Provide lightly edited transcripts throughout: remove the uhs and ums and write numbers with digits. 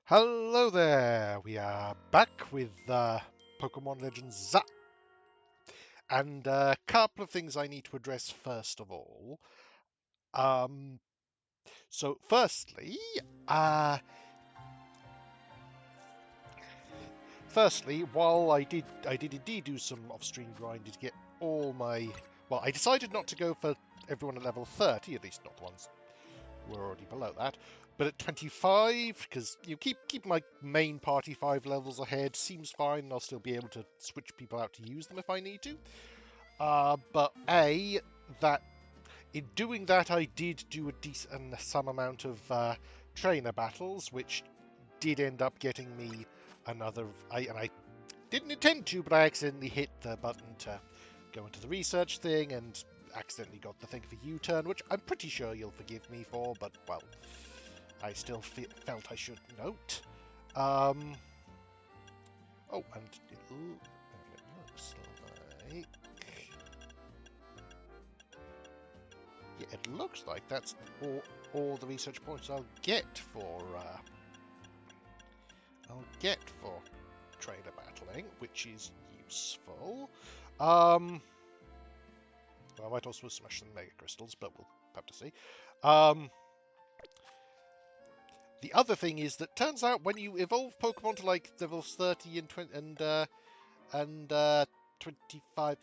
Hello there! We are back with Pokemon Legends Z. And a couple of things I need to address first of all. Um, so firstly, uh, while I did indeed do some off-stream grinding to get all my, well, I decided not to go for everyone at level 30, at least not the ones who were already below that. But at 25, because you keep my main party 5 levels ahead, seems fine. I'll still be able to switch people out to use them if I need to. But that in doing that, I did do a decent some amount of trainer battles, which did end up getting me another. And I didn't intend to, but I accidentally hit the button to go into the research thing and accidentally got the thing for U-turn, which I'm pretty sure you'll forgive me for, but well, I still felt I should note. Oh, and it looks like. Yeah, it looks like that's all the research points I'll get for trainer battling, which is useful. Well, I might also smash some mega crystals, but we'll have to see. The other thing is that turns out when you evolve Pokemon to like levels 30 and 20 and 25,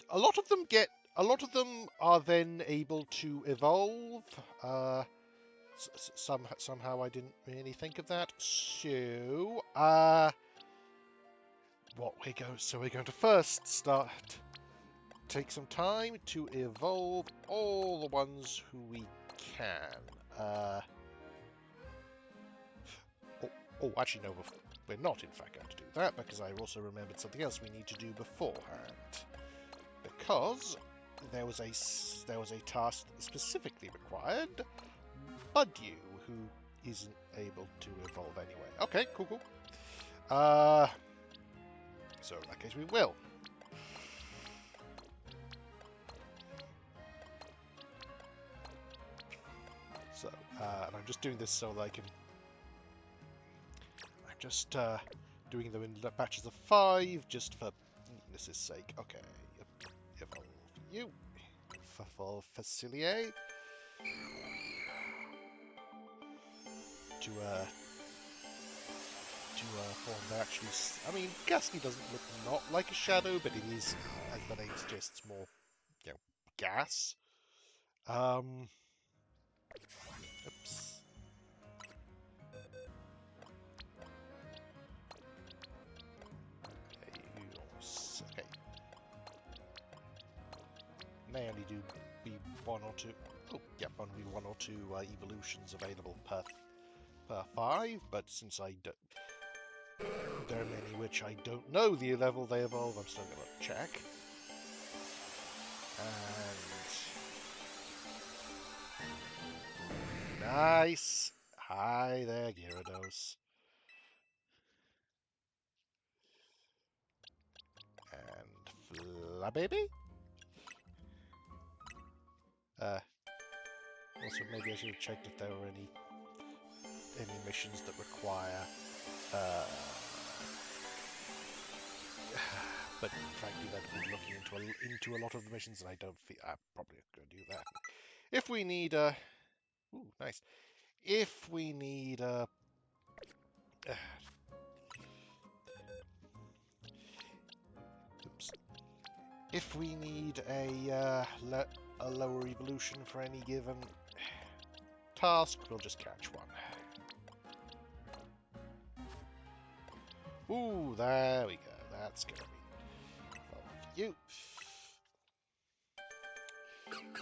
a lot of them are then able to evolve. Somehow I didn't really think of that. So, we're going to first take some time to evolve all the ones who we can. Actually, no, we're not in fact going to do that because I also remembered something else we need to do beforehand. Because there was a task that specifically required Budyu, who isn't able to evolve anyway. Okay, cool. So in that case we will. So, and I'm just doing this so that I can. I'm just doing them in batches of 5, just for neatness' sake. Okay, evolve you. For Facilier. To form that actually. I mean, Ghastly doesn't look not like a shadow, but it is, as the name suggests, more, gas. Oops. Okay. May only be one or two. Oh, yeah, only one or two evolutions available per 5. But since there are many which I don't know the level they evolve, I'm still gonna check. And nice. Hi there, Gyarados. And Flababy? Also, maybe I should have checked if there were any missions that require. But frankly, that would be looking into a lot of the missions, and I don't feel I'm probably going to do that. If we need a, nice. If we need a. Oops. If we need a lower evolution for any given task, we'll just catch one. Ooh, there we go. That's gonna be you.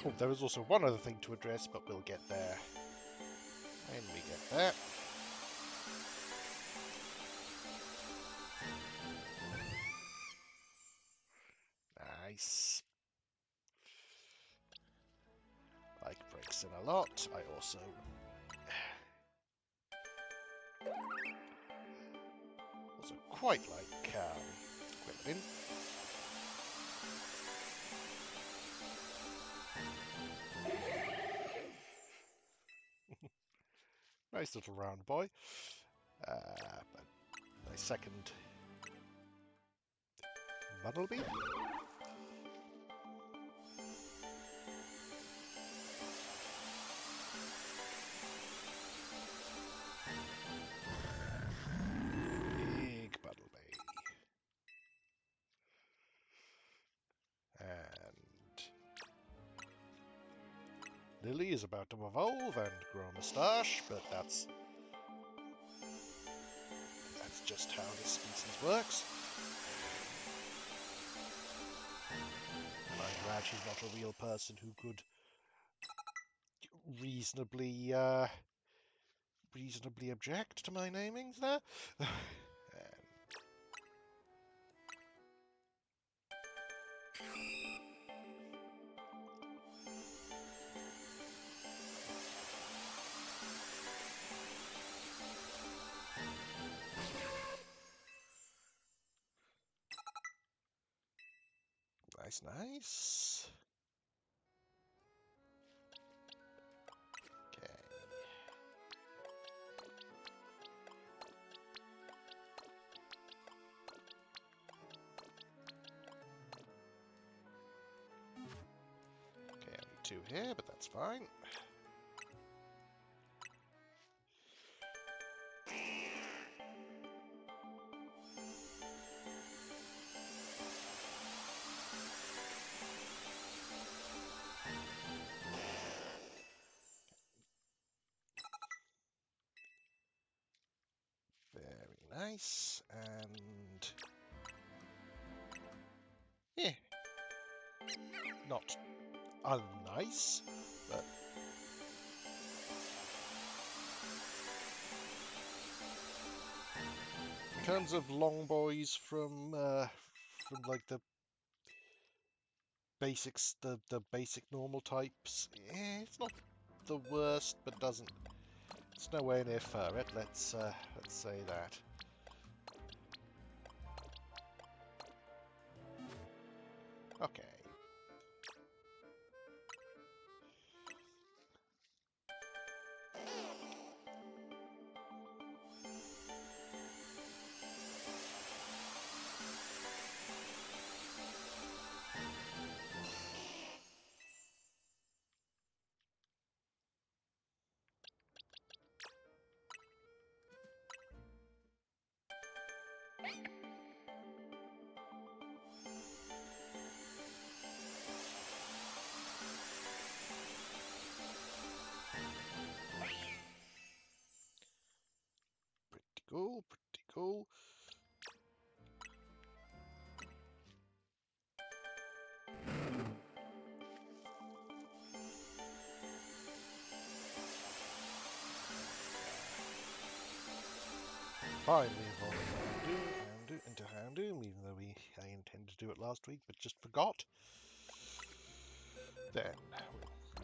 Oh, there is also one other thing to address, but we'll get there when we get there. Nice. Like breaks in a lot. I also quite like Quilladin. Nice little round boy. But my second Muddleby. Big Muddleby. And Lily is about to evolve and grow a moustache, but that's just how this species works. And I'm glad she's not a real person who could reasonably object to my namings there. Nice, nice. Okay. Okay, only 2 here, but that's fine. Very nice, and yeah, not unnice, but in terms of long boys from like the basics, the basic normal types, it's not the worst, but it's nowhere near Furret. Let's say that. Okay. Pretty cool, pretty cool. Finally evolved Houndoom into Houndoom, even though I intended to do it last week, but just forgot. Then,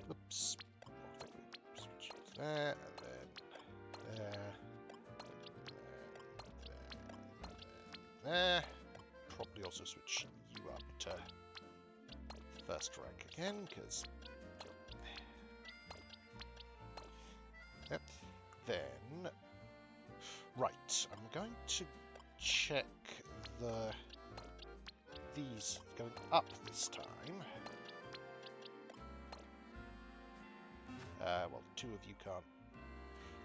whoops, I think we switch there, and then there. Probably also switch you up to first rank again, because... Yep. Then... Right, I'm going to check these going up this time. Well, 2 of you can't.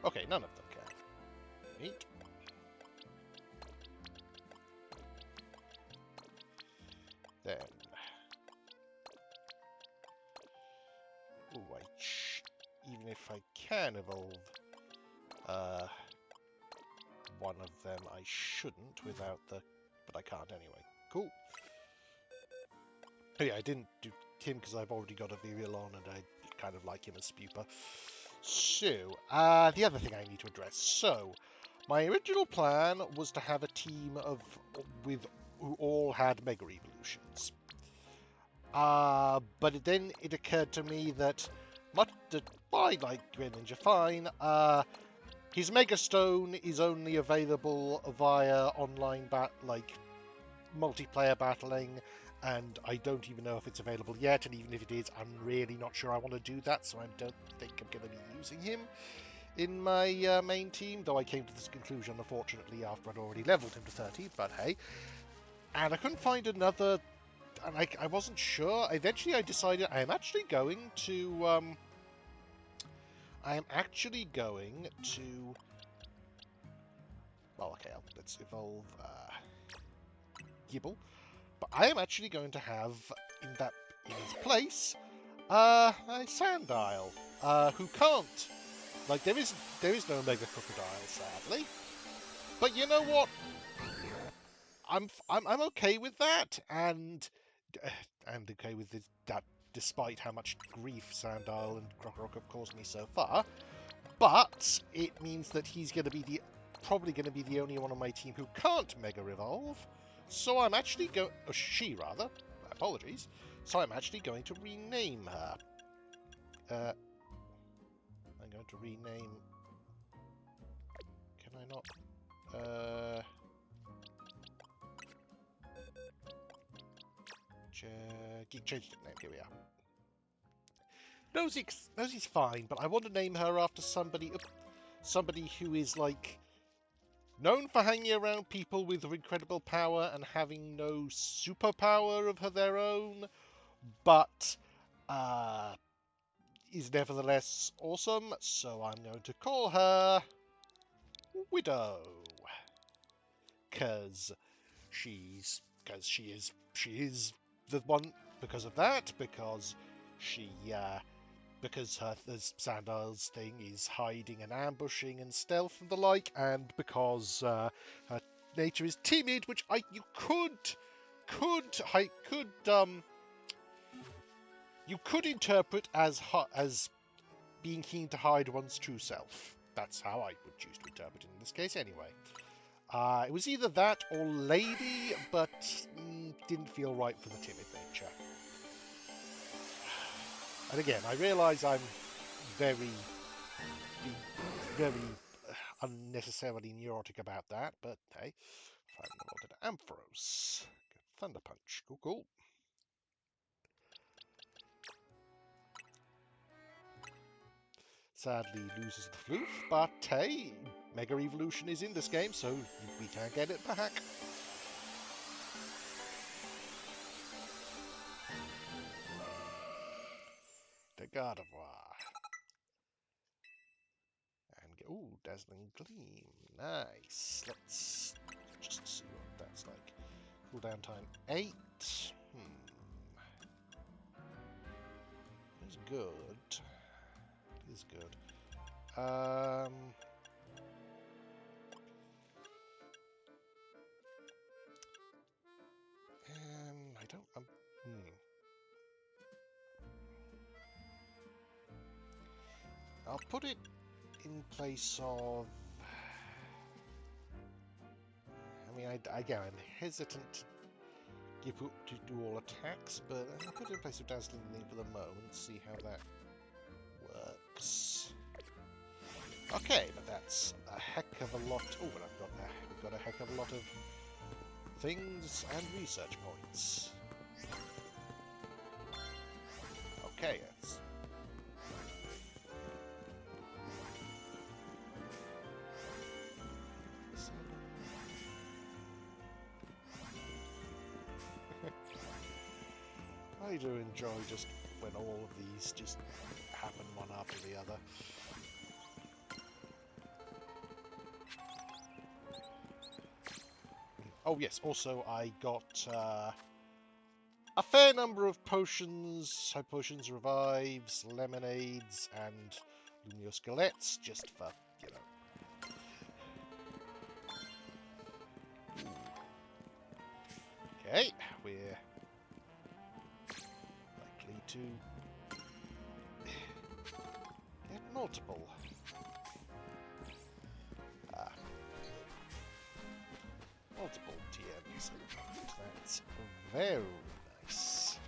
Okay, none of them can. Neat. Then... Ooh, even if I can evolve one of them, I shouldn't without the... But I can't anyway. Cool. Oh yeah, I didn't do him because I've already got a Virial on and I kind of like him as Spupa. So, the other thing I need to address. So, my original plan was to have a team who all had Mega Evolutions. But then it occurred to me that I like Greninja fine. His Mega Stone is only available via online multiplayer battling, and I don't even know if it's available yet, and even if it is, I'm really not sure I want to do that, so I don't think I'm going to be using him. in my main team, though I came to this conclusion, unfortunately, after I'd already leveled him to 30, but hey. And I couldn't find another, and I wasn't sure. Eventually I decided I am actually going to, well, okay, let's evolve Gibble. But I am actually going to have, in his place, a Sandile, who can't. Like, there is no Mega Crocodile, sadly. But you know what? I'm okay with that, and okay with that, despite how much grief Sandile and Crocorock have caused me so far. But it means that he's going to be probably going to be the only one on my team who can't Mega Evolve. So I'm actually she rather. Apologies. So I'm actually going to rename her. I'm going to rename. Can I not? Changed the name. Here we are. Nosie's fine, but I want to name her after somebody who is like known for hanging around people with incredible power and having no superpower of their own, but is nevertheless awesome. So I'm going to call her Widow, because she is the one because of that, because the Sandile's thing is hiding and ambushing and stealth and the like, and because her nature is timid, which you could interpret as being keen to hide one's true self. That's how I would choose to interpret it in this case, anyway. It was either that or lady, but didn't feel right for the timid nature. And again, I realise I'm very unnecessarily neurotic about that, but hey, finally wanted Ampharos. Thunder Punch. Cool. Sadly loses the floof, but hey, Mega Evolution is in this game, so we can get it back. The Gardevoir. And ooh, Dazzling Gleam. Nice. Let's just see what that's like. Cooldown time 8. It's good. It is good. I don't. I'll put it in place of. I mean, again, I'm hesitant to do all attacks, but I'll put it in place of Dazzling Gleam for the moment. See how that works. Okay, but that's a heck of a lot. Oh, but we've got a heck of a lot of things and research points. Okay, yes. I do enjoy just when all of these just happen one after the other. Oh yes, also I got a fair number of potions, high potions, revives, lemonades, and Lumio Skelettes, just for, you know. Okay, we're likely to get multiple. Multiple TMs. That's very nice.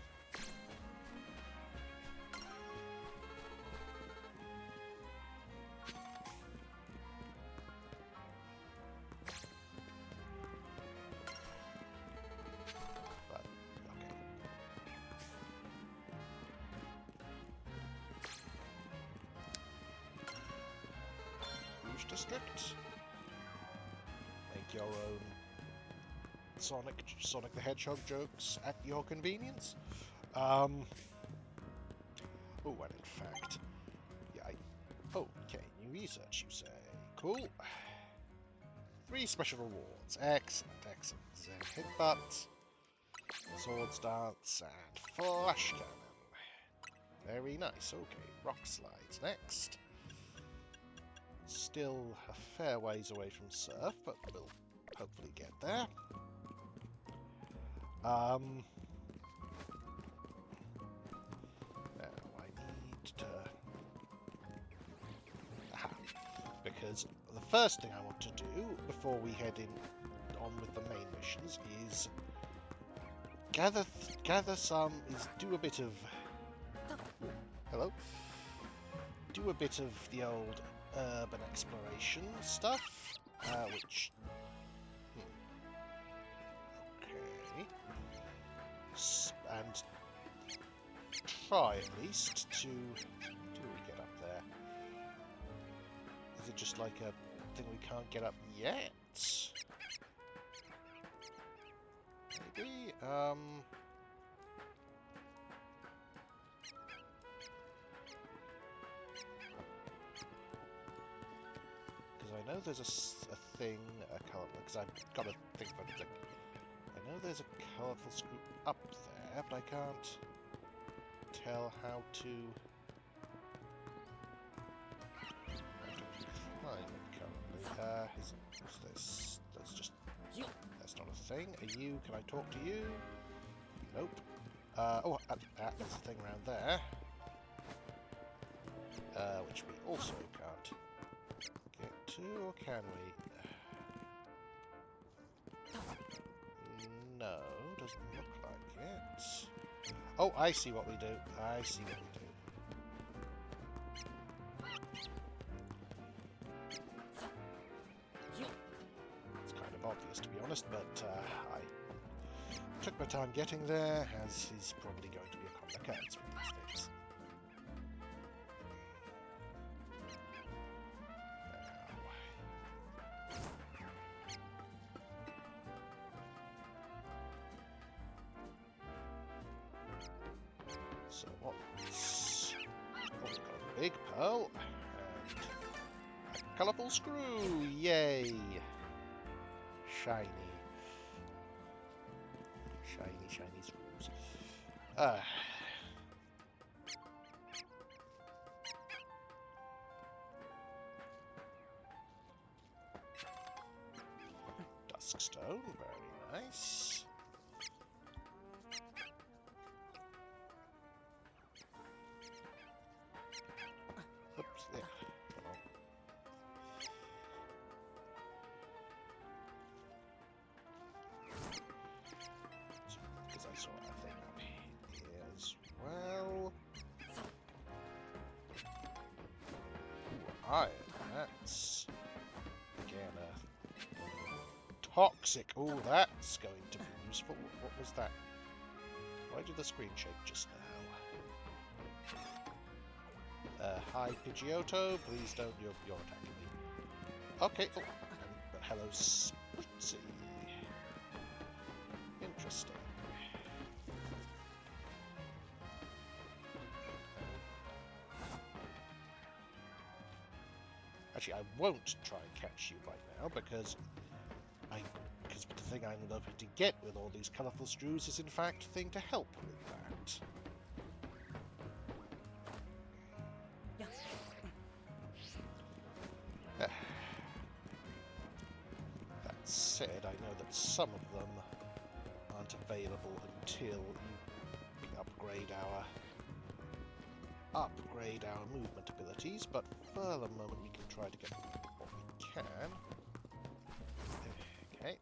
But, okay. district. Make your own Sonic the Hedgehog jokes at your convenience. Oh, and in fact, yeah, okay, new research, you say. Cool. 3 special rewards. Excellent, excellent. Zen Headbutt, Swords Dance, and Flash Cannon. Very nice. Okay, Rock Slides next. Still a fair ways away from Surf, but we'll hopefully get there. Now I need to... Aha. Because the first thing I want to do before we head on with the main missions is do a bit of... Hello? Do a bit of the old urban exploration stuff, which... Okay. And try at least to... Do we get up there? Is it just like a thing we can't get up yet? Maybe? Because I know there's a thing, because I've got a thing for the... I know there's a colourful screw up there, but I can't tell how to climb it currently. Is this? That's not a thing. Are you? Can I talk to you? Nope. There's a thing around there, which we also can't get to, or can we? No, doesn't look like it. Oh, I see what we do. I see what we do. It's kind of obvious, to be honest, but I took my time getting there, as is probably going to be a common occurrence with these things. So what's... Oh, we've got a big pearl and a colourful screw! Yay! Shiny. Shiny screws. Duskstone, very nice. Oops, there. Come on. Because I saw a thing up here as well. Ooh, iron. That's again a toxic. Oh, that's going to be useful. What was that? Why did the screen shake just now? Hi, Pidgeotto. Please don't. You're attacking me. Okay. Oh, but hello, Spritzy. Interesting. Actually, I won't try and catch you right now because the thing I'm hoping to get with all these colourful strews is in fact a thing to help with that. That said, I know that some of them aren't available until we upgrade our movement abilities, but for the moment we can try to get what we can. Okay.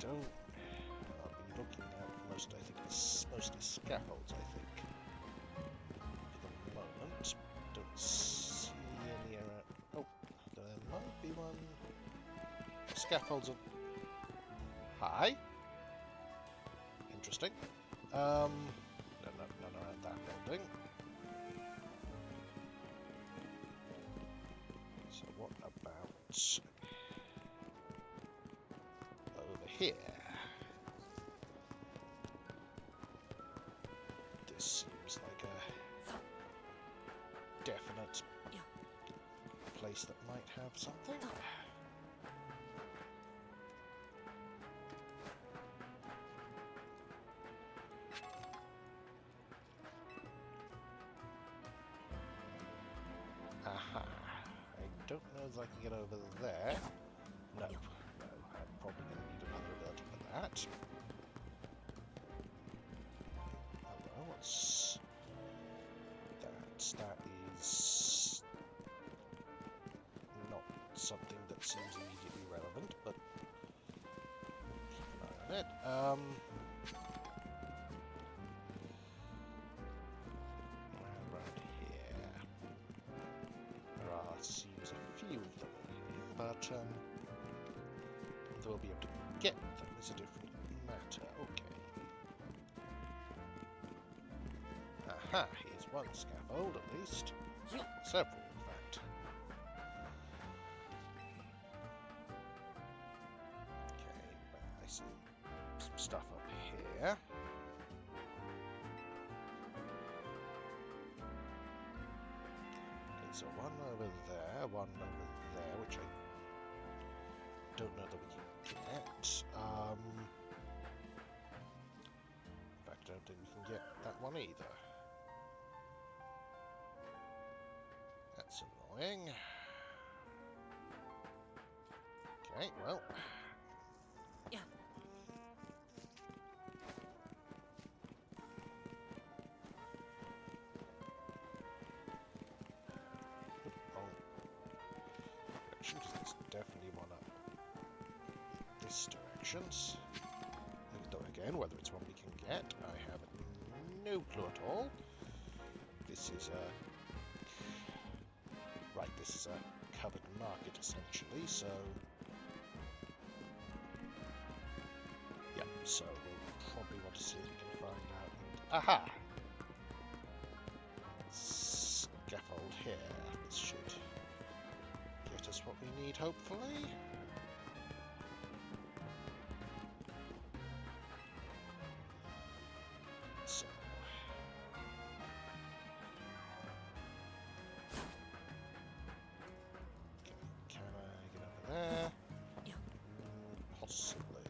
I'll be looking at mostly scaffolds, I think. For the moment, don't see any around. Oh, there might be one scaffolds are high. Interesting. No, none around that building. So what about over here? This seems like a definite place that might have something. Aha. I don't know if I can get over there. No. No, I'm probably going to need another ability for that. Hello, what's that? That is not something that seems immediately relevant, but keep an eye on it. Around here. There seems a few of them, but whether we'll be able to get them is a different matter. Okay. Aha, here's one scaffold at least. Several, in fact. Okay, I see some stuff up here. Okay, so one over there, one over there, which I don't know that we can get. In fact, I don't think we can get that one either. That's annoying. Okay, well. Yeah. Wrong direction, 'cause there's definitely one up this direction. Though again, whether it's one we can get, I have no clue at all. This is a this is a covered market essentially, so yeah, so we'll probably want to see if we can find out. Aha! Scaffold here. This should get us what we need, hopefully. So can I get over there? Yeah. Possibly.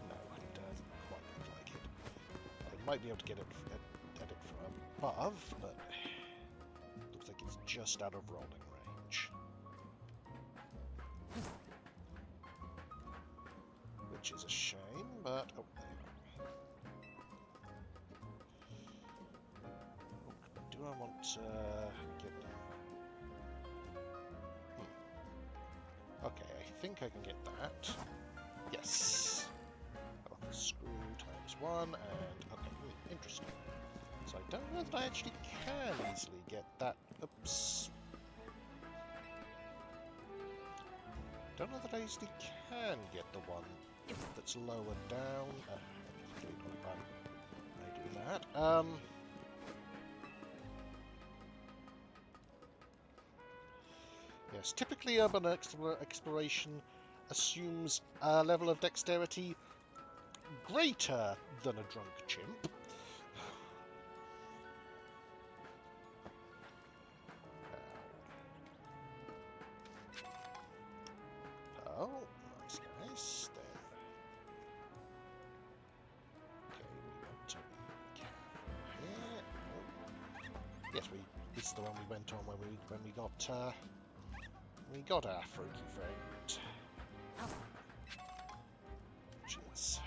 No, it doesn't quite look like it. I might be able to get it at it from above, but looks like it's just out of rolling range. Which is a shame, but oh, there you go. Do I want to get them? Okay, I think I can get that. Yes. Screw times 1, and okay, interesting. So I don't know that I actually can easily get that. Oops. Don't know that I easily can get the one that's lower down. I do that. Yes, typically urban exploration assumes a level of dexterity greater than a drunk chimp. Oh, nice guys. There. Okay, we want to be careful here. Oh. Yes, this is the one we went on when we got our Froakie friend. Which is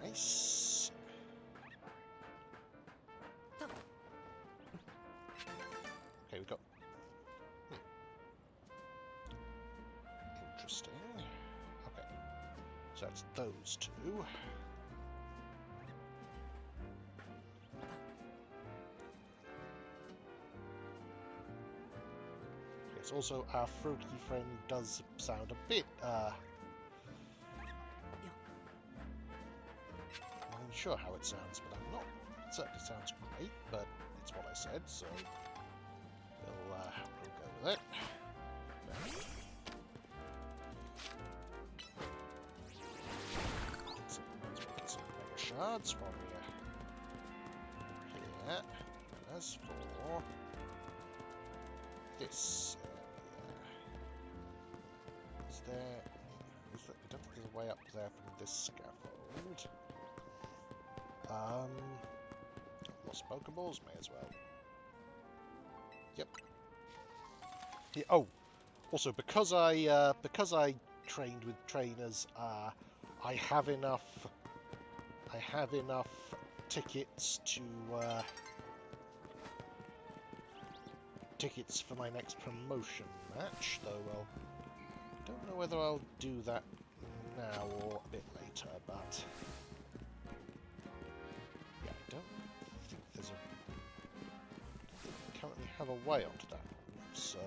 nice. Okay, we got interesting. that's those two. Yes, also our throaty friend does sound a bit, I'm not even sure how it sounds, but I'm not. It certainly sounds great, but it's what I said, so we'll go with it. Let's get some mega shards while we're here. And as for this area, is there? I don't think there's a way up there from this scaffold. Lost Pokeballs, may as well. Yep. Yeah, oh, also because I trained with trainers, I have enough tickets to tickets for my next promotion match. Though I don't know whether I'll do that now or a bit later, but yeah, I don't think there's a currently have a way onto that roof, so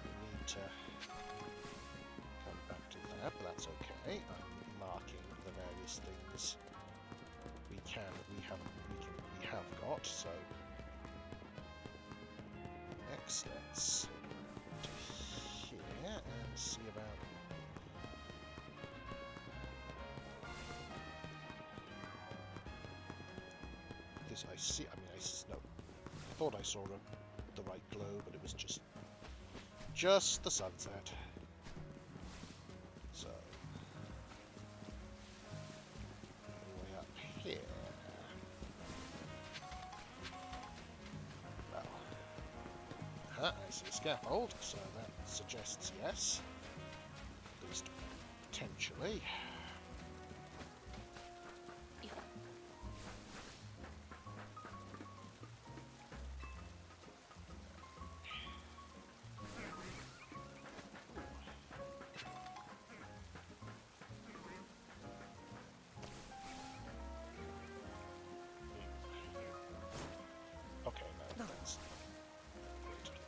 we need to come back to that, but that's okay. I'm marking the various things we have got, so next let's go to here and see about this. I see, I mean, no, I thought I saw the right glow, but it was just the sunset. So, way up here. Well, I see a scaffold, so that suggests yes, at least potentially.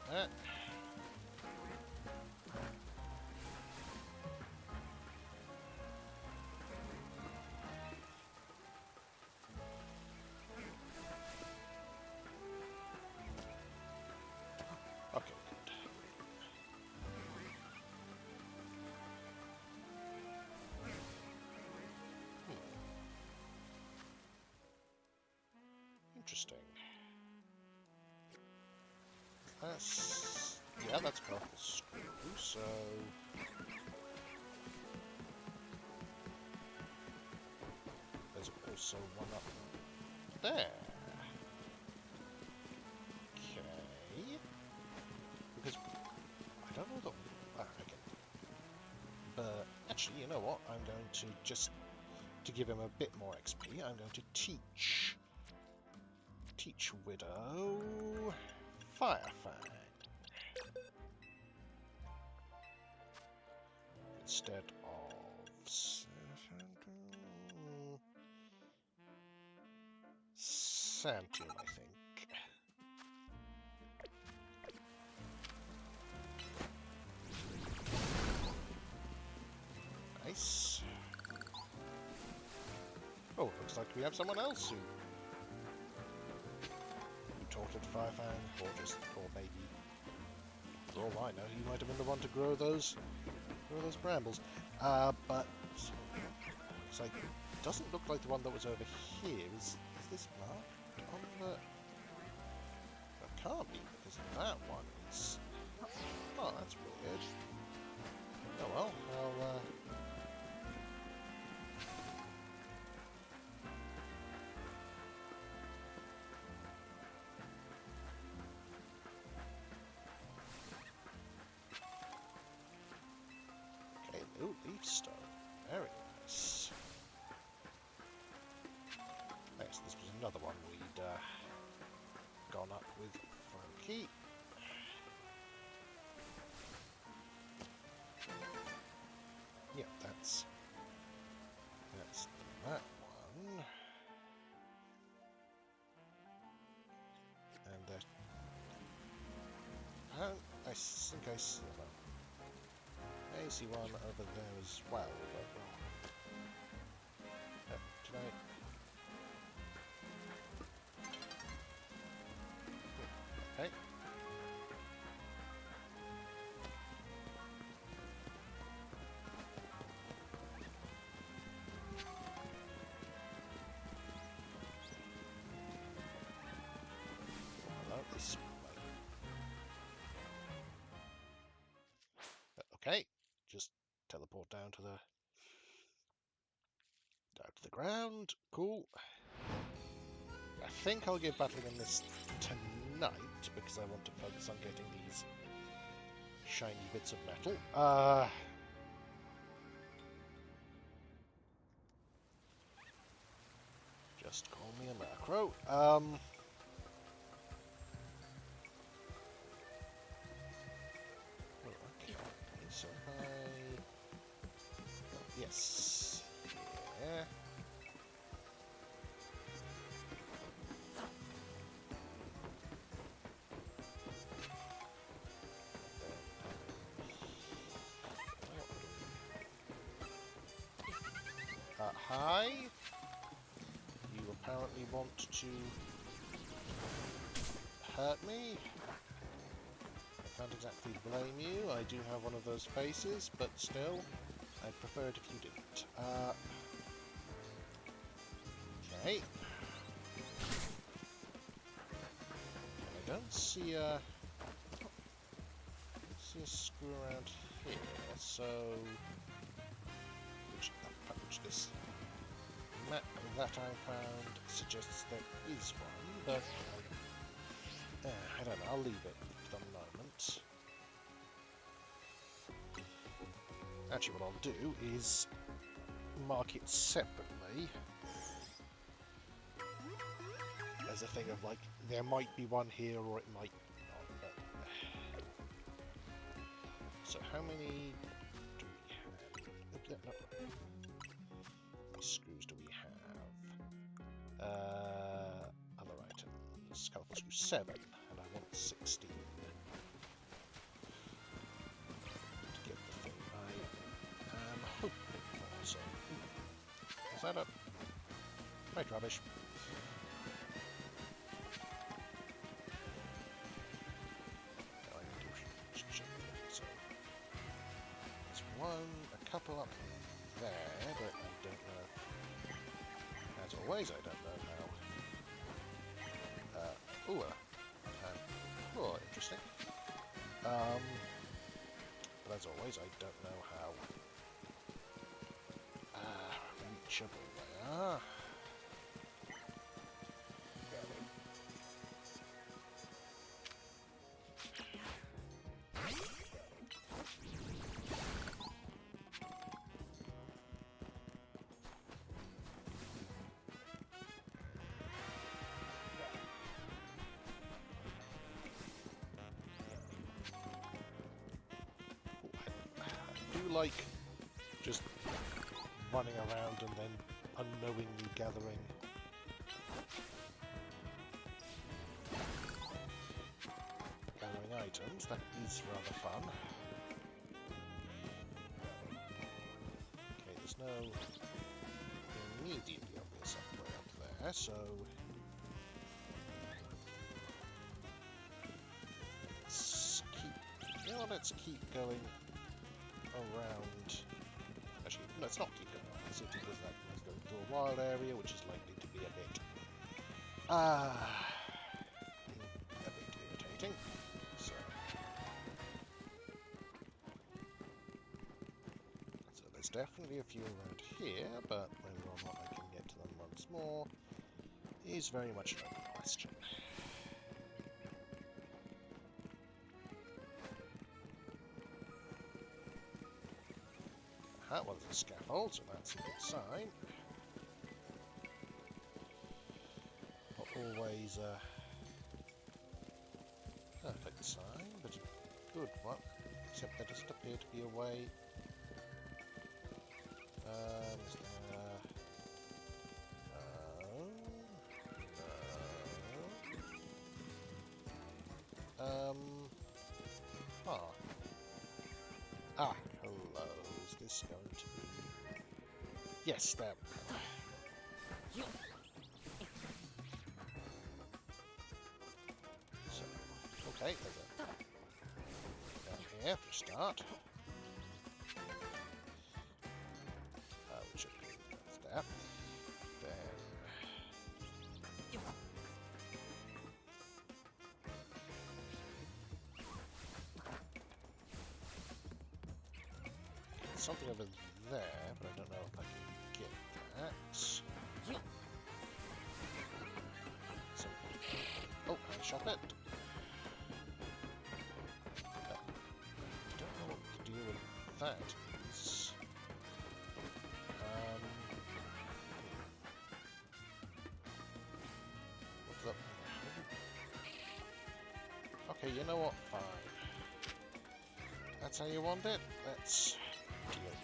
That. Okay, good. Interesting. Yeah, that's purple screw, so there's also one up there. Okay. Because I don't know the okay. But actually, you know what? I'm going to just to give him a bit more XP, I'm going to teach Widow Fire Fang instead of Santium, I think. Nice. Oh, looks like we have someone else who taught it Fire Fang, or maybe, for all I know, he might have been the one to grow those brambles. But it's like, it doesn't look like the one that was over here. Is this marked on the? That can't be, because that one is. Oh, that's weird. Oh well, I'll. Okay, new leaf stone. Very nice. Next, this was another one we'd gone up with Frankie. Yeah, that's I think I see one. I see one over there as well, but did I? Okay. Hello, this way. Okay, just teleport down to the ground. Cool. I think I'll get battling in this tonight because I want to focus on getting these shiny bits of metal. Just call me a macro. Okay, so yes. Yeah. Hi. You apparently want to hurt me. I can't exactly blame you. I do have one of those faces, but still, I'd prefer it if you didn't. Okay. I don't see a screw around here, so which this map that I found suggests there is one, but I don't know. I'll leave it for the moment. Actually, what I'll do is mark it separately as a thing of like there might be one here or it might not. But... So how many do we have? No. How many screws do we have? Other items. Colourful screw 7, and I want 16. To get the thing I am hoping for. So, is that up? Right, rubbish. Now I need to check that. So, there's a couple up there, but I don't know. As always, I don't know how. Oh, interesting. But as always, I don't know how reachable they are. I do like just running around and then unknowingly gathering items. That is rather fun. Okay, there's no immediately obvious upgrade up there, so let's keep going around. Actually, let's not keep going around the city because that means going to a wild area, which is likely to be a bit irritating. So there's definitely a few around here, but whether or not I can get to them once more is very much an open question. Well, there's a scaffold, so that's a good sign. Not always a perfect sign, but a good one. Except there doesn't appear to be a way. Is there... No. Ah. Ah, hello. Is this going to be... Yes, there we go. So, okay, there's a... Down here for a start. Which should be there. Then... Something over there, but I don't know if I can get that. So, oh, I shot it. I don't know what to do with that is. What's up? Okay, you know what? Fine. That's how you want it? Let's deal with it.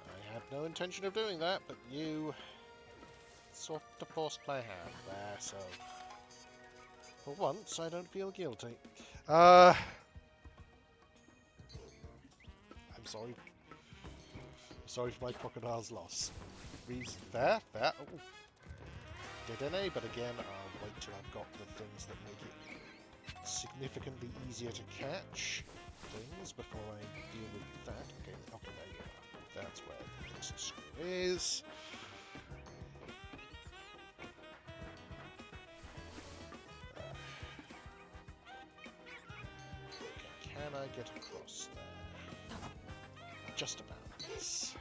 I had no intention of doing that, but you sort of forced my hand there, so for once I don't feel guilty. I'm sorry. Sorry for my crocodile's loss. Fair. Oh. Did any, but again, I'll wait till I've got the things that make it significantly easier to catch things before I deal with that. Okay, there you are. That's where this screw is. Okay, can I get across there? Just about, yes.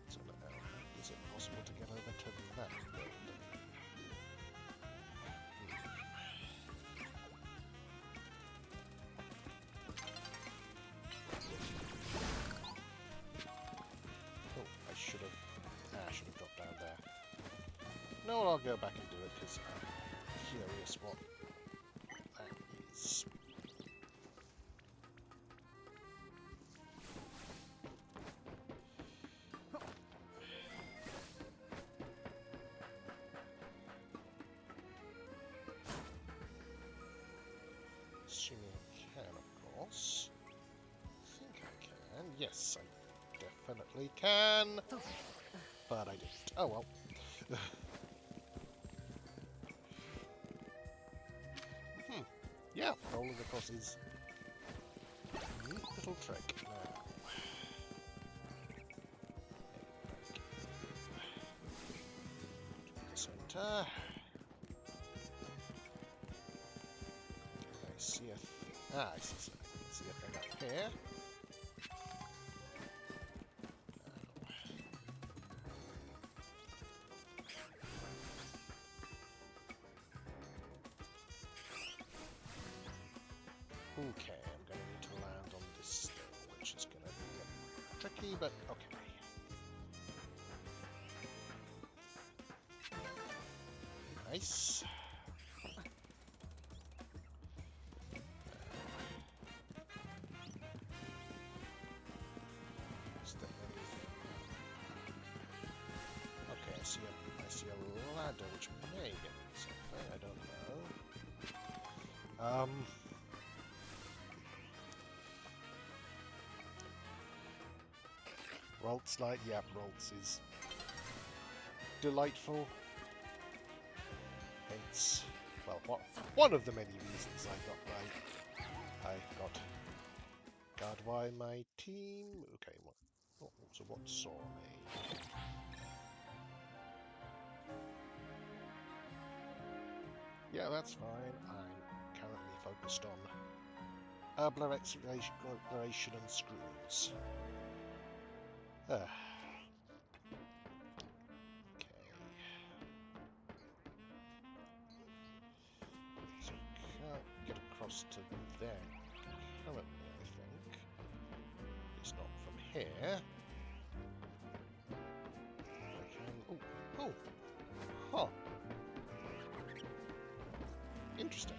So now, is it possible to get over to that building? Oh, I should have dropped down there. No, I'll go back and do it because I'm curious what that is. Assuming I can, of course. I think I can. Yes, I definitely can. But I didn't. Oh well. Yeah, rolling across is a neat little trick. Now, the center. I see a I see a thing up here. Okay, I'm going to need to land on this thing, which is going to be tricky, but okay. Nice. Is there anything? Okay, I see a ladder, which may get me something. I don't know. Ralts Light, yeah, Ralts is delightful. It's, well, one of the many reasons I got God, why my team? Okay, so what saw me? Yeah, that's fine. I'm currently focused on herbal exploration and screws. Okay. So can't get across to there currently, I think. It's not from here. I can... Oh! Huh. interesting.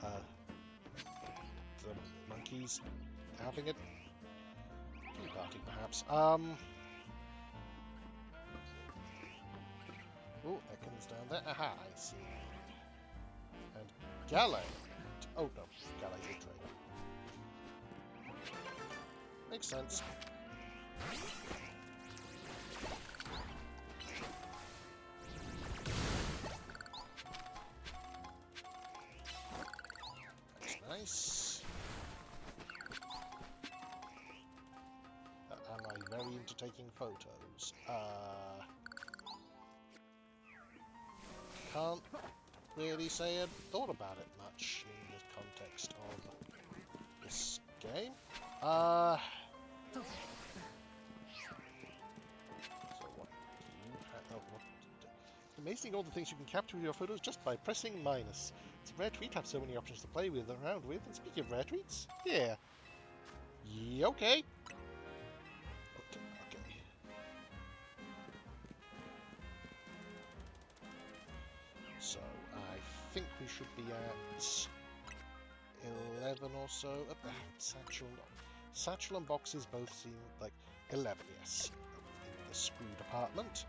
The monkeys having a tea party, perhaps. Oh, Ekans down there. Aha, I see. And Galley. Oh no, Galley's a trader. Makes sense. That's nice. Am I very into taking photos? Can't really say I'd thought about it much in the context of this game. So what do you have? Oh, what? It's amazing all the things you can capture with your photos just by pressing minus. It's rare tweet have so many options to play with around with. And speaking of rare tweets, yeah. Yeah, okay. Okay. So I think we should be at 11 or so. Satchel and boxes both seem like 11, yes. In the screw department.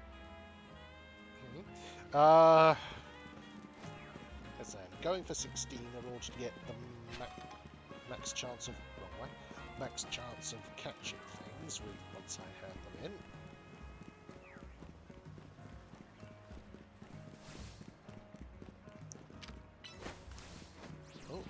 As I'm going for 16 in order to get the max chance of max chance of catching things with once I hand them in. Oh.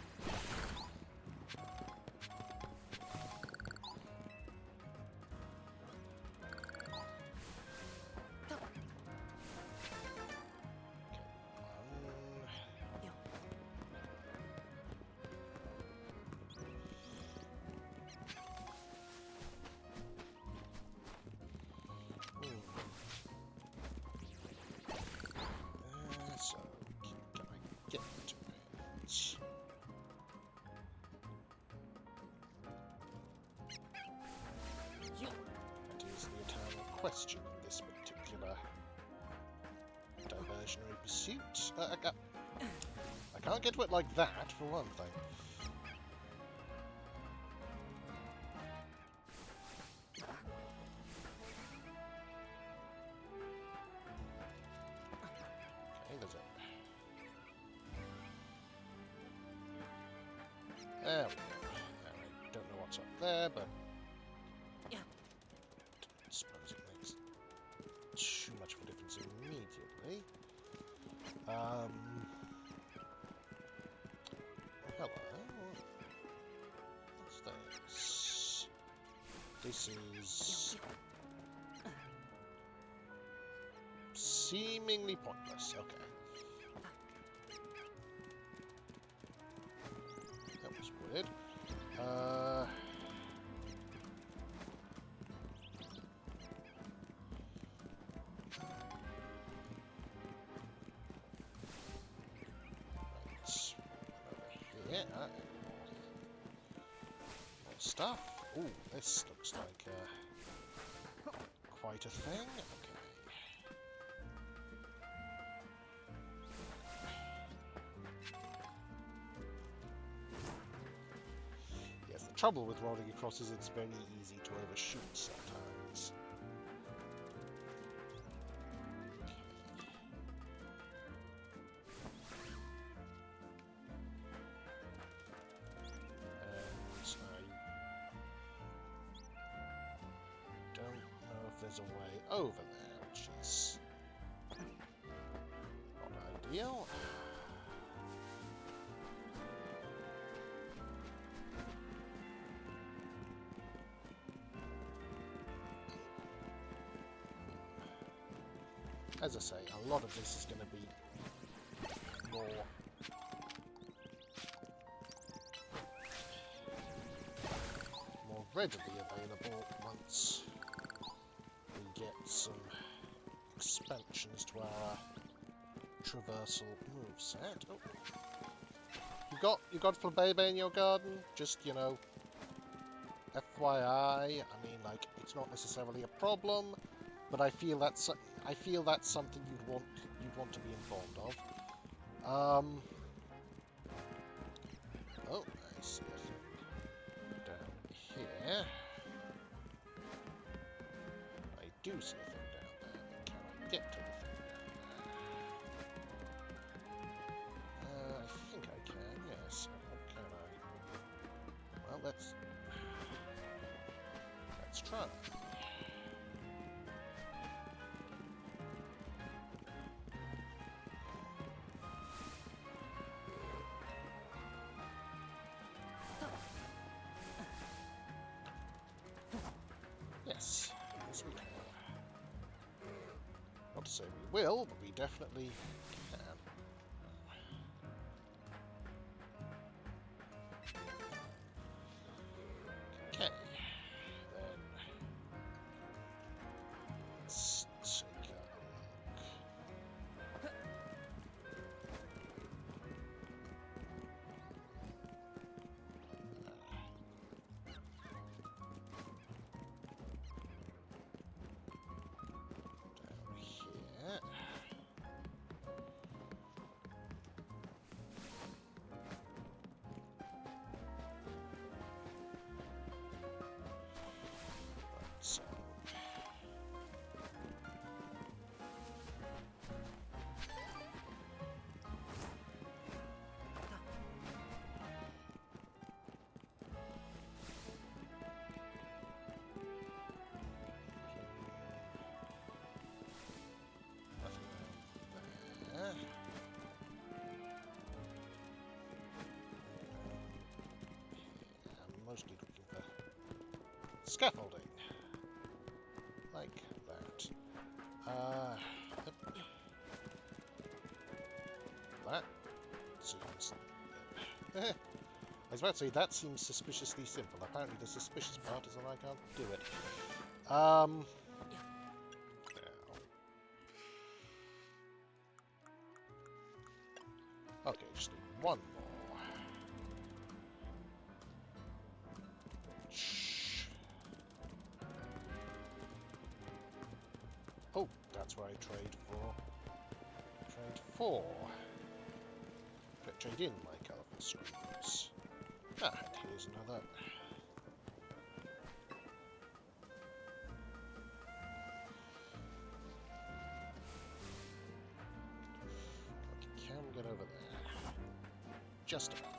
So, can I get to it? That is the eternal question in this particular diversionary pursuit. I can't get to it like that, for one thing. Okay, there's it. There we go. I don't know what's up there, but Yeah. I suppose it makes too much of a difference immediately. Hello. What's this? This is seemingly pointless. Okay. That was weird. Right. Over here. More stuff. Ooh, this looks like quite a thing. Okay. Yes, the trouble with rolling across is it's very easy to overshoot sometimes. And I don't know if there's a way over there, which is not ideal. As I say, a lot of this is going to be more readily available once we get some expansions to our traversal moveset. Oh. You got Flabebe in your garden? Just, you know, FYI. I mean, like, it's not necessarily a problem, but I feel that's something you'd want to be informed of. Oh, I see a thing down here. I do see a thing down there, but can I get to the thing down there? I think I can, yes. Or can I? Well, let's try. Yes, yes we can. Not to say we will, but we definitely can. Okay, then let's take a down here. So, nothing there. I'm mostly looking for scaffolding, like that. Yep. That seems. I was about to say that seems suspiciously simple. Apparently, the suspicious part is that I can't do it. Now. Okay, just need one more. Shh. Oh, that's where I trade for. Trade in my colourful strings. Ah, and here's another. Okay, can we get over there? Just about.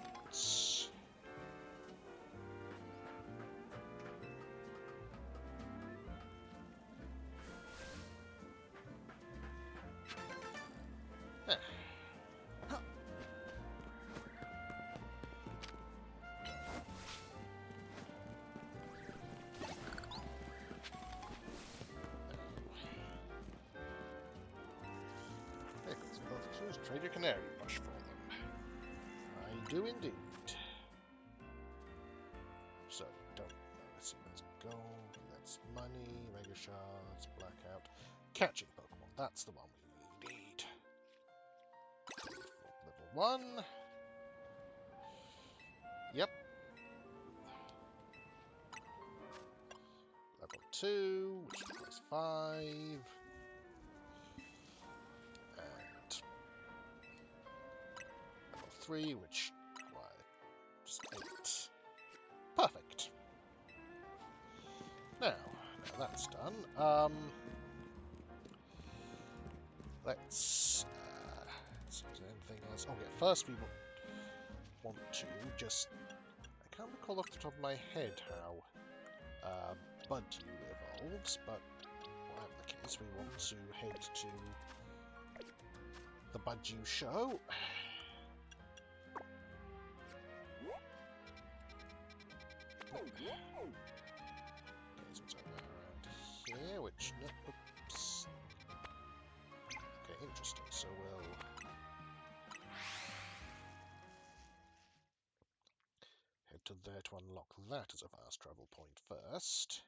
Ah. Trade your canary brush for them. I do indeed. So, don't. Let's see, that's gold, that's money, mega shards, blackout. Catching Pokemon, that's the one we need. Level 1. Yep. Level 2, which is 5. And level 3, which requires 8. Perfect. Now that's done. Let's see if there's anything else. Oh yeah, first we want to just... I can't recall off the top of my head how Budyu evolves, but whatever the case, we want to head to the Budyu show. Okay, so it's over around here, which... No, oops. Okay, interesting, so we'll... head to there to unlock that as a fast travel point first.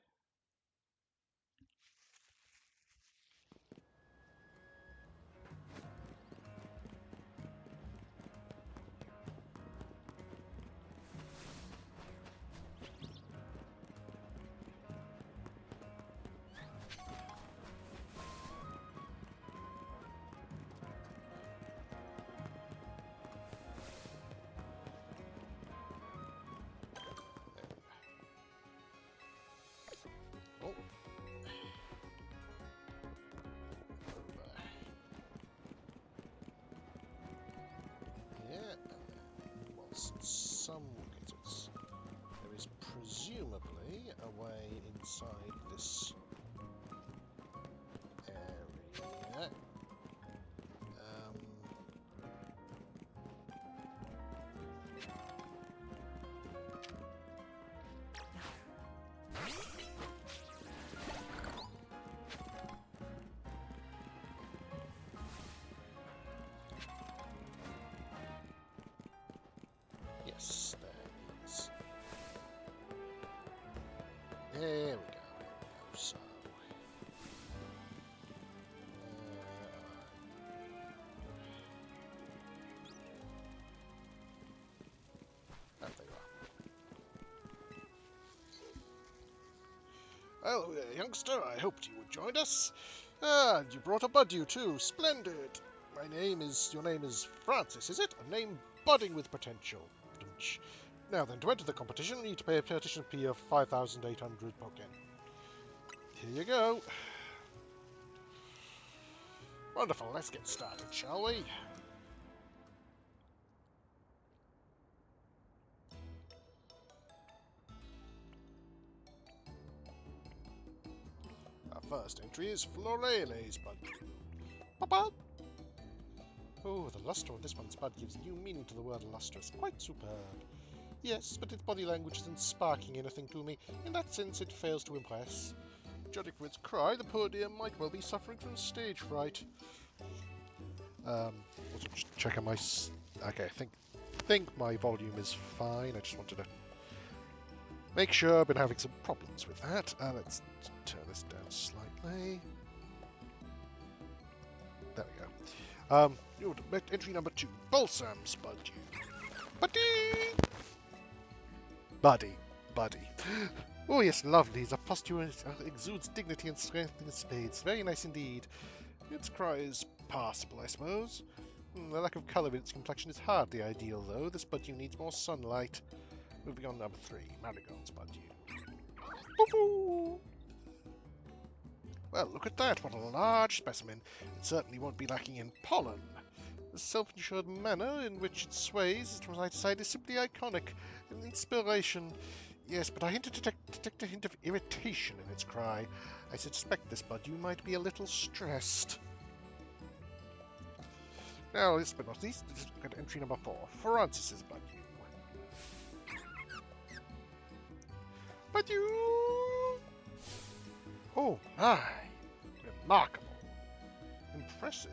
Here we go. So. There they are. Oh, youngster, I hoped you would join us. Ah, and you brought a Budew too. Splendid. Your name is Francis, is it? A name budding with potential. Dunch. Now then, to enter the competition, you need to pay a partition fee of 5,800 Pokken. Here you go. Wonderful, let's get started, shall we? Our first entry is Florele's Budew. Papa! Oh, the luster on this one's bud gives new meaning to the word lustrous. Quite superb. Yes, but its body language isn't sparking anything to me. In that sense, it fails to impress. Judging from its cry, the poor dear might well be suffering from stage fright. Also just checking my... Okay, I think my volume is fine. I just wanted to make sure. I've been having some problems with that. Let's turn this down slightly. There we go. Entry number 2, Balsam's Budew. Buddy. Oh yes, lovely. The posture exudes dignity and strength in its spades. Very nice indeed. Its cry is passable, I suppose. The lack of colour in its complexion is hardly ideal, though. This Budew needs more sunlight. Moving on, number 3, Marigold's Budew. Woohoo! Well, look at that. What a large specimen. It certainly won't be lacking in pollen. The self-insured manner in which it sways, as I decide, is simply iconic. An inspiration. Yes, but I detect a hint of irritation in its cry. I suspect this Budew might be a little stressed. Now, last but not least, let's look at entry number 4, Francis's Budew. Oh my! Remarkable! Impressive!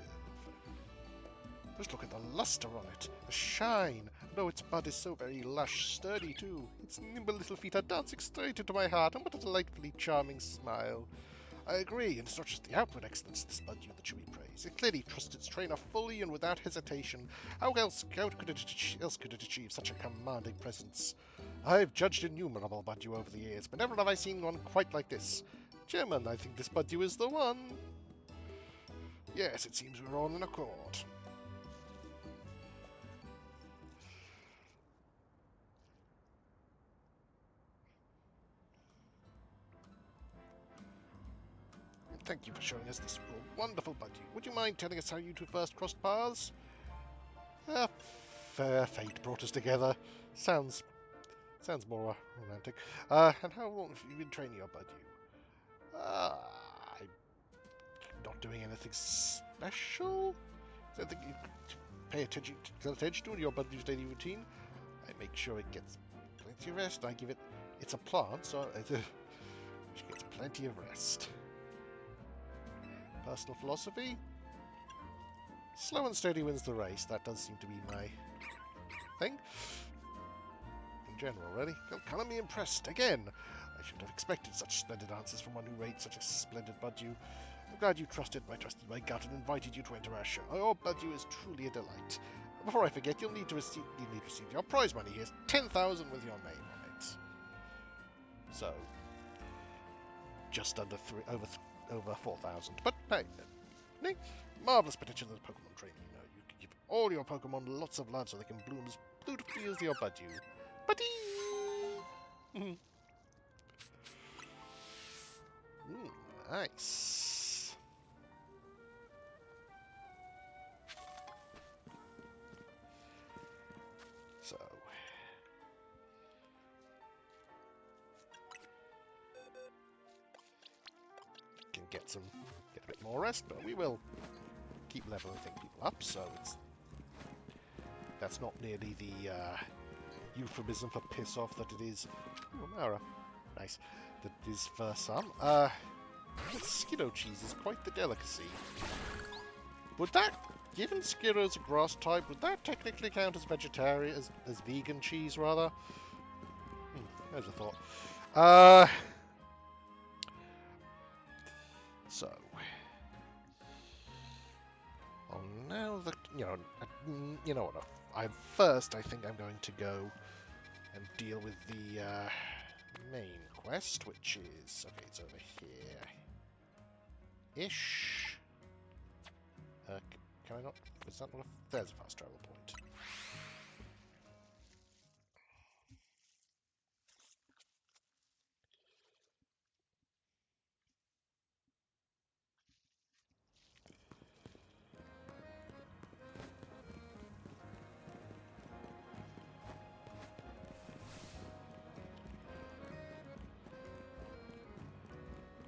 Just look at the luster on it, the shine, and oh, its bud is so very lush, sturdy too. Its nimble little feet are dancing straight into my heart, and what a delightfully charming smile. I agree, and it's not just the outward excellence of this Budew that should be praised. It clearly trusts its trainer fully and without hesitation. How could it achieve such a commanding presence? I've judged innumerable Budew over the years, but never have I seen one quite like this. Chairman, I think this Budew is the one. Yes, it seems we're all in accord. Thank you for showing us this wonderful Budew. Would you mind telling us how you two first crossed paths? Fair fate brought us together. Sounds more romantic. And how long have you been training your Budew? I'm not doing anything special. I don't think you pay attention to your Budew's daily routine. I make sure it gets plenty of rest. I give it... It's a plant, so it gets plenty of rest. Personal philosophy? Slow and steady wins the race. That does seem to be my thing. In general, really. Colour me impressed again. I should have expected such splendid answers from one who rates such a splendid Budew. I'm glad you trusted my gut and invited you to enter our show. Your Budew is truly a delight. Before I forget, you'll need to receive your prize money. Here's 10,000 with your name on it. So, just under over 4,000. But hey, marvelous potential in Pokemon training. You can give all your Pokemon lots of love so they can bloom as beautifully as your Budew. Buddy! Nice. So. Can get a bit more rest, but we will keep leveling people up, so that's not nearly the euphemism for piss off that it is. Oh, Mara. Nice. That is for some. Skiddo cheese is quite the delicacy. Would that, given Skiddo's a grass type, would that technically count as vegetarian, as vegan cheese rather? There's a thought. the, you know what? First, I think I'm going to go and deal with the main quest, which is okay. It's over here, ish. Can I not? Is that not a? There's a fast travel point.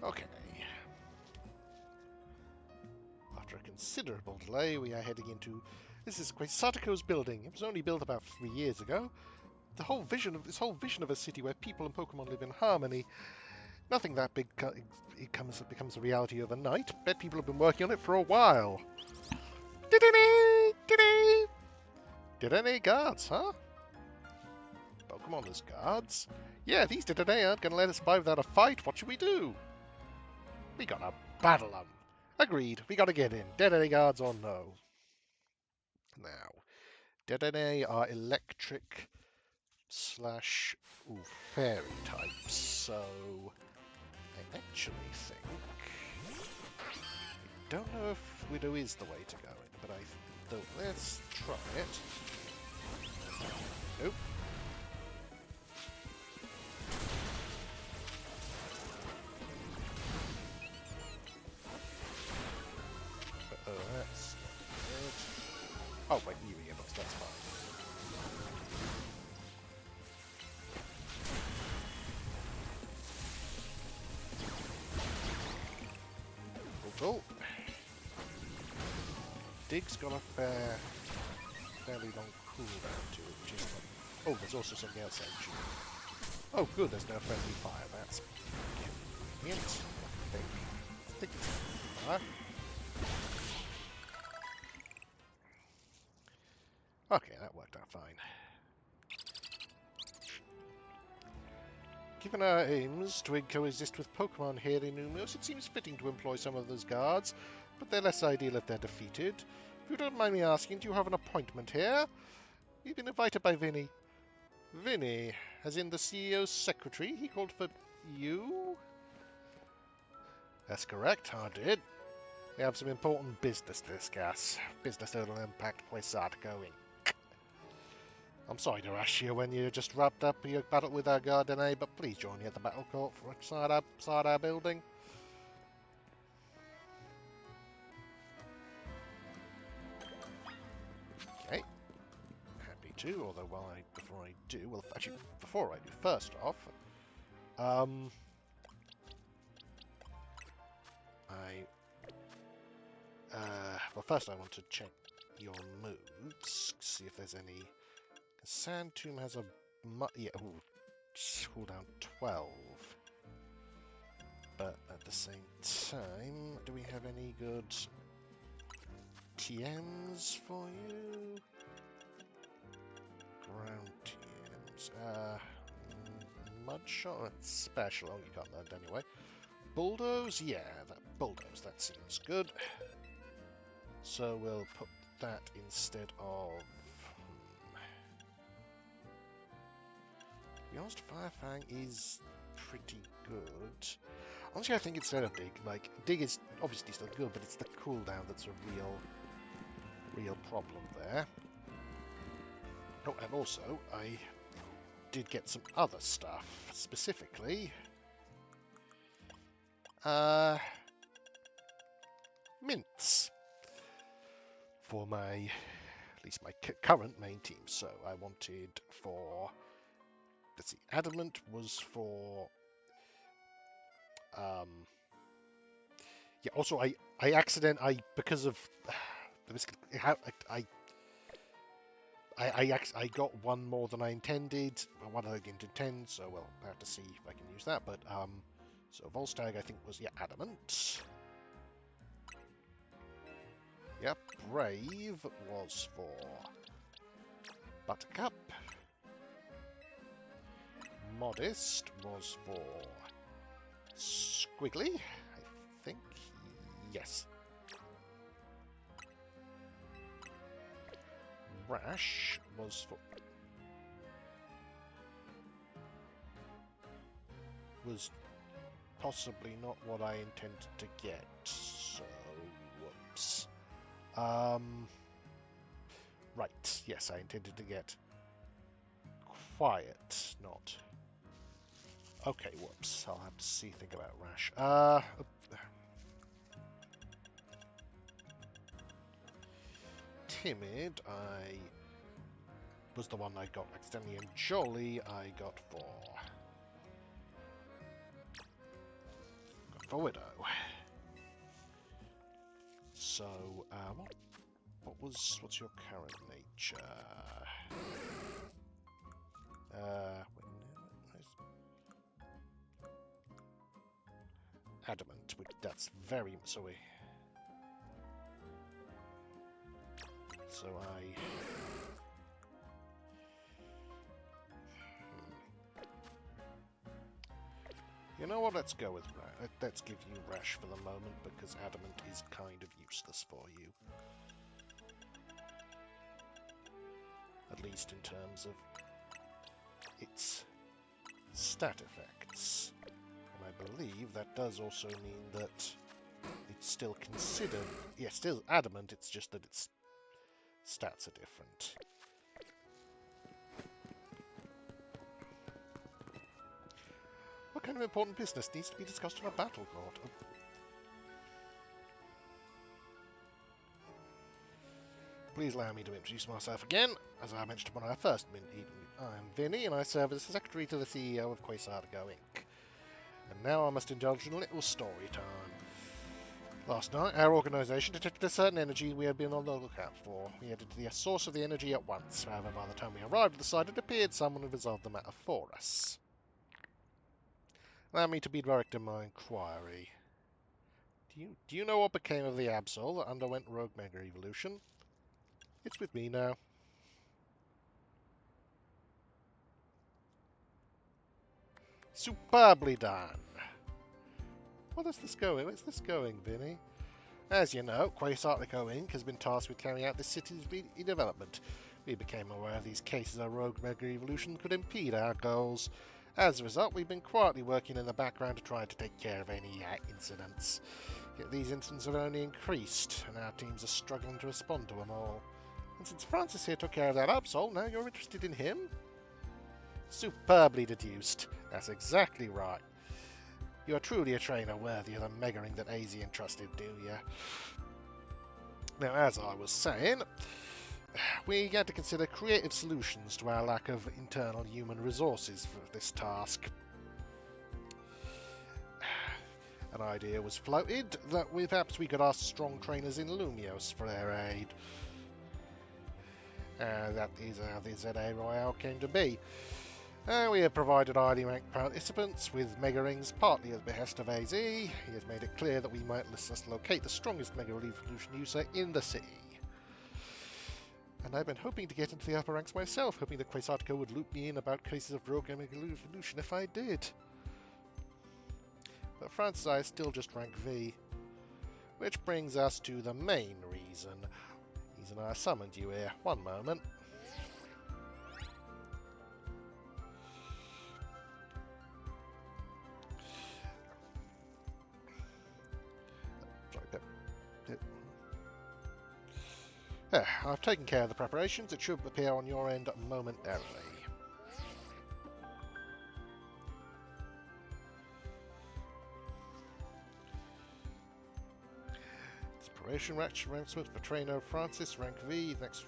Okay. After a considerable delay, we are heading into. This is quite Sadako's building. It was only built about 3 years ago. This whole vision of a city where people and Pokemon live in harmony. Nothing that big becomes a reality overnight. Bet people have been working on it for a while. Did any guards, huh? Pokemon as guards? Yeah, these Dedenne aren't going to let us by without a fight. What should we do? We gotta battle them. Agreed. We gotta get in. Dedenne guards or no? Now, Dedenne are electric slash fairy types, so I actually think I don't know if Widow is the way to go, but let's try it. Nope. That's not good. Oh, wait, you gearbox, that's fine. Cool. Dig's got a fairly long cooldown to it, which is fun. Oh, there's also something else actually. Oh, good, there's no friendly fire. That's convenient. I think it's fire. Okay, that worked out fine. Given our aims to coexist with Pokemon here in Numios, it seems fitting to employ some of those guards, but they're less ideal if they're defeated. If you don't mind me asking, do you have an appointment here? We've been invited by Vinny. Vinny, as in the CEO's secretary, he called for you? That's correct, I did. We have some important business to discuss. Business that'll impact Quasarco Inc. I'm sorry to rush you when you just wrapped up your battle with our Gardener, but please join me at the battle court outside our building. Okay. Happy to, although before I do, well, actually, before I do, first off, well, first I want to check your moves, see if there's any. Sand Tomb has a cooldown 12, but at the same time, do we have any good TMs for you? Ground TMs. Mudshot, that's special. Oh, you got that anyway. Bulldoze, yeah, that seems good. So we'll put that instead of. To be honest, Firefang is pretty good. Honestly, I think instead of Dig, Dig is obviously still good, but it's the cooldown that's a real problem there. Oh, and also, I did get some other stuff, specifically mints for at least my current main team. So I wanted for, let's see, Adamant was for, yeah, also I because of I got one more than I intended, one I didn't intend, so well, I have to see if I can use that, but so Volstagg I think was, yeah, Adamant. Yep, Brave was for Buttercup. Modest was for Squiggly, I think. Yes. Rash was for... was possibly not what I intended to get, so whoops. Right, yes, I intended to get quiet, not... Okay, whoops, I'll have to think about Rash. Timid, I was the one I got accidentally, and Jolly I got for... Widow. So, what's your current nature? Adamant, which that's very so I you know what, let's go with let's give you Rash for the moment, because Adamant is kind of useless for you. At least in terms of its stat effects. And I believe that does also mean that it's still considered... Yeah, still Adamant, it's just that its stats are different. What kind of important business needs to be discussed on a battle court? Please allow me to introduce myself again. As I mentioned when I first meeting, I'm Vinny, and I serve as the secretary to the CEO of Quasartigo Inc. And now I must indulge in a little story time. Last night, our organisation detected a certain energy we had been on the lookout for. We headed to the source of the energy at once. However, by the time we arrived at the site, it appeared someone had resolved the matter for us. Allow me to be directing my inquiry. Do you know what became of the Absol that underwent Rogue Mega Evolution? It's with me now. Superbly done. Where's this going, Vinny? As you know, Quasartigo Inc. has been tasked with carrying out this city's redevelopment. We became aware of these cases of Rogue Mega Evolution could impede our goals. As a result, we've been quietly working in the background to try to take care of any incidents. Yet these incidents have only increased, and our teams are struggling to respond to them all. And since Francis here took care of that Absol, now you're interested in him? Superbly deduced. That's exactly right. You are truly a trainer worthy of the megaring that AZ entrusted, do you? Now, as I was saying, we had to consider creative solutions to our lack of internal human resources for this task. An idea was floated that perhaps we could ask strong trainers in Lumios for their aid. That is how the ZA Royale came to be. We have provided highly ranked participants with Mega Rings, partly at the behest of AZ. He has made it clear that we might just locate the strongest Mega Evolution user in the city. And I've been hoping to get into the upper ranks myself, hoping that Quasartigo would loop me in about cases of Rogue Mega Evolution if I did. But Francis I is still just rank V. Which brings us to the main reason I summoned you here. One moment. I've taken care of the preparations. It should appear on your end momentarily. Exploration ranks for trainer Francis, rank V. Next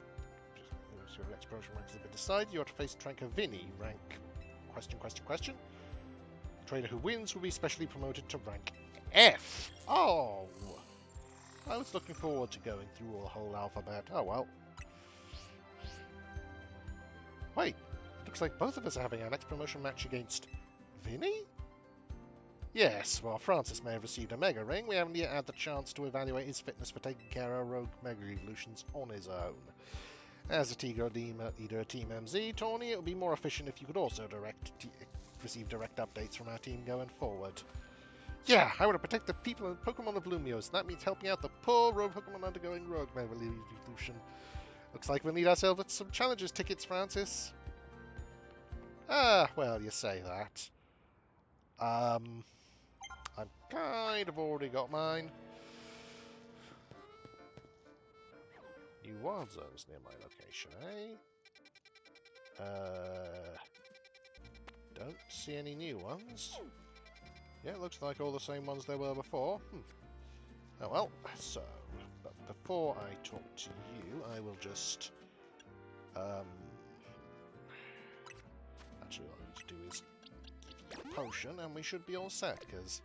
exploration ranks have been decided. You are to face trainer Vinny, rank question. The trainer who wins will be specially promoted to rank F. Oh! I was looking forward to going through all the whole alphabet. Oh well. Wait, looks like both of us are having our next promotion match against Vinny? Yes, while Francis may have received a Mega Ring, we haven't yet had the chance to evaluate his fitness for taking care of Rogue Mega Evolutions on his own. As a leader of Team MZ, Tawny, it would be more efficient if you could also receive direct updates from our team going forward. Yeah, I want to protect the people and Pokemon of Lumios. That means helping out the poor rogue Pokemon undergoing Rogue Mega Evolution. Looks like we'll need ourselves some challenges tickets, Francis. Ah, well, you say that. I've kind of already got mine. New wild zones near my location, eh? Don't see any new ones. Yeah, it looks like all the same ones there were before. Oh well, so, but before I talk to you, I will just, actually what I need to do is give you a potion, and we should be all set, because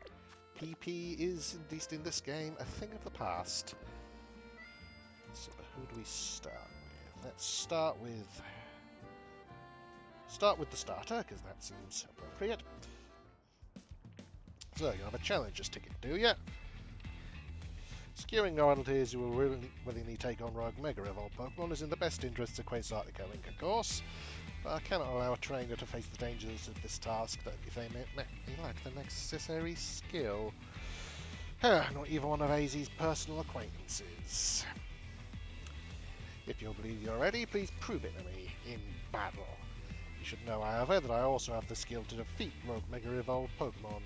PP is, at least in this game, a thing of the past. So, who do we start with? Let's start with the starter, because that seems appropriate. So, you have a challenger's ticket, do you? Skewing royalties, you will willingly take on Rogue Mega Evolved Pokemon is in the best interests of Quasartica Link, of course, but I cannot allow a trainer to face the dangers of this task that if they lack the necessary skill. Not even one of AZ's personal acquaintances. If you believe you're ready, please prove it to me in battle. You should know, however, that I also have the skill to defeat Rogue Mega Evolved Pokemon.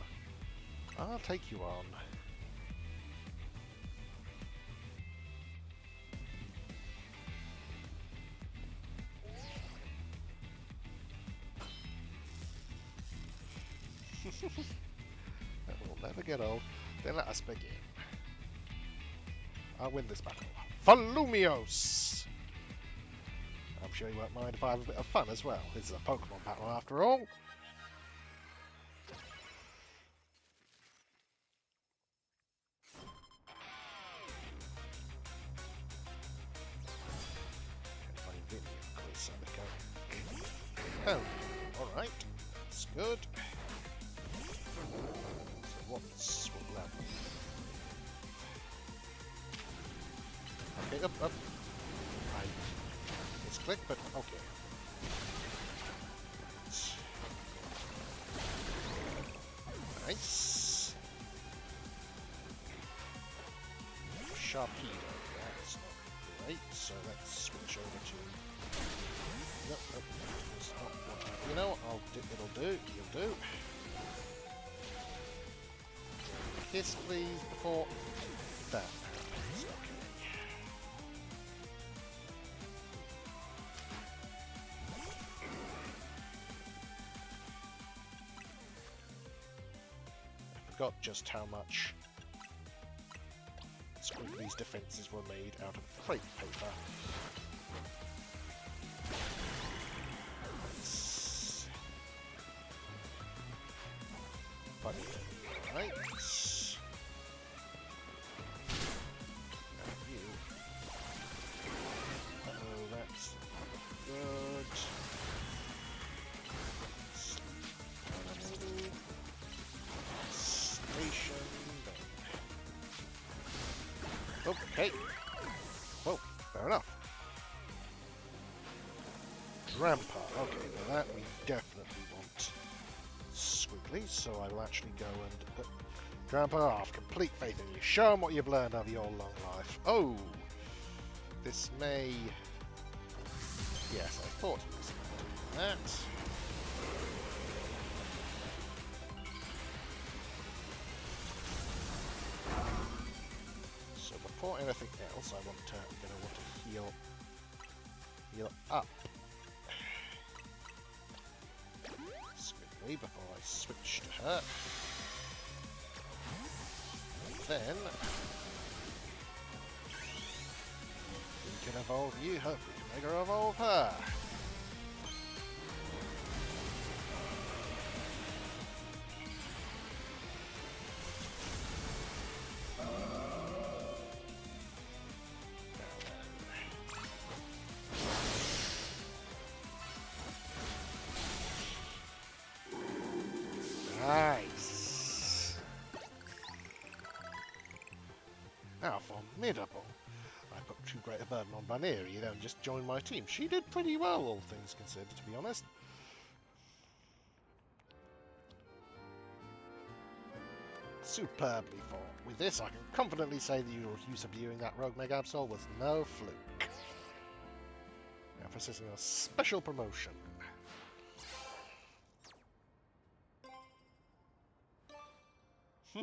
I'll take you on. That will never get old. Then let us begin. I'll win this battle. Falumios! I'm sure you won't mind if I have a bit of fun as well. This is a Pokemon battle after all. Oh, alright. That's good. So what's what level? Okay, up. I misclicked, but okay. Nice. Sharpedo. That's not great. So let's switch over to. Nope. It's not what you know what? It'll do. You'll do. Kiss, please, before that happens. Okay. I forgot just how much these defenses were made out of crepe paper. Funny, right? That's good. Station. Okay. Well, fair enough. Drampa. Okay, now that we definitely want squiggly, so I will actually go and put Drampa. I have complete faith in you. Show them what you've learned over your long life. Oh! This may... Yes, I thought he was doing that. So before anything else, I'm going to want to heal up. Squiggly before I switch to her. And then we can evolve you, hopefully Mega Evolve her. Nice. Now formidable. I put too great a burden on Baneri, you know, and just joined my team. She did pretty well, all things considered, to be honest. Superbly fought. With this, I can confidently say that your use of viewing that rogue Mega Absol was no fluke. processing a special promotion. I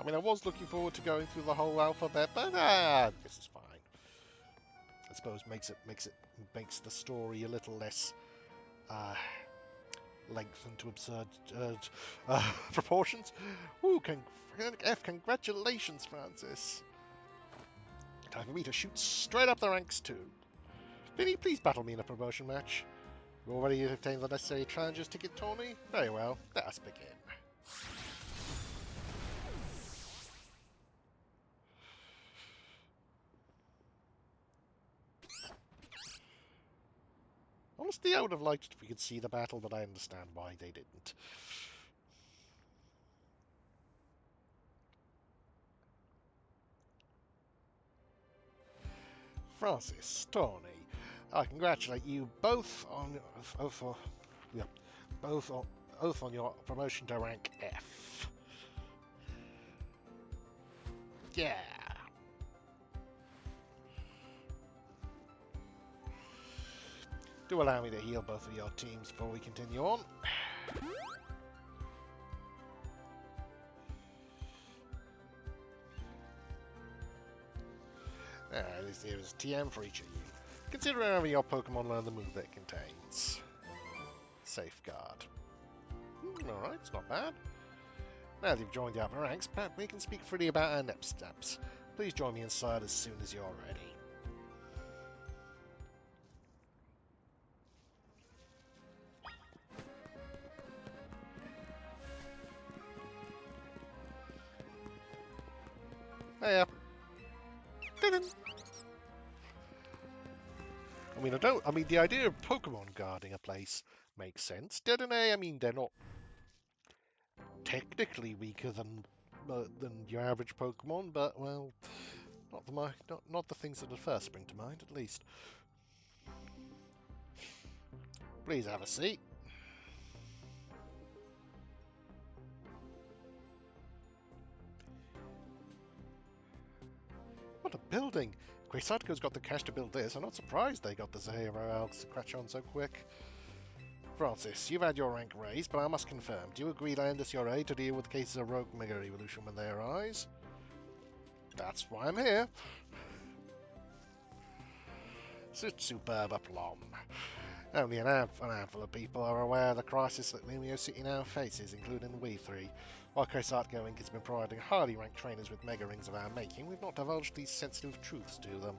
mean, I was looking forward to going through the whole alphabet, but this is fine. I suppose makes the story a little less lengthened to absurd proportions. Ooh, congratulations, Francis. Time for me to shoot straight up the ranks too. Vinny, please battle me in a promotion match. You already obtained the necessary challenges to get Tawny? Very well, let us begin. Honestly, I would have liked it if we could see the battle, but I understand why they didn't. Francis, Tawny, I congratulate you both on both on your promotion to rank F. Yeah. Do allow me to heal both of your teams before we continue on. This here is TM for each of you. Consider having your Pokemon learn the move that it contains. Safeguard. Alright, it's not bad. Now that you've joined the upper ranks, perhaps we can speak freely about our next steps. Please join me inside as soon as you're ready. Hiya. I mean, the idea of Pokemon guarding a place makes sense, doesn't it? I mean, they're not technically weaker than your average Pokemon, but well, not the things that at first spring to mind, at least. Please have a seat. What a building! Quasartico's got the cash to build this. I'm not surprised they got the Zahiro Elks to crash on so quick. Francis, you've had your rank raised, but I must confirm. Do you agree to lend us your aid to deal with cases of rogue Mega Evolution when they arise? That's why I'm here. Superb aplomb. Only a handful of people are aware of the crisis that Lumio City now faces, including we three. While Quasartico Inc. has been providing highly ranked trainers with Mega Rings of our making, we've not divulged these sensitive truths to them.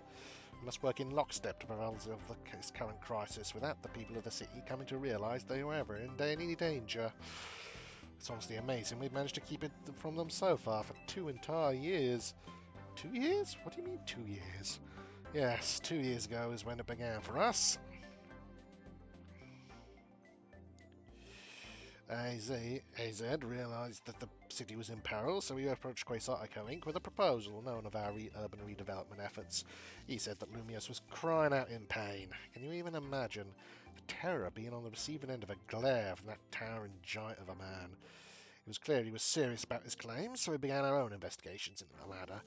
We must work in lockstep to prevail of the current crisis without the people of the city coming to realise they were ever in any danger. It's honestly amazing we've managed to keep it from them so far for 2 entire years. 2 years? What do you mean 2 years? Yes, 2 years ago is when it began for us. AZ realised that the city was in peril, so he approached Quasartico Inc. with a proposal known of our urban redevelopment efforts. He said that Lumios was crying out in pain. Can you even imagine the terror being on the receiving end of a glare from that towering giant of a man? It was clear he was serious about his claims, so we began our own investigations into the matter.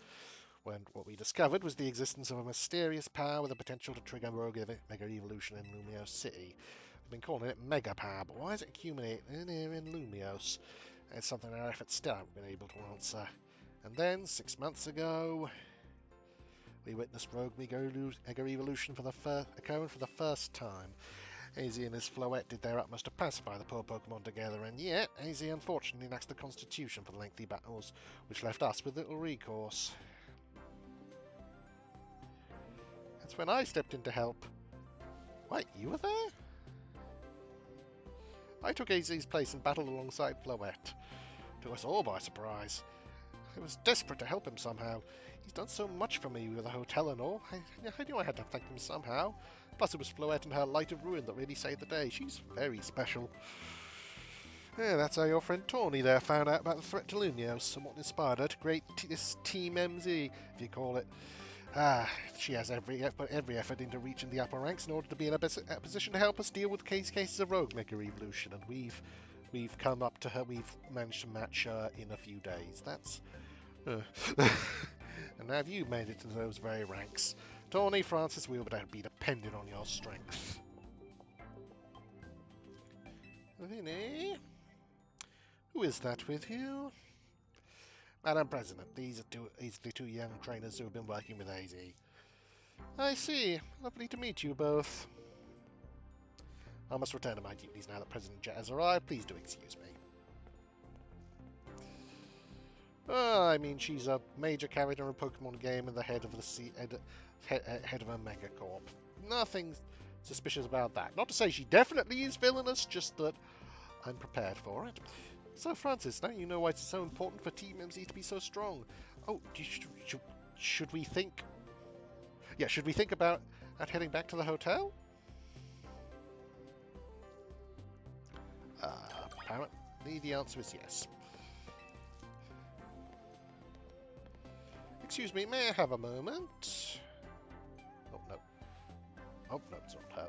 When what we discovered was the existence of a mysterious power with the potential to trigger rogue Mega Evolution in Lumios City. We've been calling it Mega Power, but why is it accumulating here in Lumios? It's something our efforts still haven't been able to answer. And then, 6 months ago, we witnessed rogue Mega Evolution occurring for the first time. AZ and his Floette did their utmost to pacify the poor Pokemon together, and yet AZ unfortunately lacks the constitution for the lengthy battles, which left us with little recourse. That's when I stepped in to help. Wait, you were there? I took AZ's place and battled alongside Floette. Took us all by surprise. I was desperate to help him somehow. He's done so much for me with the hotel and all. I knew I had to thank him somehow. Plus it was Floette and her Light of Ruin that really saved the day. She's very special. Yeah, that's how your friend Tawny there found out about the threat to Lumios and what inspired her to create this Team MZ, if you call it. She has put every effort into reaching the upper ranks in order to be in a position to help us deal with cases of rogue Mega Evolution, and we've come up to her. We've managed to match her in a few days. Uh, and have you made it to those very ranks? Tawny, Francis, we would be dependent on your strength. Vinny? Who is that with you? Madam President, these are the two young trainers who have been working with AZ. I see. Lovely to meet you both. I must return to my duties now that President Jet has arrived. Please do excuse me. I mean, she's a major character in a Pokemon game and the head of head of a megacorp. Nothing suspicious about that. Not to say she definitely is villainous, just that I'm prepared for it. So, Francis, now you know why it's so important for Team MZ to be so strong. Oh, should we think? Yeah, should we think about heading back to the hotel? Apparently, the answer is yes. Excuse me, may I have a moment? Oh, no. Oh, no, it's not her.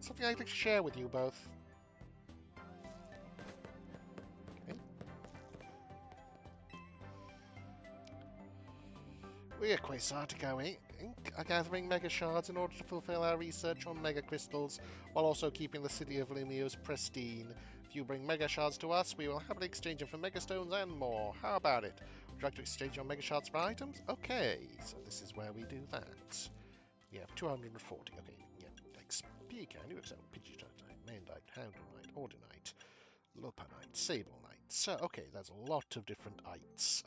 Something I'd like to share with you both. Okay. We are Quasartico Inc. are gathering Mega Shards in order to fulfill our research on Mega Crystals, while also keeping the city of Lumios pristine. If you bring Mega Shards to us, we will happily exchange them for Mega Stones and more. How about it? Would you like to exchange your Mega Shards for items? Okay, so this is where we do that. We have 240. Okay, yeah, XP candy, so Pidgeotite, Manedite, Houndonite, Ordinite, Lopunite, Sableknight. So, okay, there's a lot of different ites.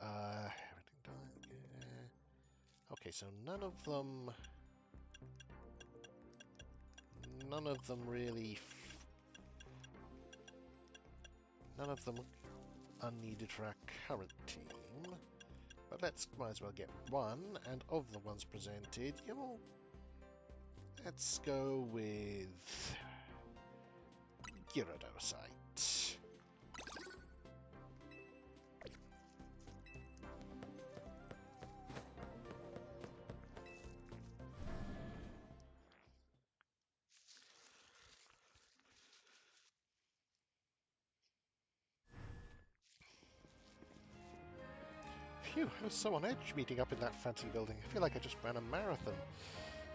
Okay, so none of them really... None of them are needed for our current team. But might as well get one, and of the ones presented, let's go with Gyarados. Phew, I was so on edge meeting up in that fancy building. I feel like I just ran a marathon.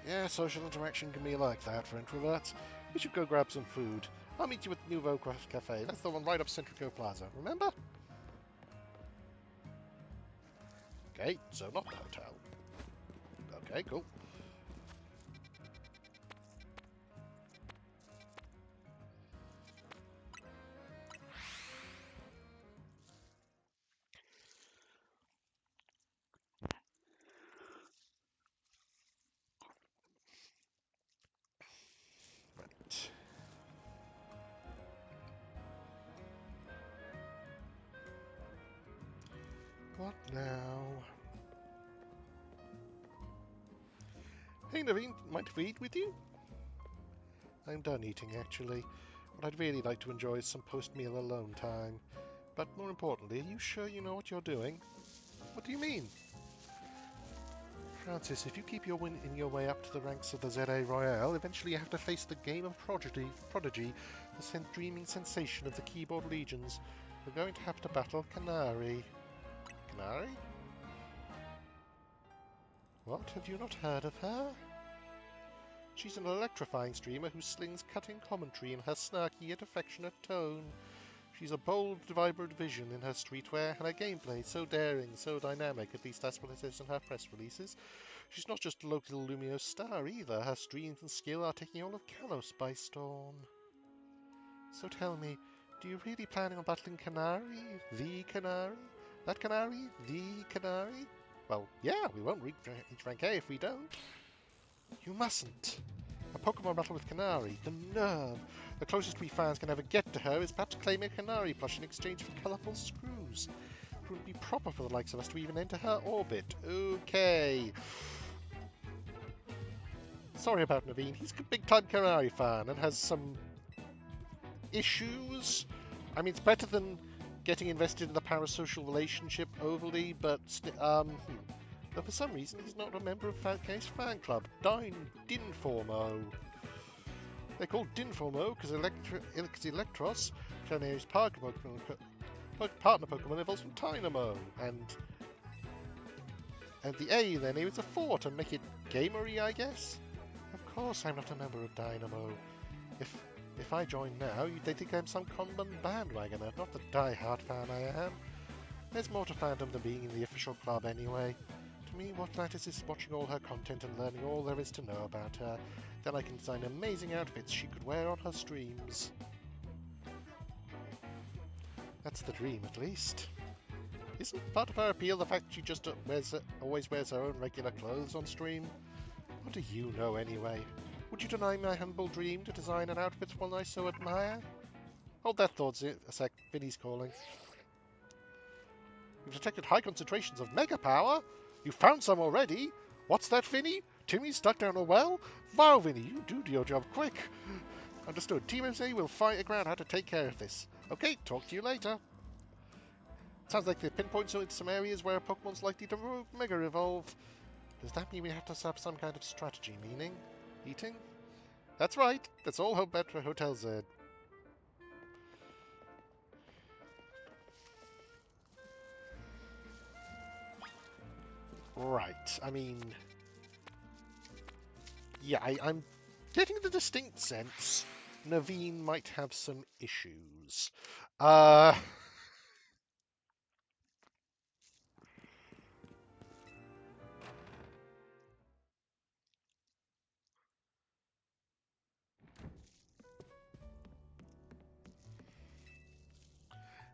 Yeah, social interaction can be like that for introverts. We should go grab some food. I'll meet you at the Nouveau Cafe. That's the one right up Centrico Plaza, remember? Okay, so not the hotel. Okay, cool. Right. What now? Hey Naveen, mind if we eat with you? I'm done eating actually. What I'd really like to enjoy is some post-meal alone time. But more importantly, are you sure you know what you're doing? What do you mean? Francis, if you keep your way up to the ranks of the ZA Royale, eventually you have to face the game of Prodigy, the dreaming sensation of the keyboard legions. We're going to have to battle Canary. Canary? What? Have you not heard of her? She's an electrifying streamer who slings cutting commentary in her snarky yet affectionate tone. She's a bold, vibrant vision in her streetwear, and her gameplay so daring, so dynamic, at least that's what it says in her press releases. She's not just a local Lumio star either, her streams and skill are taking all of Kalos by storm. So tell me, do you really plan on battling Canary? The Canary? That Canary? The Canary? Well, yeah, we won't reach rank A if we don't. You mustn't. A Pokemon battle with Canary. The nerve. The closest we fans can ever get to her is perhaps claiming a Canary plush in exchange for colourful screws. It wouldn't be proper for the likes of us to even enter her orbit. Okay. Sorry about Naveen. He's a big-time Canary fan and has some issues. I mean, it's better than getting invested in the parasocial relationship overly, but but for some reason he's not a member of Fancase Fan Club. Dinformo. They're called Dinformo because Electros, Canary's partner Pokemon, evolves from Dynamo, and And the A in their name is a 4 to make it gamery, I guess? Of course I'm not a member of Dynamo. If I join now, they think I'm some common bandwagoner, not the die-hard fan I am. There's more to fandom than being in the official club anyway. To me, what matters is watching all her content and learning all there is to know about her. Then I can design amazing outfits she could wear on her streams. That's the dream, at least. Isn't part of her appeal the fact she just always wears her own regular clothes on stream? What do you know, anyway? Would you deny my humble dream to design an outfit one I so admire? Hold that thought a sec. Vinny's calling. You've detected high concentrations of mega power? You found some already? What's that, Vinny? Timmy stuck down a well? Wow, Vinny, you do your job quick. Understood. Team MCA will fight around how to take care of this. Okay, talk to you later. Sounds like they pinpoint some areas where a Pokemon's likely to Mega Evolve. Does that mean we have to set up some kind of strategy, meaning eating? That's right. That's all hope for Hotel Z. Right. I mean, yeah, I'm getting the distinct sense Naveen might have some issues.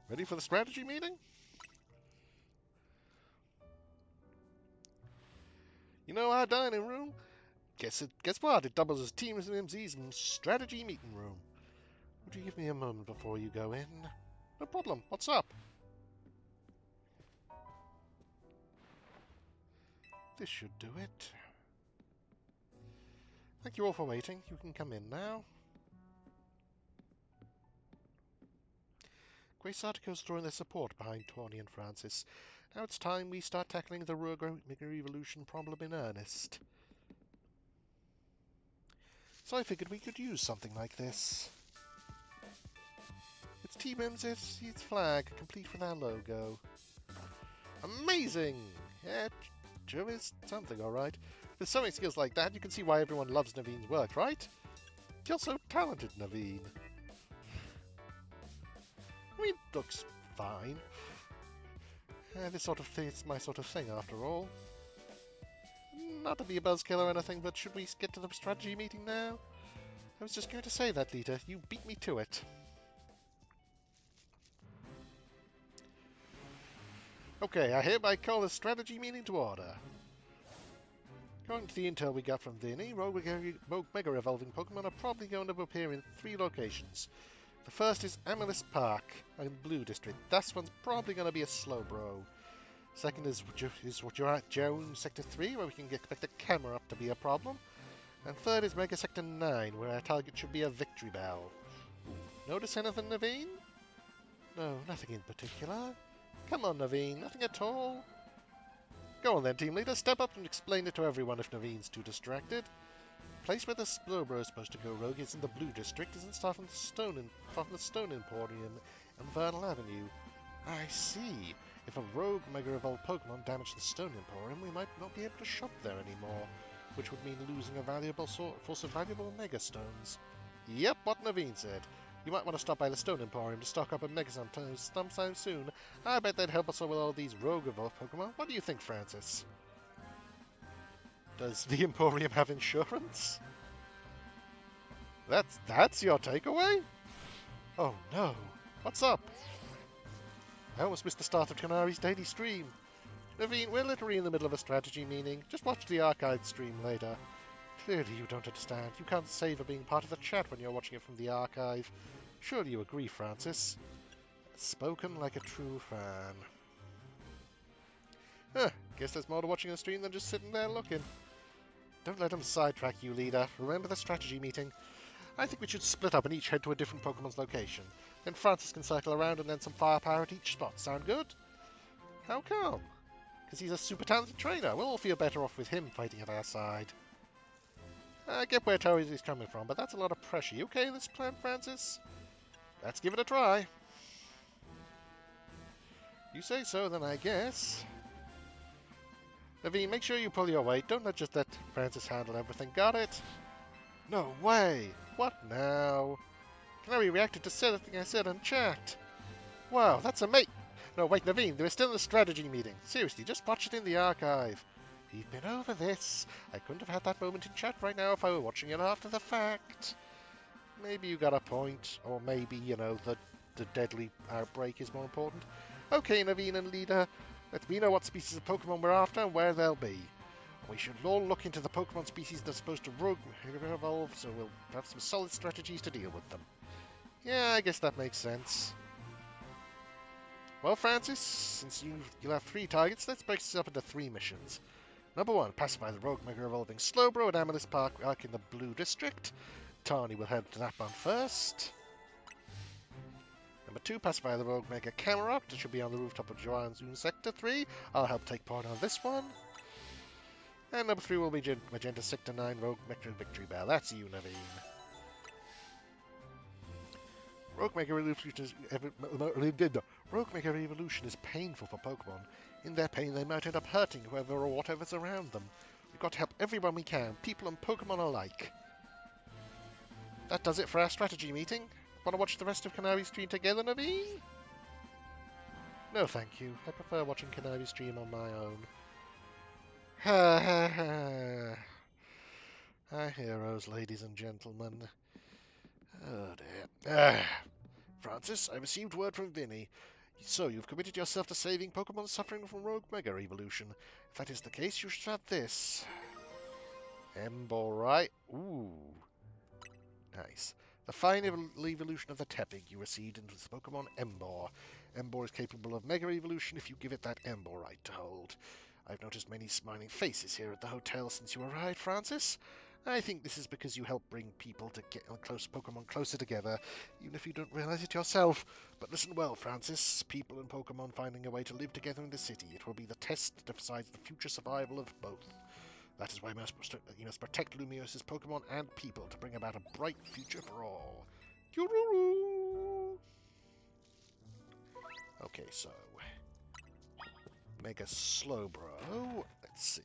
Ready for the strategy meeting? You know our dining room? Guess what? It doubles as Team MZ's strategy meeting room. Would you give me a moment before you go in? No problem. What's up? This should do it. Thank you all for waiting. You can come in now. Grace articles drawing their support behind Tawny and Francis. Now it's time we start tackling the Rogue Mega Evolution problem in earnest. So I figured we could use something like this. It's Team MZ's flag, complete with our logo. Amazing! Yeah, Joe is something, alright. With so many skills like that, you can see why everyone loves Naveen's work, right? You're so talented, Naveen. I mean, looks fine. This sort of thing is my sort of thing, after all. Not to be a buzzkill or anything, but should we get to the strategy meeting now? I was just going to say that, Lita. You beat me to it. Okay, I hereby call the strategy meeting to order. According to the intel we got from Vinny, Rogue Mega Evolving Pokemon are probably going to appear in 3 locations. The first is Amethyst Park in Blue District. That one's probably going to be a Slowbro. Second is what you're at Jones Sector 3, where we can expect a camera up to be a problem. And third is Mega Sector 9, where our target should be a Victory Bell. Notice anything, Naveen? No, nothing in particular. Come on, Naveen, nothing at all. Go on then, team leader, step up and explain it to everyone if Naveen's too distracted. The place where the Slowbro is supposed to go rogue is in the Blue District, isn't far from the Stone Emporium and Vernal Avenue. I see. If a rogue Mega Evolved Pokemon damaged the Stone Emporium, we might not be able to shop there anymore, which would mean losing a valuable source of valuable Mega Stones. Yep, what Naveen said. You might want to stop by the Stone Emporium to stock up on Mega Stones sometime soon. I bet they'd help us with all these rogue evolved Pokemon. What do you think, Francis? Does the Emporium have insurance? That's your takeaway? Oh no. What's up? I almost missed the start of Canari's daily stream. Naveen, we're literally in the middle of a strategy meeting. Just watch the archived stream later. Clearly you don't understand. You can't savor being part of the chat when you're watching it from the archive. Surely you agree, Francis. Spoken like a true fan. Huh, guess there's more to watching a stream than just sitting there looking. Don't let them sidetrack you, leader. Remember the strategy meeting. I think we should split up and each head to a different Pokemon's location. Then Francis can circle around and lend some firepower at each spot. Sound good? How come? Because he's a super talented trainer. We'll all feel better off with him fighting at our side. I get where Tori's coming from, but that's a lot of pressure. You okay with this plan, Francis? Let's give it a try. You say so, then I guess. Naveen, make sure you pull your weight. Don't just let Francis handle everything. Got it? No way. What now? Canary reacted to something I said on chat. Wow, that's amazing. No, wait, Naveen, there is still a strategy meeting. Seriously, just watch it in the archive. We've been over this. I couldn't have had that moment in chat right now if I were watching it after the fact. Maybe you got a point, or maybe, the deadly outbreak is more important. Okay, Naveen and Leader, let me know what species of Pokemon we're after and where they'll be. We should all look into the Pokemon species that are supposed to rogue evolve, so we'll have some solid strategies to deal with them. Yeah, I guess that makes sense. Well, Francis, since you'll have 3 targets, let's break this up into 3 missions. Number 1, pacify the rogue Mega Evolving Slowbro at Amethyst Park in the Blue District. Tani will head to that one first. Number 2, pacify the rogue Mega Camerock. That should be on the rooftop of Joanne's Zoom Sector 3. I'll help take part on this one. And number 3 will be Magenta Sector 9 rogue Mega Victory Bell. That's you, Naveen. Rogue Mega Evolution is painful for Pokemon. In their pain, they might end up hurting whoever or whatever's around them. We've got to help everyone we can, people and Pokemon alike. That does it for our strategy meeting. Want to watch the rest of Canary stream together, Naveen? No, thank you. I prefer watching Canary stream on my own. Ha ha ha. Our heroes, ladies and gentlemen. Oh dear. Francis, I received word from Vinny. So, you've committed yourself to saving Pokemon suffering from Rogue Mega Evolution. If that is the case, you should have this. Emborite. Ooh. Nice. The fine evolution of the Tepig you received into this Pokemon Embor. Embor is capable of Mega Evolution if you give it that Emborite to hold. I've noticed many smiling faces here at the hotel since you arrived, Francis. I think this is because you help bring people to get Pokemon closer together, even if you don't realize it yourself. But listen well, Francis. People and Pokemon finding a way to live together in the city. It will be the test that decides the future survival of both. That is why you must protect Lumios's Pokemon and people to bring about a bright future for all. Okay, so Mega Slowbro. Let's see.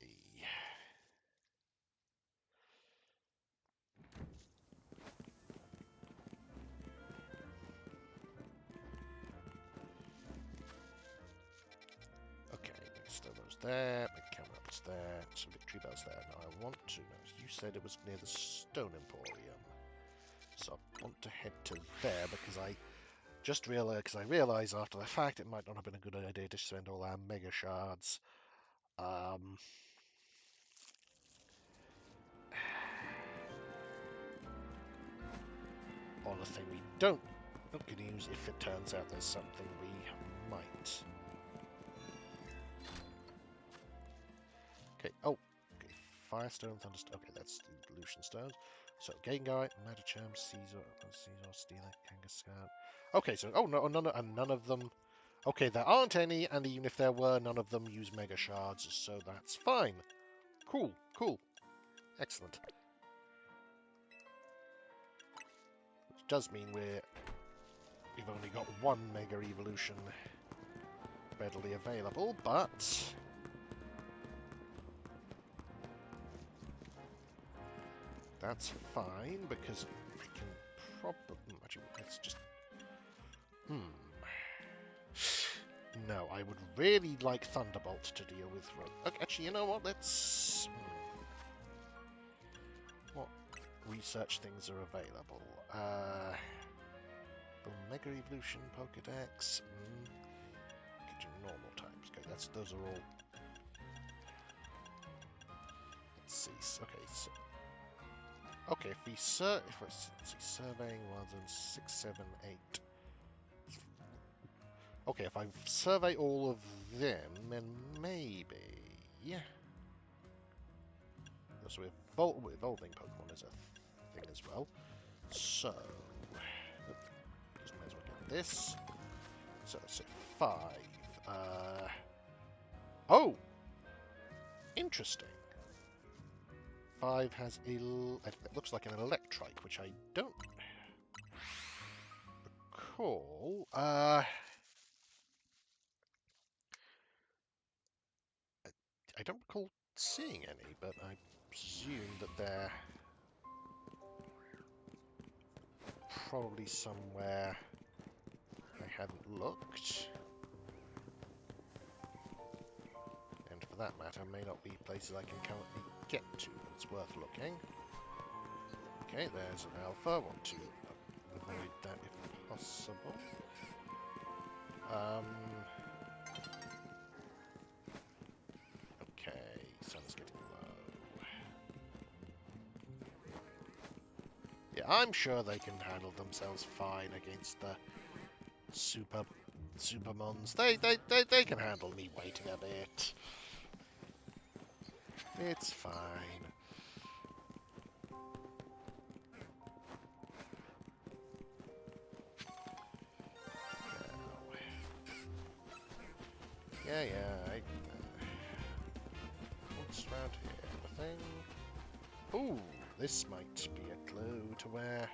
Okay, Mega Slowbro's there, Mega Cameron's there, so Victory Bell's there. Now I want to know, you said it was near the Stone Emporium. So I want to head to there because I realized after the fact it might not have been a good idea to spend all our Mega Shards. On a thing we don't use if it turns out there's something we might. Okay, okay. Firestone, Thunderstone. Okay, that's the Evolution Stones. So, Gengar, Medicham, Caesar, Steeler, Kangaskhan. Okay, so, none of them. Okay, there aren't any, and even if there were, none of them use Mega Shards, so that's fine. Cool. Excellent. Which does mean we've only got one Mega Evolution readily available, but that's fine because we can probably actually let's just No, I would really like Thunderbolt to deal with. Okay, actually, you know what? Let's what research things are available. The Mega Evolution Pokedex. Get your normal types. Okay, those are all. Let's see. Okay, so if we surveying 1 and 6, 7, 8. Okay, if I survey all of them, then maybe. Yeah. So evolving Pokemon is a thing as well. So, just may as well get this. So, 5. Oh! Interesting. 5 has it looks like an Electrike, which I don't recall. I don't recall seeing any, but I presume that they're probably somewhere I hadn't looked. And for that matter, may not be places I can currently get to, but it's worth looking. Okay, there's an alpha. Want to avoid that if possible. Okay, sun's getting low. Yeah, I'm sure they can handle themselves fine against the supermons. They can handle me waiting a bit. It's fine. Yeah, what's around here? Anything? Ooh, this might be a clue to where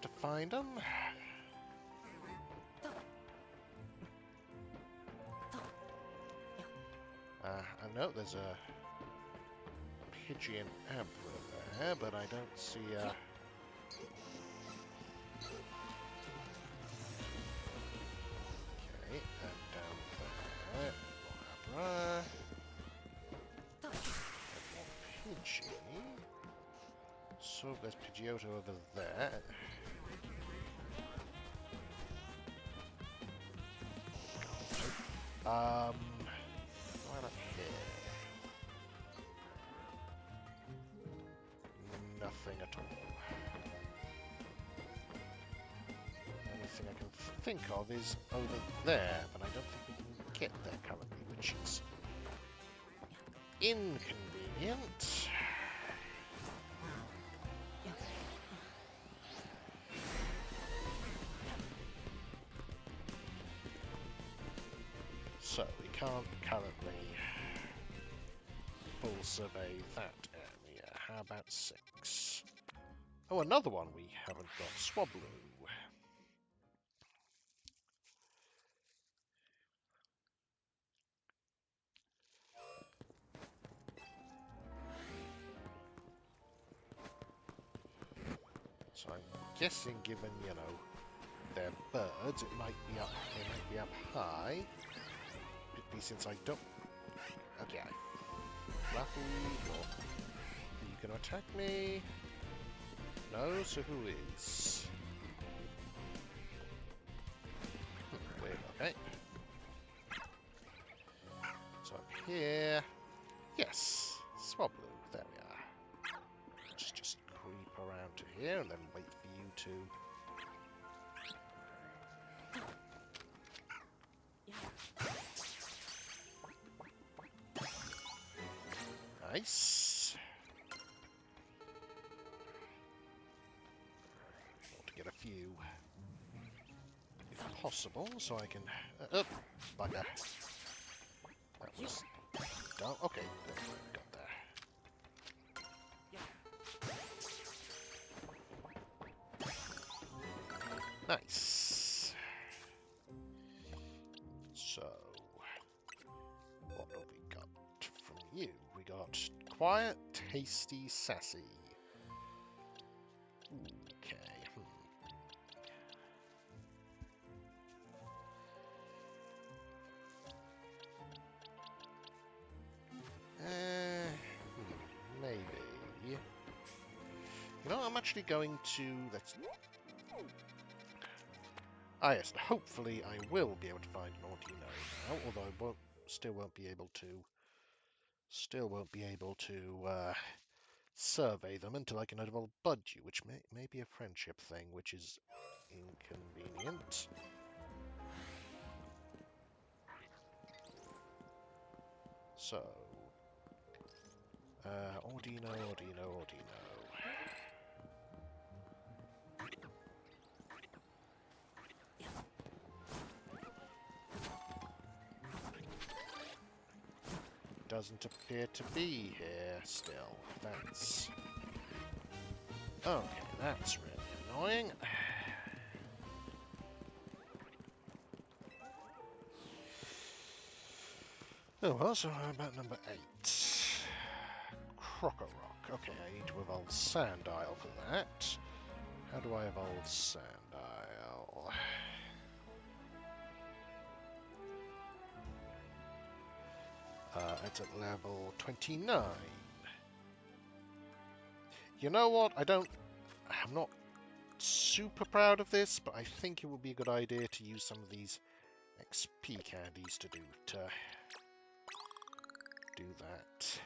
to find them. I know there's a Pigeon Abra there, but I don't see a... Okay, and down there, more Abra. And more Pidgey. So there's Pidgeotto over there. Right up here. Nothing at all. Anything I can think of is over there, but I don't think we can get there currently, which is inconvenient. So we can't currently full survey that area. How about 6? Oh, another one we haven't got. Swablu. So I'm guessing, given, you know, they're birds, they might be up high. Particularly since I don't... Okay. Fluffy, are you gonna attack me? No, so who is? Wait, okay. So up here... Yes! Swablu, there we are. Just creep around to here and then wait for you to... Nice. Want to get a few, if possible, so I can. Bugger. That was dumb. Okay, got there. Nice. So, what have we got from you? We got quiet, tasty, sassy. Okay. Maybe. You know, I'm actually going to... Let's... Ah, yes. Hopefully, I will be able to find an Audino now, although I still won't be able to survey them until I can evolve Budgie, which may be a friendship thing, which is inconvenient. So, Audino. Doesn't appear to be here still. That's... Okay, that's really annoying. Oh well, so I'm about number 8. Croco Rock. Okay, I need to evolve Sandile for that. How do I evolve Sandile? It's at level 29. You know what? I'm not super proud of this, but I think it would be a good idea to use some of these XP candies to do that.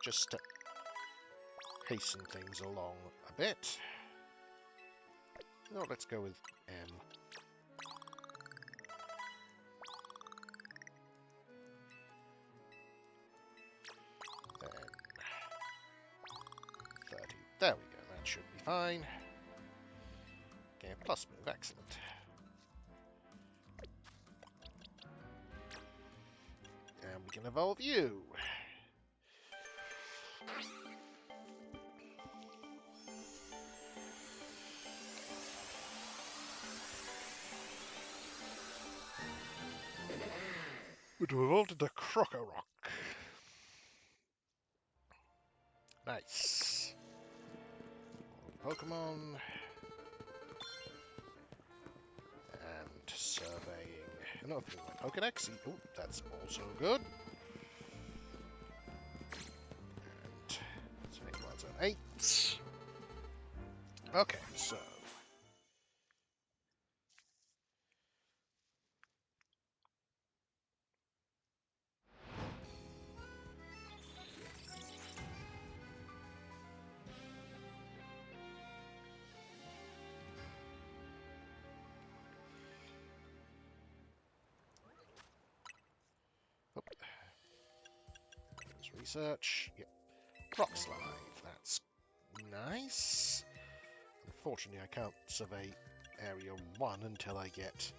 Just to hasten things along a bit. No, let's go with M. Then 30. There we go, that should be fine. Okay, plus move, excellent. And we can evolve you. Would have evolved into Croco Rock. Nice. Pokemon. And surveying. Another thing like Pokedex. Oh, that's also good. And so one's an 8. Okay, so. Oh, there's research. Yep. Rock Slide. That's nice. Unfortunately, I can't survey Area 1 until I get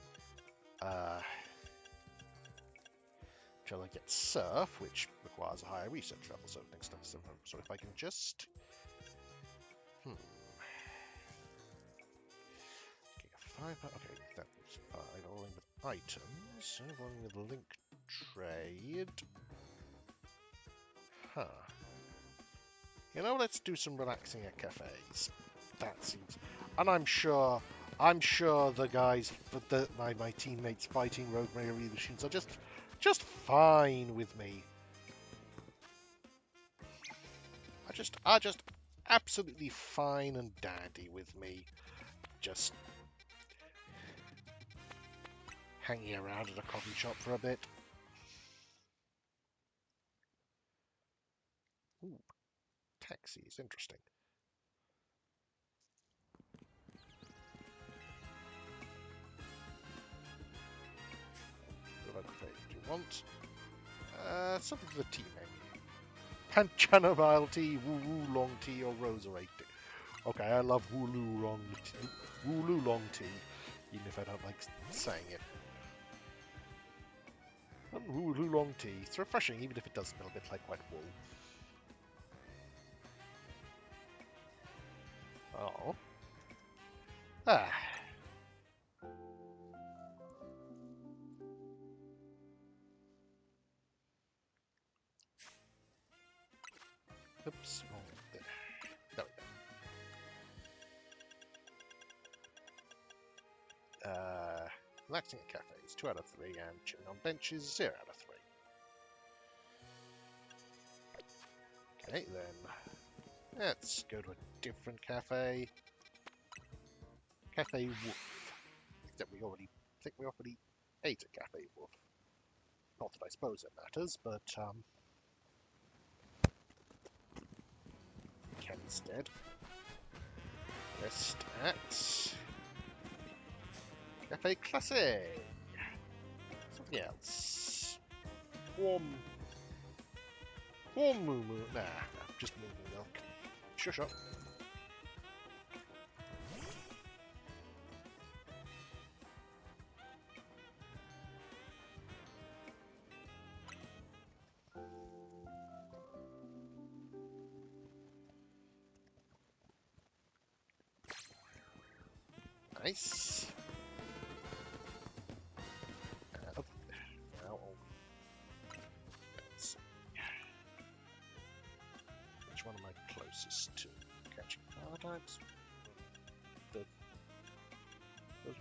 Surf, which requires a higher research level. So next time, so if I can just, okay, 5. Okay, that was fine. Rolling with items, rolling with link trade. Huh. You know, let's do some relaxing at cafes. That seems, and I'm sure the guys, my teammates fighting rogue melee machines are just fine with me. Are just absolutely fine and dandy with me. Just hanging around at a coffee shop for a bit. Ooh, taxis, interesting. What do you want? Something for the tea menu. Panchanavile tea, woo long tea, or roserade tea. Okay, I love Wooloo long tea, even if I don't like saying it. And Wooloo long tea. It's refreshing, even if it does smell a bit like wet wool. Oh. Ah. Oops. Oh, there. There we go. Relaxing at cafes, 2 out of 3, and chilling on benches, 0 out of 3. Okay, then let's go to a different cafe. Cafe Wolf. Except we already ate a Cafe Wolf. Not that I suppose it matters, but we can instead rest at Cafe Classic. Something else. Warm moo moo. Nah, just moo moo milk. Shush up. Nice. Now, closest to catching fire types. Those one.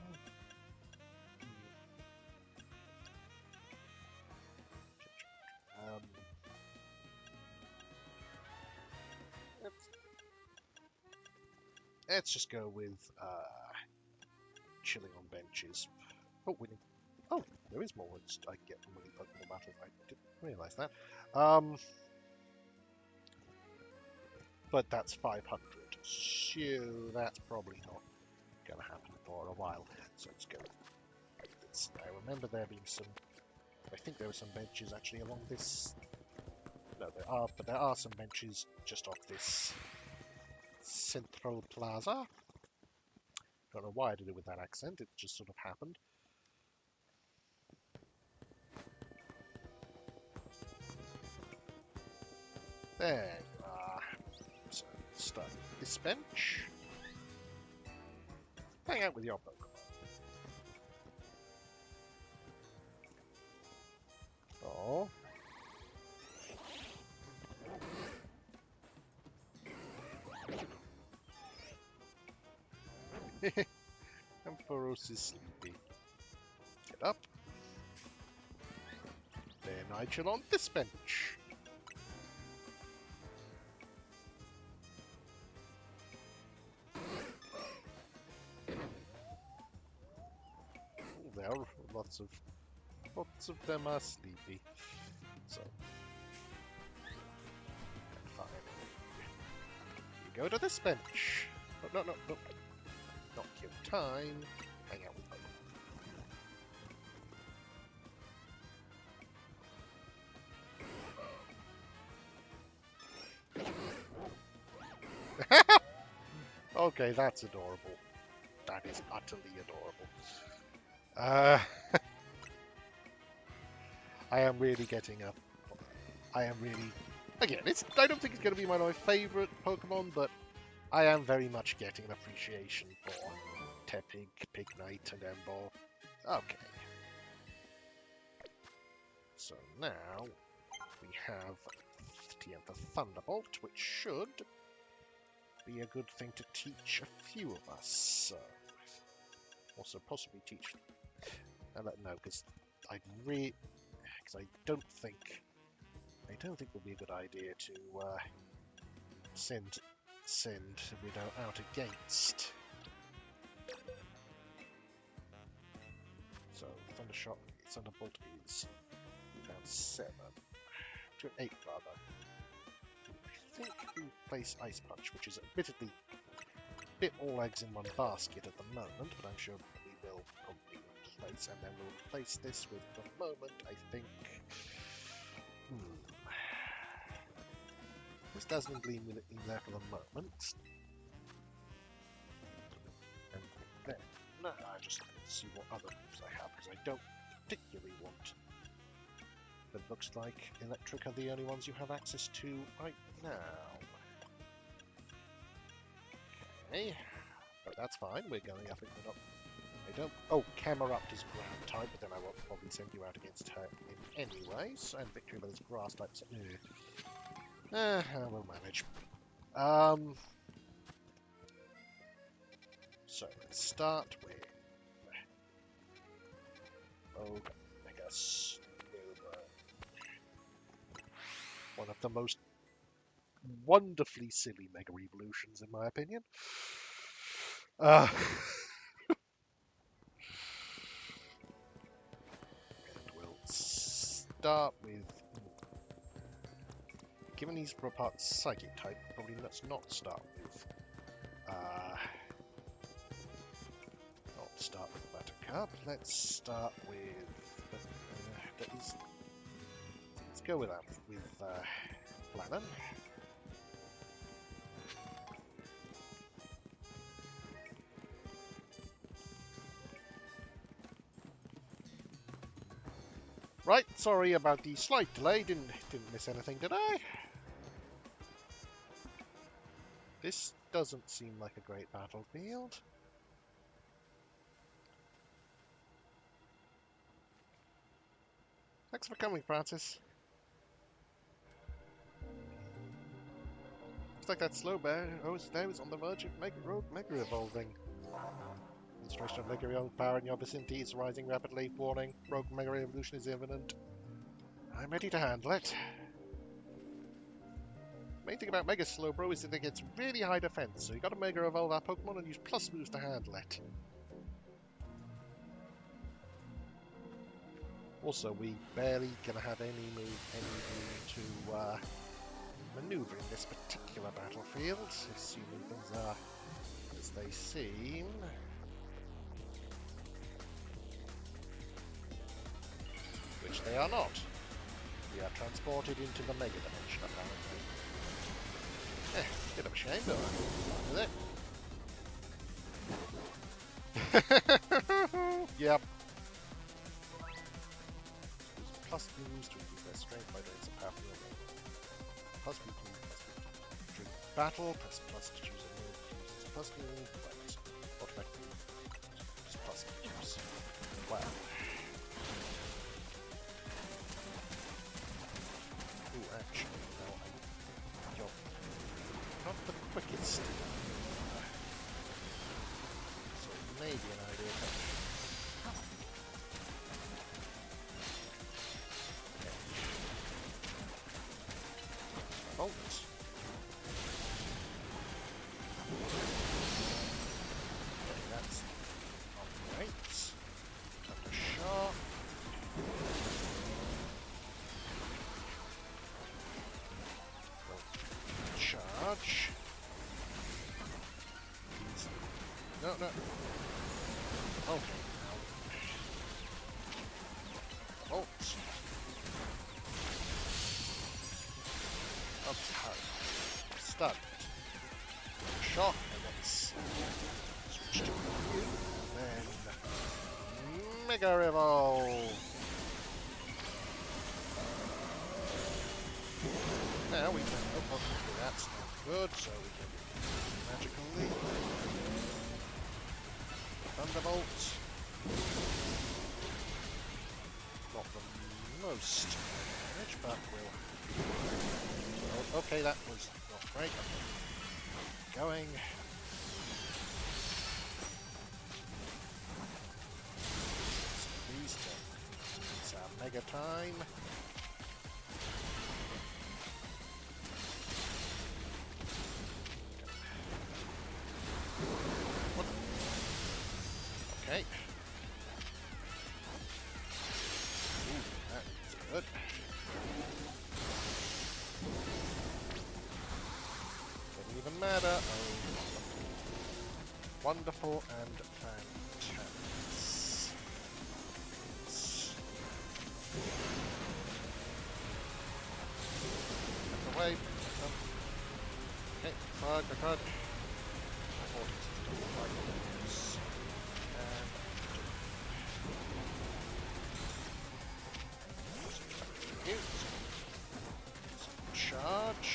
Let's, let's just go with chilling on benches. Oh, winning. Oh, there is more wins I get from winning Pokemon battles. I didn't realise that. But that's 500. So that's probably not going to happen for a while. So let's go. I remember there being some. I think there were some benches actually along this. No, there are, but there are some benches just off this Central Plaza. Don't know why I did it with that accent. It just sort of happened. There you are. So start with this bench. Hang out with your Pokemon. Oh. Ampharos is sleepy. Get up. Then I chill on this bench. There are lots of them are sleepy. So fine. You go to this bench. No, no, no, no. Not kill time. Hang out with Pokemon. Okay, that's adorable. That is utterly adorable. I am really getting a. I am really. Again, I don't think it's going to be my favourite Pokemon, but I am very much getting an appreciation for Tepig, Pignite, and Emboar. Okay. So now we have TM the Thunderbolt, which should be a good thing to teach a few of us. Also, possibly teach. I don't know because I don't think it would be a good idea to send Widow out against. So Thundershock, Thunderbolt is down 7 to an 8 rather. I think we place Ice Punch, which is admittedly a bit all eggs in one basket at the moment, but I'm sure we will probably replace, and then we'll replace this with the moment, I think. This doesn't Gleam in there for the moment. And then, no, I just need to see what other moves I have, because I don't particularly want. But it looks like Electric are the only ones you have access to right now. Okay, but that's fine, we're going up and we're not. I don't. Oh, Camerupt is ground type, but then I will probably send you out against her in any ways. And Victory Bell is grass type, so. We'll manage. So let's start with Mega Snowburn. One of the most wonderfully silly Mega Evolutions, in my opinion. And we'll start with. Given he's for a part Psychic type, probably let's not start with. Not start with Buttercup. Let's start with. Let's go with that. With Flannan. Right, sorry about the slight delay. Didn't miss anything, did I? This doesn't seem like a great battlefield. Thanks for coming, Francis. looks like that slow bear now is on the verge of rogue mega evolving. Concentration of mega young power in your vicinity is rising rapidly. Warning, rogue mega evolution is imminent. I'm ready to handle it. Main thing about Mega Slowbro is that it gets really high defense, so you gotta Mega Evolve our Pokemon and use plus moves to handle it. Also, we barely gonna have any room to maneuver in this particular battlefield, assuming things are as they seem. Which they are not. We are transported into the Mega Dimension, apparently. Bit of a shame, though. With it. Yep. Plus moves to increase their strength by doing some powerful movement. Plus move during battle. Press plus to choose a move. Use plus move, but automatically just plus moves. Wow. Ooh, actually, no, you're not the quickest. So maybe an idea. Bolt. Okay, that's alright. After shot. Charge. No. Okay, now. Bolt. Okay. Stunned. Shock, and then switch to you, then Mega Evolve. Now we can. Oh, okay, that's not good, so we can magically Thunderbolt. Not the most damage, but we'll. Oh, okay, that was not great. Going. These two. It's our Mega time. What? Okay. Ooh, that is good. Doesn't even matter. Oh, wonderful and fantastic. Get away. Okay, card. And charge.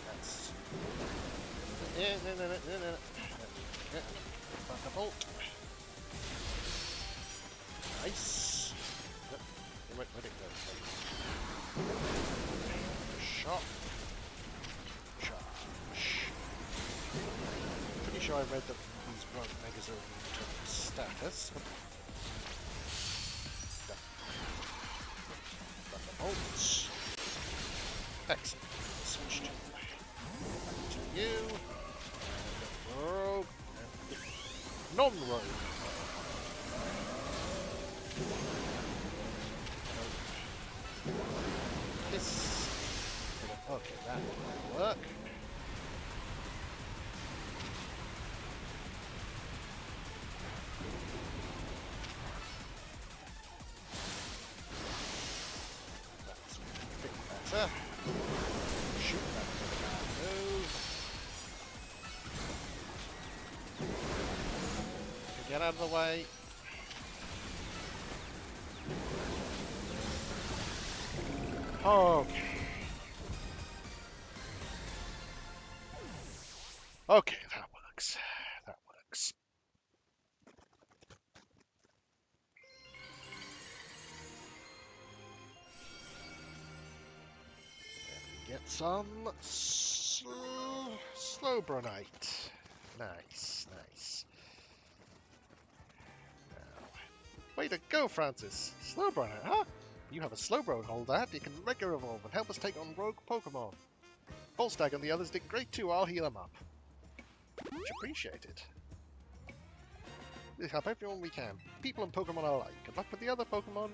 That's no. Thunderbolt. Nice. Yep. Where'd it go? Shot. Charge. Pretty sure I read that these rogue megas are immune to status. Thunderbolts. Excellent. Switch to you. And rogue. And non-rogue. This. Okay, that will work. That's a bit better. Shoot, that was a bad move. Get out of the way. Okay. Okay, that works. That works. some Slowbronite. Nice, nice. Now, way to go, Francis. Slowbronite, huh? You have a Slowbro hold that. You can Mega Evolve and help us take on rogue Pokemon. Volstagg and the others did great too. I'll heal them up. Much appreciated. We help everyone we can. People and Pokemon alike. Good luck with the other Pokemon.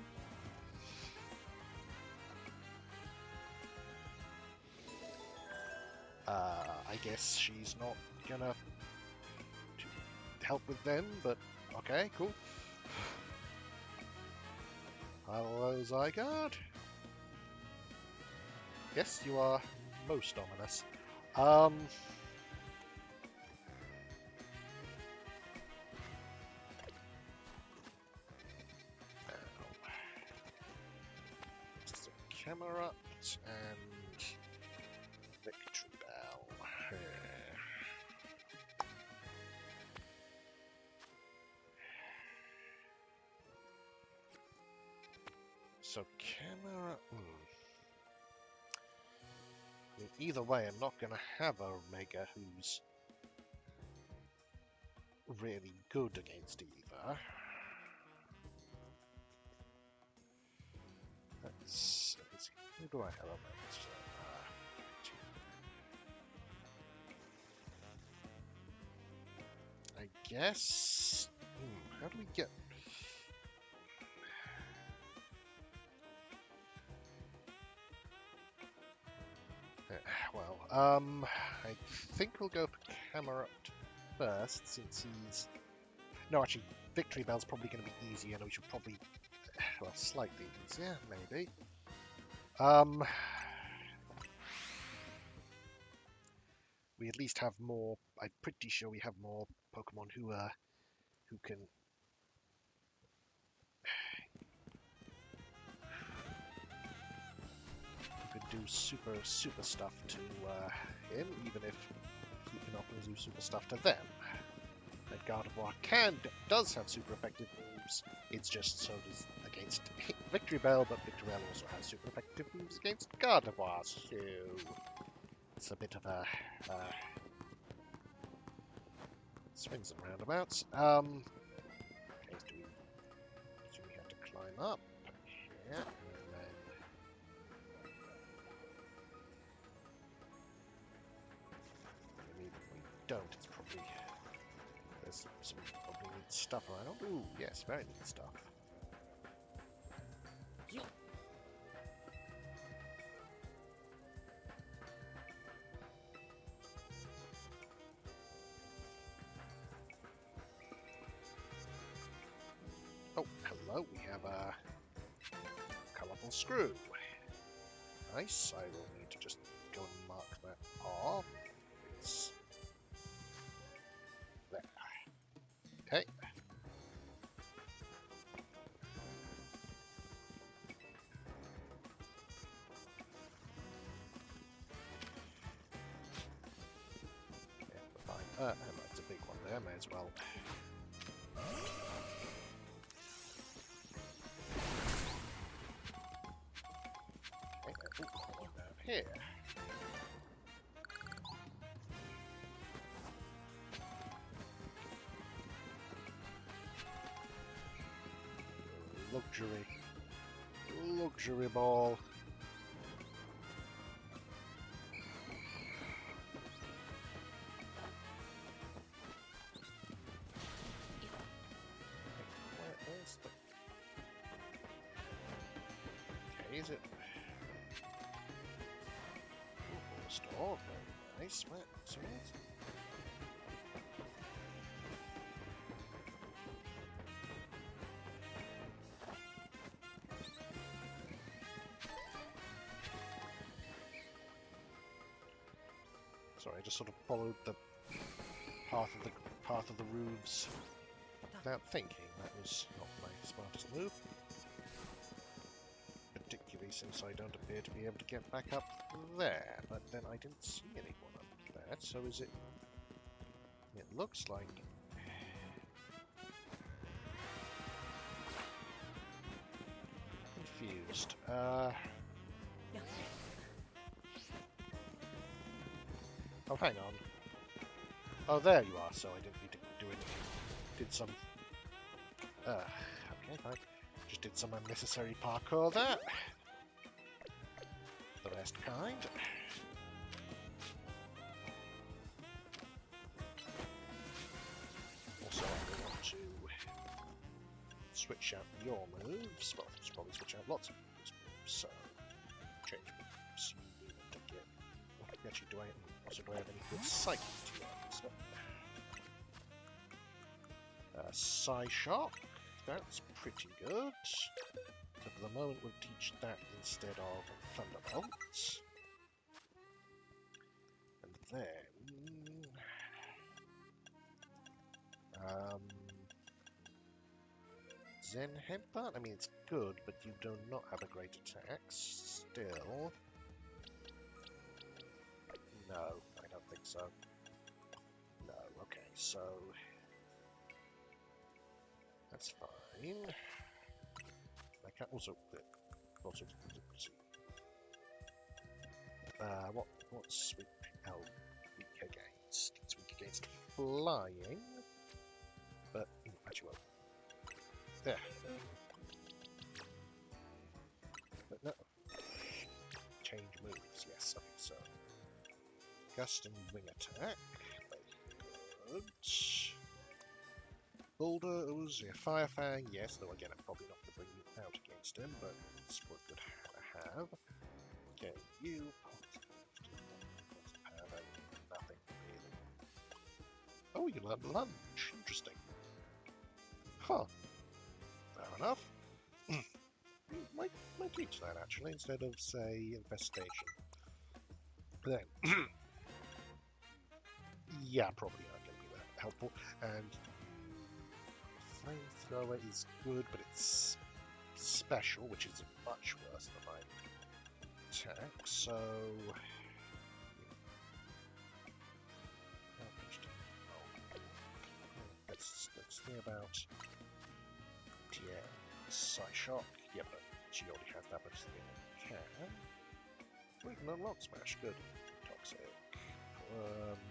I guess she's not gonna help with them, but okay, cool. Hello, Zygarde. Yes, you are most ominous. So Camerupt and Victory Bell. So Camera. I mean, either way, I'm not gonna have a Omega who's really good against either. Let's see. Who do I have against? I guess. How do we get? Well, I think we'll go for Camerupt first, since he's... No, actually, Victory Bell's probably going to be easier, and we should probably... Well, slightly easier, maybe. We at least have more... I'm pretty sure we have more Pokemon who can... who can do super stuff to him, even if he cannot do super stuff to them. That Gardevoir does have super effective moves. It's just so does against Victory Bell, but Victory Bell also has super effective moves against Gardevoir, so it's a bit of a swings and roundabouts. Okay, do we have to climb up? Yeah, and then maybe we don't. It's probably there's some probably neat stuff around. Ooh, yes, very neat stuff. Oh, hello, we have a colourful screw. Nice, I will need to just go and mark that off. It's there. Okay. Yeah, fine. That's a big one there, may as well. Okay, one down here. Luxury ball. Where's the... Okay, is it? Ooh, store, very nice. Where? So sorry, I just sort of followed the path of the roofs without thinking. That was not my smartest move. Particularly since I don't appear to be able to get back up there. But then I didn't see anyone up there, so is it... It looks like... Confused. Oh, hang on. Oh, there you are, so I didn't need to do anything. Did some... okay, fine. Just did some unnecessary parkour there. The best kind. Also, I want to switch out your moves. Well, I should probably switch out lots of moves. So, change moves. Again. Actually, do I have any good sight to use? Psyshock. That's pretty good. So for the moment, we'll teach that instead of Thunderbolt. And then... Zen Headbutt? I mean, it's good, but you do not have a great attack. Still... No, I don't think so. No, okay, so... That's fine. I can also... what's weak? Oh, weak against? It's weak against flying. But, actually, well... There. But no. Change moves, yes, okay, so... Gust and wing attack. Good. Bulldoze, yeah, Fire Fang, yes, though again I'm probably not going to bring you out against him, but it's what good to have. Okay, you nothing really. Oh, you learn lunge. Interesting. Huh. Fair enough. Might teach that actually instead of say infestation. Then yeah, probably not going to be that helpful. And flamethrower is good, but it's special, which is much worse than my attack. So let's think about Psyshock. Yeah, but she already has that much thing. Can we can unlock Smash? Good. Toxic.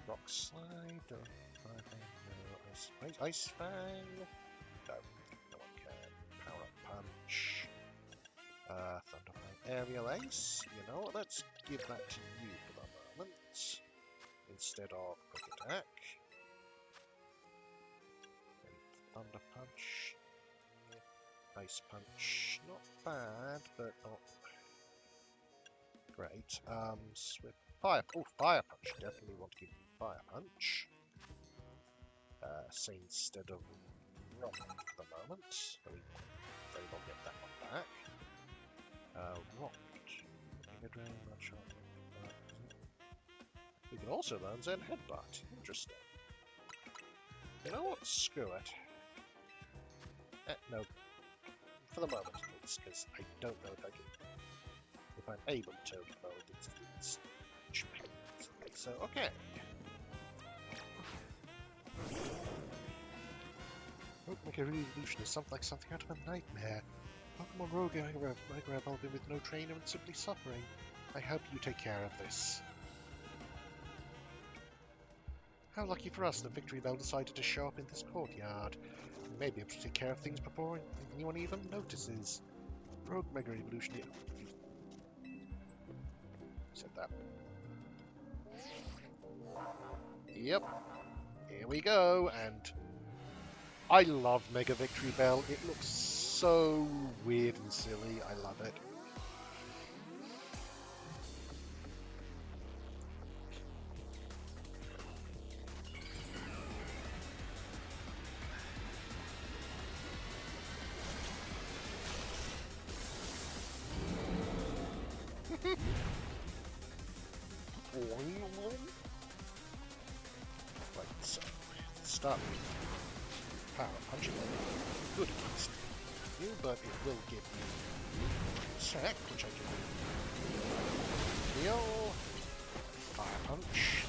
Rock Slide. No, Ice Fang. No, no one can. Power Up Punch. Thunderfang. Aerial Ace. You know what? Let's give that to you for the moment instead of Quick Attack. And Thunder Punch. Ice Punch. Not bad, but not great. Swift Fire. Oh, Fire Punch. Definitely want to give you Fire Punch. Say instead of Rock for the moment. I mean, very well get that one back. Rock. We can also learn Zen Headbutt. Interesting. You know what? Screw it. No. For the moment, because I don't know if I can. If I'm able to, well, it's so okay. Pokémon Evolution is something like something out of a nightmare. Pokemon Rogue evolving with no trainer and simply suffering. I hope you take care of this. How lucky for us that Victory Bell decided to show up in this courtyard. We may be able to take care of things before anyone even notices. Rogue Mega Evolution. Said that. Yep. Here we go, and I love Mega Victory Bell. It looks so weird and silly. I love it. Right, so start with Power Punching. Good against you, but it will give you Sack, which I can heal. Fire Punch.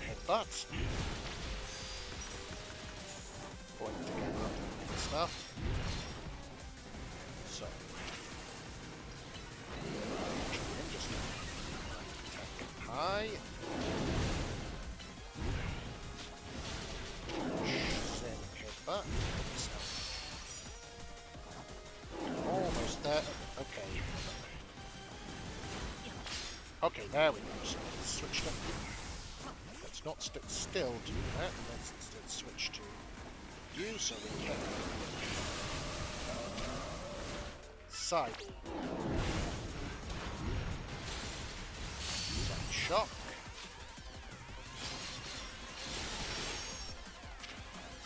Headbutt. Going to get up stuff. So just high. Okay, there we go. So let's switch to... Let's not sit still to do that. Let's instead switch to you so we can... Side. Side shock.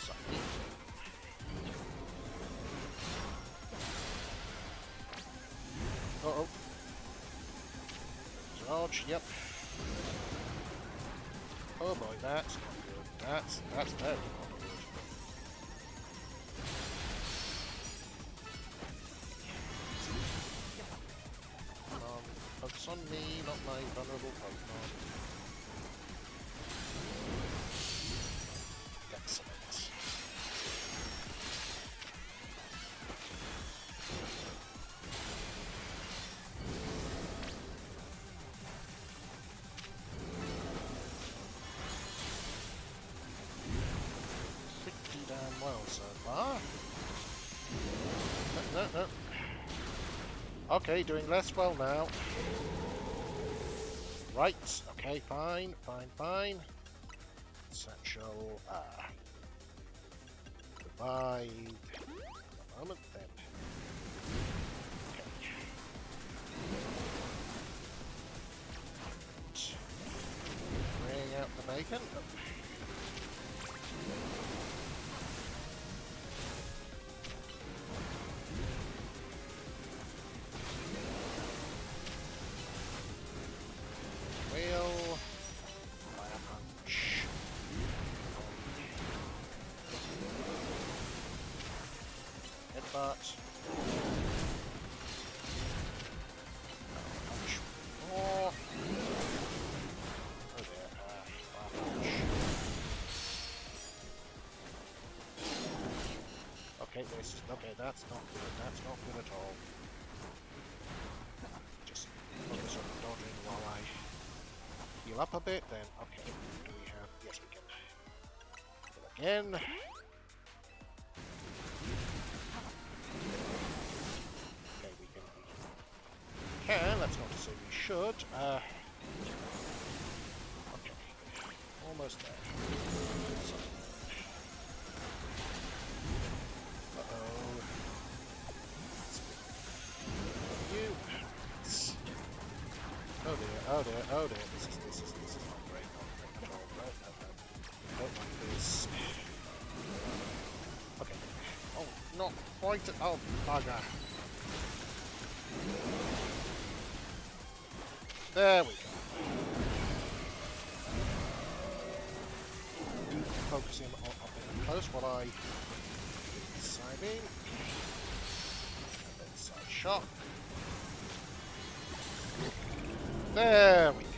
Side. Uh-oh. Dodge, yep. Oh boy, that's not good. That's very not good. Focus on me, not my vulnerable Pokemon. Excellent. Pretty damn well so far. No. Okay, doing less well now. Right, okay, fine. Satchel, revive. A moment then. Okay. Bring out the bacon. Wheel. Fire punch. Headbutt. Punch. More. Oh dear. Fire punch. Okay, that's not good. That's not good at all. Just focus on dodging while I heal up a bit, then okay. Do we have... Yes, we can. Heal again. Okay, we can. That's not to say we should. Okay. Almost there. So, uh-oh. You. Oh dear. This is not great. Not great at all. No. Don't like this. Okay. Oh, not quite. Oh, bugger. There we go. Focusing on up in close while I side beam. And then side shot. There we go.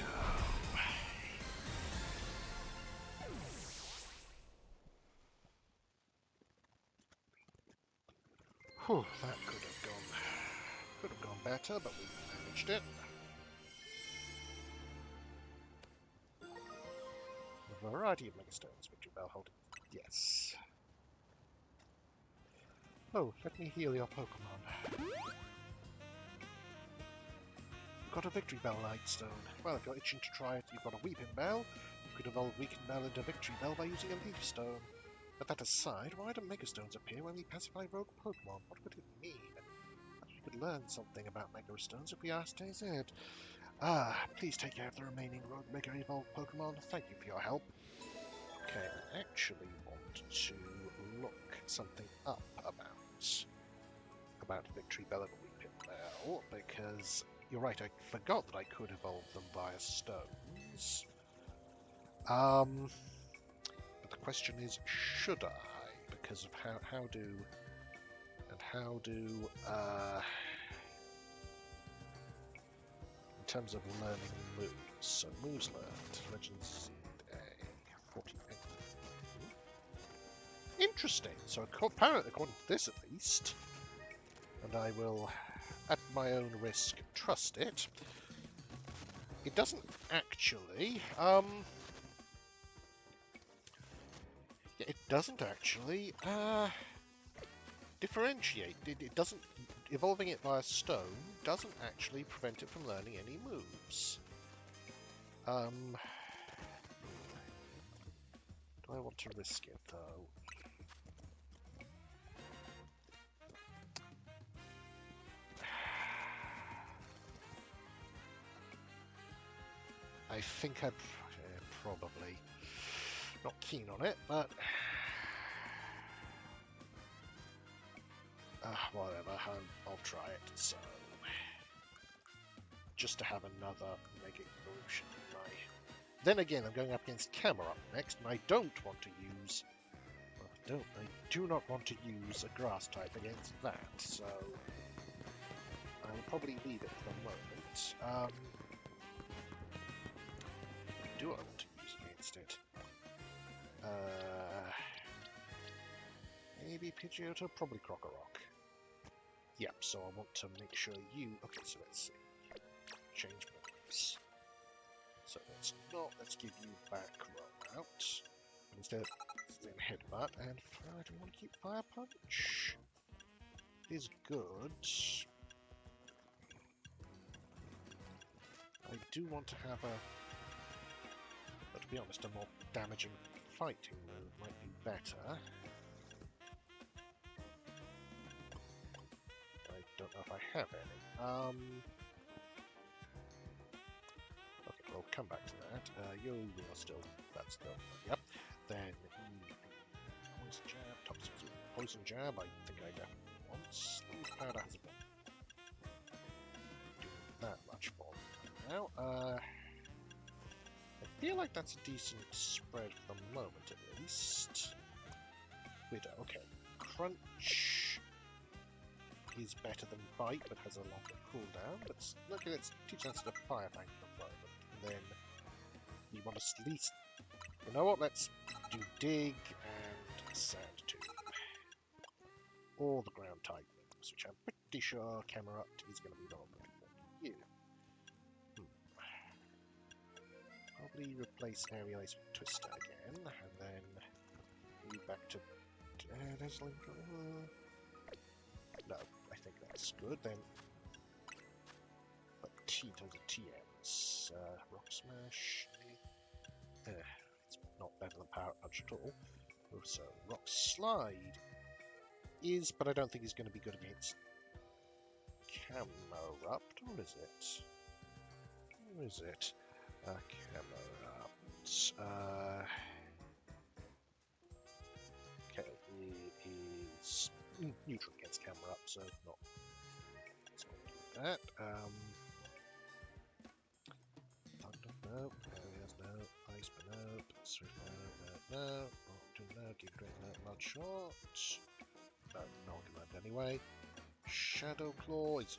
Whew, that could have gone better, but we managed it. A variety of megastones, Victory Bell holding. Yes. Oh, let me heal your Pokemon. You've got a Victory Bell Lightstone. Well, if you're itching to try it, you've got a Weeping Bell. You could evolve Weeping Bell into Victory Bell by using a Leaf Stone. But that aside, why do Megastones appear when we pacify rogue Pokemon? What could it mean? We could learn something about Megastones if we asked AZ. Please take care of the remaining rogue Mega Evolved Pokemon. Thank you for your help. Okay, I actually want to look something up about Victory Bell and Weeping Bell, because you're right, I forgot that I could evolve them via stones. But the question is, should I? Because of how do in terms of learning moves. So moves learned, Legends A 48. Interesting. So apparently, according to this at least, and I will, at my own risk, trust it. It doesn't actually. It doesn't actually differentiate. It doesn't. Evolving it via stone doesn't actually prevent it from learning any moves. Do I want to risk it though? I think I'd probably not keen on it, but whatever. I'll try it. So just to have another mega evolution in my. Then again, I'm going up against Camera up next, and I don't want to use. Well, I do not want to use a grass type against that. So I will probably leave it for the moment. Do I want to use against it? Maybe Pidgeotto, probably Crocorock. Yep, so I want to make sure you... Okay, so let's see. Change moves. So let's give you back roll out. Instead of headbutt, and I don't want to keep Fire Punch. Is good. I do want to have a... But to be honest, a more damaging fighting move might be better. I don't know if I have any. Okay, we'll come back to that. You are still... That's still... Yep. Then Poison Jab, Toxic Poison Jab, I think I got once. Leaf Powder hasn't been doing that much for me now. I feel like that's a decent spread for the moment, at least. Widow, okay. Crunch is better than Bite, but has a longer cooldown. Let's look at its two chances to Fire Fang for the moment. And then you want to at least... You know what, let's do Dig and Sand Tube. Or the ground type moves, which I'm pretty sure Camerupt is going to be normal for you. Probably replace Aerial Ace with Twister again, and then move back to Dazzling. No, I think that's good. Then Tito's a TMs. Rock Smash. It's not better than Power Punch at all. So Rock Slide is, but I don't think he's going to be good against Camerupt. What is it? Who is it? Camerupt. Okay, he is neutral against Camerupt, so not. Let's not do that. Thunder, no. Areas, no. Ice, no. Swift, no. No. Give Great, no. Blood Shot. No, no one can land anyway. Shadow Claw is,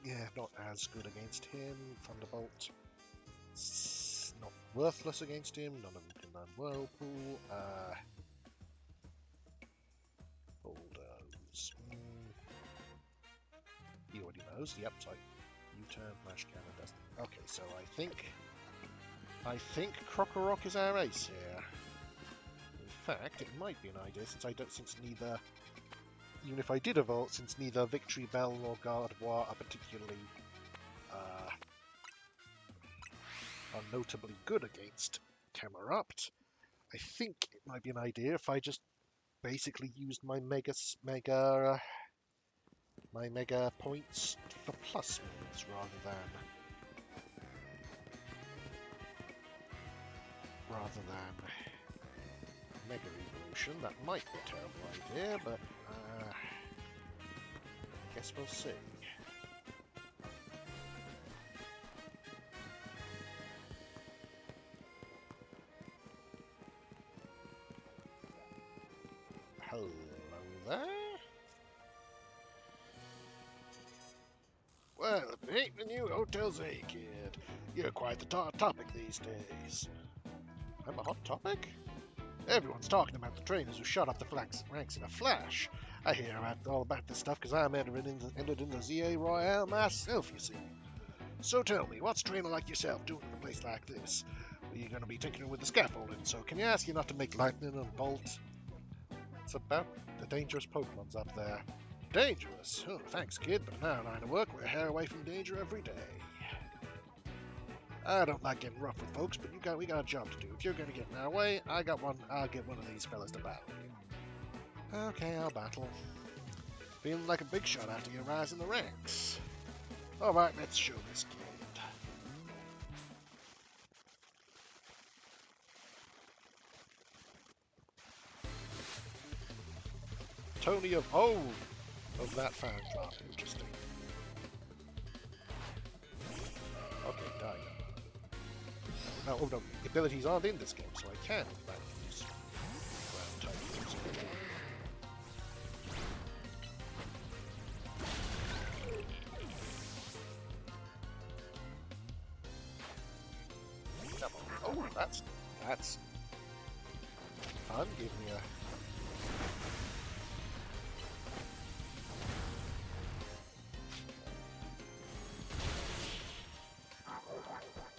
yeah, not as good against him. Thunderbolt. It's not worthless against him. None of them can land Whirlpool. Bulldoze. He already knows. Yep, so U-turn, Flash Cannon does. Okay, so I think Crocorock is our ace here. In fact, it might be an idea since neither, even if I did evolve, since neither Victory Bell nor Gardevoir are particularly are notably good against Camerupt, I think it might be an idea if I just basically used my mega points for plus moves rather than Mega Evolution. That might be a terrible idea, but I guess we'll see. Hello there. Well, it ain't the new Hotel Zay, kid. You're quite the topic these days. I'm a hot topic? Everyone's talking about the trainers who shot up the ranks in a flash. I hear all about this stuff because I'm entered in the ZA Royale myself, you see. So tell me, what's a trainer like yourself doing in a place like this? Well, you're going to be tinkering with the scaffolding, so can you ask you not to make lightning and bolt? It's about the dangerous Pokemon's up there. Dangerous? Oh, thanks, kid, but in our line of work, we're a hair away from danger every day. I don't like getting rough with folks, but we got a job to do. If you're gonna get in our way, I got one. I'll get one of these fellas to battle you. Okay, I'll battle. Feeling like a big shot after you rise in the ranks. All right, let's show this kid. Tony of that fan club. Interesting. Okay, die. Now, oh no, abilities aren't in this game, so I can in fact use ground type moves. Oh, that's fun. Give me a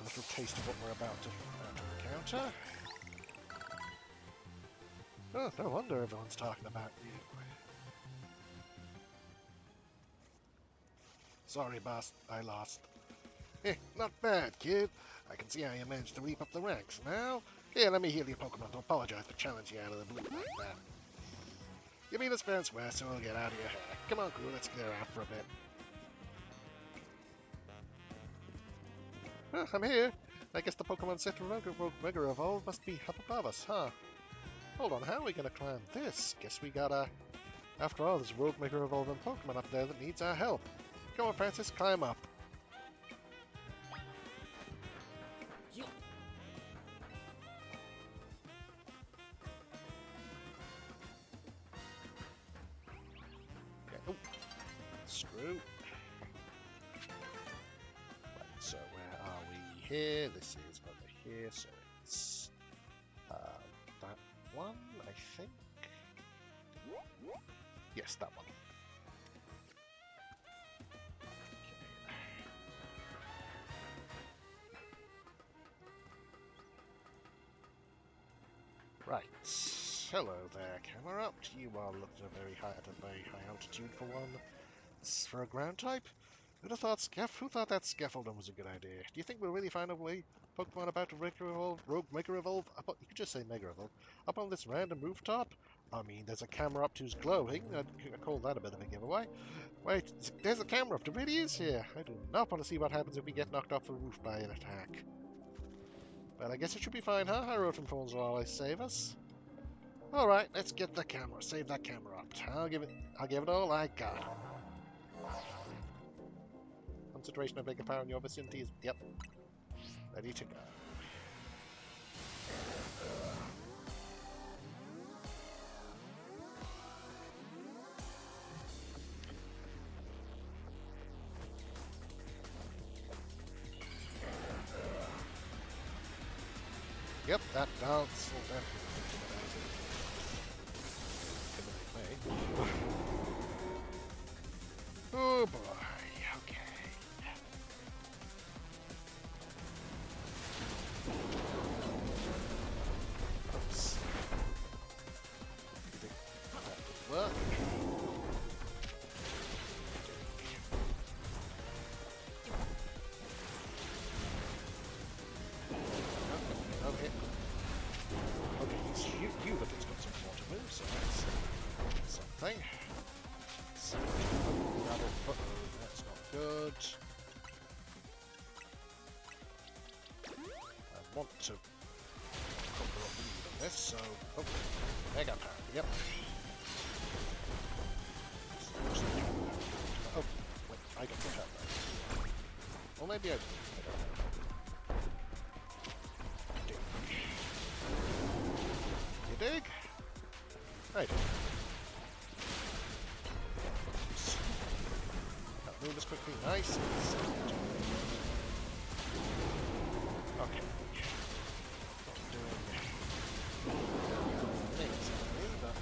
little taste of what we're about to encounter. Oh, no wonder everyone's talking about you. Sorry, boss, I lost. Not bad, kid. I can see how you managed to leap up the ranks. Now, here, let me heal your Pokemon to apologize for challenging you out of the blue like that. Give me this fair and square so we'll get out of your hair. Come on, crew, let's clear out for a bit. I'm here. I guess the Pokemon set for Mega Evolve must be up above us, huh? Hold on, how are we gonna climb this? Guess we gotta... After all, there's a Rogue Mega Evolving Pokemon up there that needs our help. Come on, Francis, climb up. You. Okay. Oh, screw. Right, so where are we here? This is over here, so it's that one, I think. Yes, that one. Right. Hello there, Camerupt. You are looked at a very high altitude for one. For a ground type? Who thought that scaffolding was a good idea? Do you think we'll really find a way Pokemon about to Rogue Mega Evolve? You could just say Mega Evolve. Up on this random rooftop? I mean, there's a Camerupt who's glowing. I'd call that a bit of a giveaway. Wait, there's a Camerupt. It really is here. I do not want to see what happens if we get knocked off the roof by an attack. But I guess it should be fine, huh? Hyrule from Falls will always save us. Alright, let's get the camera. Save that Camerupt. I'll give it all I got. Concentration of bigger power in your vicinity is... Yep. Ready to go. Yep, that dance will definitely intimidate me. Oh boy. Well, okay. Okay, he's you, but it's got some water moves, so that's something. So, that's not good. I want to cover up lead on this, so mega power. Yep. Oh, wait, I don't have that. Or maybe I do. I don't know. Dig. You dig? I dig. That move is quickly nice. Okay. Not doing amazingly, but...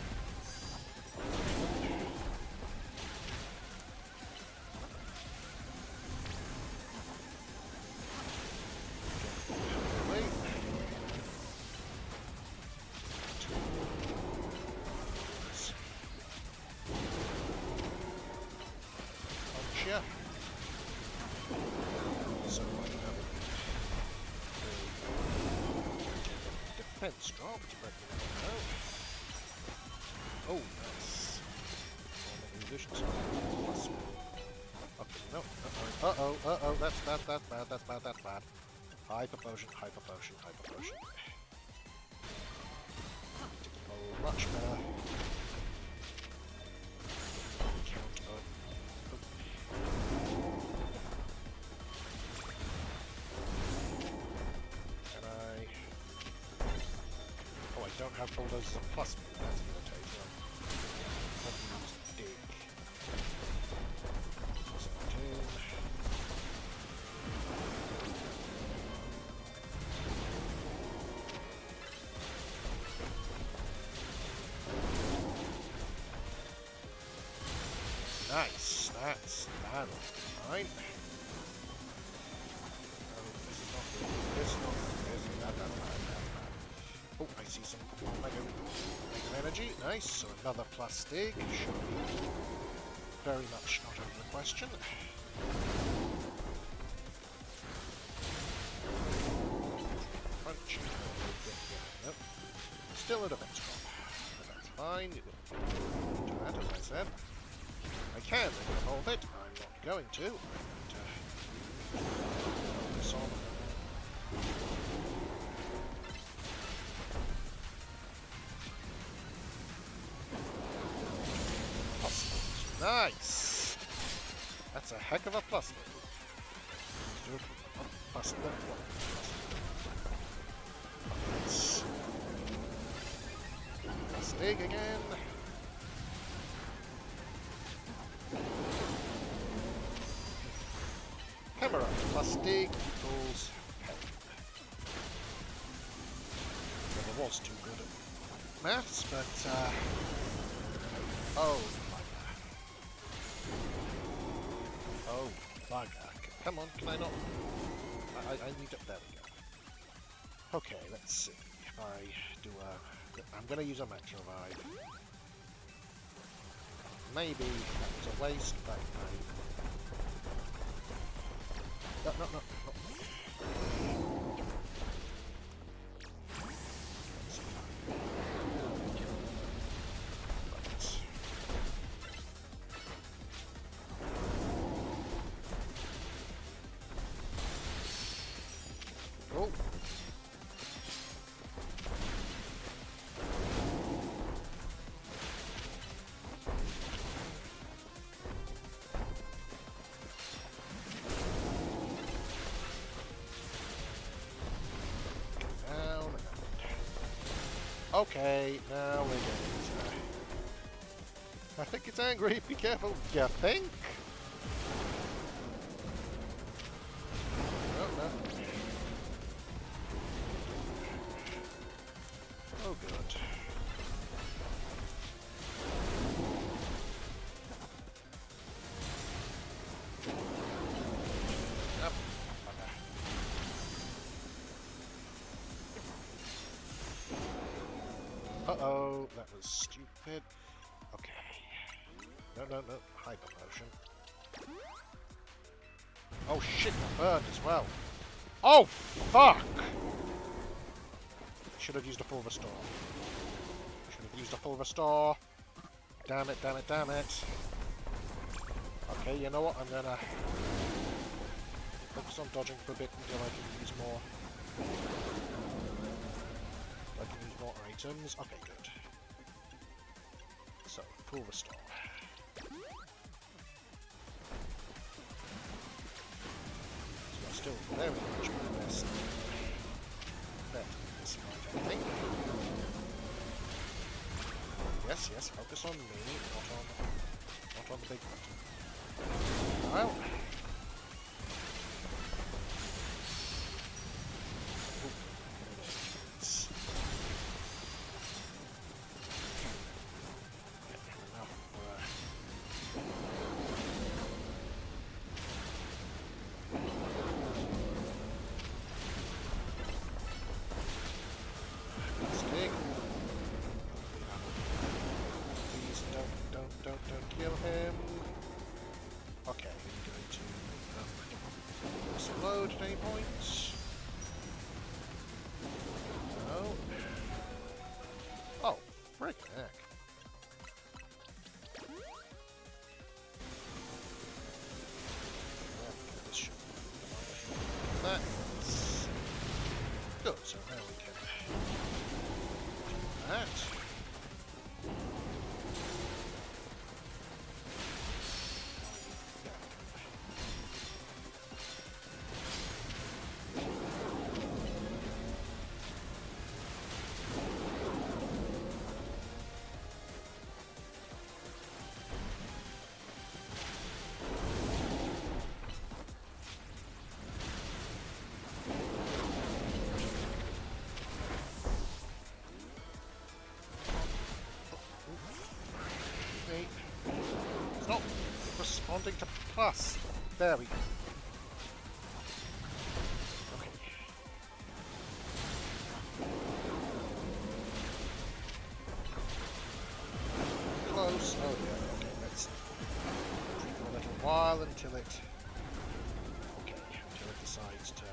So defense dropped, but you never know. Oh, nice. Normal illusion plus. Okay, no. Uh-oh, that's bad, that's bad. Hyper potion. Oh, much better. Count of... Can I... Oh, I don't have bulldozers as a plus move. That's irritating. Let me use dig. 17. Nice, that'll be fine. Oh, this is not good. That's bad. Oh, I see some mega energy. Nice, so another plus dig should be very much not out of the question. Crunch. Nope. Still a defense drop. But that's fine. It will do that, as I said. I can hold it. I'm not going to. I'm going to focus on. Plus. Nice! That's a heck of a plus. Do a plus. Nice. Plus dig again. Camera plus dig equals health. Never was too good at maths, but oh bugger. Oh bugger. Come on, can I not? I need to. There we go. Okay, let's see. If I do a. I'm gonna use a max revive. Maybe that was a waste, but no. Oh. Okay, now we're getting it. I think it's angry. Be careful. You think? No. Oh, good. Yep. Uh-oh, that was stupid. Okay. No. Hyper potion. Oh shit, I burned as well. Oh, fuck! Should have used a full restore. Damn it. Okay, you know what? I'm gonna focus on dodging for a bit until I can use more. Items. Okay, good. So, full restore. So I'm still very much my best. Better than this fight, I think. Yes, focus on me, not on the big button. Well. Don't kill him. Okay, we're going to explode at any point. No. Plus. There we go. Okay. Close. Oh yeah, okay, let's take a little while until it decides to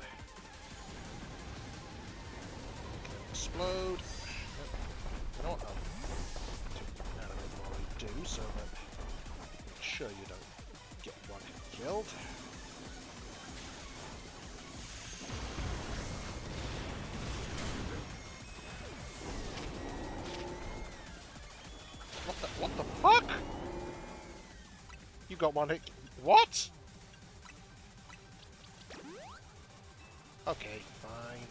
explode. You know what? I'll take that out of it while I do, so that make sure you don't get one killed. What the fuck? You got one hit. What? Okay, fine.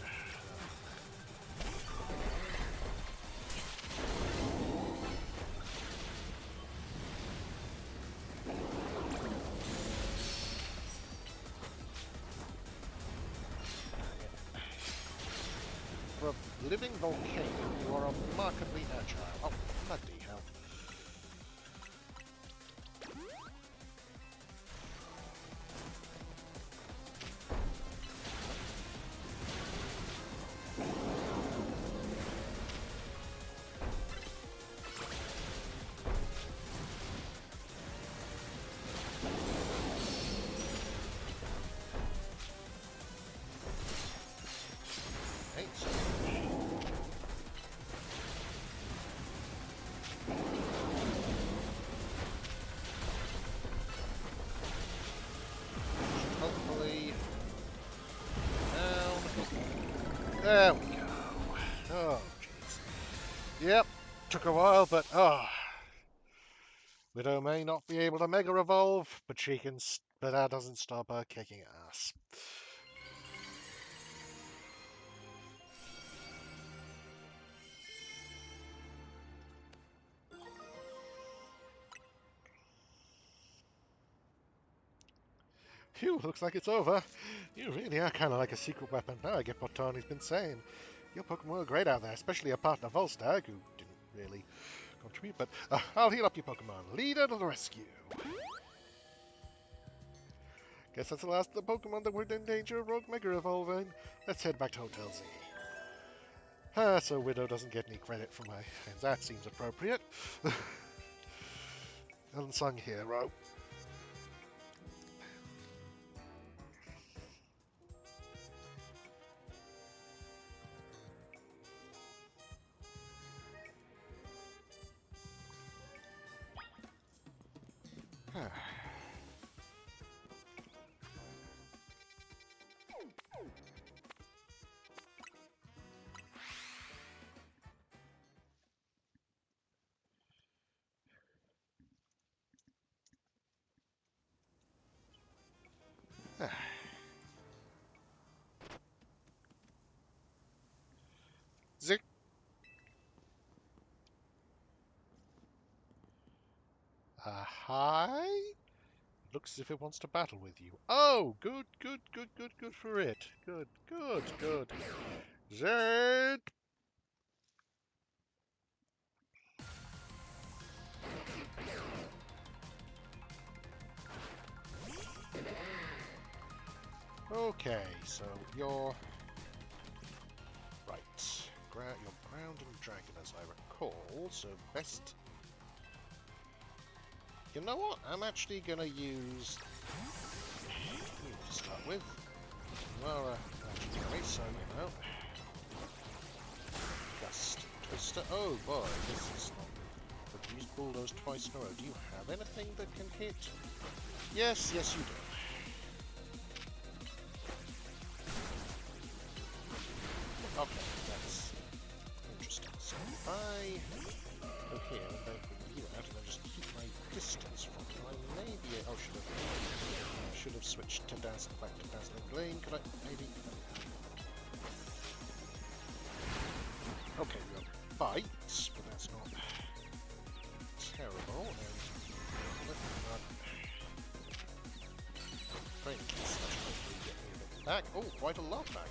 For a living volcano, you are remarkably agile. Oh, bloody hell. Hopefully, down. There we go. Oh, jeez. Yep, took a while, but Widow may not be able to Mega Evolve, but she can. But that doesn't stop her kicking ass. Phew, looks like it's over. You really are kind of like a secret weapon. Now I get what Tony's been saying. Your Pokemon are great out there, especially your partner Volstagg, who didn't really contribute, but I'll heal up your Pokemon. Leader to the rescue. Guess that's the last of the Pokemon that were in danger of Rogue Mega Evolving. Let's head back to Hotel Z. So Widow doesn't get any credit for my... That seems appropriate. Unsung hero. Zick. Hi? Looks as if it wants to battle with you. Oh, good, good, good, good, good for it. Good, good, good. Zed! Okay, so you're... Right. You're ground and dragon, as I recall, so best... You know what? I'm actually going to use... You to start with. You are legendary, so, you know... Gust. Twister. Oh boy, this is not... But use Bulldoze twice in a row. Do you have anything that can hit? Yes, yes you do. Okay, that's interesting. So if I go here and then bring you out and then just keep my distance from you, I may be... Oh, should have switched to Dazzle back to Dazzling Gleam. Could I maybe... Okay, we'll bite, but that's not terrible. And let me not... Frank, that's hopefully get me a bit back. Oh, quite a lot back.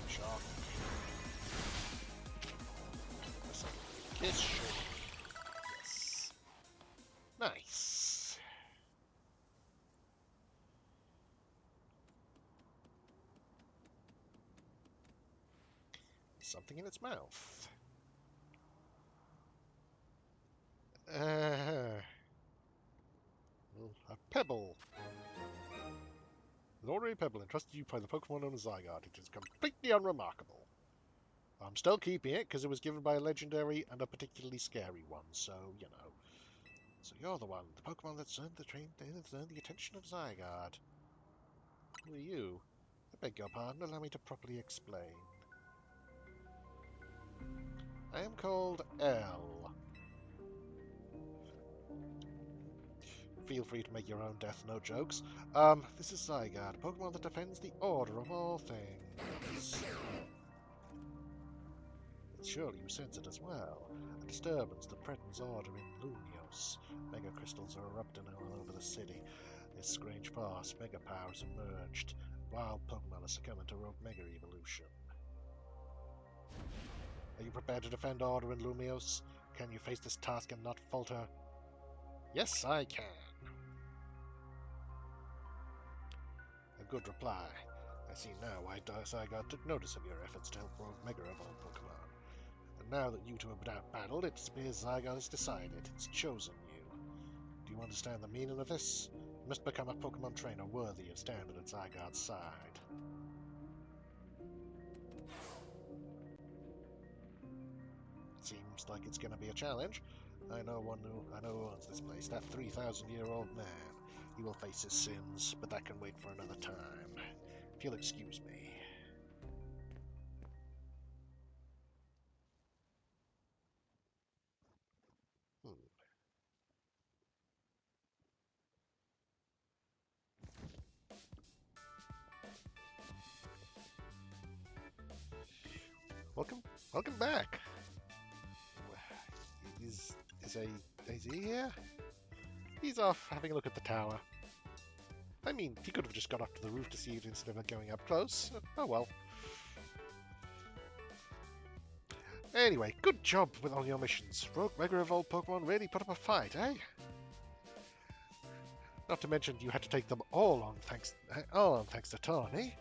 Shark. Kiss. Yes. Nice. something in its mouth. A pebble. An ordinary pebble entrusted you by the Pokemon known as Zygarde. It is completely unremarkable. I'm still keeping it because it was given by a legendary and a particularly scary one, so, you know. So you're the one, the Pokemon that's earned the attention of Zygarde. Who are you? I beg your pardon, allow me to properly explain. I am called L. Feel free to make your own death, no jokes. This is Zygarde, a Pokemon that defends the order of all things. But surely you sense it as well. A disturbance that threatens order in Lumios. Mega crystals are erupting all over the city. This strange farce, mega powers emerged. Wild Pokemon are succumbing to rogue mega evolution. Are you prepared to defend order in Lumios? Can you face this task and not falter? Yes, I can. A good reply. I see now why Zygarde took notice of your efforts to help rogue mega evolve Pokemon. And now that you two have battled, it appears Zygarde has decided. It's chosen you. Do you understand the meaning of this? You must become a Pokemon trainer worthy of standing at Zygarde's side. Seems like it's going to be a challenge. I know who owns this place. That 3,000-year-old man. He will face his sins, but that can wait for another time. If you'll excuse me. Welcome back. Is he here? He's off having a look at the tower. I mean, he could have just got up to the roof to see it instead of going up close. Oh well. Anyway, good job with all your missions. Rogue Mega Evolved Pokemon really put up a fight, eh? Not to mention you had to take them all on thanks to Tawny.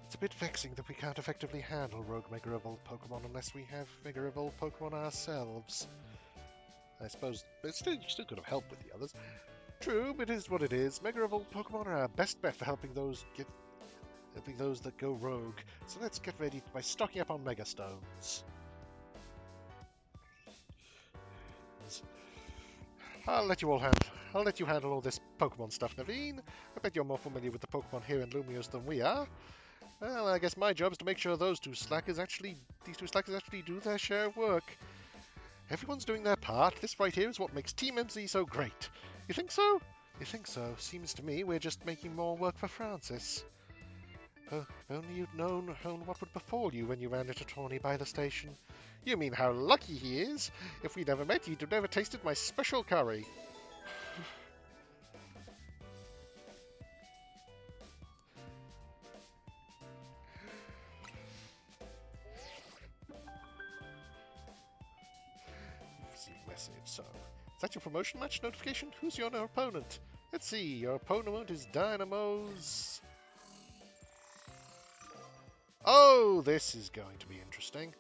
It's a bit vexing that we can't effectively handle Rogue Mega Evolved Pokemon unless we have Mega Evolved Pokemon ourselves. I suppose, but still, you still could have helped with the others. True, but it is what it is. Mega Evolved Pokemon are our best bet for helping those that go rogue. So let's get ready by stocking up on Mega Stones. I'll let you handle all this Pokemon stuff, Naveen. I bet you're more familiar with the Pokemon here in Lumios than we are. Well, I guess my job is to make sure these two slackers actually do their share of work. Everyone's doing their part. This right here is what makes Team MZ so great. You think so? You think so? Seems to me we're just making more work for Francis. If only you'd known what would befall you when you ran into Tawny by the station. You mean how lucky he is? If we'd never met, he'd have never tasted my special curry. Message, so. Is that your promotion match notification? Who's your opponent? Let's see, your opponent is Dynamo's... Oh, this is going to be interesting.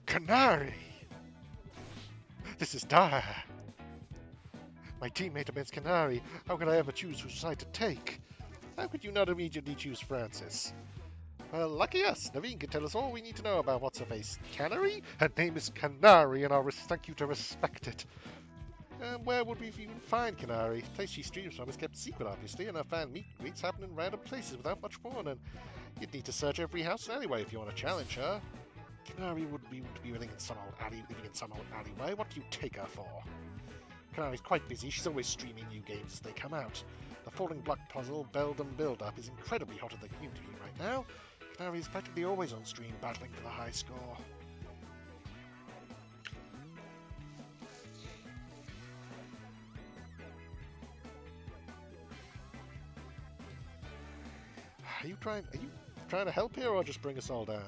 Canary! This is dire. My teammate against Canary. How could I ever choose which side to take? How could you not immediately choose Francis? Well, lucky us. Naveen can tell us all we need to know about what's-her-face. Canary? Her name is Canary, and I'll thank you to respect it. Where would we even find Canary? The place she streams from is kept secret, obviously, and her fan meet-greets happen in random places without much warning. You'd need to search every house and alleyway if you want to challenge her. Canary would be living in some old alleyway. What do you take her for? Canary's quite busy. She's always streaming new games as they come out. The Falling Block puzzle, Beldum Build-Up, is incredibly hot in the community right now. Canary is practically always on stream, battling for the high score. Are you trying to help here or just bring us all down?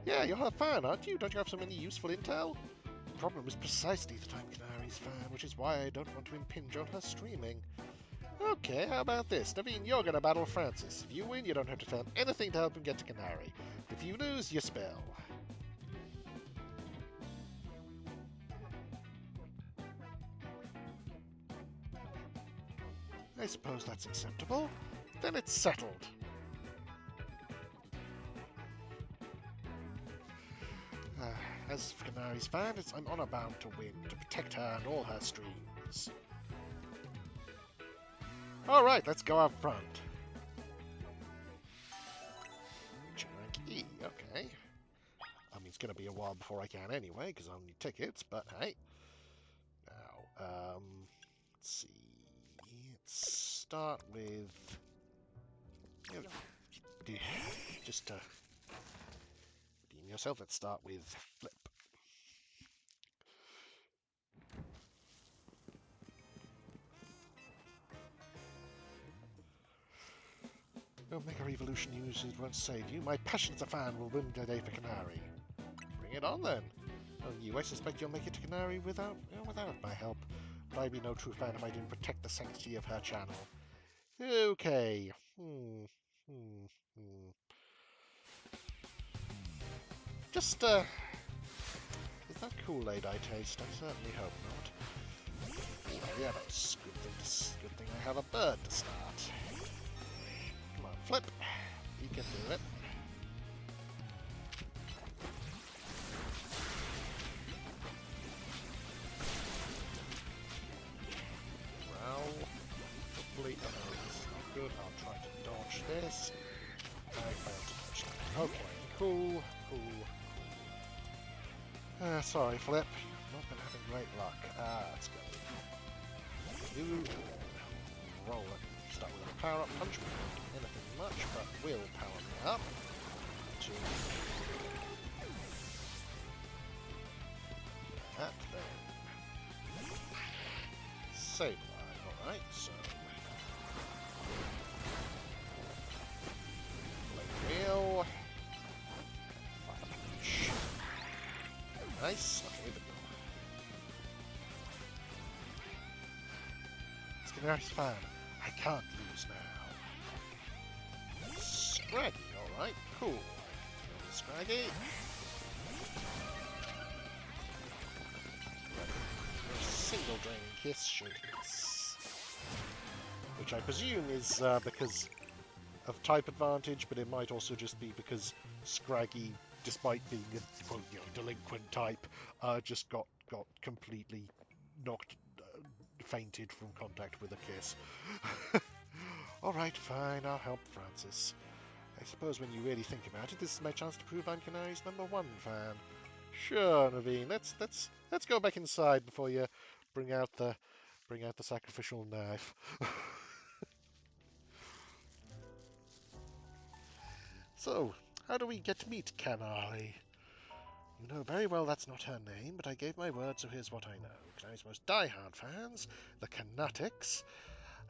Yeah, you're her fan, aren't you? Don't you have so many useful intel? The problem is precisely that I'm Canary's fan, which is why I don't want to impinge on her streaming. Okay, how about this? Naveen, you're going to battle Francis. If you win, you don't have to tell him anything to help him get to Canary. If you lose, you spill. I suppose that's acceptable. Then it's settled. As for Canary's fan, I'm honor bound to win, to protect her and all her streams. Alright, let's go up front. Rank E, okay. I mean, it's going to be a while before I can anyway, because I need tickets, but hey. Now, let's see. Let's start with... just to redeem yourself, let's start with Flip. Omega Evolution uses won't save you. My passion as a fan will win today for Canary. Bring it on then. Oh, you, I suspect you'll make it to Canary without my help. But I'd be no true fan if I didn't protect the sanctity of her channel. Okay. Just, is that Kool-Aid I taste? I certainly hope not. Well, yeah, that's good thing I have a bird to start. Come on, Flip. You can do it. Well, hopefully, oh, this is not good. I'll try to dodge this. I failed to dodge that. Okay, cool. Sorry, Flip. You've not been having great luck. Let's go. You roll it. Start with a power-up punch. We won't do anything much, but will power me up. To that then. Save line, alright, so Blade Wheel. Fire punch. Nice. Okay, but no. It's Canary's fan. I can't lose now. Scraggy, alright, cool. Scraggy. Single Draining Kiss should miss. Which I presume is because of type advantage, but it might also just be because Scraggy, despite being a quote, delinquent type, just got completely knocked, fainted from contact with a kiss. Alright, fine, I'll help Francis. I suppose when you really think about it, this is my chance to prove I'm Canary's #1 fan. Sure, Naveen, let's go back inside before you bring out the sacrificial knife. So, how do we get to meet Canary? You know very well that's not her name, but I gave my word, so here's what I know. Canary's most die-hard fans, the Canatics,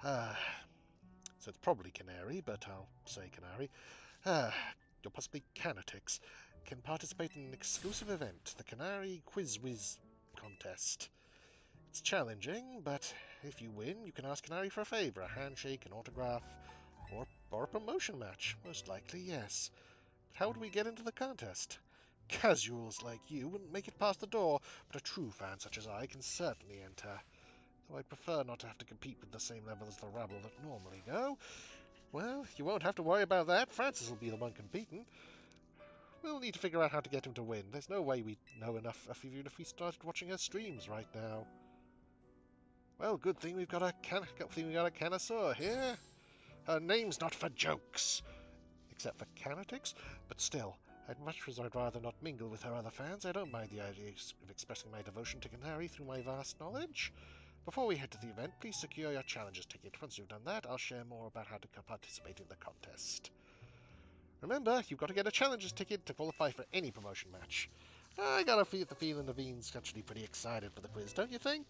so it's probably Canary, but I'll say Canary, or possibly Canatics, can participate in an exclusive event, the Canary Quiz Whiz contest. It's challenging, but if you win, you can ask Canary for a favor, a handshake, an autograph, or a promotion match. Most likely, yes. But how would we get into the contest? Casuals like you wouldn't make it past the door, but a true fan such as I can certainly enter. Though I prefer not to have to compete with the same level as the rabble that normally go. Well, you won't have to worry about that. Francis will be the one competing. We'll need to figure out how to get him to win. There's no way we'd know enough even if we started watching her streams right now. Well, good thing we've got a connoisseur here. Her name's not for jokes, except for Canatics, but still, I'd rather not mingle with her other fans. I don't mind the idea of expressing my devotion to Canary through my vast knowledge. Before we head to the event, please secure your challenger's ticket. Once you've done that, I'll share more about how to participate in the contest. Remember, you've got to get a challenger's ticket to qualify for any promotion match. I got the feeling Naveen's actually pretty excited for the quiz, don't you think?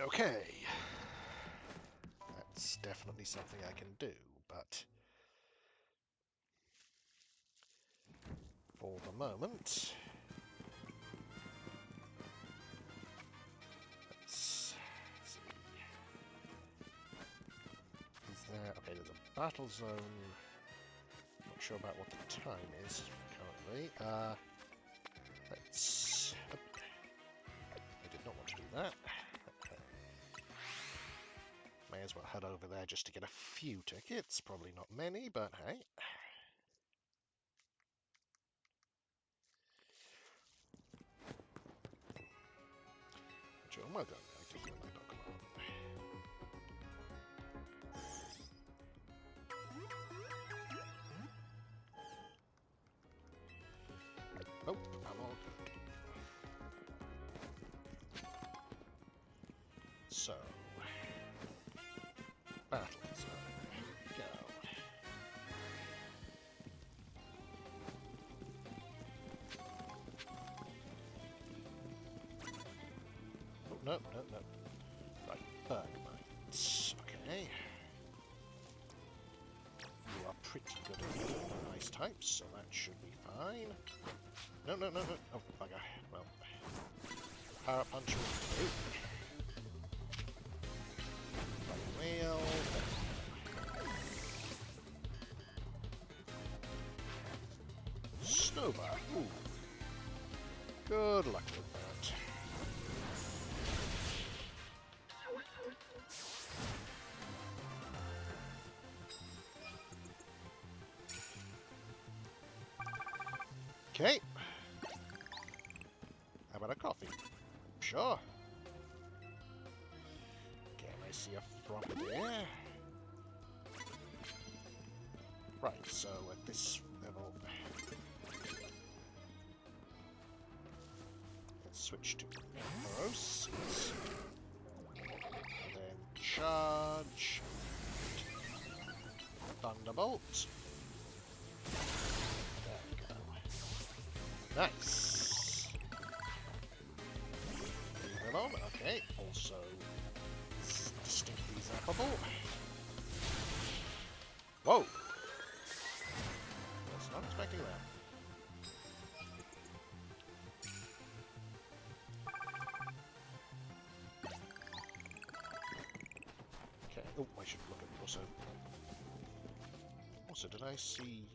Okay. That's definitely something I can do, but for the moment, battle zone. Not sure about what the time is currently. Let's... I did not want to do that. May as well head over there just to get a few tickets. Probably not many, but hey. Joe, well done. I like to heal my Pokémon. Oh, I'm all good. So, battle zone. Go. Oh, no. Right, Bergmite. Okay. You are pretty good at hitting the ice types, so that should be fine. No. Oh, bugger. Well, Power Punch will do. Wheel. Snowball. Ooh. Good luck with that. Okay. How about a coffee? Sure. Can I see a Frogadier? Right, so at this level, let's switch to Ampharos. And then charge. Thunderbolt. There we go. Nice. Leave it on. Okay. Also, distinctly zappable. Whoa! Was not expecting that. Okay. Oh, I should look at also. Also, did I see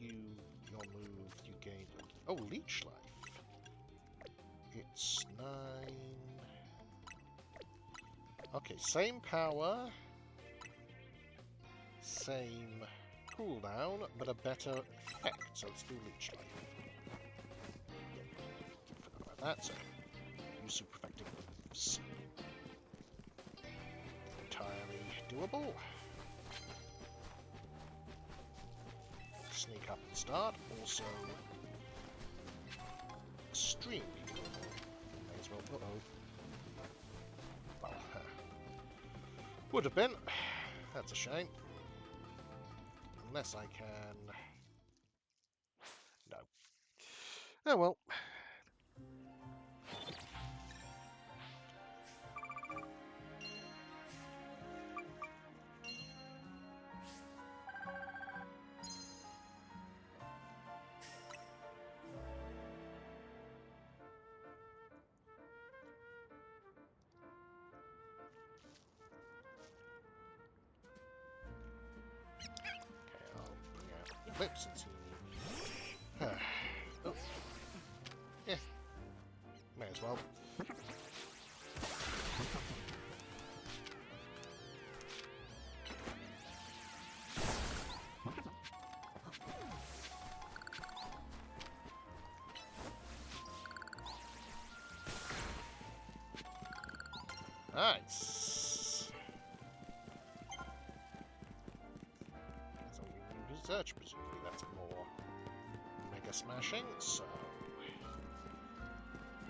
your move you gained? Oh, Leech Life. It's 9. Okay, same power, same cooldown, but a better effect. So let's do Leech Life. Forgot about that. So use super effective moves. Entirely doable. Sneak up and start. Also extremely doable. May as well. Well, would have been. That's a shame. Unless I can. No. Oh well. Eclipse and see. Oh. Yeah. May as well. Nice. So we need research, presumably that's more mega smashing, so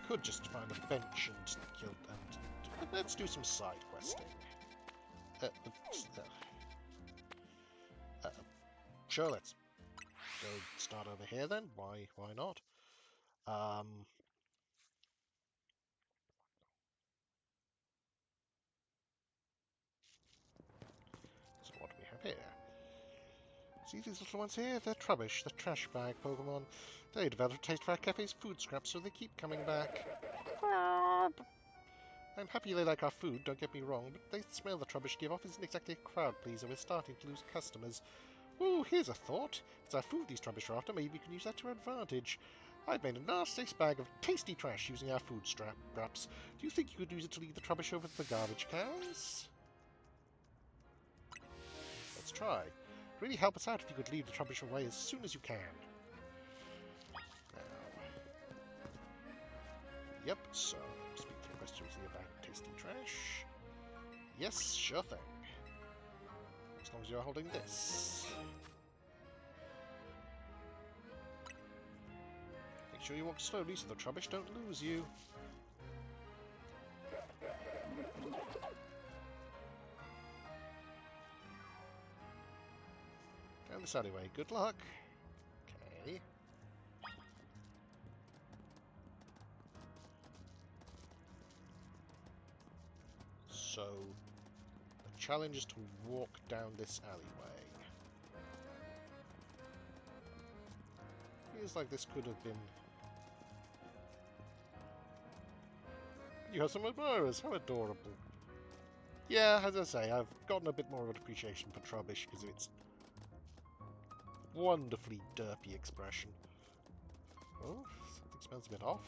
could just find a bench and kill and let's do some side questing. Sure, let's go start over here then. Why not? So what do we have here? See these little ones here? They're Trubbish, the trash bag Pokemon. They develop a taste for our cafe's food scraps, so they keep coming back. I'm happy they like our food, don't get me wrong, but the smell the Trubbish give off isn't exactly a crowd pleaser. We're starting to lose customers. Ooh, here's a thought. It's our food these rubbish are after. Maybe we can use that to our advantage. I've made a nice bag of tasty trash using our food scraps. Do you think you could use it to lead the rubbish over to the garbage cans? Let's try. It'd really help us out if you could leave the rubbish away as soon as you can. Now. Yep, so speak to the question using a bag of tasty trash. Yes, sure thing. As long as you're holding this. Make sure you walk slowly so the rubbish don't lose you. Down this alleyway. Good luck. Okay. So, the challenge is to walk down this alleyway. Feels like this could have been... You have some admirers, how adorable. Yeah, as I say, I've gotten a bit more of an appreciation for Trubbish because of its wonderfully derpy expression. Oh, something smells a bit off.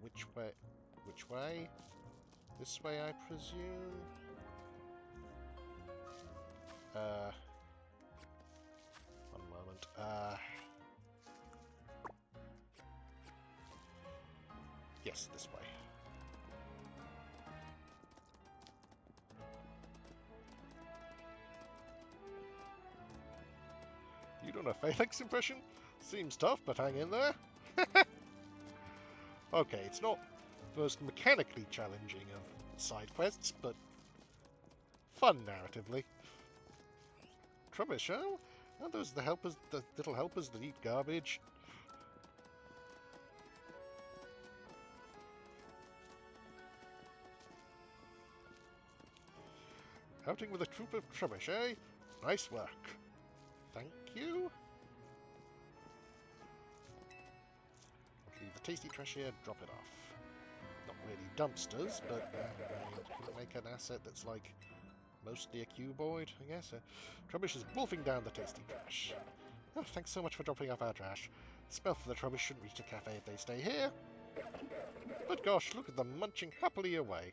Which way? Which way? This way, I presume? One moment. Yes, this way. You don't have Phalanx impression? Seems tough, but hang in there. Okay, it's not the most mechanically challenging of side quests, but fun narratively. Trubbish, huh? Aren't those the helpers, the little helpers that eat garbage? Outing with a troop of Trubbish, eh? Nice work. Thank you. Leave the tasty trash here, drop it off. Not really dumpsters, but can make an asset that's like mostly a cuboid, I guess. Trubbish is wolfing down the tasty trash. Oh, thanks so much for dropping off our trash. The smell for the Trubbish shouldn't reach the cafe if they stay here. But gosh, look at them munching happily away.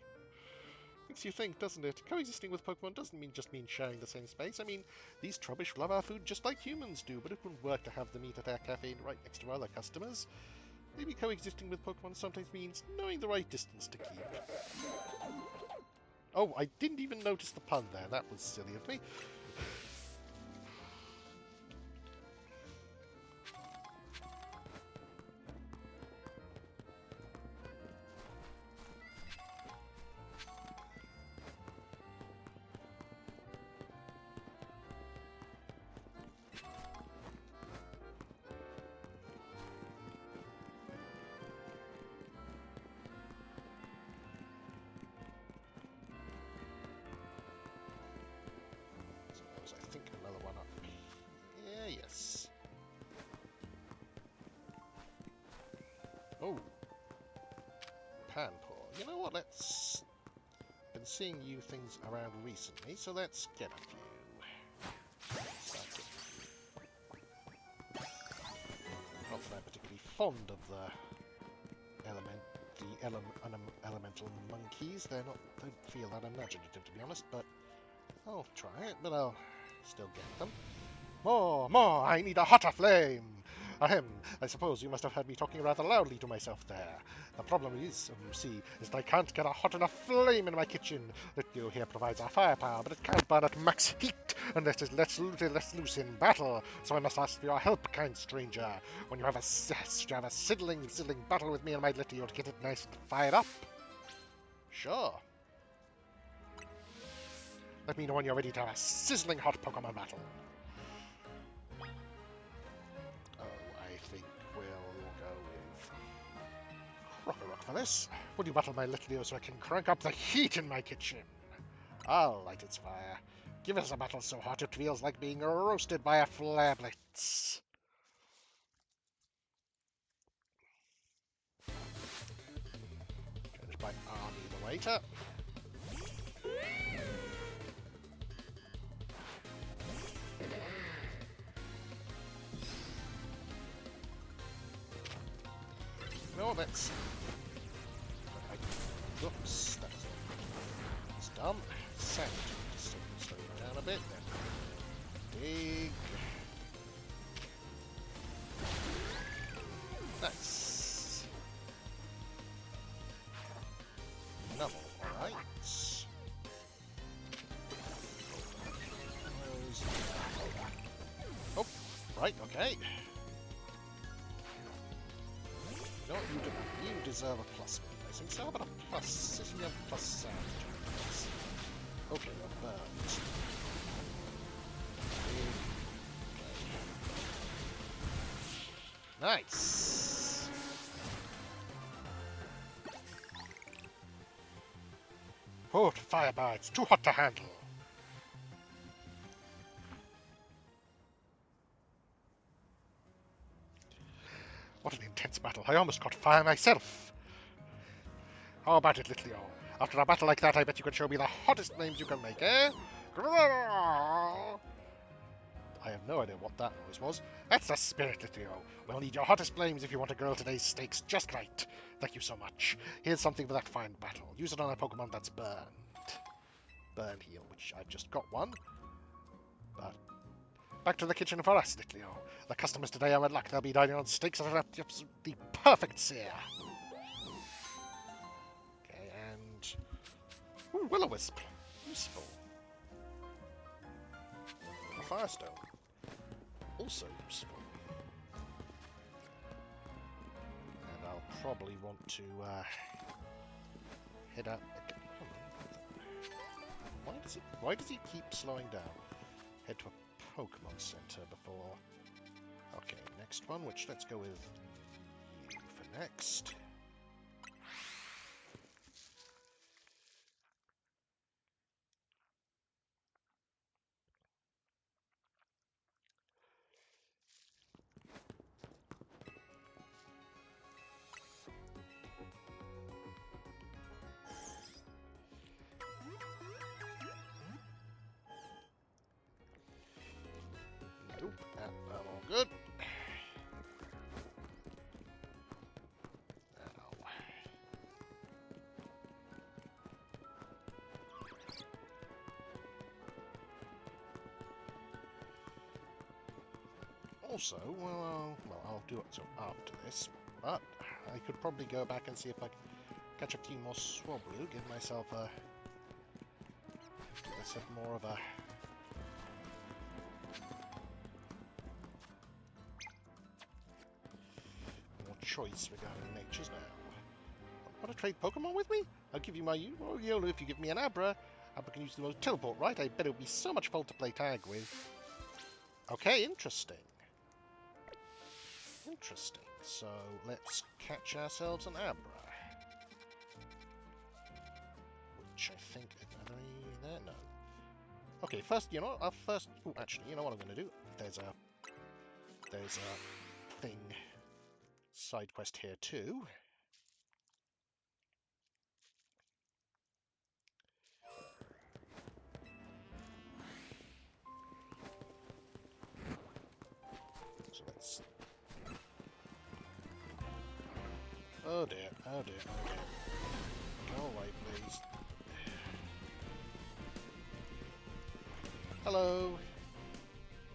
Makes you think, doesn't it? Coexisting with Pokemon doesn't just mean sharing the same space. I mean, these Trubbish love our food just like humans do, but it wouldn't work to have them eat at our cafe right next to our other customers. Maybe coexisting with Pokemon sometimes means knowing the right distance to keep. Oh, I didn't even notice the pun there. That was silly of me. I think another one up. Yeah, yes. Oh. Panpour. You know what, let's... Been seeing you things around recently, so let's get a few. Not that I'm particularly fond of the elemental monkeys. Don't feel that imaginative, to be honest, but I'll try it, but I'll still get them. More! More! I need a hotter flame! Ahem, I suppose you must have heard me talking rather loudly to myself there. The problem is, you see, is that I can't get a hot enough flame in my kitchen. Litio here provides our firepower, but it can't burn at max heat unless it's let loose in battle. So I must ask for your help, kind stranger. When you have a sizzling battle with me and my Litio to get it nice and fired up. Sure. Let me know when you're ready to have a sizzling hot Pokemon battle. Oh, I think we'll go with Rock for this. Will you battle my Litleo so I can crank up the heat in my kitchen? I'll light its fire. Give us a battle so hot it feels like being roasted by a flare blitz. Challenged by Arnie the waiter. So let's... Oops, that's dumb. Sand. Just slow it down a bit, then dig. Nice. Novel, alright. Oh, right, okay. You know what, you deserve a plus, I think. So how about a plus? Since you have plus sound. Okay, well, burns. Nice! Oh, firebar, it's too hot to handle. What an intense battle. I almost caught fire myself. How about it, little yo? After a battle like that, I bet you can show me the hottest flames you can make, eh? I have no idea what that noise was. That's the spirit, little yo. We'll need your hottest flames if you want to grill today's steaks just right. Thank you so much. Here's something for that fine battle. Use it on a Pokemon that's burned. Burn heal, which I've just got one. But back to the kitchen for us, little yo. The customers today are in luck. They'll be dining on steaks that are absolutely perfect sear. Okay, and... Ooh, Will-O-Wisp. Useful. A Firestone. Also useful. And I'll probably want to head out. Why does he keep slowing down? Head to a Pokemon Center before. Okay, next one. Which let's go with you for next. Nope, I'm all good. Ow. Also, well, I'll do it so after this, but I could probably go back and see if I can catch a few more Swablu, give myself a more of a more choice regarding natures now. Want to trade Pokemon with me? I'll give you my YOLO if you give me an Abra. Abra can use the most teleport, right? I bet it would be so much fun to play tag with. Okay, interesting. Interesting. So let's catch ourselves an Abra. Which I think are they there? No. Okay, first, you know, oh, actually, you know what I'm going to do? There's a thing, side quest here too. So let's. Oh dear, oh dear, oh dear. Go away, please. Hello.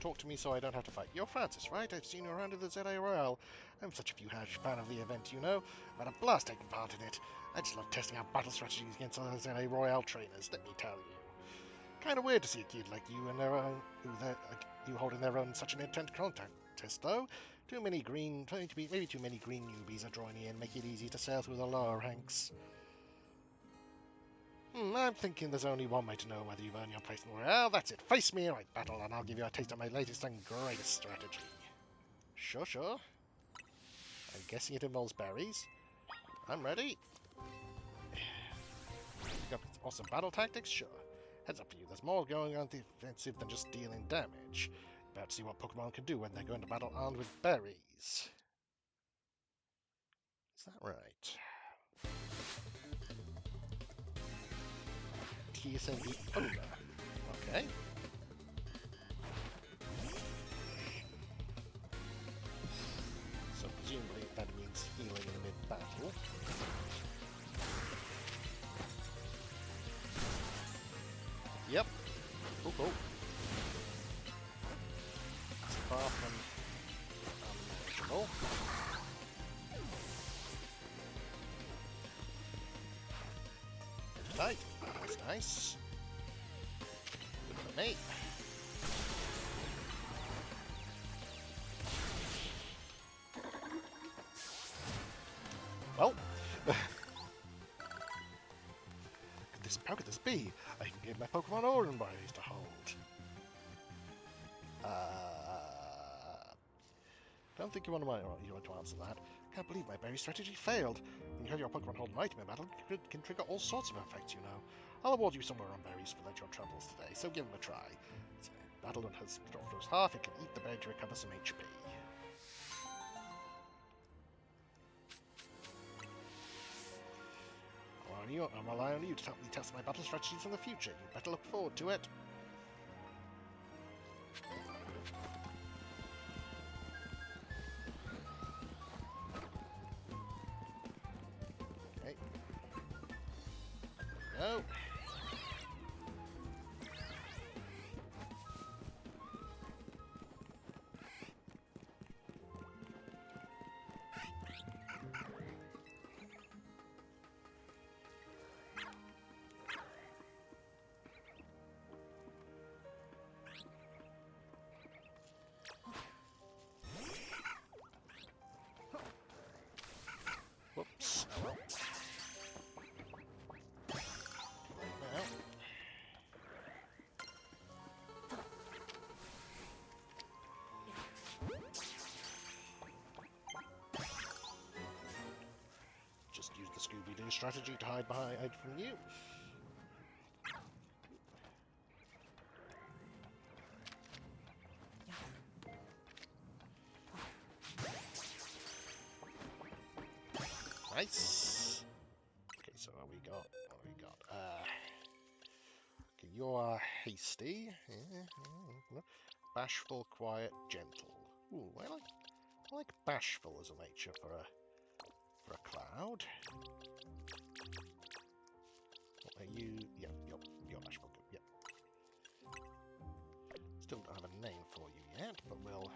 Talk to me so I don't have to fight. You're Francis, right? I've seen you around at the ZA Royale. I'm such a huge fan of the event, you know. I had a blast taking part in it. I just love testing out battle strategies against other ZA Royale trainers, let me tell you. Kind of weird to see a kid like you and you holding their own in such an intense contest, though. Maybe too many green newbies are joining in, make it easy to sail through the lower ranks. I'm thinking there's only one way to know whether you've earned your place in the Royale. That's it. Face me in right battle, and I'll give you a taste of my latest and greatest strategy. Sure. I'm guessing it involves berries. I'm ready. Got awesome battle tactics? Sure. Heads up for you, there's more going on the offensive than just dealing damage. About to see what Pokemon can do when they're going to battle armed with berries. Is that right? TSNB Thunder. Okay. So presumably that means healing in mid-battle. Yep. Oh, oh. It's far from unmanageable. Tight. That's nice. Good for me. Well, how could this be? I can get my Pokemon Oran Berries to hold. Don't think you want to answer that. Can't believe my berry strategy failed. When you have your Pokemon hold an item in battle, it can trigger all sorts of effects, you know. I'll award you somewhere on berries for your troubles today, so give them a try. Battle and has dropped those half, it can eat the berry to recover some HP. I'll rely on you to help me test my battle strategies in the future. You better look forward to it. Okay. No. Whoops. Oh well. Now. Just use the Scooby-Doo strategy to hide from you. Nice. Okay, so what we got? What have we got? Okay, you are hasty. Bashful, quiet, gentle. Ooh, I like bashful as a nature for a cloud. Are you? Yeah, you're bashful. Good. Yep. Still don't have a name for you yet, but we'll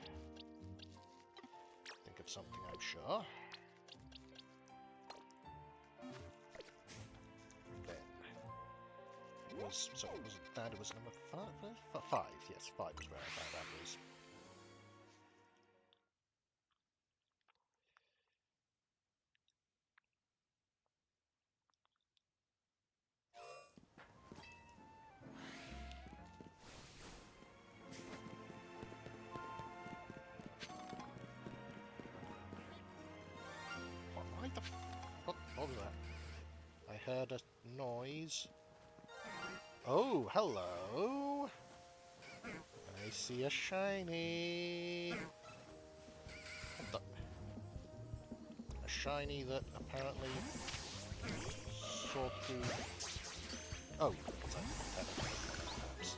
think of something, I'm sure. It was that. It was number 5. 5. Yes, 5 was where I found out was. Why the what was that? I heard a noise. Oh, hello! I see a shiny. What the? A shiny that apparently saw through. Oh, what's that? Perhaps.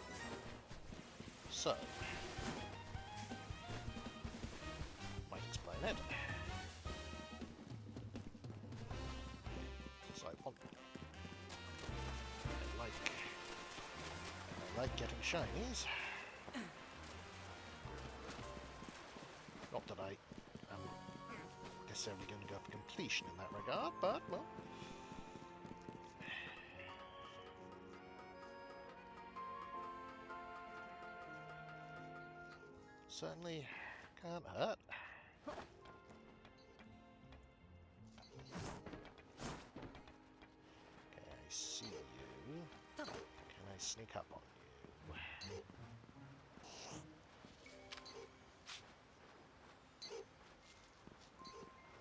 So, might explain it. So I like getting shinies. Not that I am necessarily going to go for completion in that regard, but well. Certainly can't hurt. Okay, I see you. Can I sneak up on you?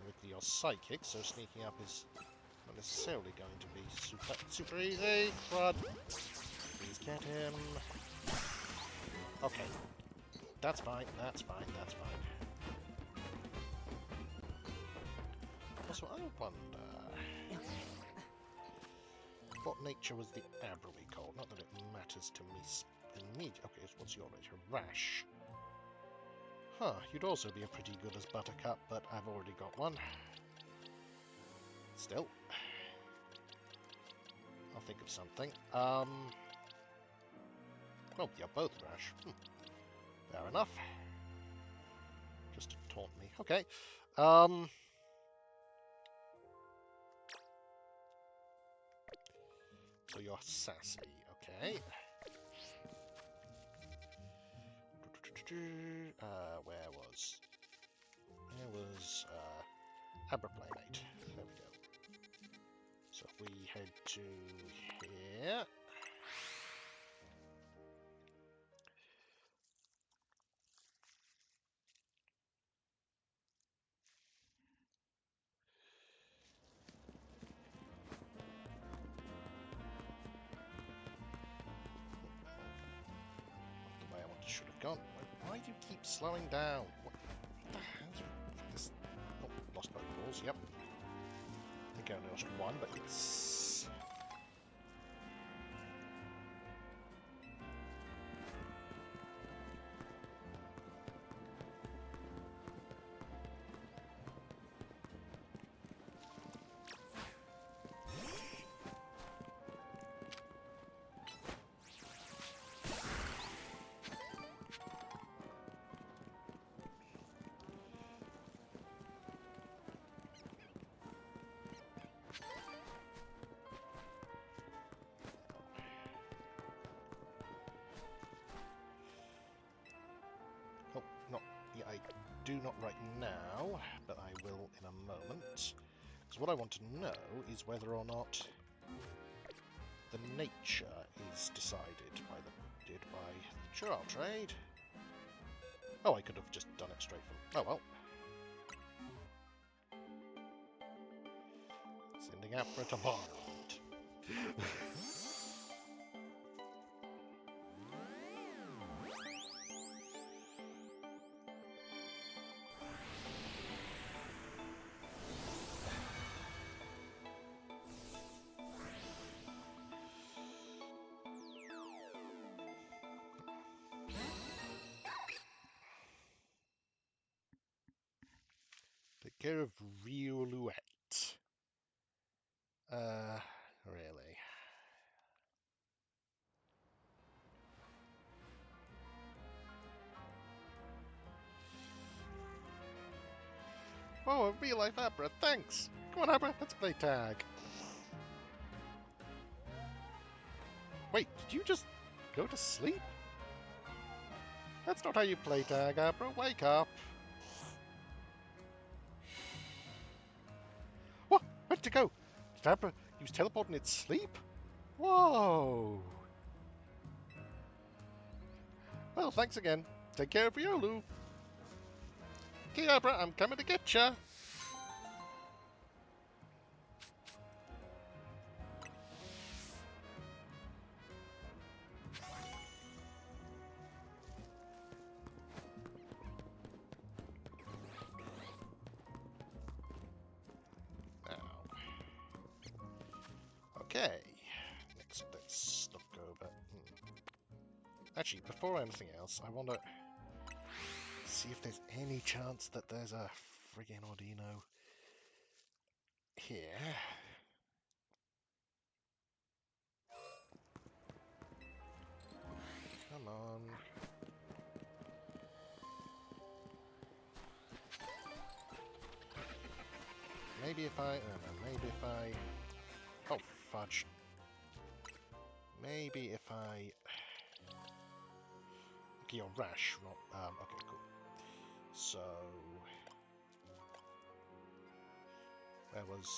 With your psychic, so sneaking up is not necessarily going to be super easy. Crud. Please get him. Okay. That's fine, that's fine, that's fine. Also, I wonder what nature was the Abromy called? Not that it matters to me immediately. Okay, so what's your nature? Rash. Huh, you'd also be pretty good as Buttercup, but I've already got one. Still. I'll think of something. Oh, you're both rash. Fair enough. Just to taunt me. Okay. So you're sassy. Okay. Where was Abra Playmate? There we go. So if we head to here. Not the way I should have gone. Why do you keep slowing down? What the hell? This... Oh, lost both balls, yep. I think I only lost one, but it's... Oh, not... Yeah, I do not right now, but I will in a moment. Because what I want to know is whether or not the nature is decided by the Sure, I'll trade. Oh, I could have just done it straight from... Oh, well. Sending out for a bombard. Take care of Rioluette. Really. Oh, a real life Abra, thanks! Come on, Abra, let's play tag. Wait, did you just go to sleep? That's not how you play tag, Abra. Wake up! What? Where'd it go? Did Abra use teleport in its sleep? Whoa! Well, thanks again. Take care of Riolu. Okay, Abra, I'm coming to get ya. Okay, next let's look over. Actually, before anything else, I want to see if there's any chance that there's a friggin' Audino here. Come on. Maybe if I... Oh, fudge. Maybe if I... Okay, you're rash, not... okay, cool. So... Where was...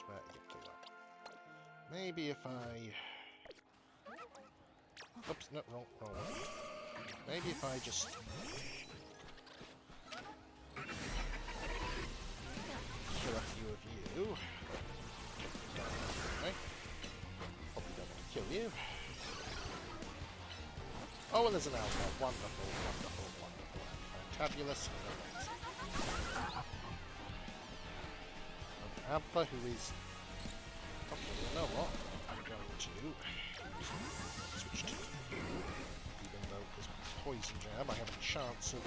Where... Yeah, there you are. Maybe if I... Oops, no, wrong one. Maybe if I just... kill a few of you... Right. Probably don't want to kill you. Oh, and there's an alpha. Wonderful, wonderful, wonderful. Fantabulous. An alpha who is... Oh, you know what? I'm going to switch to you. Even though there's poison jab, I have a chance of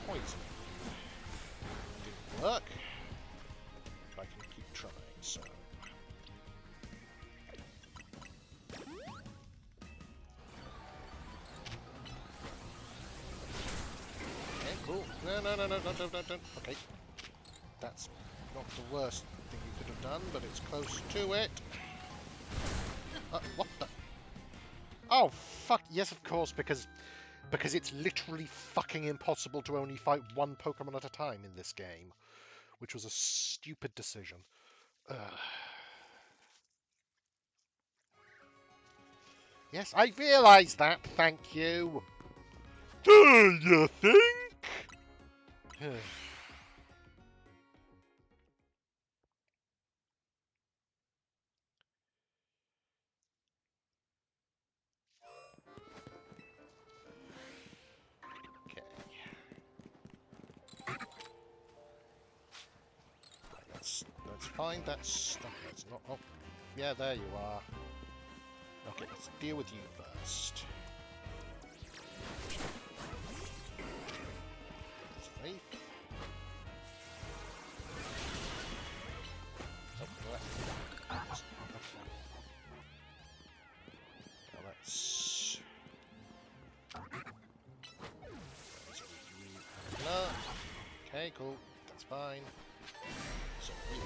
poisoning you. Didn't work. But I can keep trying, so... Don't. Okay. That's not the worst thing you could have done, but it's close to it. What the? Oh, fuck. Yes, of course, because it's literally fucking impossible to only fight one Pokemon at a time in this game, which was a stupid decision. Ugh. Yes, I realise that, thank you. Do you think? Okay. Let's find that stuff. It's not. Oh, yeah, there you are. Okay, let's deal with you first. Safe. Oh, left. Now let's. No. Okay, cool. That's fine. So you.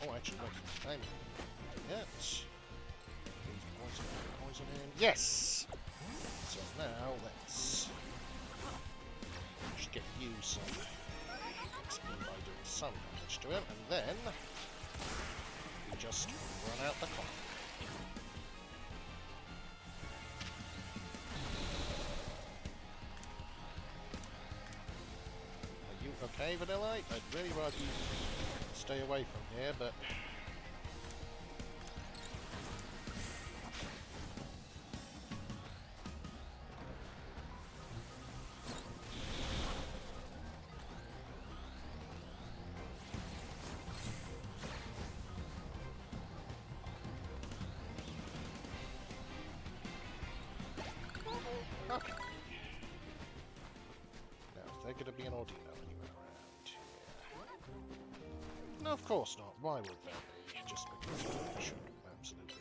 Oh, actually, no. I'm. Yes. Poison in. Yes! So now let's just get you some XP by doing some damage to him, and then we just run out the clock. Are you okay, Vanillite? I'd really rather you stay away from here, but... Okay. Now, is there going to be an Audino anywhere around here? No, of course not. Why would there be? Just because I should absolutely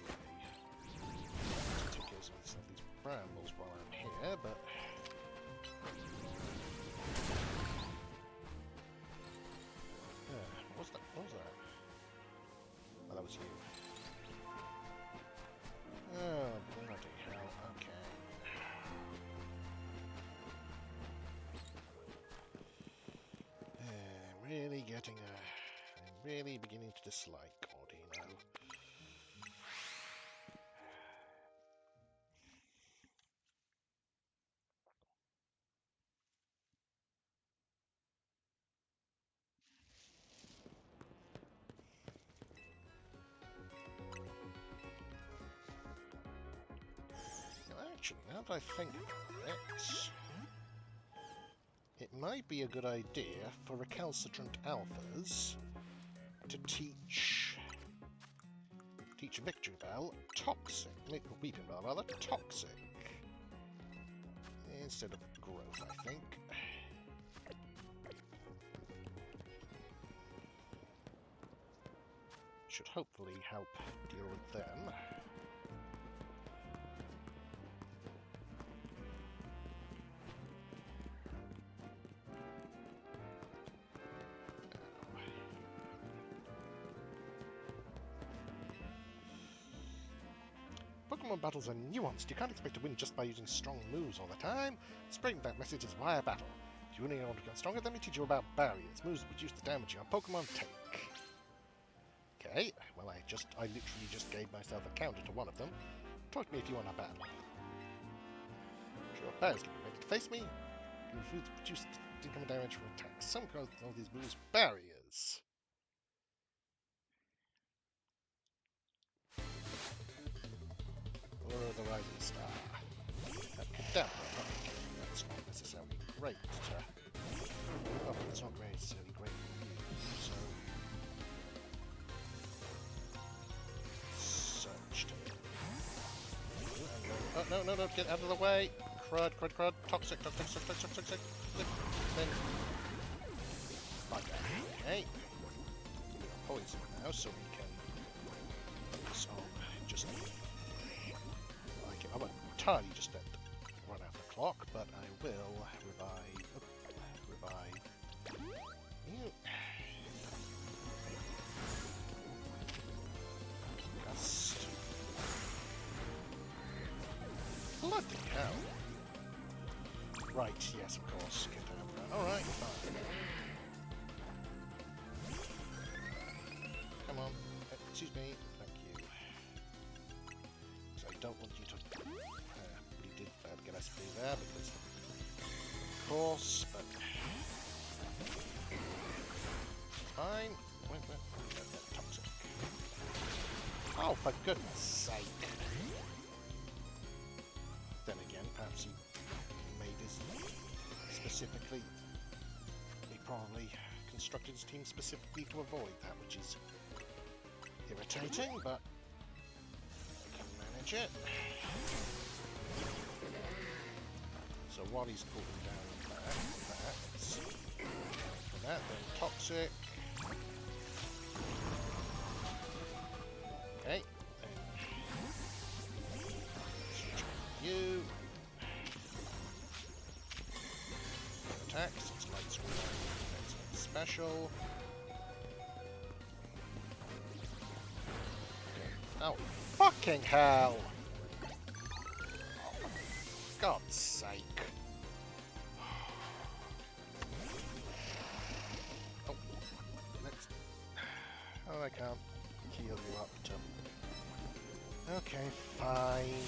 take care of some of these brambles while I'm here, but... what was that? What was that? Oh, that was you. Oh, bloody hell. Okay. I'm really beginning to dislike Audino. Actually, now that I think about it might be a good idea for recalcitrant alphas to teach Victreebel toxic, Weeping Bell rather, toxic, instead of growth, I think. Should hopefully help deal with them. Pokemon battles are nuanced. You can't expect to win just by using strong moves all the time. Spreading that message is why I battle. If you really want to get stronger, let me teach you about barriers. Moves that reduce the damage your Pokemon take. Okay, well I literally just gave myself a counter to one of them. Talk to me if you want a battle. Sure, barriers, get ready to face me. Moves reduce incoming damage from attacks. Some call all these moves barriers. Or the Rising Star. That's not necessarily great. Oh, it's not necessarily great for you, so... Searched it. Oh, no, get out of the way! Crud. Toxic. Then... Like that. Okay. Poison now, so we can focus on just... I won't entirely just run out the clock, but I will revive... survive. You... Gust. Bloody hell. Right, yes, of course. Get over. Alright, fine. Come on. Excuse me. Thank you. Because I don't want you to... we did get us through there, because... Of course, but... Fine. Wait, toxic. Oh, for goodness sake. Then again, perhaps he made his specifically... He probably constructed his team specifically to avoid that, which is irritating, but I can manage it. So while he's cooling down that, then toxic. Okay, then switch on you. Attacks, it's light screen, it's special. Oh, fucking hell! Oh, for God's sake. Oh, next. Oh, I can't heal you up to... Okay, fine.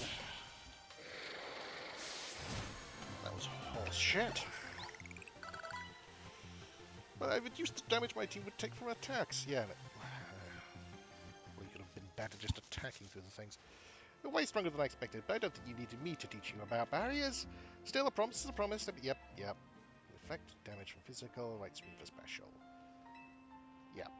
That was horse shit. But I reduced the damage my team would take from attacks. Yeah, we could have been better just attacking through the things. You're way stronger than I expected, but I don't think you needed me to teach you about barriers. Still, a promise is a promise. Yep. Effect, damage from physical, right screen for special. Yep.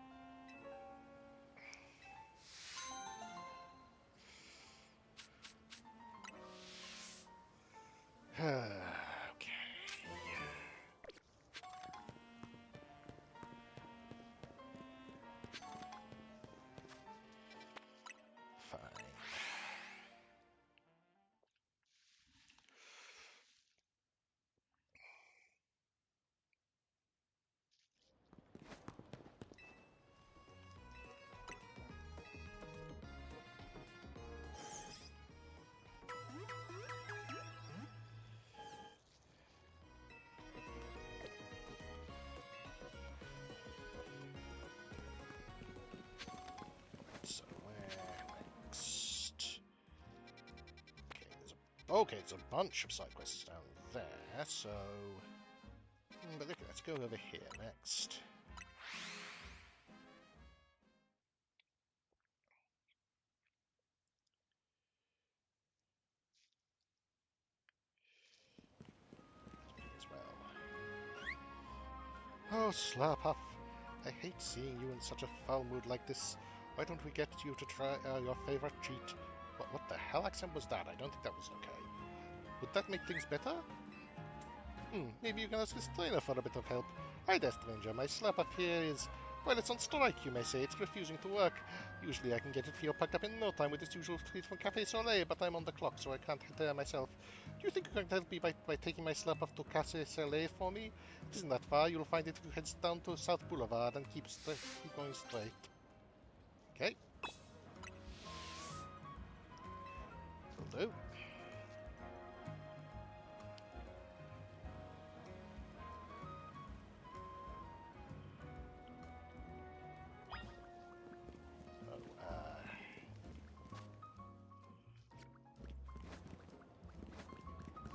Okay. Fine. So where next? Okay, there's a bunch of side quests down there, so... But look, let's go over here next. As well. Oh, Slurpuff. I hate seeing you in such a foul mood like this. Why don't we get you to try your favorite treat? What the hell accent was that? I don't think that was okay. Would that make things better? Maybe you can ask his trainer for a bit of help. Hi there, stranger. My Slurpuff here is... Well, it's on strike, you may say. It's refusing to work. Usually I can get it for you packed up in no time with its usual treat from Cafe Soleil, but I'm on the clock, so I can't head there myself. Do you think you can help me by taking my Slurpuff to Cafe Soleil for me? It isn't that far. You'll find it heads down to South Boulevard and keep going straight. Okay. Will do.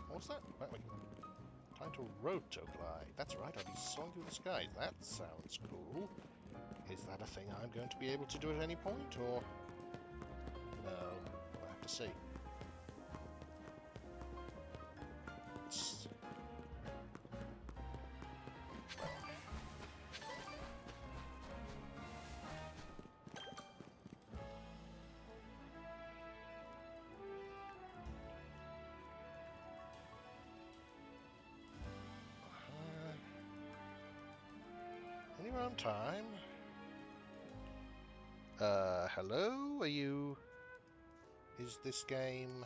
What's that? Wait. Time to rotoglide. That's right, I'll be soaring through the skies. That sounds cool. Is that a thing I'm going to be able to do at any point, or... No, we'll have to see. Anywhere on time? Hello? Are you... Is this game...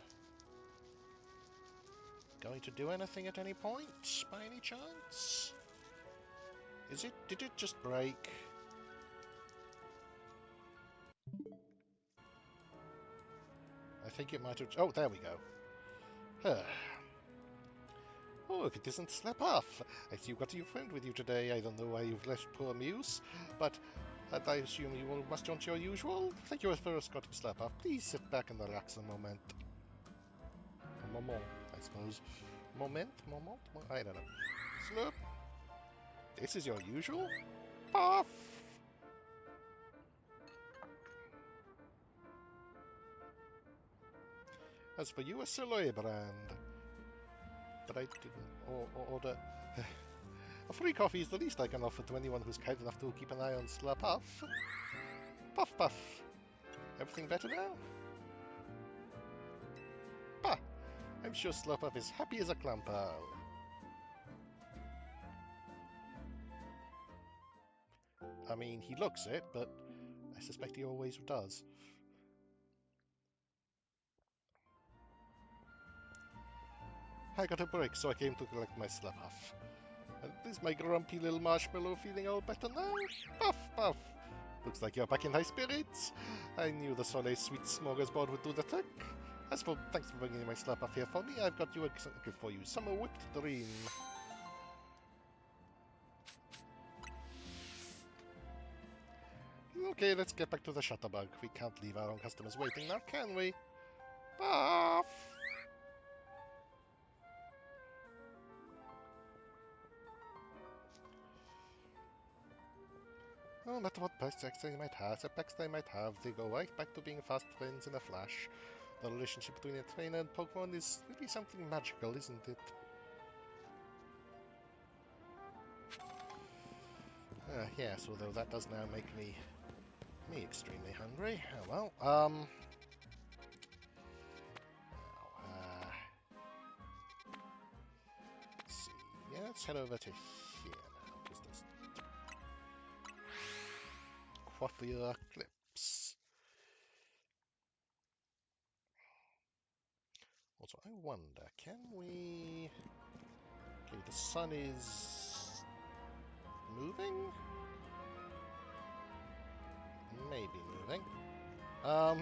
going to do anything at any point, by any chance? Is it? Did it just break? I think it might have... Oh, there we go. Oh, if it isn't Slap Off! I see you've got your friend with you today. I don't know why you've left poor Muse, but I assume you must want your usual. Thank you for escorting Slap Off. Please sit back and relax a moment. A moment, I suppose. Moment? I don't know. Slurp. This is your usual? Puff! As for you, a Soleil brand. But I didn't order... A free coffee is the least I can offer to anyone who's kind enough to keep an eye on Slurp Puff. Puff Puff. Everything better now? Bah! I'm sure Slurp Puff is happy as a clam pearl. I mean, he looks it, but I suspect he always does. I got a break, so I came to collect my Slurp Puff. And is my grumpy little marshmallow feeling all better now? Puff, puff! Looks like you're back in high spirits. I knew the Soleil sweet smorgasbord would do the trick. As for thanks for bringing my Slurp Puff here for me, I've got you a gift for you. Summer Whipped Dream. Okay, let's get back to the Shutterbug. We can't leave our own customers waiting now, can we? Puff! No matter what perks they might have, they go right back to being fast friends in a flash. The relationship between a trainer and Pokemon is really something magical, isn't it? Yes, although that does now make me extremely hungry. Oh well, now, let's see. Yeah, let's head over to here now, because there's Quaffia Clips. Also, I wonder, can we... Okay, the sun is moving? Maybe moving. My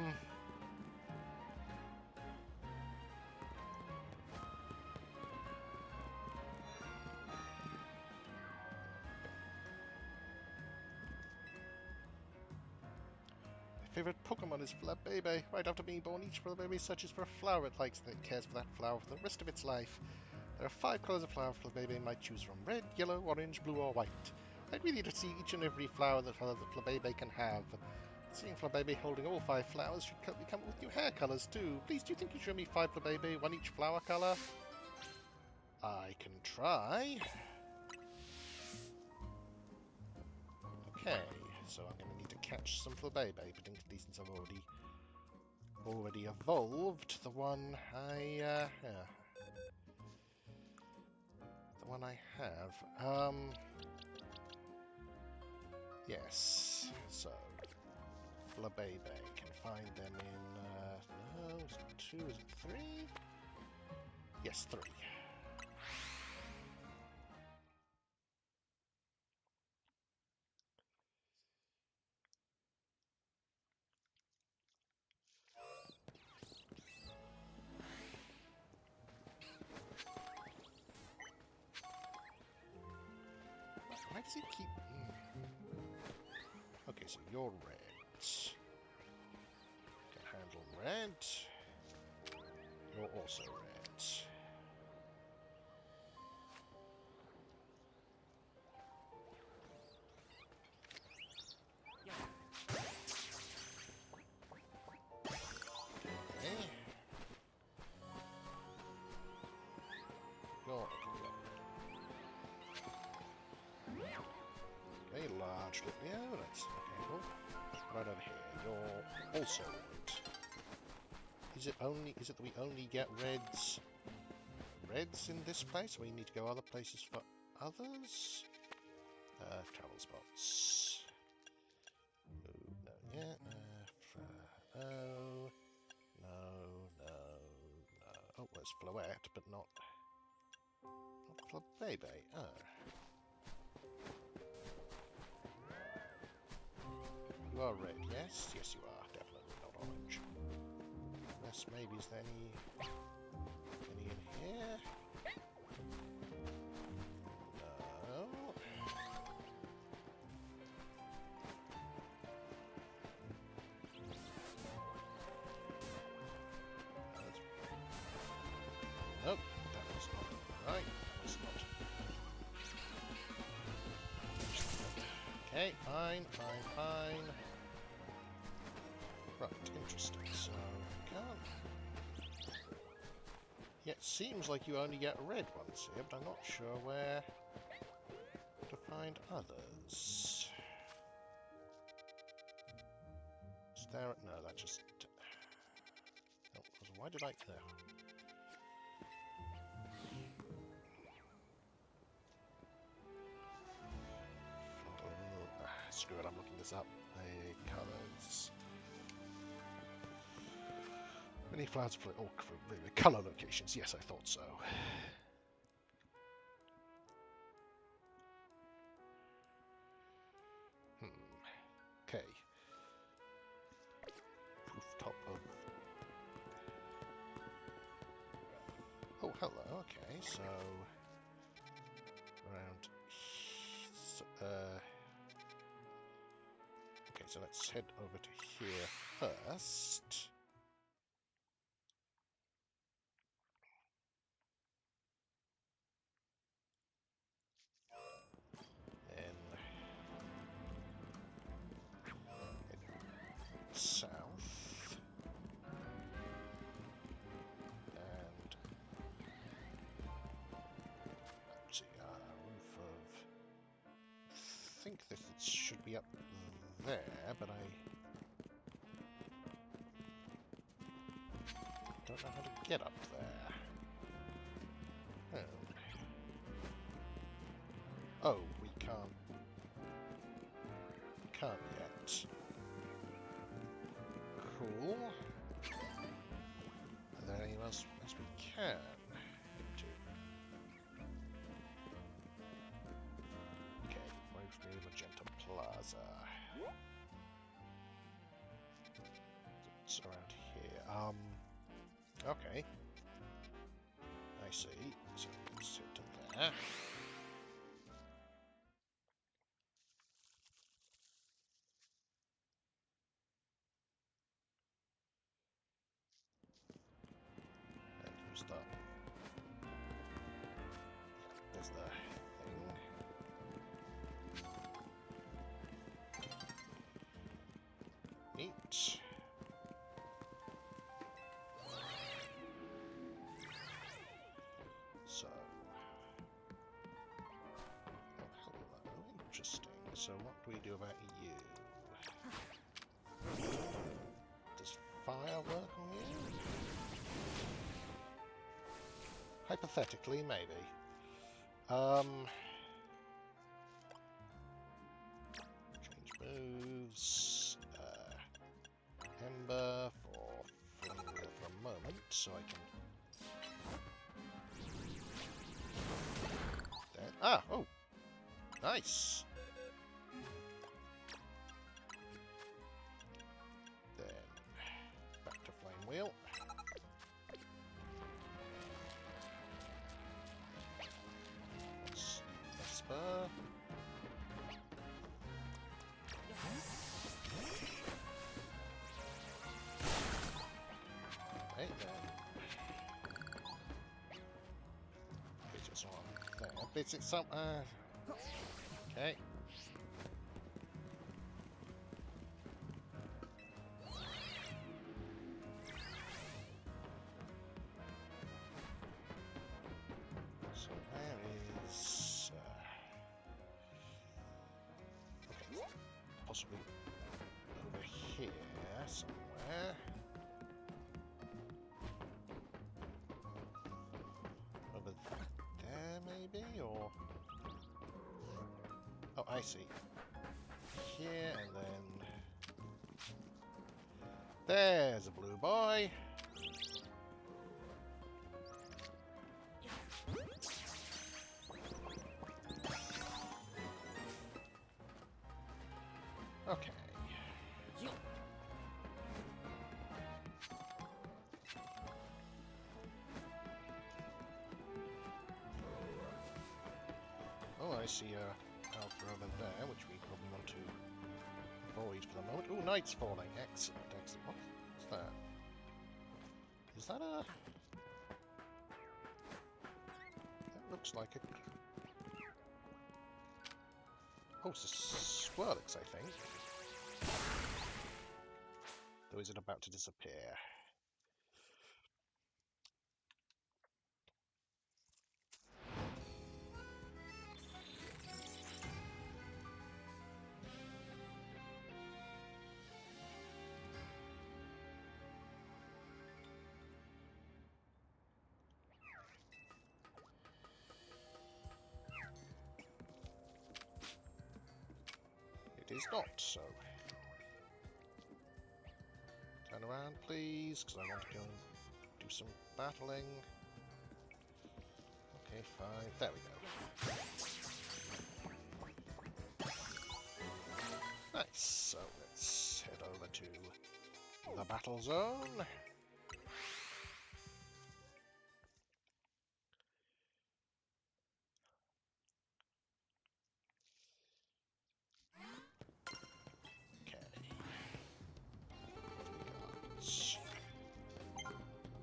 favorite Pokemon is Flabébé. Right after being born, each Flabébé searches for a flower it likes and it cares for that flower for the rest of its life. There are 5 colors of flower Flabébé might choose from: red, yellow, orange, blue, or white. I'd really like to see each and every flower that Flabébé can have. Seeing Flabébé holding all 5 flowers should come up with new hair colors too. Please, do you think you show me 5 Flabébé, 1 each flower color? I can try. Okay, so I'm going to need to catch some Flabébé, particularly since I've already evolved the one I have. Yes, so Flabébé, can find them in, no, is it 2, is it 3? Yes, 3. Why does it keep... Okay, so you're red. Can handle red. You're also red. Okay. You're okay, large Lipio, that's okay, cool. Right over here, you're also red. Is it that we only get reds in this place? We need to go other places for others? Travel spots. Ooh, no, yeah, no. Oh, there's Floette, but not Flabébé. Oh. You are red, yes? Yes, you are. Definitely not orange. Unless maybe is there any in here? No. Nope, that was not right. That was not. Okay, fine. Right, interesting. So, can't. Yeah, it seems like you only get red ones here, but I'm not sure where to find others. Is there? No, that just. Oh, why did I? There. Screw it, I'm looking this up. The colours. Many flowers for all colour locations. Yes, I thought so. Okay. Rooftop of. Oh, hello. Okay, so around. Okay, so let's head over to here first. Then head south. And let's see, roof of. I think this should be up there, but I don't know how to get up there. Oh, we can't. Can't yet. Cool. Are there anything else we can do? Okay, where's the Magenta Plaza? It's around here. Okay. I see. So let's head to there. And who's that? There's the thing. Neat. So, oh, hello. Interesting. So, what do we do about you? Does fire work on you? Hypothetically, maybe. Change moves. Ember for flaming wheel for a moment, so I can. There. Ah! Oh! Nice! Then back to flame wheel. Spur. Right then. It's just on there. Bits it some. Okay. So where is? Okay, possibly over here somewhere. Over there, maybe, or oh, I see. Here and then there's a blue boy. Okay. You. Oh, I see Alpha over there, which we probably want to avoid for the moment. Oh, night's falling. Excellent, excellent. What's that? Is that a... That looks like a... Oh, it's a Swirlix, I think. Though is it about to disappear? It is not, so... Turn around, please, because I want to go and do some battling. Okay, fine. There we go. Nice. So let's head over to the battle zone. Okay.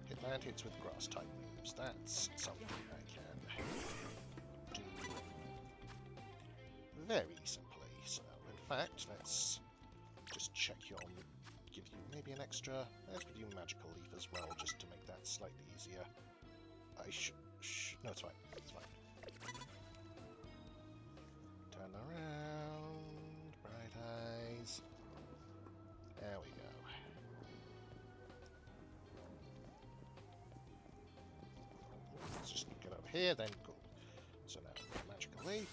Hit land hits with grass type moves. That's something I can do very simply. So, in fact, let's just check your... give you maybe an extra... Let's give you magical leaf as well, just to make that slightly easier. I should... no, it's fine. It's fine. Turn around. Bright eyes. There we go. Let's just get up here, then cool. So now, magical leaf.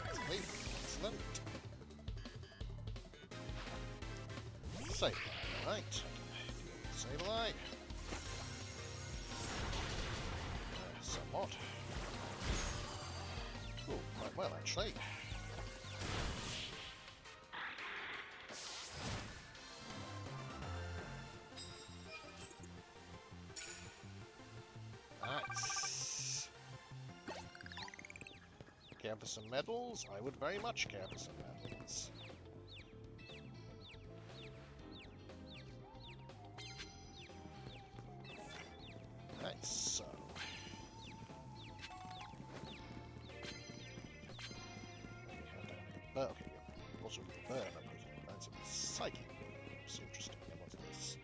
Magical leaf. Excellent. Save light, right? Save light. Somewhat. Oh, quite well actually. Nice. Care for some medals? I would very much care for some medals. Nice, so... Okay, yeah. Also with the burn, I'm putting plans of psychic moves. Interesting. What's this?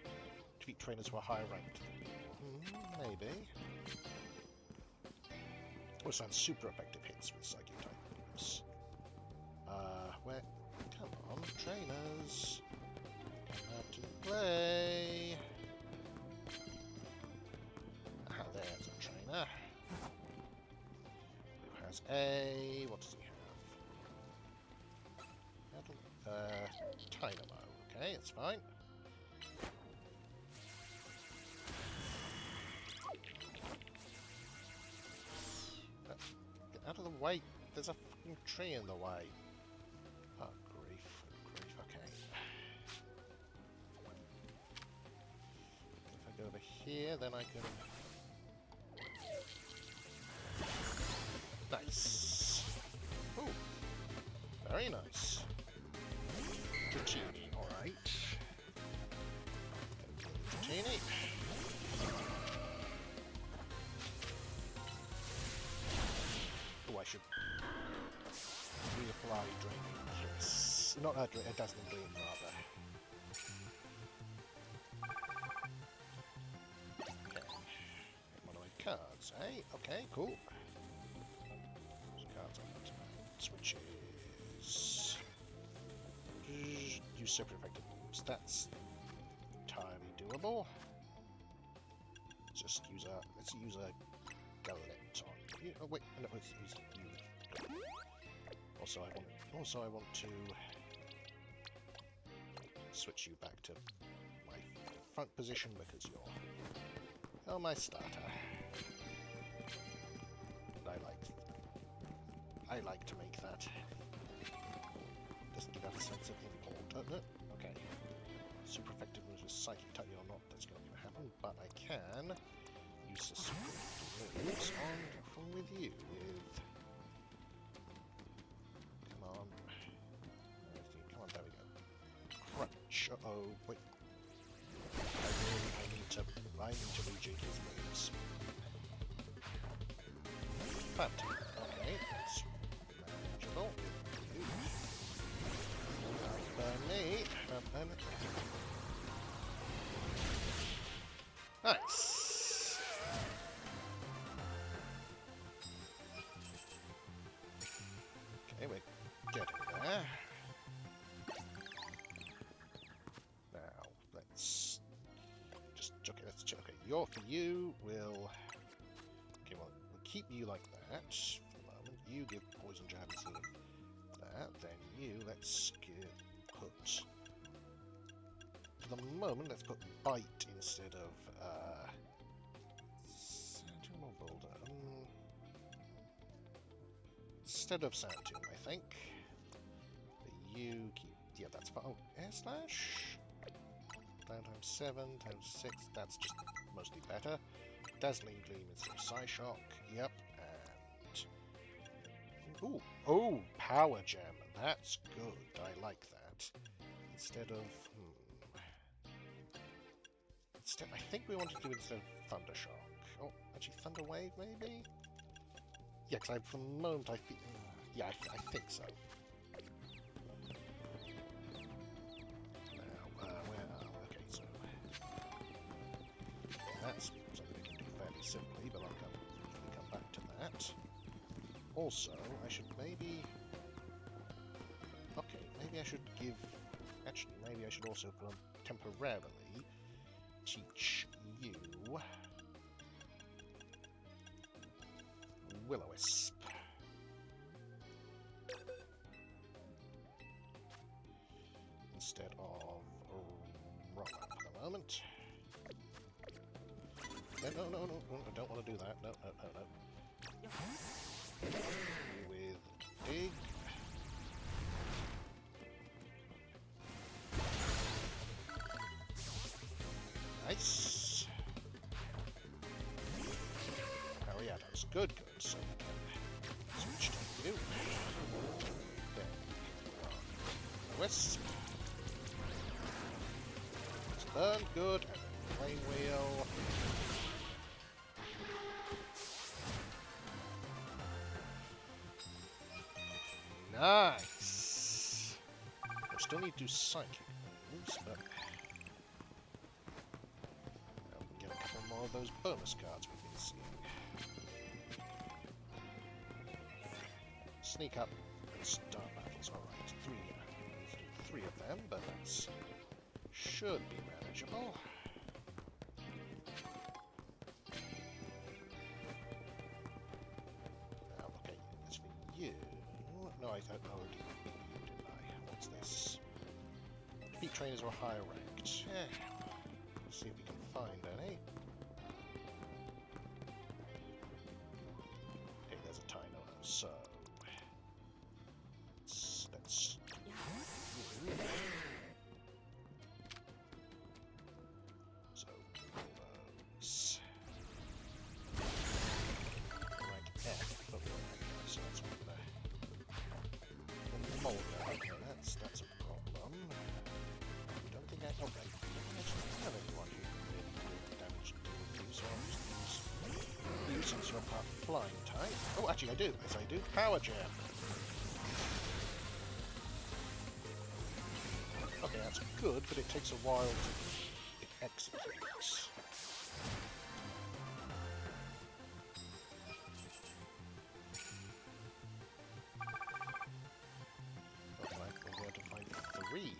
Defeat trainers who are higher ranked. Maybe. Oh, sounds super effective hits with psychic type moves. Where? Come on, trainers. Come out to play. Ah, there's a trainer. Who has a... what does he have? Dynamo. Okay, it's fine. Get out of the way. There's a fucking tree in the way. Oh, grief. Grief, okay. If I go over here, then I can... Nice. Ooh. Very nice. Dratini, alright. Dratini. Oh, I should reapply Draining Kiss. Not a Dazzling Gleam, rather. Okay. One of my cards, eh? Okay, cool. Those cards I want to switches. Use super effective moves. That's entirely doable. Just use a... let's use a Gallinet on you. Oh wait, no, let's use you. Also I want to switch you back to my front position because you're my starter. And I like I like to make that. Doesn't give out a sense of import, doesn't it? Okay. Super effective moves with psychic type or not, that's going to happen, but I can use the super effective moves on with you with... Come on. Come on, there we go. Crunch. Uh-oh, wait. I need to rejig his moves. But, okay, that's manageable. Burn me. Burn it. Nice. Okay, we're getting there. Now, let's just okay. Let's check. Okay, for you. We'll keep you like that for the moment. You give poison jab instead of that. Then you, let's put... For the moment, let's put bite instead of... Sand or boulder? Instead of sand tomb, I think. But you keep... Yeah, that's fine. Oh, air slash? Down times 7, times 6, that's just mostly better. Dazzling Gleam instead of Psyshock, yep, and... Ooh, oh, Power Gem, that's good, I like that. Instead of... I think we want to do it instead of Thunder Shock. Oh, actually, Thunder Wave, maybe? Yeah, because for the moment I feel... Yeah, I think so. Now, where are we? Okay, so... That's something we can do fairly simply, but I'll come back to that. Also, I should maybe... Okay, maybe I should give... Actually, maybe I should also temporarily teach you... Will-O-Wisp. Instead of Roller for the moment. No, I don't want to do that. No. With Dig. Nice. Ariados. Good. So we can switch to you. Then Wisp. It's burned good. And then Flame Wheel. Nice! I still need to do psychic moves, but we can get a couple more of those bonus cards we've been seeing. Sneak up and start battles. Alright, three of them, but that should be manageable. Now, okay, that's for you. No, I thought I already beat you, didn't I? What's this? Beat trainers are higher ranked. Let's see if we can find any. Okay, there's a Tyno, so... Let's... So, those... Rank F, but we're rank F, so that's what the Molga. Okay, that's a problem. I don't think I... Oh, right. I don't actually have anyone who can really do damage to you, so I'll just use you since you're part flying type. Oh, actually I do. Yes, I do. Power Jam. Okay, that's good, but it takes a while to execute.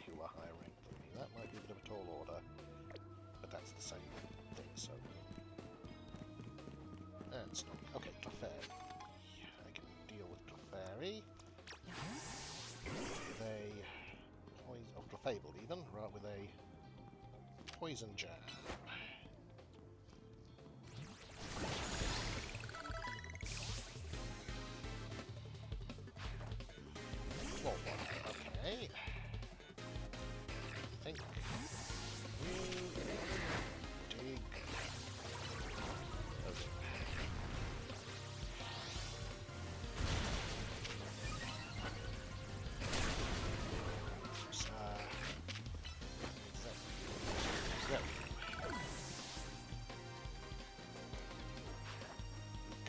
Who are higher ranked than me. That might be a bit of a tall order, but that's the same thing, so... That's not... Okay, Clefairy. I can deal with Clefairy. With a... Poison... Oh, Clefable even, right, with a... Poison Jab.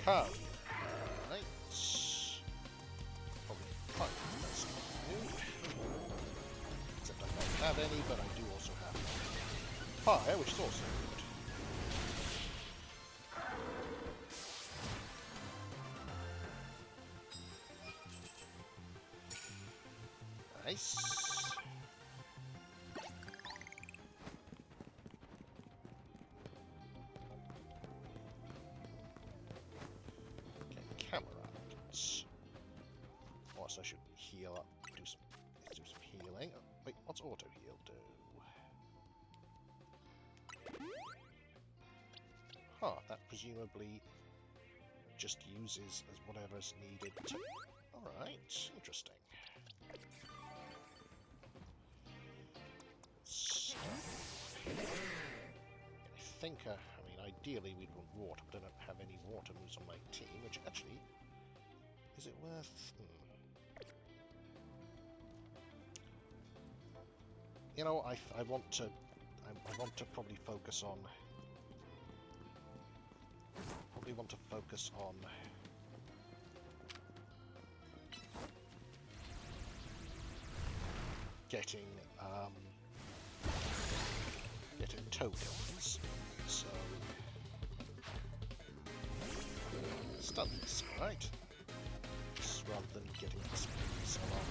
card. Right. Probably quite the best move. Except I don't have any, but I do also have fire, which is also good. Nice. Okay, cameras. Also, I should heal up. Do some healing. Oh, wait, what's auto heal do? Huh, that presumably just uses as whatever's needed to... Alright, interesting. So, I think, I mean, ideally we'd want water, but I don't have any water moves on my team, which actually, is it worth... You know, I want to probably focus on... Probably want to focus on... getting tokens, so stuns, right? Rather than getting experience along.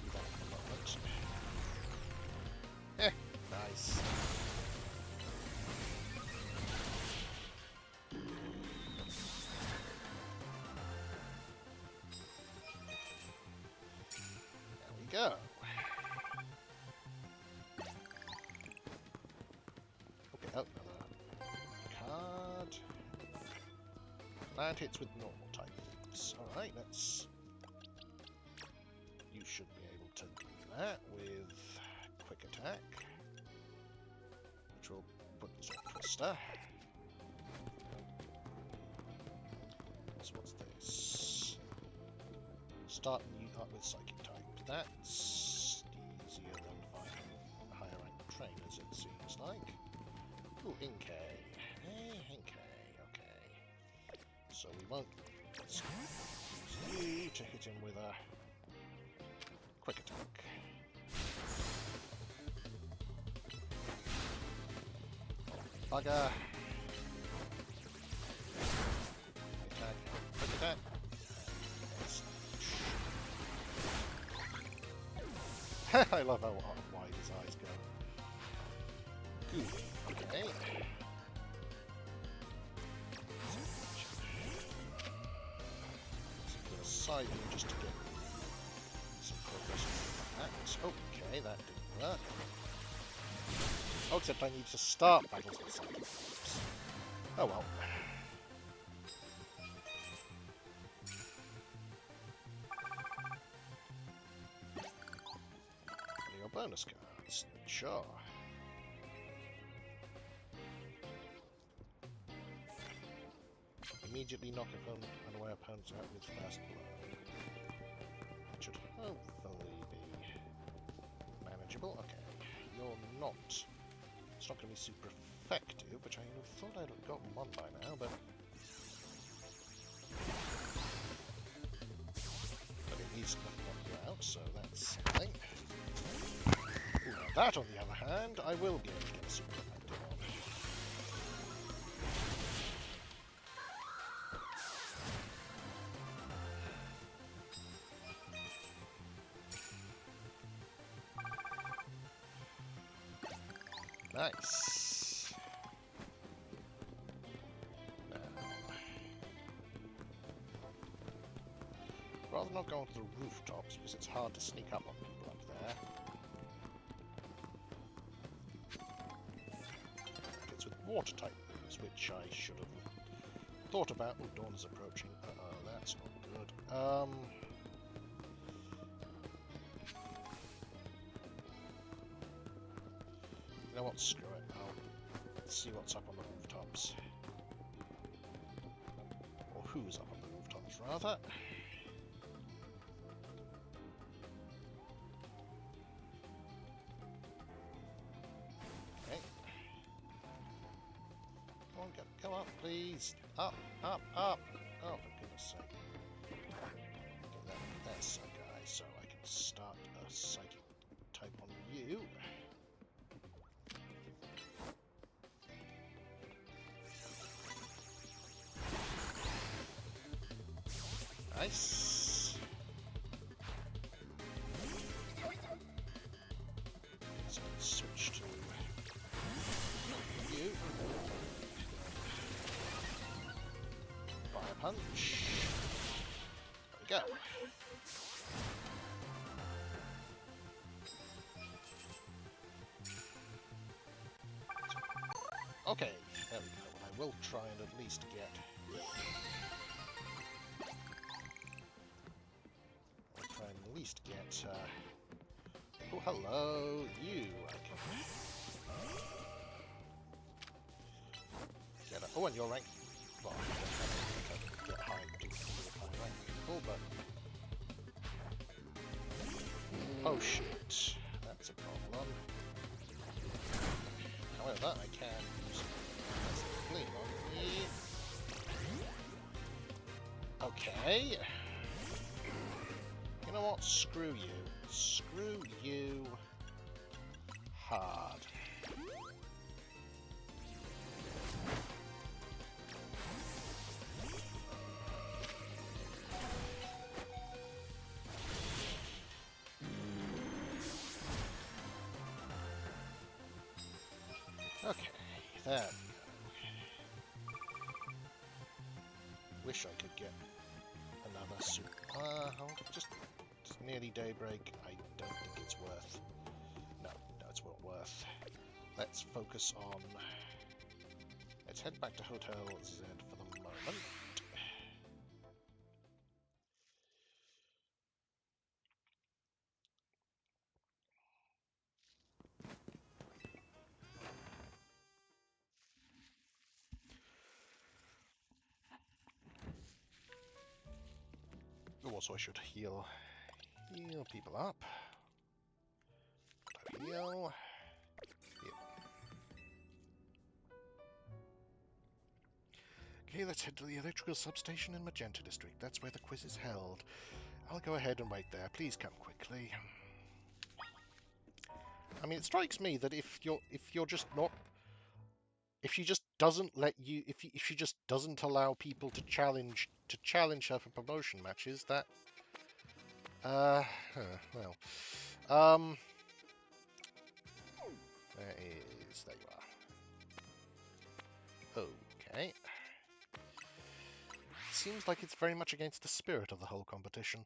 Do that for a moment. Nice. There we go. Okay, oh, another card. Land hits with normal type moves. Alright, let's... You should be able to do that with quick attack, which will put us on Twister. So what's this? Start new up with psychic type. That's easier than finding higher rank trainers, it seems like. Ooh, Inkay. Hey, Inkay, okay. So we won't use you to hit him with a quick attack. Bugger. Attack. Quick attack. I love how wide his eyes go. Good. Okay. Side view just to get some progress on that. Okay, that didn't work. Oh, except I need to start battles with psychic moves. Oh well. Your bonus cards, sure. Immediately knock unaware opponents out with fast blow. That should hopefully be manageable. Okay, you're not. It's not going to be super effective, which I thought I'd have gotten one by now, but at least knock you out, so that's something. Ooh, now that, on the other hand, I will be able to get a super effective on. Nice. Now, rather than not going to the rooftops, because it's hard to sneak up on people up there. It's with water type moves, which I should have thought about. Oh, dawn is approaching. Uh-oh, that's not good. You know what? Screw it. I'll see what's up on the rooftops. Or who's up on the rooftops, rather. Okay. Come on, come up, please. please. Up, up, up. Oh, for goodness sake. Okay, that's a guy, so I can start a psychic type on you. Nice. So let's switch to you. Fire punch. There we go. Okay, there we go. And I will try and at least get. I'll try and at least get. Oh, hello, you. I can get. Oh, and your rank. Well, I don't think I can get high rank people, but. Oh shit, that's a problem. However, I can use gleam on me. Okay. You know what? Screw you. Screw you hard. Okay, there we go. Wish I could get another super. Just nearly daybreak. I don't think it's worth. No, it's not worth. Let's focus on. Let's head back to Hotel Z for the moment. Also, I should heal people up. Heal. Okay, let's head to the electrical substation in Magenta District. That's where the quiz is held. I'll go ahead and wait there. Please come quickly. I mean, it strikes me that if you're just not, if she just doesn't let you, if she just doesn't allow people to challenge her for promotion matches, that well, there you are. Okay. Seems like it's very much against the spirit of the whole competition.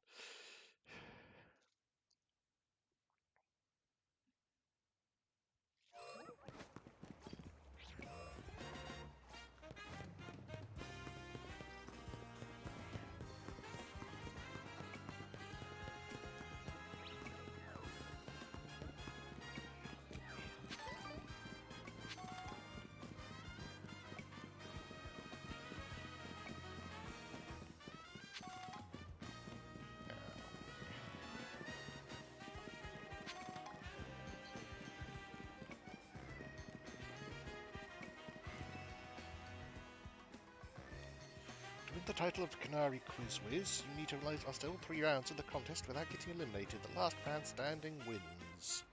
To win the title of Canary Quiz Whiz, you need to last all 3 rounds of the contest without getting eliminated. The last man standing wins.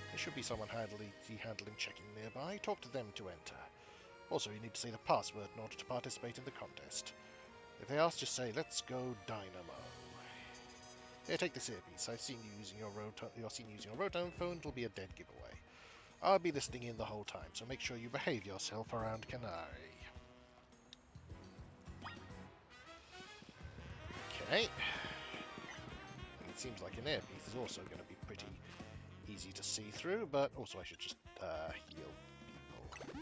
There should be someone handling checking nearby. Talk to them to enter. Also, you need to say the password in order to participate in the contest. If they ask, just say, "Let's go Dynamo." Here, take this earpiece. I've seen you using your Rotom phone. It'll be a dead giveaway. I'll be listening in the whole time, so make sure you behave yourself around Canary. Okay. And it seems like an earpiece is also going to be pretty easy to see through, but also I should just heal people.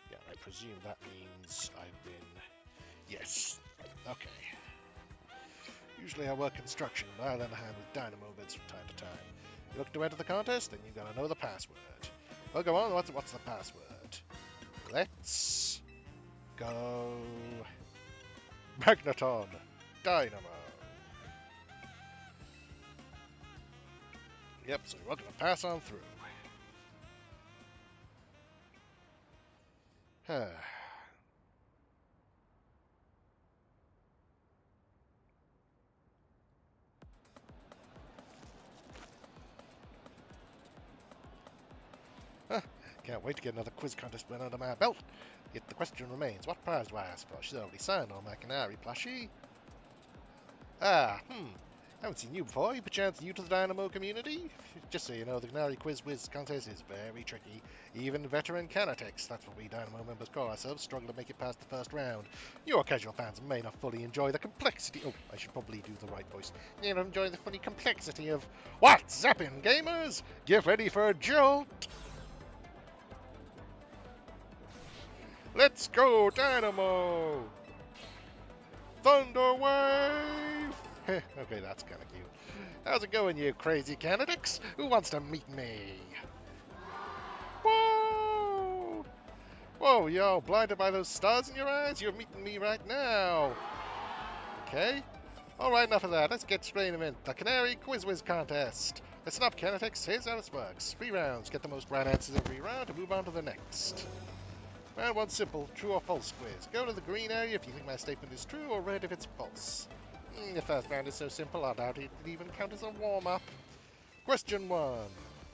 Yeah, I presume that means I've been... Yes. Okay. Usually I work construction, but I lend a hand with dynamo bits from time to time. You look to enter the contest, then you gotta know the password. Well, go on, what's the password? Let's go... Magneton! Dynamo! Yep, so we're going to pass on through. Can't wait to get another quiz contest win under my belt. Yet the question remains, what prize do I ask for? She's already signed on my canary plushie. Haven't seen you before. You perchance new to the Dynamo community? Just so you know, the Canary Quiz Whiz contest is very tricky. Even veteran Canatics, that's what we Dynamo members call ourselves, struggle to make it past the first round. Your casual fans may not fully enjoy the complexity... Oh, I should probably do the right voice. May not enjoy the funny complexity of... What's zappin', gamers? Get ready for a jolt! Let's go, Dynamo! Thunder Wave! Okay, that's kind of cute. How's it going, you crazy Canadics? Who wants to meet me? Whoa! Whoa, yo, blinded by those stars in your eyes? You're meeting me right now. Okay. Alright, enough of that. Let's get straight in. The Canary Quiz Whiz Contest. Listen up, Canadics. Here's how this works. 3 rounds. Get the most right answers every round and move on to the next. Round 1, simple. True or false quiz. Go to the green area if you think my statement is true, or red if it's false. The first round is so simple, I doubt it would even count as a warm-up. Question 1.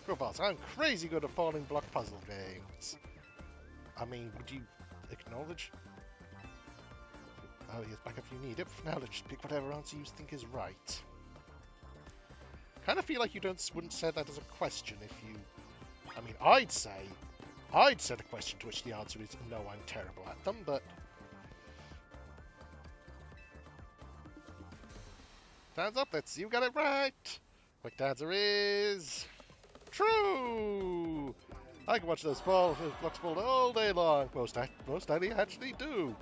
True or false? I'm crazy good at falling block puzzle games. I mean, would you acknowledge? Oh, yes, back if you need it. For now, let's just pick whatever answer you think is right. Kind of feel like you wouldn't say that as a question if you... I mean, I'd say a question to which the answer is no, I'm terrible at them, but... Time's up, let's see who got it right! Quick answer is... True! I can watch those blocks fall all day long. Most actually do.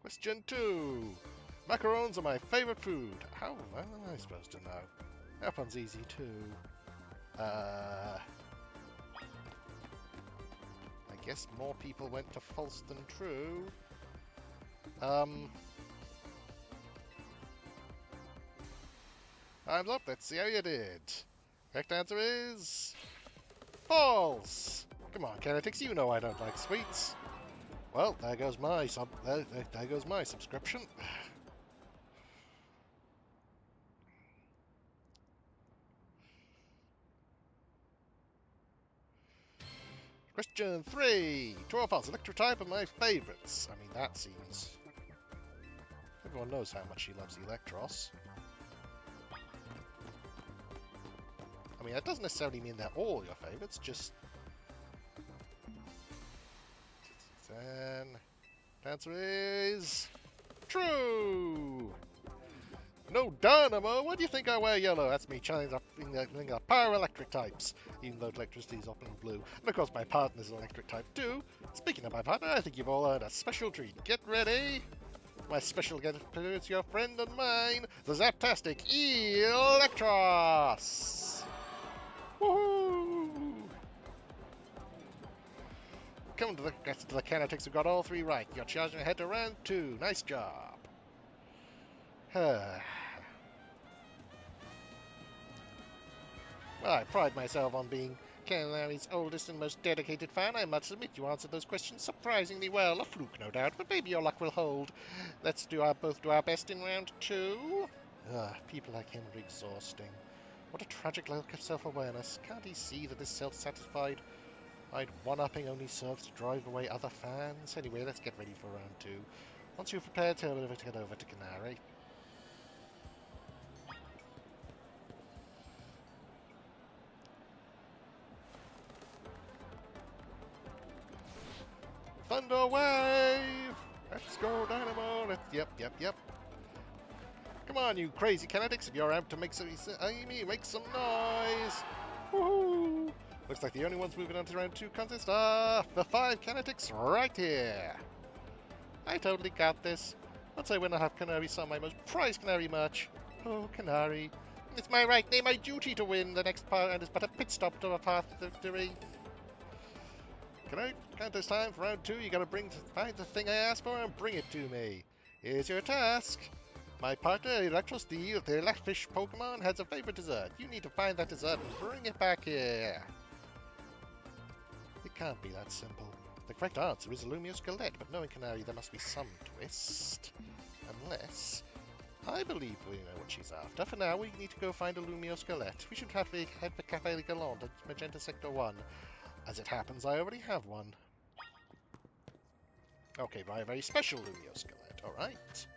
Question 2. Macarons are my favorite food. How am I supposed to know? That one's easy too. I guess more people went to false than true. Time's up. Let's see how you did. Correct answer is false. Come on, Canatics, you know I don't like sweets. Well, there goes my there goes my subscription. Question 3. True or false? Electrotype are my favourites. I mean, that seems... Everyone knows how much she loves Electros. I mean, that doesn't necessarily mean they're all your favourites, just... Then... The answer is... True! No Dynamo! Why do you think I wear yellow? That's me challenging the power electric types, even though electricity is often blue. And of course my partner's an electric type too. Speaking of my partner, I think you've all earned a special treat. Get ready! My special guest is your friend and mine, the Zaptastic Electros! Woohoo! Come to the rest of the Canatics who got all 3 right. You're charging ahead to round 2. Nice job. Well, I pride myself on being Canary's oldest and most dedicated fan. I must admit you answered those questions surprisingly well. A fluke, no doubt, but maybe your luck will hold. Let's both do our best in round 2. People like him are exhausting. What a tragic lack of self-awareness. Can't he see that this self-satisfied one-upping only serves to drive away other fans? Anyway, let's get ready for round 2. Once you're prepared, head over to Canary. Thunder Wave! Let's go, Dynamo! Yep. Come on, you crazy Canatics, if you're out to make some noise! Woohoo! Looks like the only ones moving on to round 2 contest are the 5 Canatics right here! I totally got this. Once I win, I'll have Canary some of my most prized Canary merch. Oh, Canary. It's my right name, my duty to win. The next part is but a pit stop to a path to victory. Can I count this time for round 2? You gotta find the thing I asked for and bring it to me. Here's your task. My partner, Electros, the Electrish Pokemon, has a favorite dessert. You need to find that dessert and bring it back here. It can't be that simple. The correct answer is a Lumio Skelette, but knowing Canary, there must be some twist. Unless... I believe we know what she's after. For now, we need to go find a Lumio Skelette. We should head for Cafe Galant at Magenta Sector 1. As it happens, I already have one. Okay, by a very special Lumio Skelette, alright.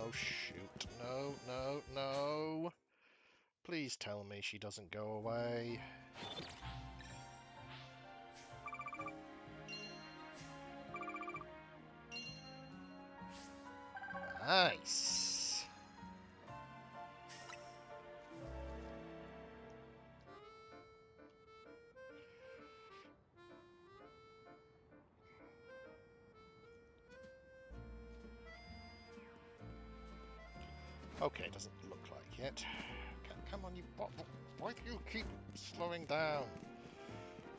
Oh shoot, no, no, no. Please tell me she doesn't go away. Nice. Okay, it doesn't look like it. Come on, you bot. Why do you keep slowing down?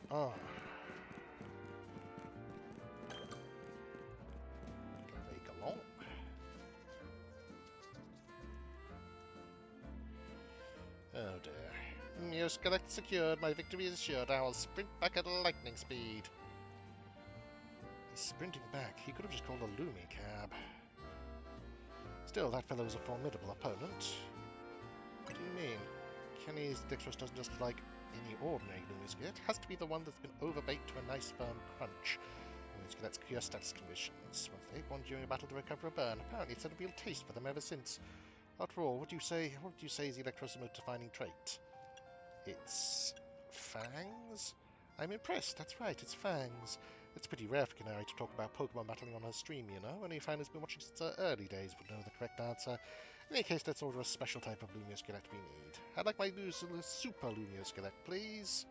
Oh. Cafe Galant. Oh dear. Your Skelette secured. My victory is assured. I will sprint back at lightning speed. He's sprinting back. He could have just called a Lumi cab. Still, that fellow is a formidable opponent. What do you mean? Kenny's dexterous doesn't just like any ordinary Lumi Skelette. It has to be the one that's been overbaked to a nice firm crunch. Lumi Skelette's cure status conditions. Once they won during a battle to recover a burn. Apparently it's had a real taste for them ever since. After all, what would you say is Electro's most defining trait? It's... fangs? I'm impressed, that's right, it's fangs. It's pretty rare for Canary to talk about Pokemon battling on her stream, you know. Only a fan who's been watching since her early days would know the correct answer. In any case, let's order a special type of Lumio Skelette we need. I'd like my Super Lumio Skelette, please.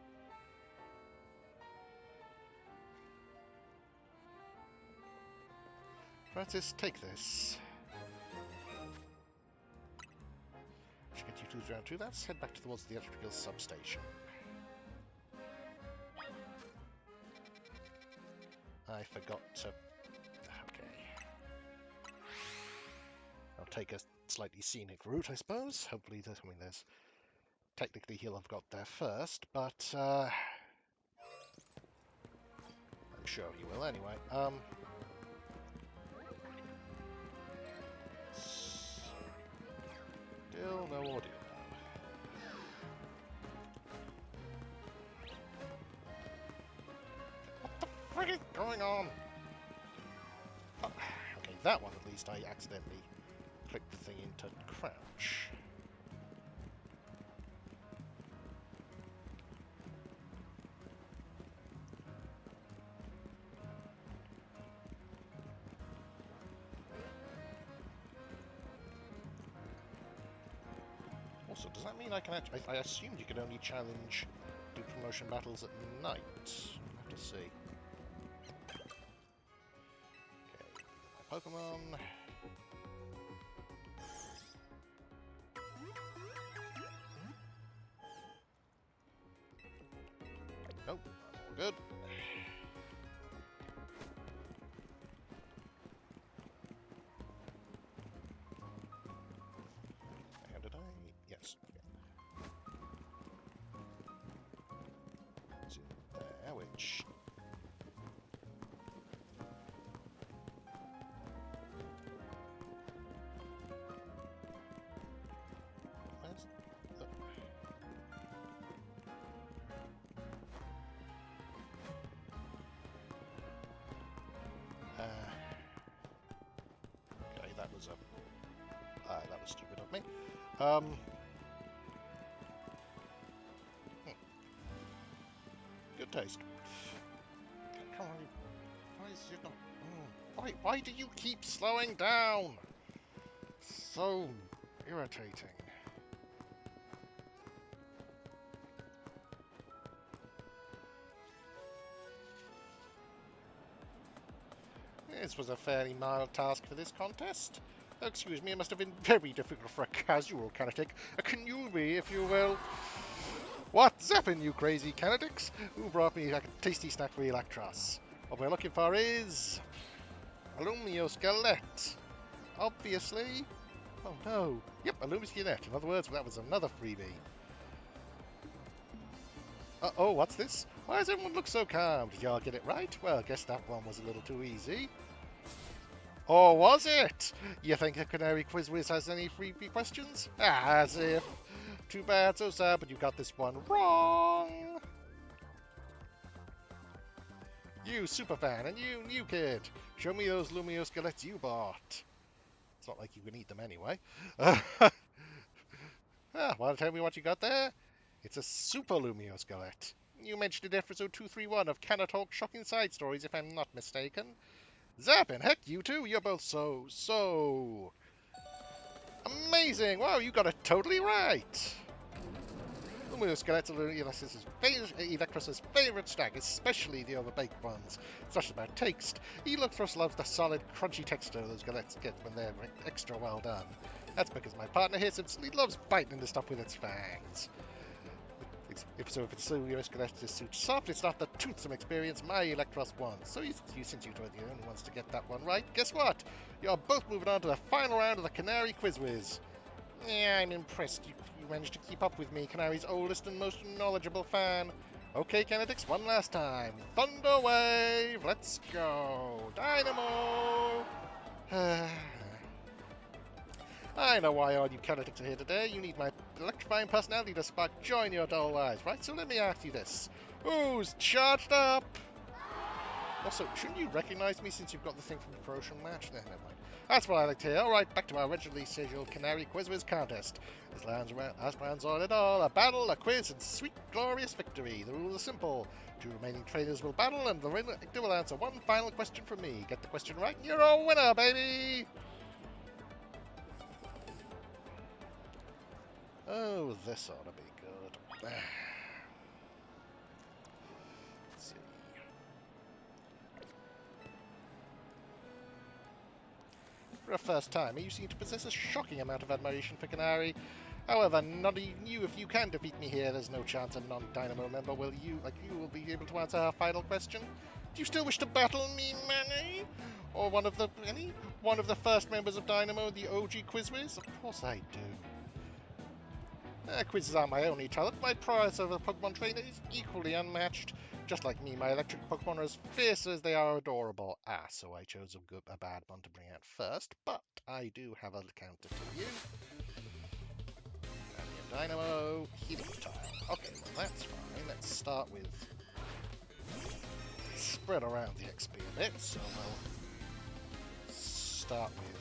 Francis, take this. Should get you to round 2. Let's head back towards the electrical substation. I forgot to... Okay. I'll take a slightly scenic route, I suppose. Hopefully, there's... Technically, he'll have got there first, but... I'm sure he will anyway. Still no audio. What the frick is going on? Oh, okay, that one at least I accidentally clicked the thing into crouch. Also, does that mean I can actually... I assumed you could only challenge, do promotion battles at night. I'll have to see. Okay, my Pokemon. Nope, that's all good. How did I? Yes. It's in there, which... Where's the... Okay, that was a... that was stupid of me. Good taste. Come on, why is it not... Why do you keep slowing down? So irritating. This was a fairly mild task for this contest. Oh, excuse me, it must have been very difficult for a casual Kinetic. A newbie, if you will. What's zappin', you crazy Kinetics? Who brought me a tasty snack for Electros? What we're looking for is... a Lumioskelett. Obviously. Oh no. Yep, a Lumioskelett. In other words, that was another freebie. Uh-oh, what's this? Why does everyone look so calm? Did y'all get it right? Well, guess that one was a little too easy. Or was it? You think a Canary Quiz Whiz has any freebie questions? As if. Too bad, so sad, but you got this one wrong. You superfan and you new kid, show me those Lumioskelets you bought. It's not like you can eat them anyway. Want to tell me what you got there? It's a super Lumioskelet. You mentioned it in episode 231 of Can I Talk Shocking Side Stories, if I'm not mistaken. Zappin', heck, you two, you're both so amazing! Wow, you got it totally right! Lumioskelets are Electros's favourite snack, especially the overbaked ones. It's not just about taste. Electros loves the solid, crunchy texture those skelets get when they're extra well done. That's because my partner here simply loves biting into stuff with its fangs. If it's Lumioskelet to suit soft, it's not the toothsome experience my Electros wants. So since you told the only ones to get that one right, guess what? You're both moving on to the final round of the Canary Quiz Whiz. Yeah, I'm impressed you managed to keep up with me, Canary's oldest and most knowledgeable fan. Okay, Kinetics, one last time. Thunder Wave, let's go. Dynamo! I know why all you Kinetics are here today. You need my electrifying personality to spark joy in your dull lives, right? So let me ask you this. Who's charged up? Also, shouldn't you recognize me since you've got the thing from the promotion match? Never mind. That's what I like to hear. Alright, back to our originally scheduled Canary Quiz Whiz contest. As rounds on it all, a battle, a quiz, and sweet, glorious victory. The rules are simple. 2 remaining trainers will battle, and the winner will answer one final question from me. Get the question right, and you're a winner, baby! Oh, this ought to be good. Let's see. For a first timer, you seem to possess a shocking amount of admiration for Canary. However, not even you, if you can defeat me here, there's no chance a non-Dynamo member will be able to answer our final question. Do you still wish to battle me, Manny? Or one of the first members of Dynamo, the OG Quiz Whiz? Of course I do. Quizzes aren't my only talent. My prowess as a Pokemon trainer is equally unmatched. Just like me, my electric Pokemon are as fierce as they are adorable. So I chose a bad one to bring out first, but I do have a counter to you. Dynamo, healing tile. Okay, well that's fine. Let's start with... spread around the XP a bit, so we'll start with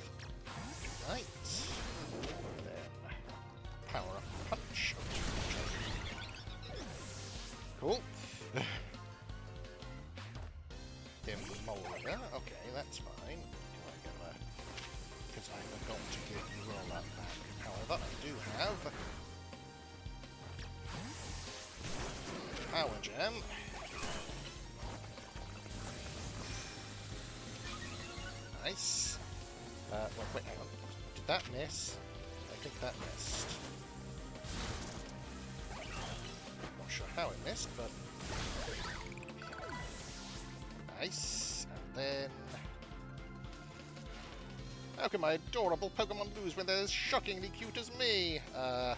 Ignite. Then power up punch. Cool. Demolder. Okay, that's fine. Because I forgot to give you all that back. However, I do have Power Gem. Nice. Wait, hang on. Did that miss? I think that missed. Not sure how it missed, but... nice. And then... how can my adorable Pokemon lose when they're as shockingly cute as me? Are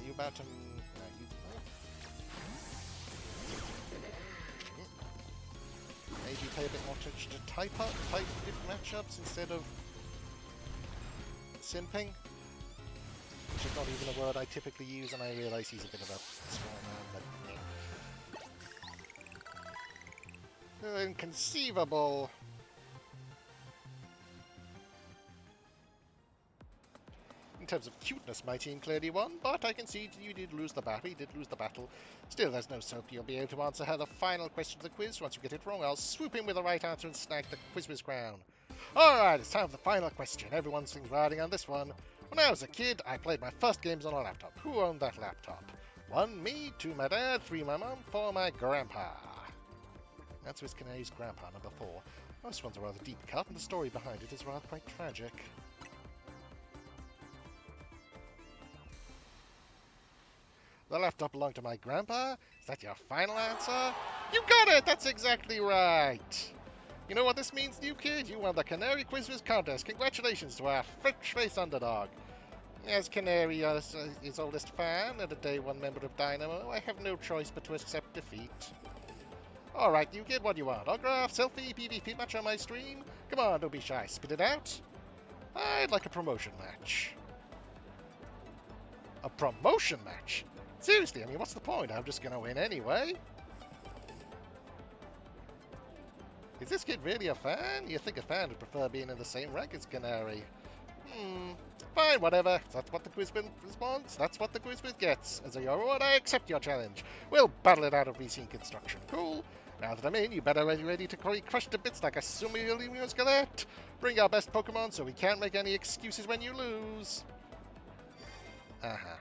you about to... maybe pay a bit more attention to type different matchups instead of simping? Which is not even a word I typically use, and I realise he's a bit of a small man, but... inconceivable! In terms of cuteness, my team clearly won, but I concede you did lose the battle. Still, there's no soap you'll be able to answer her the final question of the quiz. Once you get it wrong, I'll swoop in with the right answer and snag the Quiz crown. Alright, it's time for the final question. Everyone's riding on this one. When I was a kid, I played my first games on a laptop. Who owned that laptop? 1, me. 2, my dad. 3, my mum. 4, my grandpa. Answer is Canary's grandpa, number 4. Most ones are rather deep cut, and the story behind it is rather quite tragic. The laptop belonged to my grandpa? Is that your final answer? You got it! That's exactly right! You know what this means, new kid? You won the Canary Quiz contest. Congratulations to our fresh-faced underdog. As Canary his oldest fan and a Day 1 member of Dynamo, I have no choice but to accept defeat. Alright, new kid, what do you want? Autograph, selfie, PvP match on my stream? Come on, don't be shy. Spit it out. I'd like a promotion match. A promotion match? Seriously, I mean, what's the point? I'm just gonna win anyway. Is this kid really a fan? You think a fan would prefer being in the same rank as Canary? Fine, whatever. That's what the Quizman responds. That's what the Quizman gets. As a reward, I accept your challenge. We'll battle it out of VC construction. Cool. Now that I'm in, you better be ready to be crushed to bits like a Sumio skeleton. Bring our best Pokemon so we can't make any excuses when you lose. Uh-huh.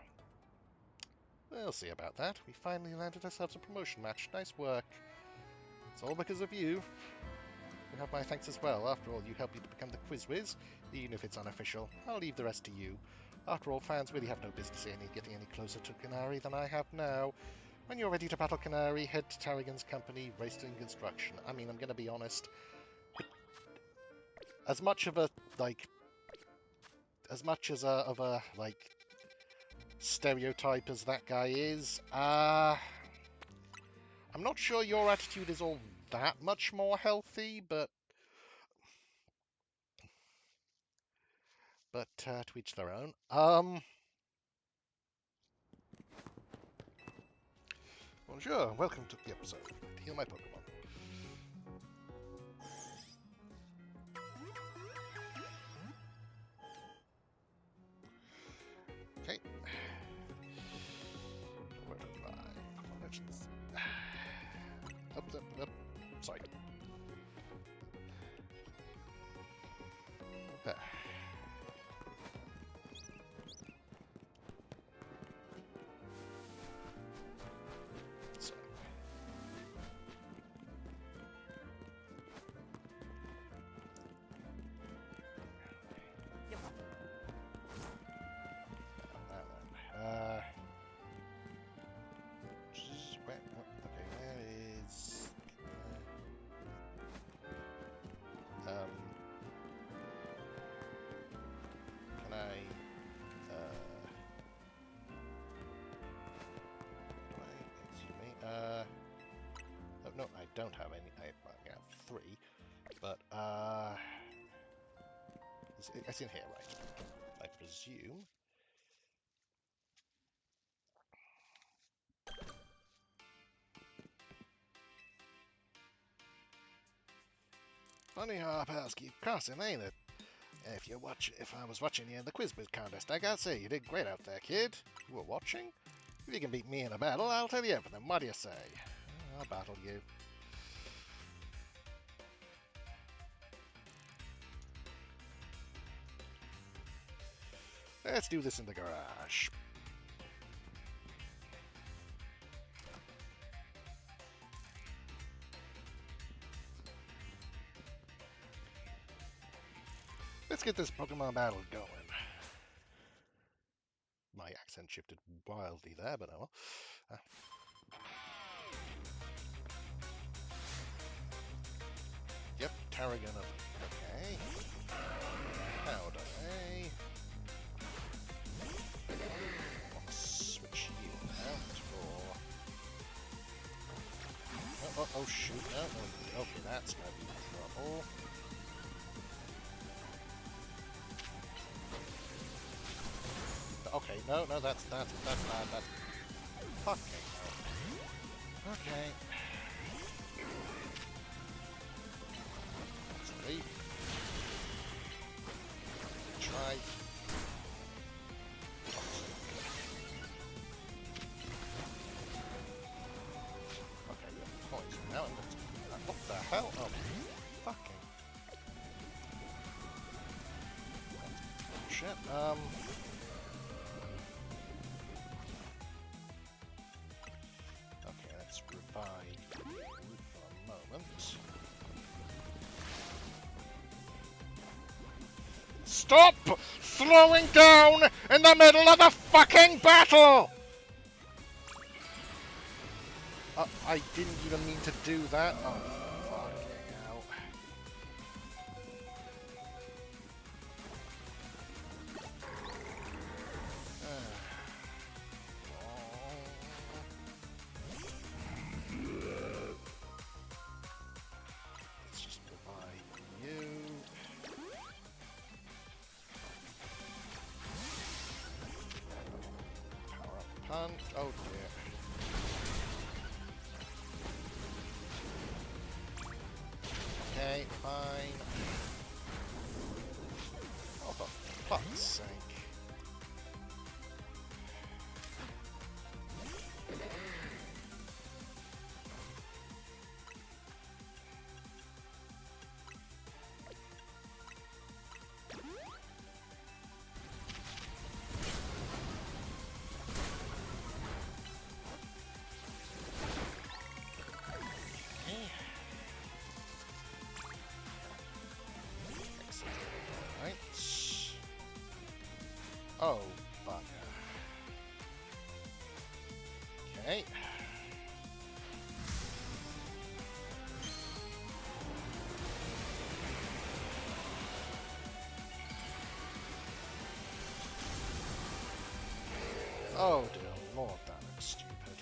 We'll see about that. We finally landed ourselves a promotion match. Nice work. It's all because of you. You have my thanks as well. After all, you helped me to become the Quiz Whiz, even if it's unofficial. I'll leave the rest to you. After all, fans really have no business getting any closer to Canary than I have now. When you're ready to battle Canary, head to Tarragon's company, Racing Construction. I mean, I'm going to be honest. As much of a stereotype as that guy is, I'm not sure your attitude is all that much more healthy, but to each their own. Bonjour, welcome to the episode. Heal my Pokemon. Okay. Where did my Pokemon Legends? Up. Sorry. There. So. Where is... can I... excuse me, oh, no, I don't have any, I have 3, but, it's in here, right, I presume. Funny how our paths keep crossing, ain't it? If I was watching you in the Quiz contest, I gotta say, you did great out there, kid. You were watching? If you can beat me in a battle, I'll tell you everything. What do you say? I'll battle you. Let's do this in the garage. Let's get this Pokemon battle going. My accent shifted wildly there, but oh well. Yep, Tarragon up. Okay. Howdy. I'll switch you out for... Oh, shoot. Oh, okay, that's gonna be trouble. Okay, no, that's bad, that's... Fucking hell. Okay. Sorry. Try. Okay, we have points. Now I'm going to... What the hell? Oh, fucking... Shit, Okay, let's revive Root for a moment. moment. Stop slowing down in the middle of the fucking battle! I didn't even mean to do that. Oh, fucking hell. Let's just revive you. Power up punch. Oh dear. Okay, fine. Oh, for fuck's sake. Right. Oh, bugger. Okay. Oh dear lord, that looks stupid.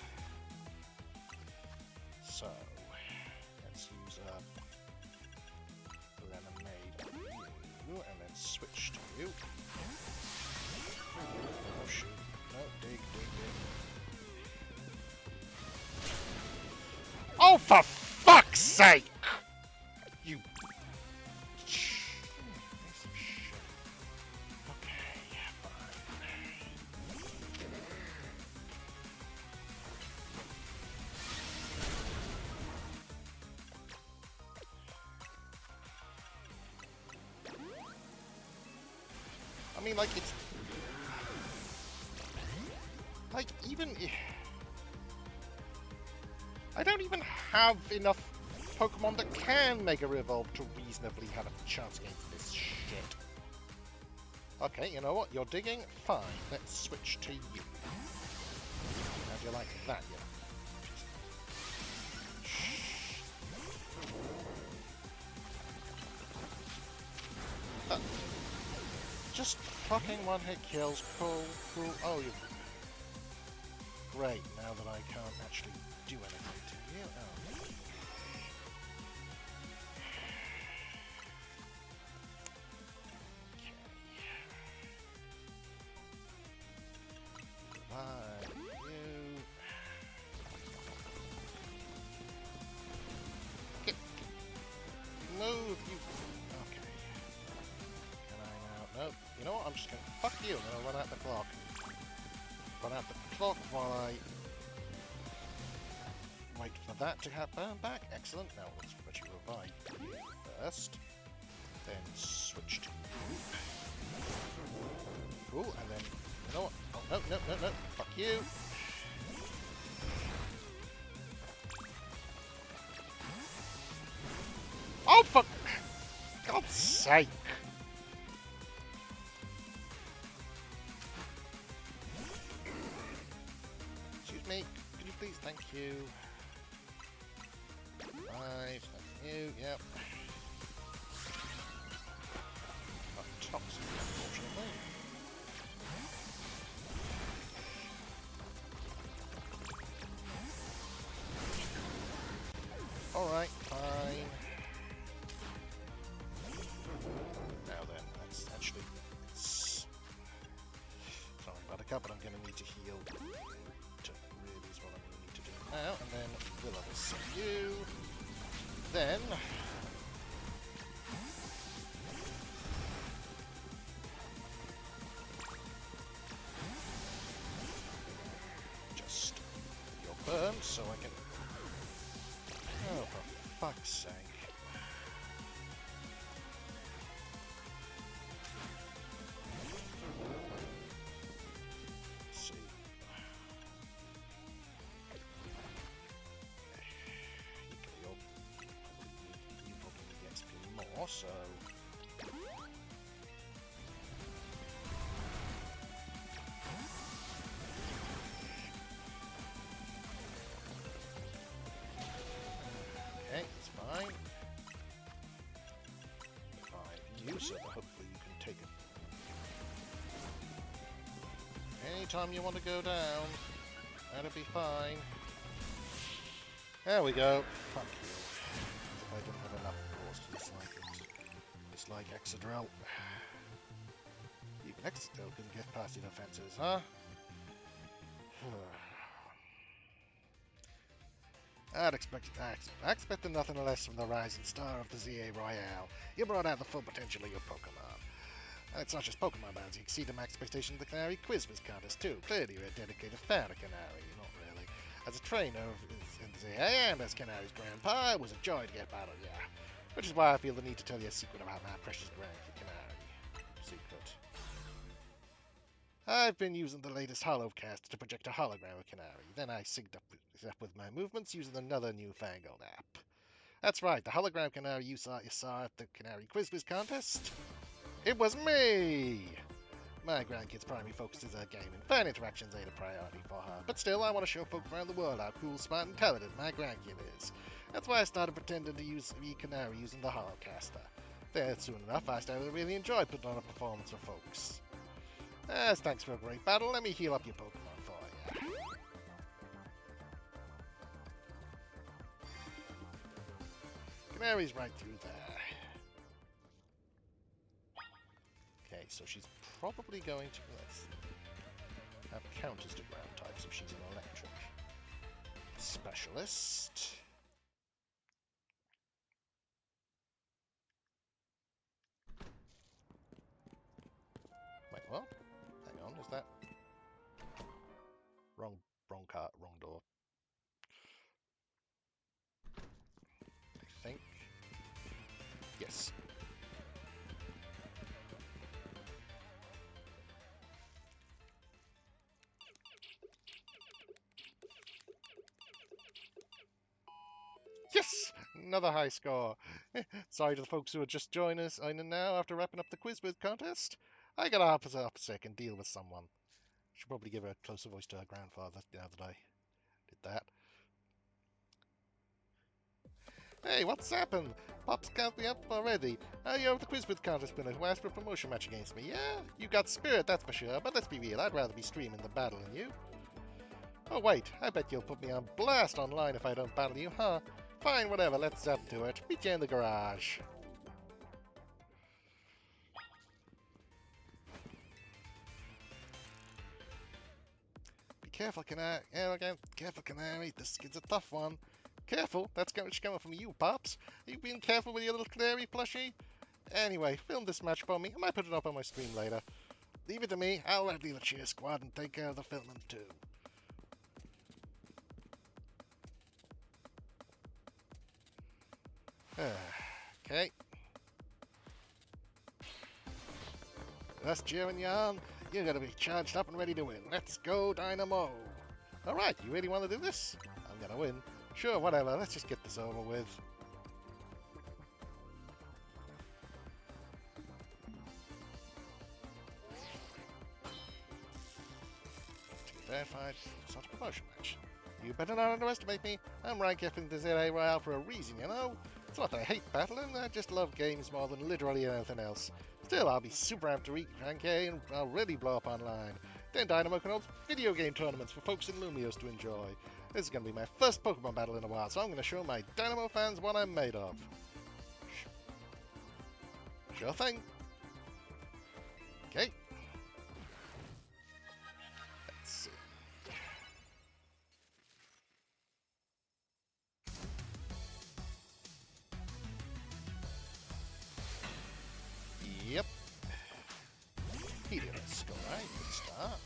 So, let's use a lemonade on you, and then switch to you. Oh shoot. No, dig. Oh, for fuck's sake! You... piece of shit. Okay, fine. I mean, like, it's... like, even... I don't even have enough Pokemon that can Mega Evolve to reasonably have a chance against this shit. Okay, you know what? You're digging? Fine. Let's switch to you. How do you like that, yeah? Just fucking one-hit kills. Cool. Oh, you... Great, now that I can't actually do anything to you. Oh. Okay. Revive you. Get. Move, you. Okay. Can I now? Nope. You know what? I'm just gonna fuck you and I'll run out the clock. Run out the clock while I wait for that to happen back. Excellent. Now let's actually revive you first. Then switch to you. Cool, and then you know what? Oh no. Fuck you. Oh for God's sake! Excuse me, could you please? Thank you. Right, thank you, yep. Not toxic, unfortunately. Alright, fine. Now then, let's actually... Sorry, Buttercup, but I'm going to need to heal. Really is what I'm going to need to do now, and then we'll level set you. Then... just your burn, so I can... Oh, for fuck's sake. Let's see. You get your more so. Okay, it's fine. Fine. You, so hopefully you can take it. Anytime you want to go down, that'll be fine. There we go. Fuck you. As if I didn't have enough force to dislike it. Dislike Excadrill. Even Excadrill can get past the defenses, huh? I expected nothing less from the rising star of the ZA Royale. You brought out the full potential of your Pokémon. And it's not just Pokemon battles, you exceeded my expectations of the Canary Quiz contest too. Clearly you're a dedicated fan of Canary, not really. As a trainer in ZA and as Canary's grandpa, it was a joy to get battle, yeah. Which is why I feel the need to tell you a secret about my precious grandkid Canary. Secret. I've been using the latest Holocast to project a hologram of Canary. Then I synced up with my movements using another newfangled app. That's right, the hologram Canary you saw at the Canary Quiz contest. It was me! My grandkid's primary focus is her game, and fan interactions ain't a priority for her. But still, I want to show folks around the world how cool, smart, and talented my grandkid is. That's why I started pretending to use Canary using the Holocaster. Then, soon enough, I started to really enjoy putting on a performance for folks. As thanks for a great battle, let me heal up your Pokemon for you. Canary's right through there. Okay, so she's probably going to have counters to ground types if she's an electric specialist. Wait, what? Hang on, is that wrong cart, wrong door? I think. Yes. Yes! Another high score. Sorry to the folks who are just joining us in now after wrapping up the quiz contest. I got up a sec and deal with someone. Should probably give her a closer voice to her grandfather now that I did that. Hey, what's happened? Pop's count me up already. You're the quiz contest winner who asked for a promotion match against me. Yeah, you got spirit, that's for sure, but let's be real, I'd rather be streaming the battle than you. Oh wait, I bet you'll put me on blast online if I don't battle you, huh? Fine, whatever, let's up to it. Meet you in the garage. Be careful, Canary. Yeah, again, careful, Canary. This kid's a tough one. Careful, that's coming from you, Pops. Are you being careful with your little Canary plushie? Anyway, film this match for me. I might put it up on my stream later. Leave it to me. I'll lead the cheer squad and take care of the filming too. Okay. That's Joe and Jan. You're going to be charged up and ready to win. Let's go, Dynamo. Alright, you really want to do this? I'm going to win. Sure, whatever. Let's just get this over with. Verified. It's not a promotion match. You better not underestimate me. I'm rank F in the ZA Royale for a reason, you know? It's not that I hate battling, I just love games more than literally anything else. Still, I'll be super amped to reach rank A and I'll really blow up online. Then Dynamo can hold video game tournaments for folks in Lumios to enjoy. This is going to be my first Pokemon battle in a while, so I'm going to show my Dynamo fans what I'm made of. Sure thing. Okay. Let's see. Yep. Helios, go right, good start.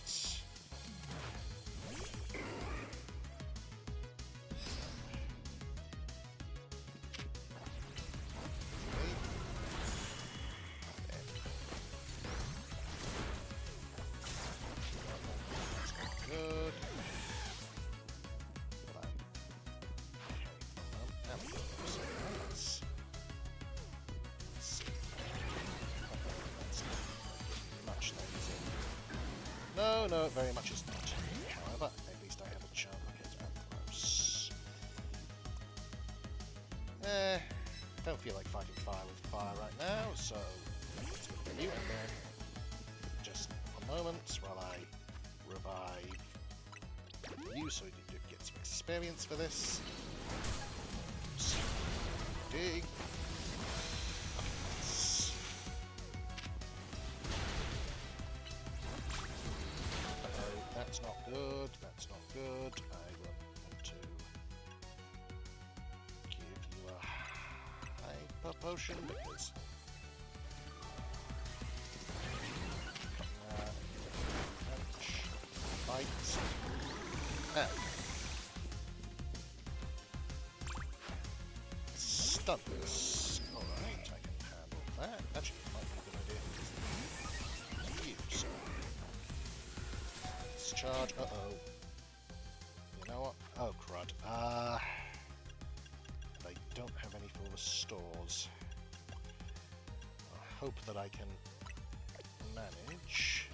Good. No, no, it very much is not. However, at least I have a chance. Okay, I'm close. Don't feel like fighting fire with fire right now, so let's go to you, and then just a moment while I revive you so you can get some experience for this. So, dig. That's not good, that's not good. I will want to give you a hyper potion because bite. Stuns. Alright, I can handle that. That should might be a good idea. You, sir. Discharge. Uh-oh. You know what? Oh, crud. I don't have any for the stores. I hope that I can manage.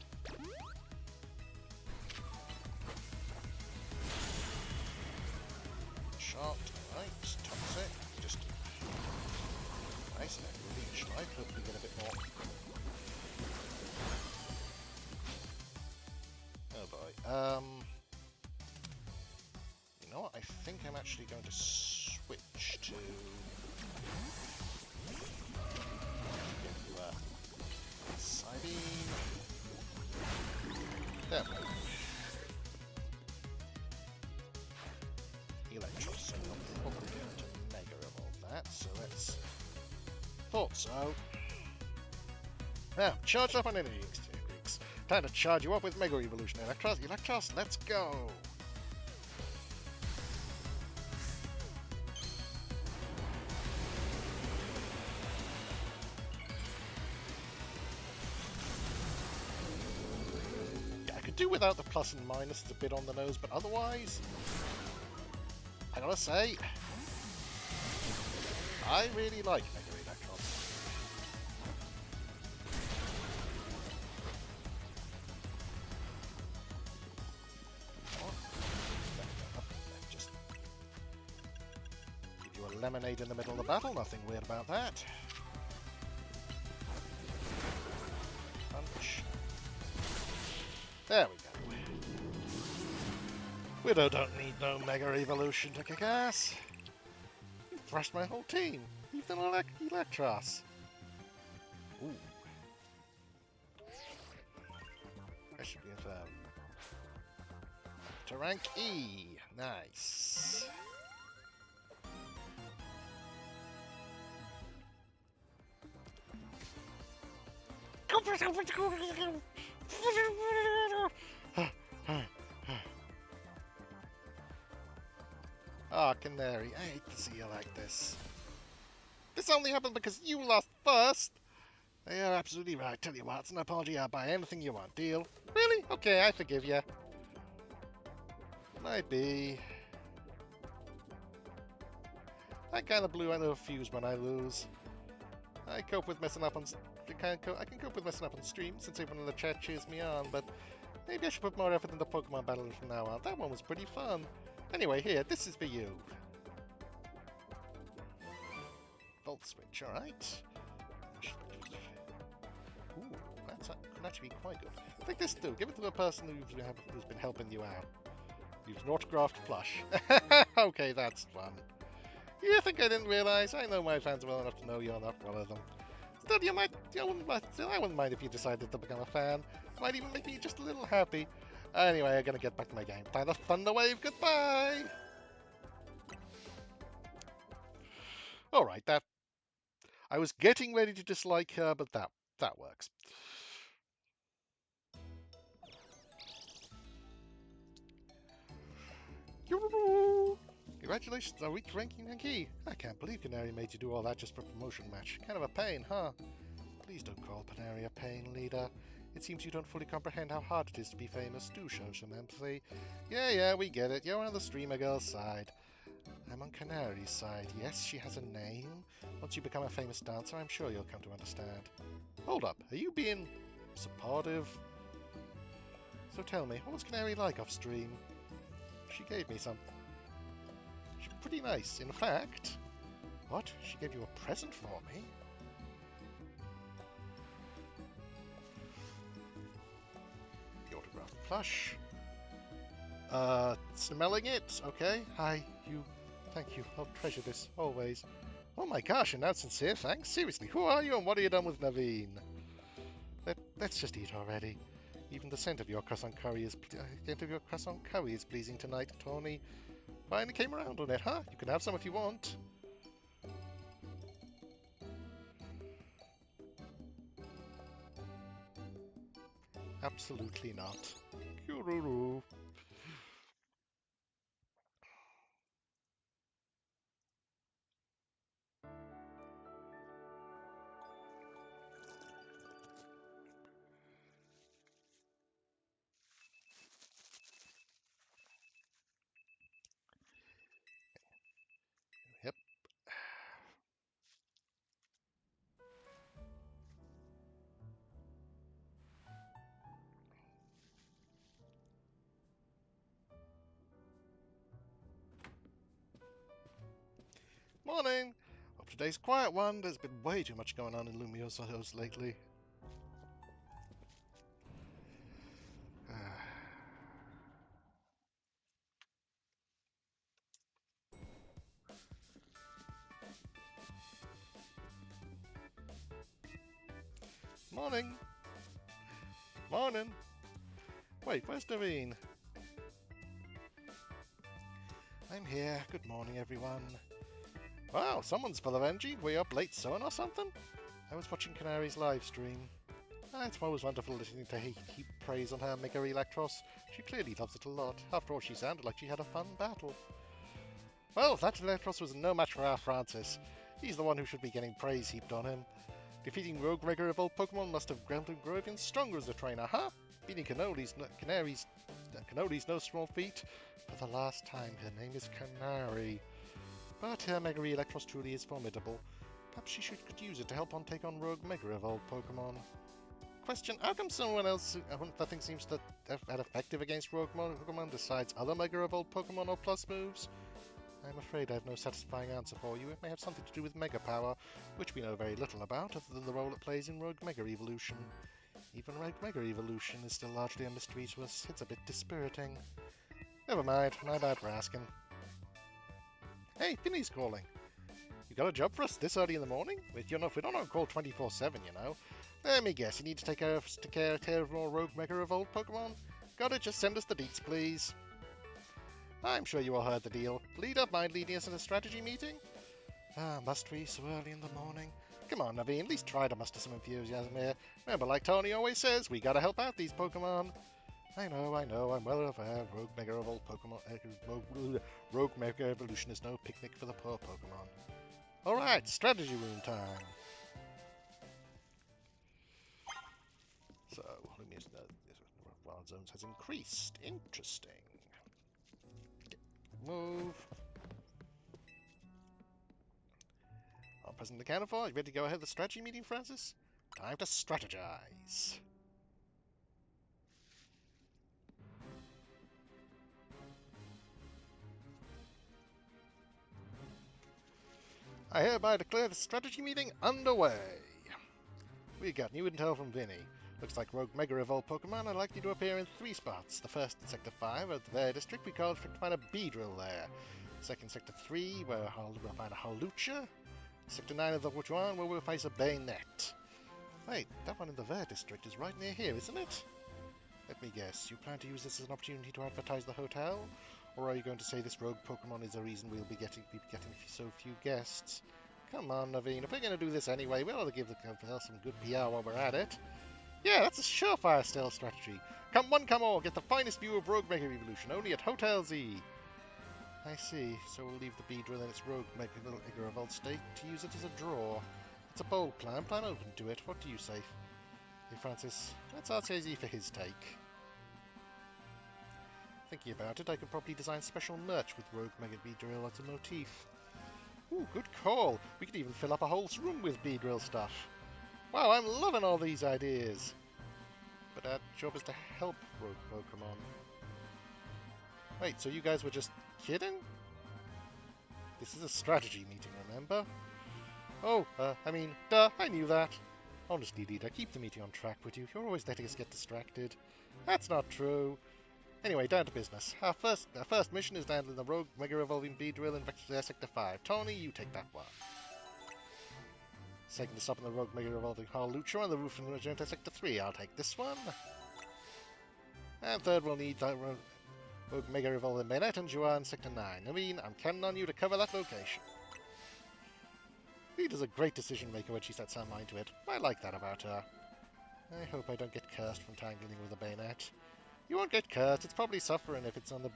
Shot. Alright. Toxic. Just nice and leech life. Hope we get a bit more. Oh boy. You know what? I think I'm actually going to switch to give you a side beam. There we go. Electro, so we'll probably get to Mega Evolve that, so let's... Thought so. Now, charge up on energy Greeks. Time to charge you up with Mega Evolution. Electros, let's go! Yeah, I could do without the plus and minus, it's a bit on the nose, but otherwise... I gotta say, I really like Mega Electros. Just give you a lemonade in the middle of the battle, nothing weird about that. Punch. There we go. Widow don't need no Mega Evolution to kick ass. You thrashed my whole team. Even Electros. Ooh. I should be at to rank E. Nice. Ah, Canary, I hate to see you like this. This only happened because you lost first! You're absolutely right. Tell you what, it's an apology. I'll buy anything you want. Deal? Really? Okay, I forgive you. Might be. I kind of blew out of a fuse when I lose. I cope with messing up on... I can cope with messing up on stream since everyone in the chat cheers me on, but maybe I should put more effort into Pokemon battles from now on. That one was pretty fun. Anyway, here, this is for you. Volt switch, alright. Ooh, that could actually be quite good. Take this too. Give it to a person who's been helping you out. You've an autographed plush. Okay, that's fun. You think I didn't realize? I know my fans well enough to know you're not one of them. Still, I wouldn't mind if you decided to become a fan. It might even make me just a little happy. Anyway, I'm gonna get back to my game. Time to Thunder Wave. Goodbye. All right, that. I was getting ready to dislike her, but that works. Congratulations on a weak ranking Yankee. I can't believe Canary made you do all that just for a promotion match. Kind of a pain, huh? Please don't call Canary a pain, leader. It seems you don't fully comprehend how hard it is to be famous. Do show some empathy. Yeah, we get it. You're on the streamer girl's side. I'm on Canary's side. Yes, she has a name. Once you become a famous dancer, I'm sure you'll come to understand. Hold up. Are you being supportive? So tell me, what was Canary like off stream? She gave me some. She's pretty nice. In fact... What? She gave you a present for me? The autographed plush. Smelling it? Okay. Hi, you. Thank you. I'll treasure this, always. Oh my gosh, and that's sincere thanks. Seriously, who are you and what have you done with Naveen? Let's just eat already. Even the scent of your croissant curry is pleasing tonight, Tony. Finally came around on it, huh? You can have some if you want. Absolutely not. Kururu. Yep. Morning! Hope today's a quiet one. There's been way too much going on in Lumio's house lately. Morning! Morning! Wait, where's Naveen? I'm here. Good morning, everyone. Wow, someone's full of energy. Were you up late sewing or something? I was watching Canary's live stream. It's always wonderful listening to heap praise on her Mega Electros. She clearly loves it a lot. After all, she sounded like she had a fun battle. Well, that Electros was no match for our Francis. He's the one who should be getting praise heaped on him. Defeating Rogue Mega Evolved Pokemon must have ground him grow even stronger as a trainer, huh? Beating Canary's no small feat. For the last time, her name is Canary. But her Mega Electros truly is formidable. Perhaps she could use it to help take on Rogue Mega Evolved Pokemon. Question, how come someone else nothing seems to have had effective against Rogue Pokemon besides other Mega Evolved Pokemon or Plus moves? I'm afraid I have no satisfying answer for you. It may have something to do with Mega Power, which we know very little about other than the role it plays in Rogue Mega Evolution. Even Rogue Mega Evolution is still largely a mystery to us. It's a bit dispiriting. Never mind, my bad for asking. Hey, Finny's calling. You got a job for us this early in the morning? We don't on call 24/7, you know. Let me guess, you need to take care of more Rogue Mega Evolved Pokemon? Got it, just send us the deets, please. I'm sure you all heard the deal. Leader, mind leading us in a strategy meeting? Must we so early in the morning? Come on, Naveen, at least try to muster some enthusiasm here. Remember, like Tony always says, we gotta help out these Pokemon. I know, I'm well aware. Rogue Mega Evolved Pokemon, Rogue Mega Evolution is no picnic for the poor Pokemon. Alright, strategy room time. So, Lumia's wild zones has increased. Interesting. Move. I'll present the counter for. You ready to go ahead with the strategy meeting, Francis? Time to strategize. I hereby declare the strategy meeting underway. We got new intel from Vinny. Looks like Rogue Mega Evolved Pokemon are likely to appear in 3 spots. The first in Sector 5 of the Bear District, we called for to find a Beedrill there. Second, Sector 3, where we'll find a Hawlucha. Sector 9 of the Wuchuan, where we'll face a Bayonet. Wait, that one in the Ver District is right near here, isn't it? Let me guess, you plan to use this as an opportunity to advertise the hotel? Or are you going to say this rogue Pokemon is the reason we'll be getting so few guests? Come on, Naveen, if we're going to do this anyway, we ought to give the hotel some good PR while we're at it. Yeah, that's a surefire stealth strategy. Come all, get the finest view of Rogue Mega Evolution, only at Hotel Z. I see, so we'll leave the Beedrill in its Rogue Mega Evolved state to use it as a draw. It's a bold plan open to it. What do you say? Hey, Francis, let's ask AZ for his take. Thinking about it, I could probably design special merch with Rogue Mega Beedrill as a motif. Ooh, good call. We could even fill up a whole room with Beedrill stuff. Wow, I'm loving all these ideas. but our job is to help rogue Pokemon. Wait, so you guys were just kidding? This is a strategy meeting, remember? Oh, duh, I knew that. Honestly, leader, keep the meeting on track, would you? You're always letting us get distracted. That's not true. Anyway, down to business. Our first mission is handling the rogue Mega Revolving Beedrill in Sector 5. Tony, you take that one. Second to stop in the rogue Mega Revolving Harlucha on the roof in Magenta Sector 3. I'll take this one. And third, we'll need that rogue Mega Revolving Bayonet and Juan in Sector 9. Naveen, I'm counting on you to cover that location. Rita's a great decision maker when she sets her mind to it. I like that about her. I hope I don't get cursed from tangling with a bayonet. You won't get cursed. It's probably suffering if it's on the...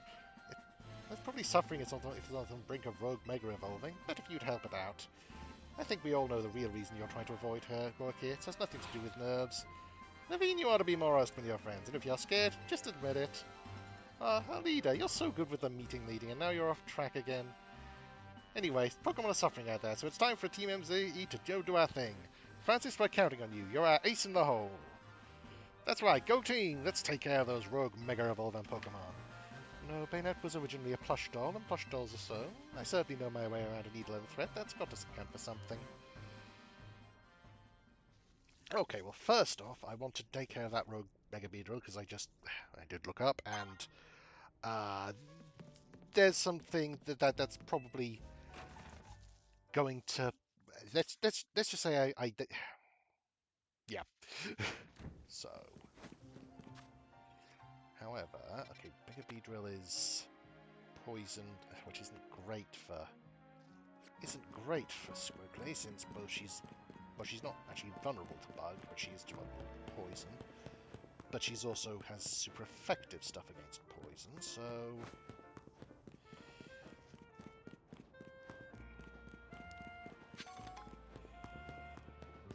It's probably suffering if it's on the brink of rogue Mega Evolving, but if you'd help it out. I think we all know the real reason you're trying to avoid her, Gorky. It has nothing to do with nerves. Naveen, you ought to be more honest with your friends, and if you're scared, just admit it. Our leader, you're so good with the meeting leading, and now you're off track again. Anyway, Pokemon are suffering out there, so it's time for Team MZE to go do our thing. Francis, we're counting on you. You're our ace in the hole. That's right, go team! Let's take care of those rogue Mega Evolving Pokemon. No, Bayonet was originally a plush doll, and plush dolls are so. I certainly know my way around a needle and thread. That's got to count for something. Okay, well, first off, I want to take care of that rogue Mega Beedrill, because I did look up, and there's something that's probably going to... Let's just say yeah. So... However, okay, Mega Beedrill is poisoned, which isn't great for Squiggly, since she's not actually vulnerable to bug, but she is to poison. But she's also has super effective stuff against poison, so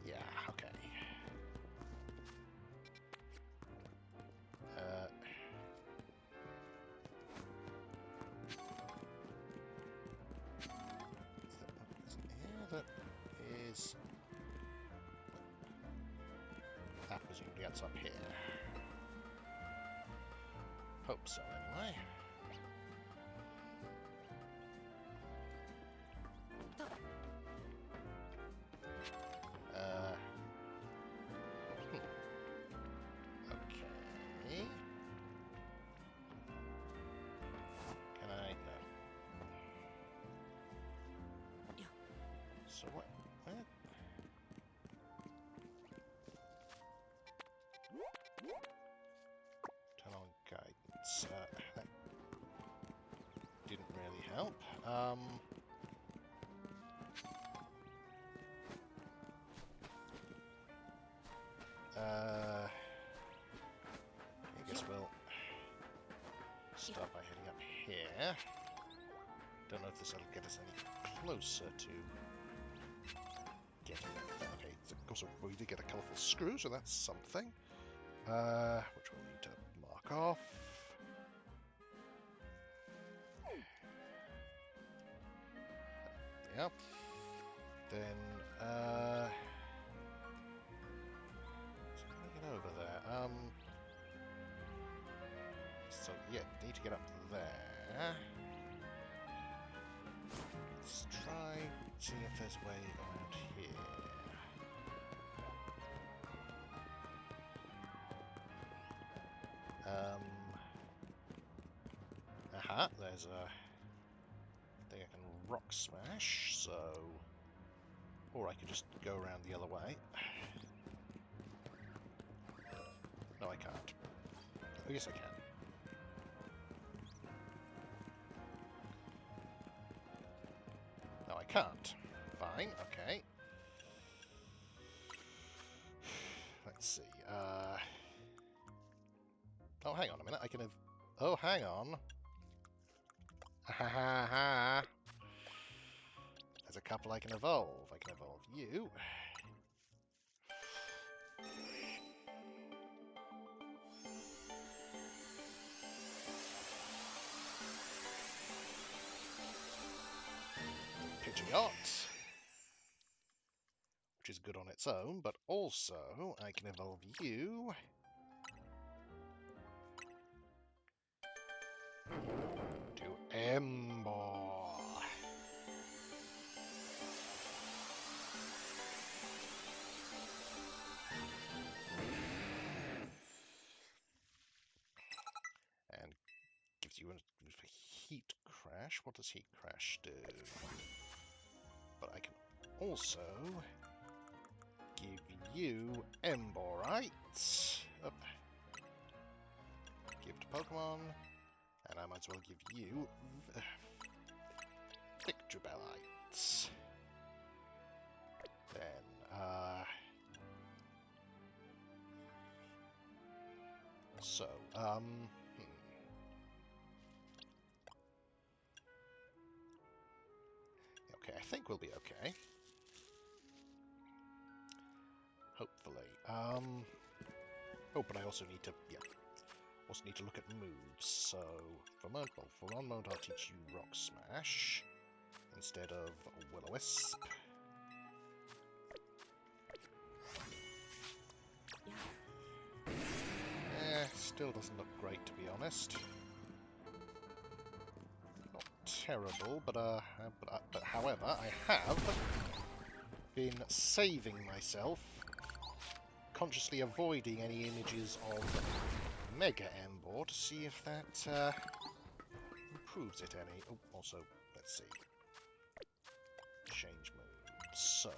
yeah, okay. That is... That presumably ends up here. Hope so, anyway. Okay. Can I... No. So what? Turn on guidance. That didn't really help. I guess we'll start by heading up here. Don't know if this will get us any closer to getting that. Okay, of course we did get a colourful screw, so that's something. Which we'll need to mark off. Yeah. Then, so how do I get over there? So yeah, need to get up there. Let's try seeing if there's a way around here. There's a thing I can rock smash, so... Or I could just go around the other way. No, I can't. Oh, yes, I can. No, I can't. Fine, okay. Let's see. Oh, hang on a minute. I can have... Oh, hang on. Ha ha ha. There's a couple I can evolve. I can evolve you. Pidgeot, which is good on its own, but also I can evolve you To Ember. And gives you a heat crash. What does heat crash do? But I can also give you Emborite. Up. Give to Pokemon. And I might as well give you Victrebilites. Then, so, Okay, I think we'll be okay. Hopefully. Oh, but I also need to, also need to look at moves. So, for one mode, I'll teach you Rock Smash instead of Will-O-Wisp. Still doesn't look great, to be honest. Not terrible, but however, I have been saving myself, consciously avoiding any images of Mega Ember to see if that improves it any. Oh, also, let's see. Change moves. So,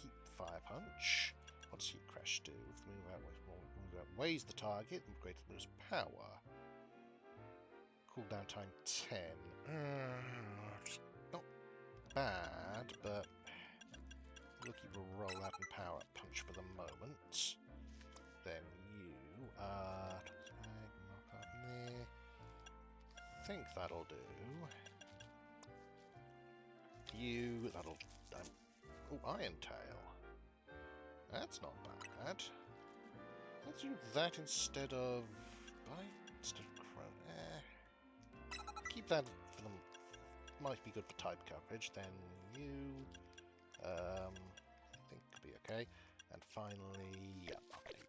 keep Fire Punch. What does Heat Crash do? If the move out weighs the target, and greater lose power. Cooldown time 10. Not bad, but we'll keep a roll out and power up punch for the moment. Then you, knock out there. Think that'll do. You, that'll. Oh, Iron Tail. That's not bad. Let's do that instead of Crow. Keep that for them. Might be good for type coverage. Then you, I think could be okay. And finally, yeah, okay.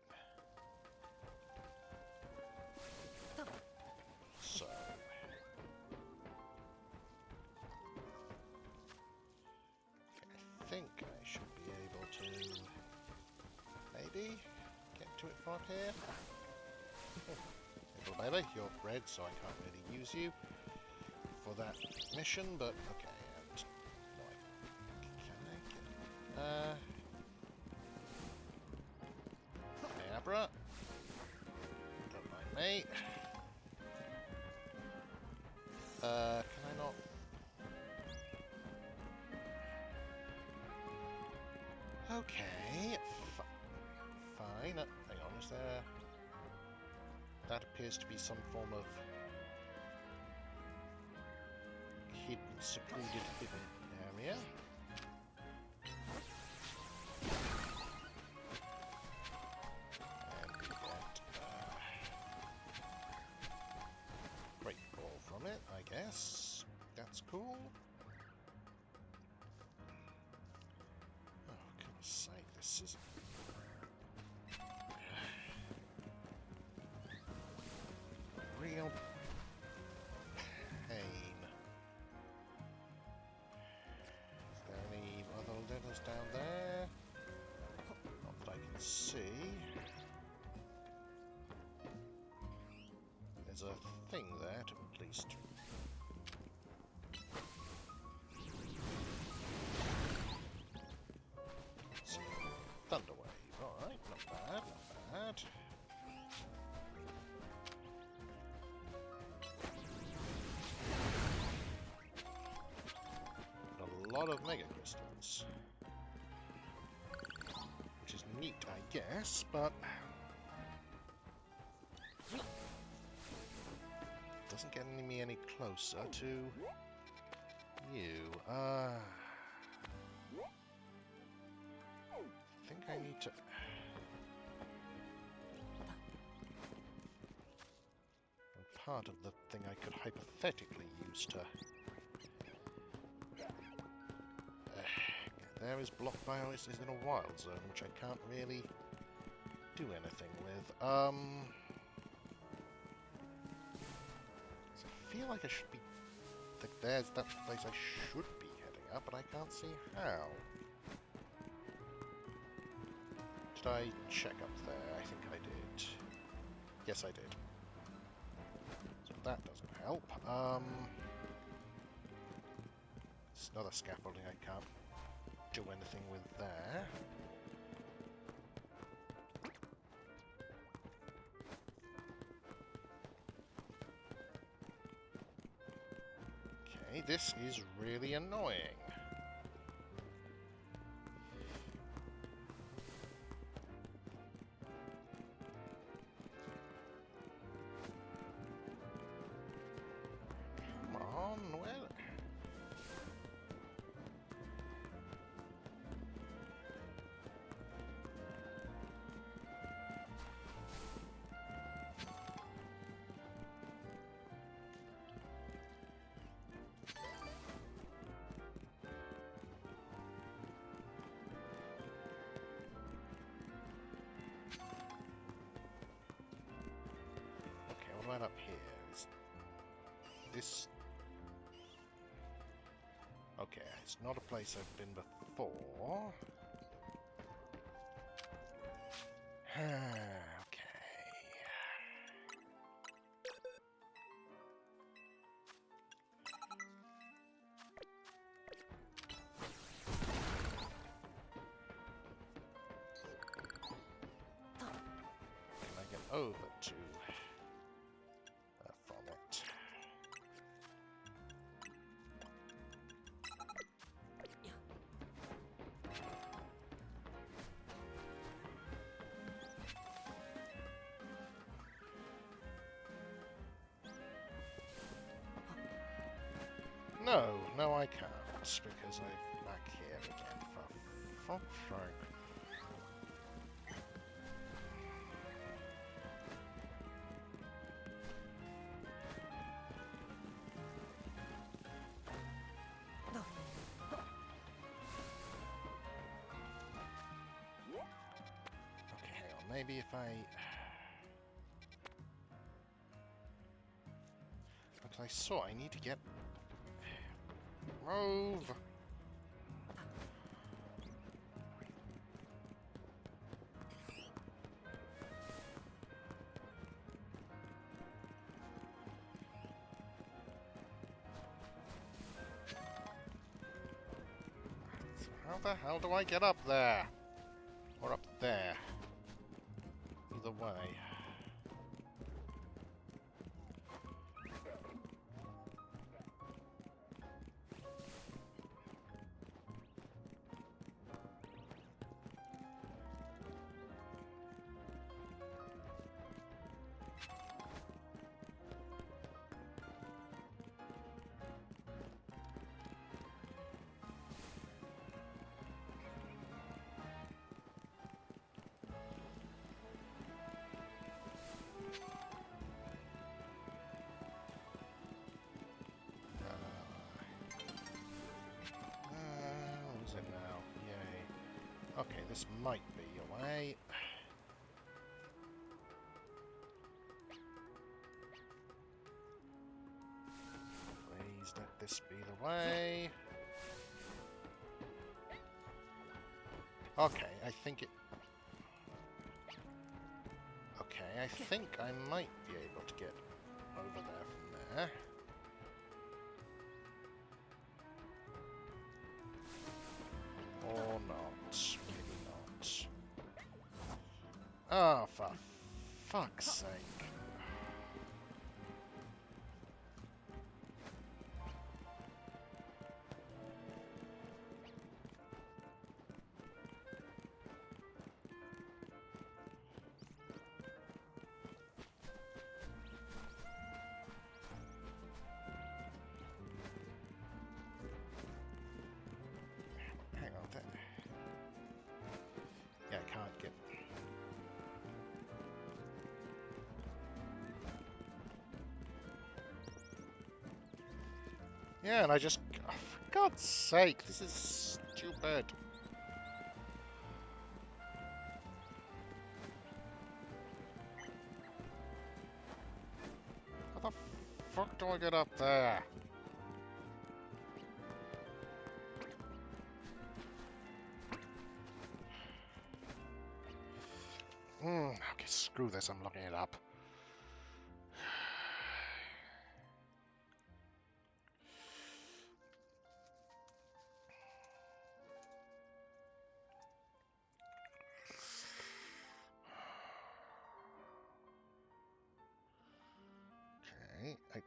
So. I think I should be able to maybe get to it from up here. Little baby, you're red, so I can't really use you for that mission, but okay. And no, can I get hey Abra, don't mind me. Can I not? Okay, fine. Hang on, is there? That appears to be some form of secluded hidden area. And we get Great Ball from it, I guess. That's cool. Oh, goodness sake, this is real pain. Is there any other letters down there? Not that I can see. There's a thing there to at least. So, Thunderwave, alright, not bad, not bad. A lot of Mega Crystals. Which is neat, I guess, but doesn't get me any closer to you. I think I need to. And part of the thing I could hypothetically use to. There is blocked by is in a wild zone, which I can't really do anything with. There's a feel like I should be... That's the place I should be heading up, but I can't see how. Did I check up there? I think I did. Yes, I did. So that doesn't help. It's another scaffolding I can't do anything with there. Okay, this is really annoying. Come on, where... Okay, what about up here? This... Okay, it's not a place I've been before. Okay. Can I get over to from it? No, I can't, because I'm back here again, for fuck's sake. Okay, hang on, maybe if I... Because I saw I need to get... Rove! So how the hell do I get up there? Or up there? Either way. What is it now? Yay. Okay, this might be a way. Please let this be the way. Okay, I think it... Okay, I think I might be able to get over there from there. Or not. Maybe not. Oh, for fuck's sake. Hang on. Yeah, I can't get... Yeah, and I just... Oh, for God's sake, this is stupid. How the fuck do I get up there? Okay, screw this, I'm looking it up. Okay, I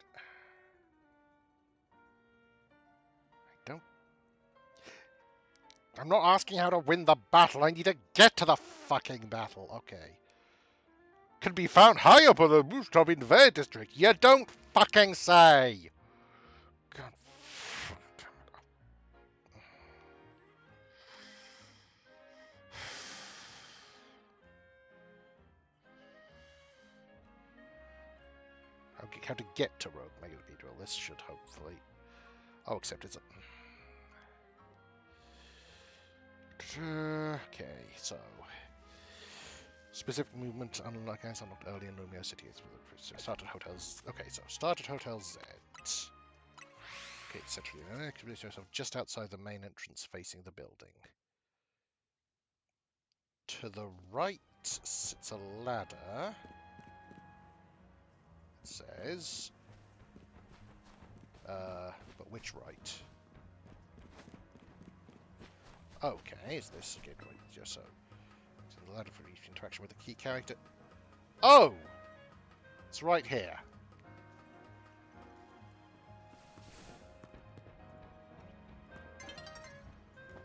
don't... I'm not asking how to win the battle, I need to get to the fucking battle. Okay. Can be found high up on the rooftop in their district. You don't fucking say! God damn it. How to get to Rogue Mega Cathedral. This should hopefully... Oh, except it's... Okay, so... Specific movement, unlike as unlocked early in Romeo City. Start at Hotels... Okay, so start at Hotel Z. Okay, essentially, activate yourself just outside the main entrance facing the building. To the right sits a ladder. It says... but which right? Okay, is this again right? Just so. The ladder for each interaction with a key character. Oh! It's right here.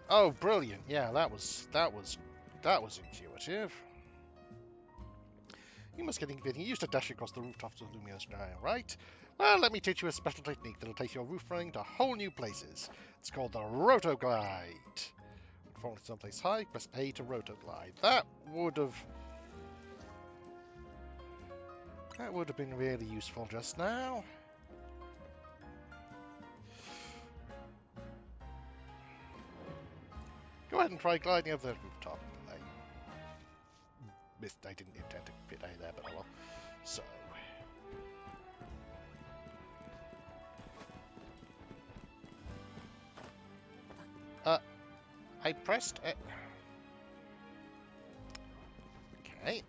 Oh, brilliant! Yeah, that was intuitive. You must get getting used to dashing across the rooftops of Lumio's Sky, right? Well, let me teach you a special technique that'll take your roof running to whole new places. It's called the Rotoglide. Falling someplace high, press A to Rotoglide. That would have been really useful just now. Go ahead and try gliding over the rooftop. I didn't intend to fit A there, but oh well. So... I pressed it. Okay.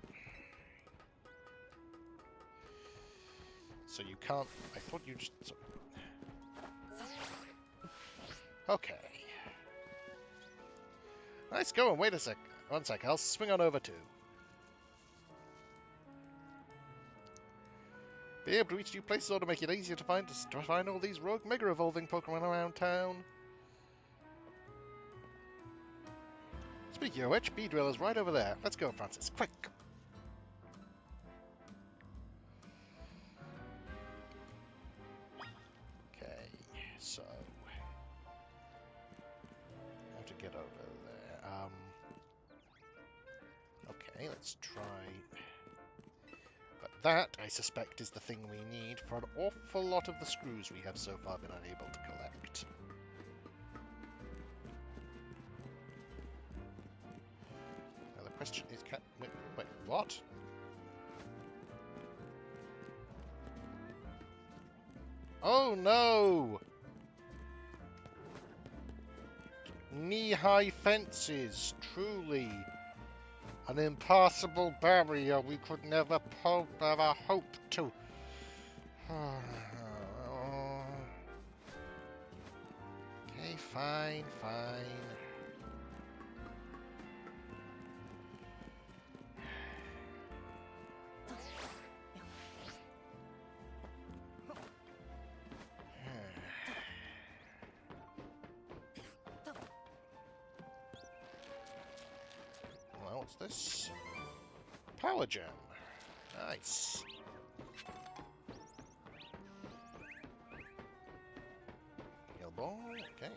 So you can't... I thought you just... Okay. Nice going. Wait a sec. One sec. I'll swing on over too. Be able to reach new places ought to make it easier to find all these rogue Mega Evolving Pokemon around town. Speaking of which, Beedrill is right over there. Let's go, Francis. Quick! Okay, so... how to get over there? Okay, let's try... But that, I suspect, is the thing we need for an awful lot of the screws we have so far been unable to collect. Now the question is, wait, what? Oh no! Knee-high fences, truly. An impassable barrier we could never hope to. Okay, fine. Well, what's this? Power Gem. Nice. Heal ball, okay.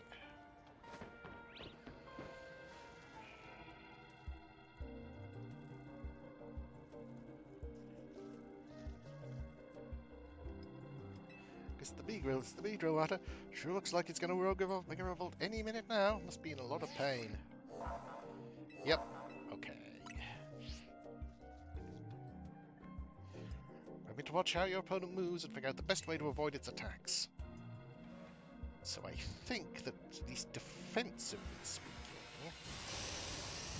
It's the Beedrill water. Sure looks like it's gonna Mega Revolt any minute now. Must be in a lot of pain. Yep. Okay. Remember to watch how your opponent moves and figure out the best way to avoid its attacks. So I think that, at least defensively speaking,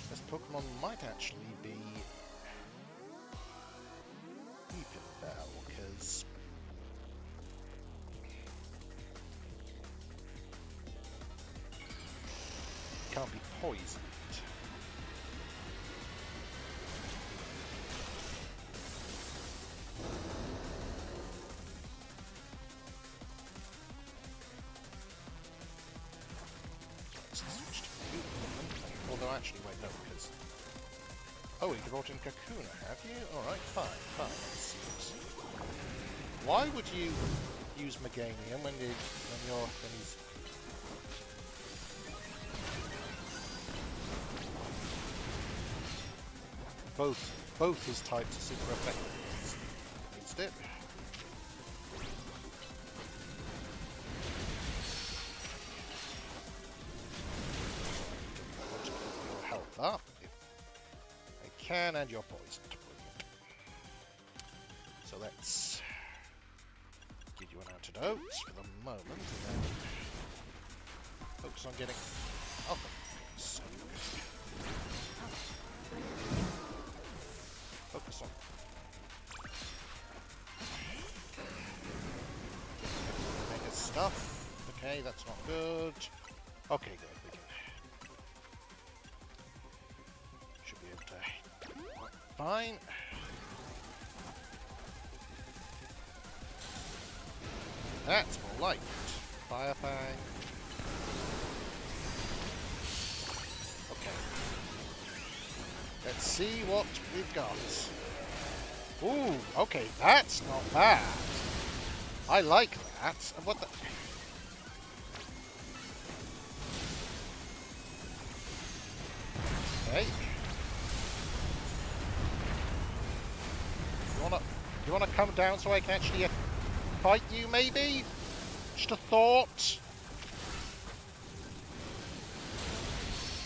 this Pokemon might actually be Weeping Bell, because it can't be poisoned. Although actually, wait, no, because... Oh, you brought in Kakuna, have you? Alright, fine, fine, that seems... Why would you use Meganium when he's... Both his types are super effective against it. Your health up if I can, and you're poisoned. Brilliant. So let's give you an antidote for the moment, and then focus on getting. Oh, so focus on. Mega stuff. Okay, that's not good. Okay, good. We can. Should be able to. Fine. That's more like it. Fire Fang. Okay. Let's see what we've got. Ooh, okay, that's not bad. I like that. And what the... Okay. You wanna come down so I can actually fight you, maybe? Just a thought.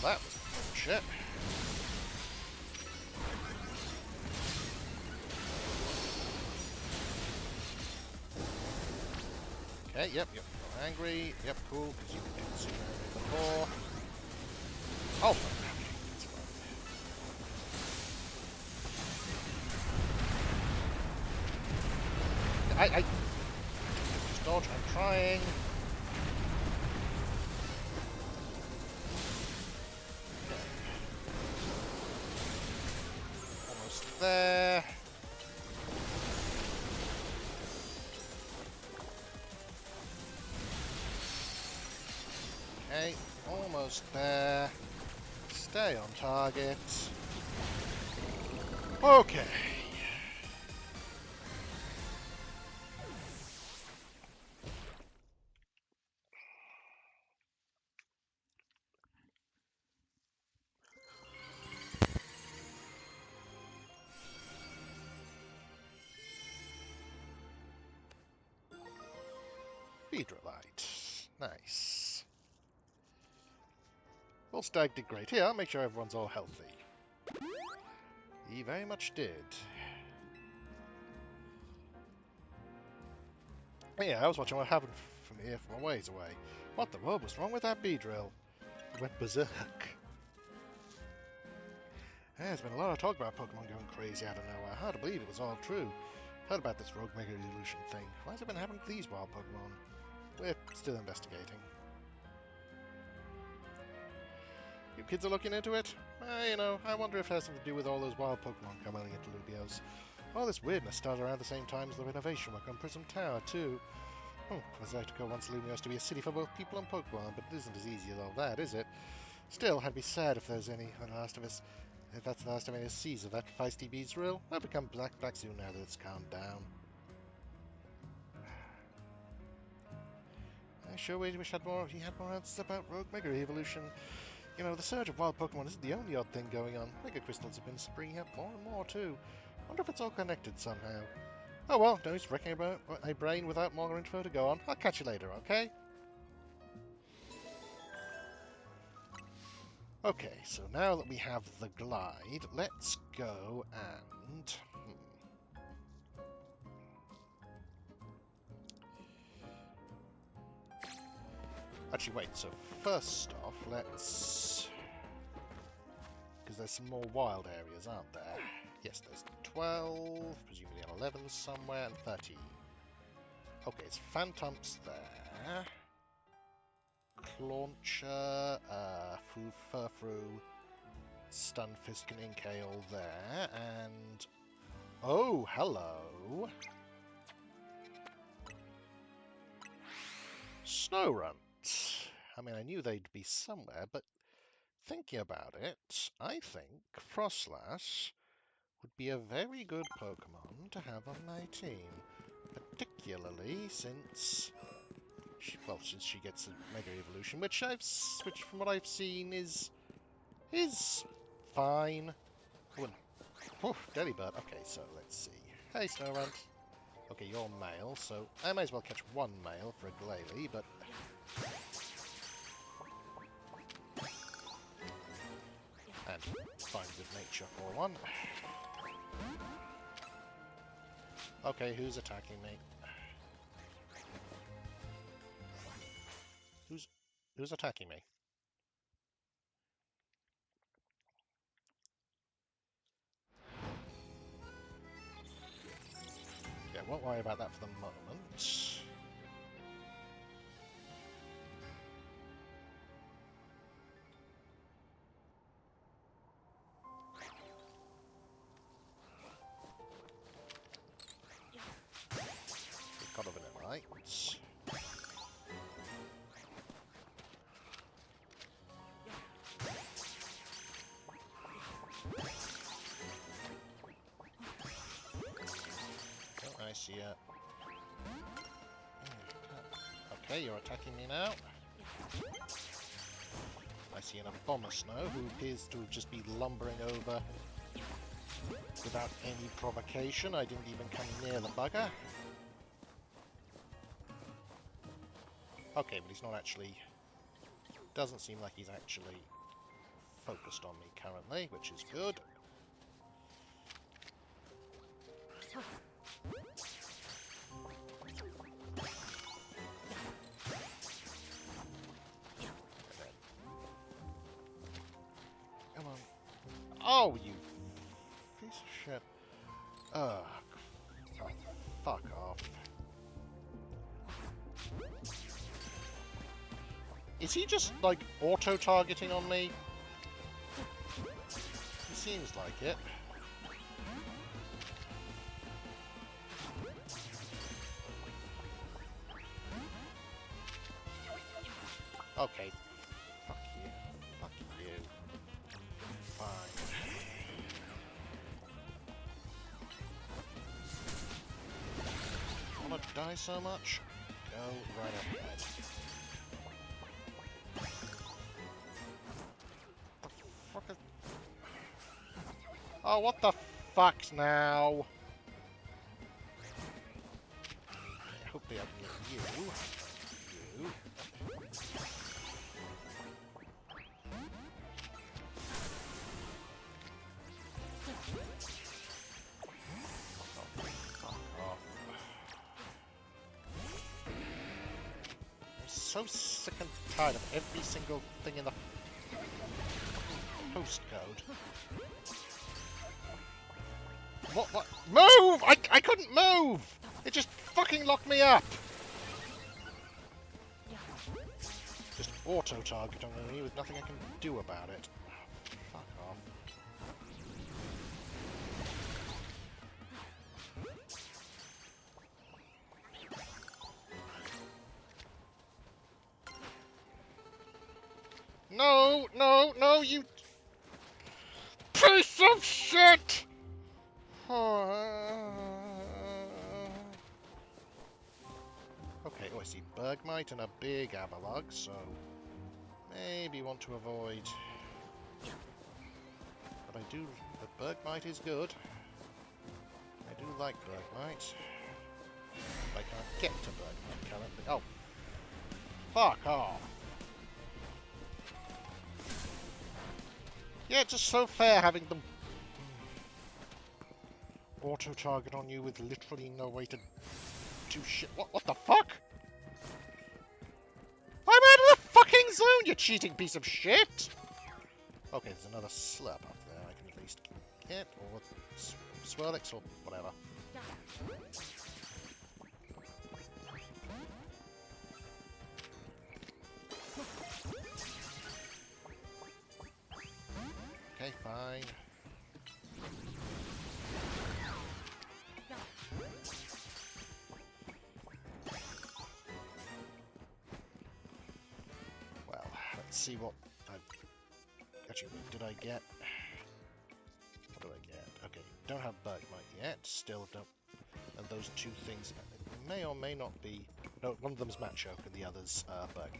That was bullshit. Okay, yep, you're angry. Yep, cool, because you didn't see me before. Oh, okay, that's fine. I just dodge, I'm trying. Okay. Almost there. Okay, almost there. Stay on target. Okay. Speedrolite. Nice. Well, Stag did great. Here, I'll make sure everyone's all healthy. He very much did. Yeah, I was watching what happened from here from a ways away. What the world was wrong with that Beedrill? It went berserk. There's been a lot of talk about Pokemon going crazy out of nowhere. Hard to believe it was all true. Heard about this Rogue Mega Evolution thing. Why has it been happening to these wild Pokemon? We're still investigating. You kids are looking into it? You know, I wonder if it has something to do with all those wild Pokemon coming into Lubios. All this weirdness started around the same time as the renovation work on Prism Tower, too. Zytico wants Lumios to be a city for both people and Pokemon, but it isn't as easy as all that, is it? Still, I'd be sad if there's any last of us. If that's the last time any sees of that feisty Beedrill, I'll become black soon now that it's calmed down. I sure wish he had more answers about Rogue Mega Evolution. You know, the surge of wild Pokemon isn't the only odd thing going on. Mega Crystals have been springing up more and more, too. Wonder if it's all connected somehow. Oh well, no use wrecking about my brain without more info to go on. I'll catch you later, okay? Okay, so now that we have the glide, let's go and... Actually, wait, so first off, let's... Because there's some more wild areas, aren't there? Yes, there's 12, presumably an 11 somewhere, and 13. Okay, it's Phantomps there. Clauncher, Furfru, Stunfisk and Inkale there, and... Oh, hello! Snorunt. I mean, I knew they'd be somewhere, but thinking about it, I think Frostlass would be a very good Pokemon to have on my team. Particularly since... since she gets a Mega Evolution, which from what I've seen is fine. Oh, and, Delibird. Okay, so let's see. Hey, Snorunt. Okay, you're male, so I might as well catch one male for a Glalie, but... And find good nature for one. Okay, who's attacking me? Who's attacking me? Yeah, won't worry about that for the moment. We've got over there, right? Oh, I see ya. Okay, you're attacking me now. I see an Abomasnow who appears to just be lumbering over without any provocation. I didn't even come near the bugger. Okay, but he's not actually... Doesn't seem like he's actually focused on me currently, which is good. Come on. Oh, you piece of shit. Ugh. Oh, fuck off. Is he just, like, auto-targeting on me? He seems like it. Okay. Fuck you. Fuck you. Fine. Wanna die so much? Go right ahead. What the fuck is... Oh, what the fuck now? Hopefully I can get you. You. I'm so sick and tired of every single thing in the postcode. What? Move! I couldn't move! It just fucking locked me up! Just auto-target on me with nothing I can do about it. Fuck off. No, no, no, you piece of shit! Okay, oh, I see Bergmite and a big Abalog, so maybe want to avoid. But Bergmite is good. I do like Bergmite. But I can't get to Bergmite currently. Oh, fuck off! Yeah, it's just so fair having them auto-target on you with literally no way to do shit. What the fuck? I'm out of the zone, you cheating piece of shit! Okay, there's another slurp up there I can at least get, or Swirlix, or whatever. Okay, fine. Well, let's see what actually, what did I get? What do I get? Okay, don't have Bergmite yet. Still don't. And those two things may or may not be. No, one of them's Machoke and the other's Berg.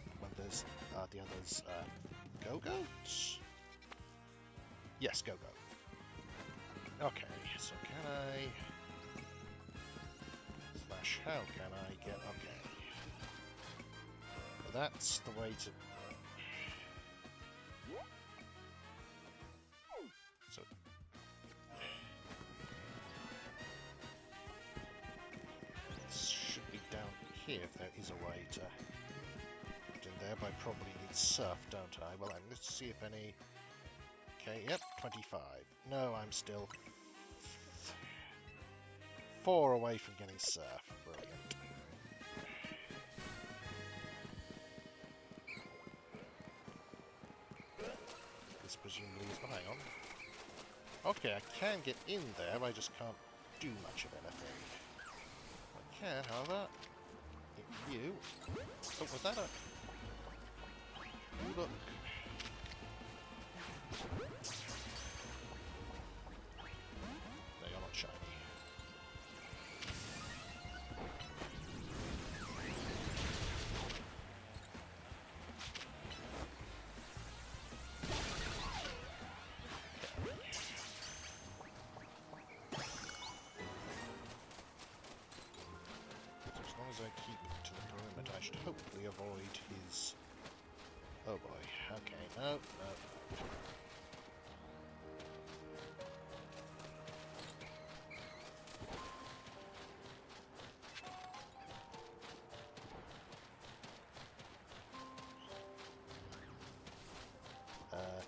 The other's Go-Goat? Yes, Go-Go. Okay, so can I... Slash, how can I get... Okay. Well, that's the way to... So... It should be down here if there is a way to... Get in there, but I probably need Surf, don't I? Well, let's see if any... Okay, yep, 25. No, I'm still 4 away from getting Surf. Brilliant. This presumably is... Oh, hang on. Okay, I can get in there, but I just can't do much of anything. I can, however... If you... Oh, was that a... You look... No, you're not shiny. So as long as I keep to the perimeter, I should hopefully avoid his... Oh boy. Okay, no, no.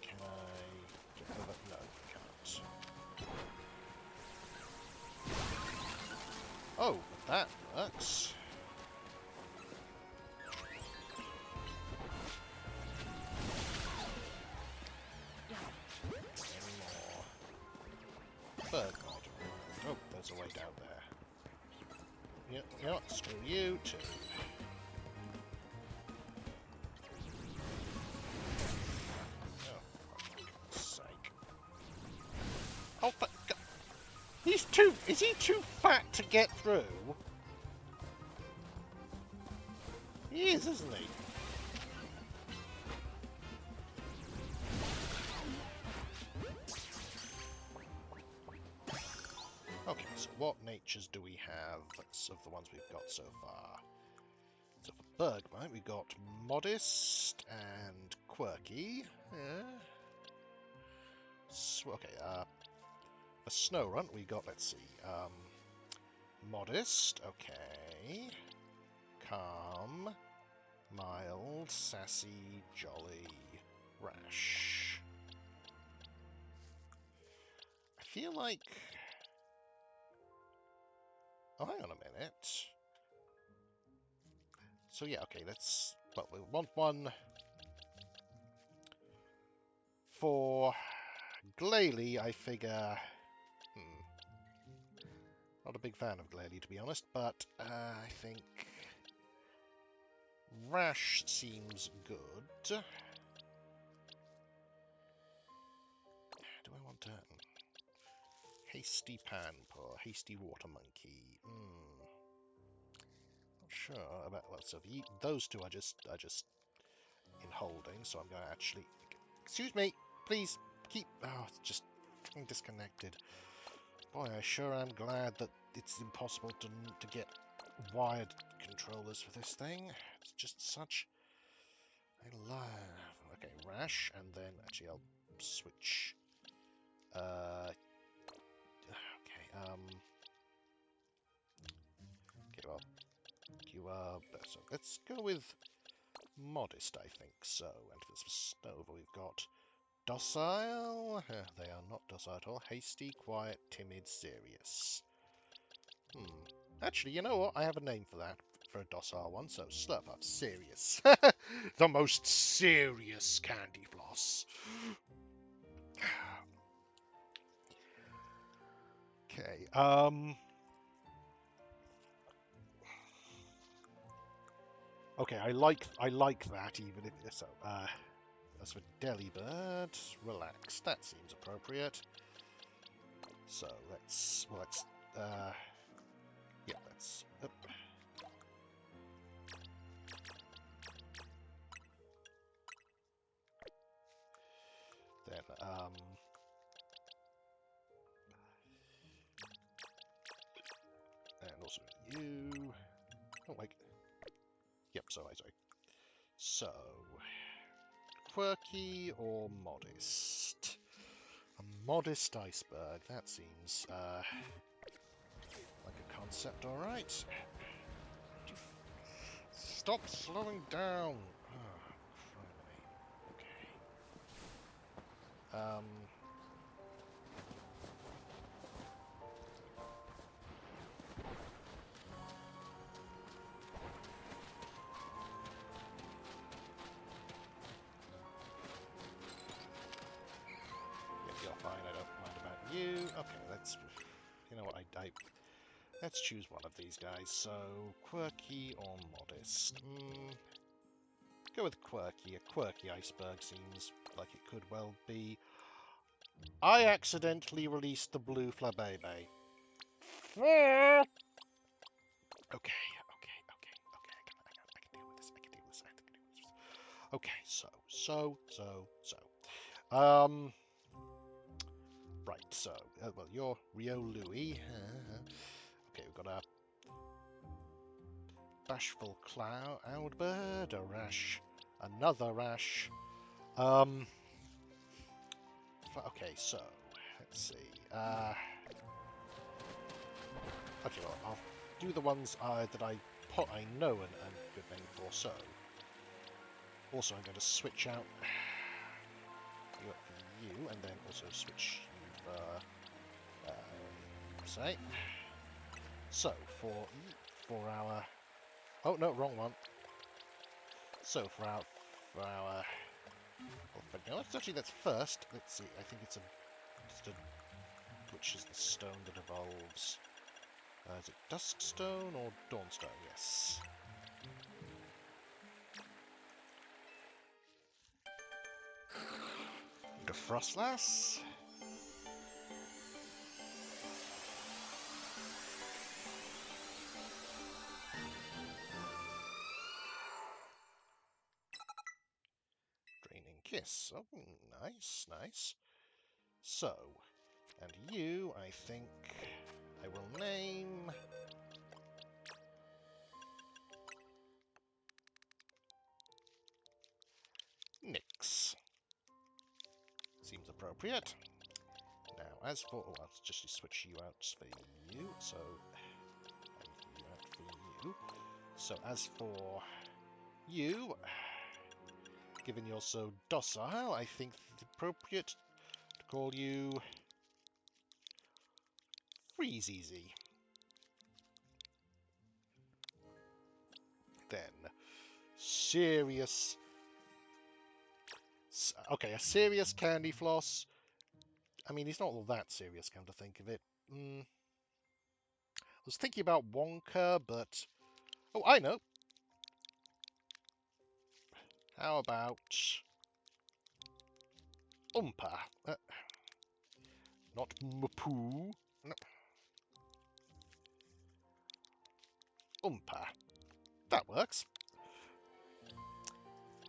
Can I get over? No, I can't. Oh, that works. Any more? Bergmite. Oh, there's a way down there. Yep, yep, screw you too. Oh, for God. He's too... Is he too fat to get through? He is, isn't he? Okay, so what natures do we have of the ones we've got so far? So for Bergmite, we got Modest and Quirky. Yeah. So, okay, for Snorunt, we got, let's see, Modest, okay. Calm, Mild, Sassy, Jolly, Rash. I feel like... Oh, hang on a minute. So yeah, okay, let's... Well, we want one for Glalie, I figure... Not a big fan of Glalie, to be honest, but I think Rash seems good. Do I want to... Hasty Panpour, Hasty Water Monkey. Not sure about... Well, so those two are just in holding, so I'm going to actually... Excuse me, please, keep... Oh, it's just fucking disconnected. Boy, I sure am glad that it's impossible to get wired controllers for this thing. It's just such a love. Okay, Rash, and then actually I'll switch. Okay, okay, well, you are. So let's go with modest, I think so. And for Nova, we've got docile. They are not docile at all. Hasty, quiet, timid, serious. Actually, you know what? I have a name for that, for a docile one. So Slurpuff, serious. The most serious candy floss. Okay. Okay, I like that, even if so. As for Delibird, relax. That seems appropriate. So yeah, let's. Then and also you. Oh, like. Yep. Sorry. So, quirky or modest? A modest iceberg. That seems like a concept. All right. Stop slowing down. Oh, okay. You're fine. I don't mind about you. Okay, let's. You know what? Let's choose one of these guys. So, quirky or modest? Go with quirky. A quirky iceberg seems like it could well be. I accidentally released the blue Flabebe. Okay. I can deal with this. Okay, right, so, well, you're Rio Louie. Okay, we've got a bashful cloudbird, a rash, another rash. Okay, so, let's see. Okay, well, I'll do the ones that I know a good name for, so. Also, I'm going to switch out you, and then also switch you for, say. So, for our... Oh, no, wrong one. So, for our... Well, no, actually, that's first. Let's see, I think it's which is the stone that evolves. Is it Duskstone or Dawnstone? Yes. The Frostlass. Draining Kiss. Oh, nice. So, and you, I think I will name... Nyx. Seems appropriate. Now, as for... Oh, I'll just switch you out for you, so... And you out for you. So, as for you... Given you're so docile, I think it's appropriate to call you... Freeze Easy. Then, serious... Okay, a serious candy floss. I mean, he's not all that serious, come to think of it. I was thinking about Wonka, but... Oh, I know. How about... Oompa? Not Mpoo. No. Oompa. That works.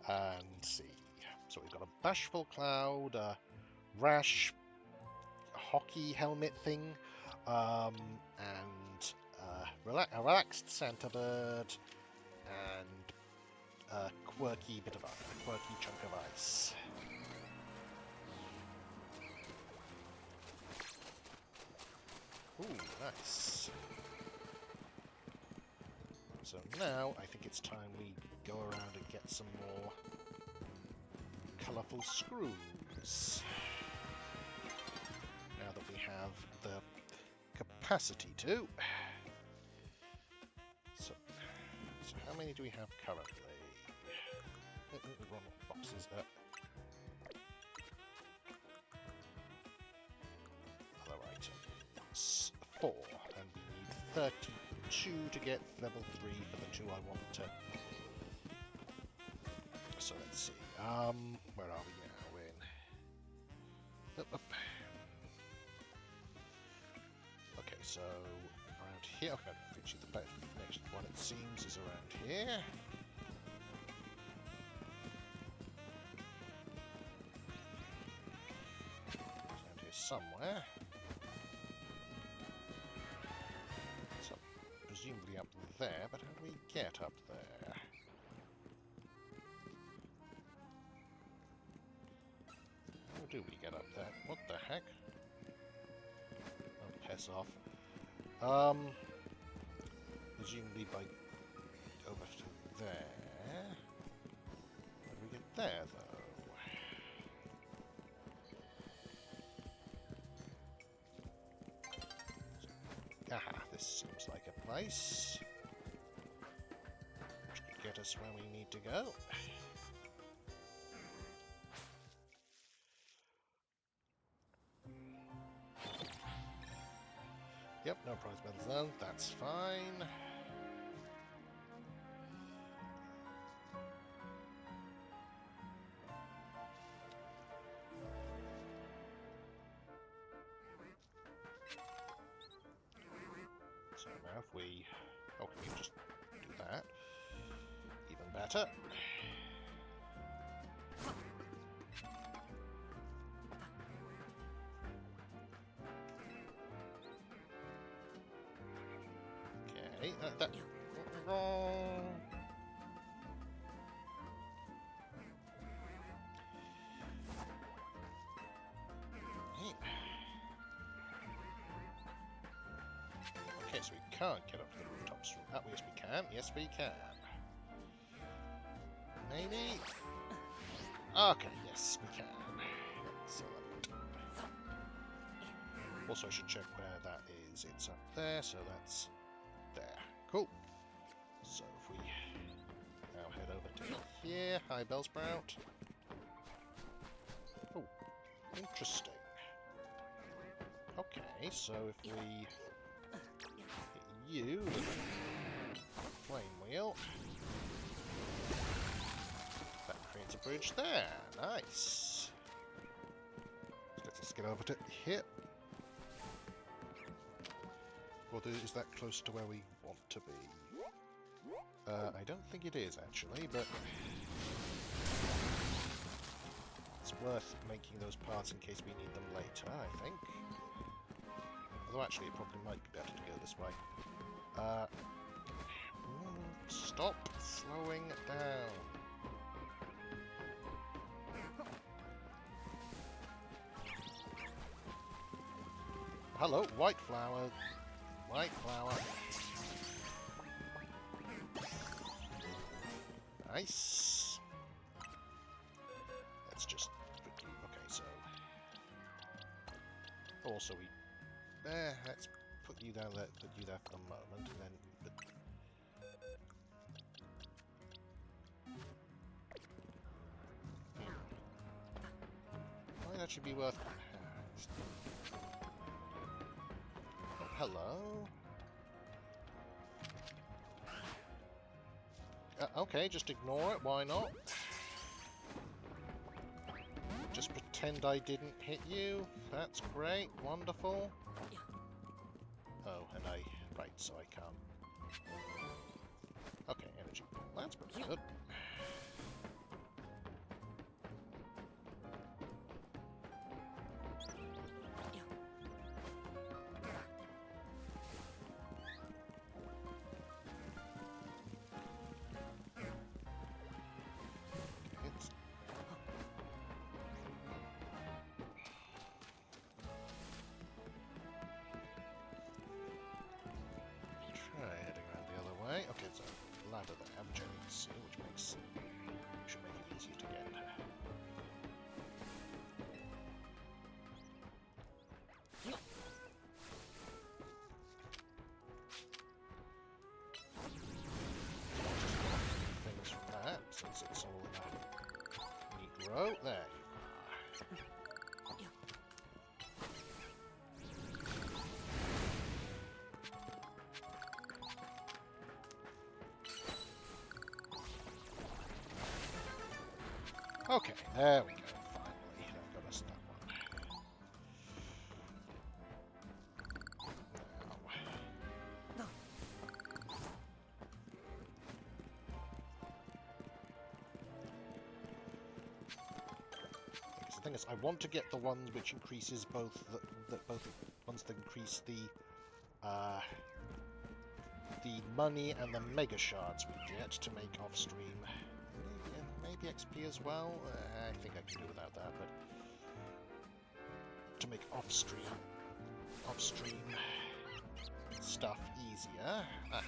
And see. So we've got a Bashful Cloud, a Rash, a hockey helmet thing, and a relaxed Santa Bird, and a quirky chunk of ice. Ooh, nice. So now I think it's time we go around and get some more colourful screws. Now that we have the capacity to. So how many do we have currently? Wrong boxes. Other items. 4, and we need 32 to get level 3 for the 2 I want to. So let's see. Where are we now? We're in. Up. Okay, so around here. Okay, actually the next one it seems is around here. Around here somewhere. So presumably up there, but how do we get up there? How do we get up there? What the heck? Oh, piss off. Presumably by over to there. How do we get there, though? Aha, this seems like a place which could get us where we need to go. Yep, no prize medal zone, that's fine. So now if we... Oh, can we just do that? Even better. Okay, that... Wrong. Okay, so we can't get up to the rooftops from that. Yes, we can. Yes, we can. Maybe? Okay, yes, we can. Excellent. Also, I should check where that is. It's up there, so that's there. Cool. So if we now head over to here. Hi, Bellsprout. Oh, interesting. Okay, so if we hit you with a flame wheel, that creates a bridge there. Nice. Let's get over to here. Well, is that close to where we want to be? I don't think it is, actually, but it's worth making those parts in case we need them later, I think. Although, actually, it probably might be better to go this way. Stop slowing down. Hello, white flower. White flower. Nice. Let's just put you. Okay, so also we. Let's put you down there. Put you there for the moment, and then. Might actually be worth. Oh, hello. Okay, just ignore it, why not? Just pretend I didn't hit you. That's great, wonderful. Oh, and right, so I can't. Okay, energy. That's pretty good. Okay, so ladder there, which I need to see, which should make it easier to get. Things from that, since it's all in a neat row. There you are. Okay, there we go, finally. That got us that one. Now. Because the thing is, I want to get the ones which increases both both ones that increase the money and the mega shards we get to make off stream. Maybe XP as well? I think I can do without that, but to make off-stream stuff easier. There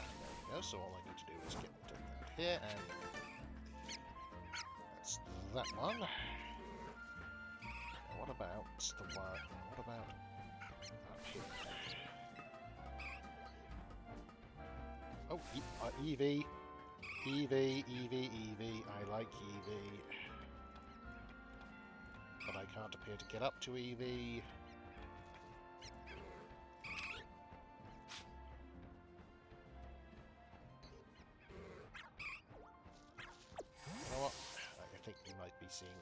we go, so all I need to do is get to here, and that's that one. Now what about the one, what about up here? Oh, Eevee. Eevee, I like Eevee. But I can't appear to get up to Eevee. You know what? I think you might be seeing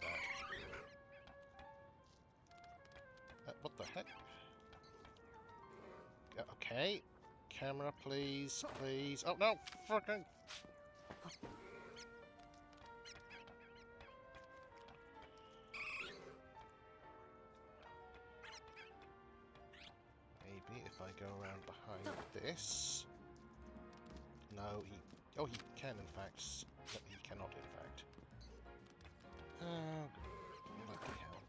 that. What the heck? Okay. Camera, please, please. Oh, no! Fucking... Maybe if I go around behind this... No, he... Oh, he can, in fact. No, he cannot, in fact. Oh, bloody hell.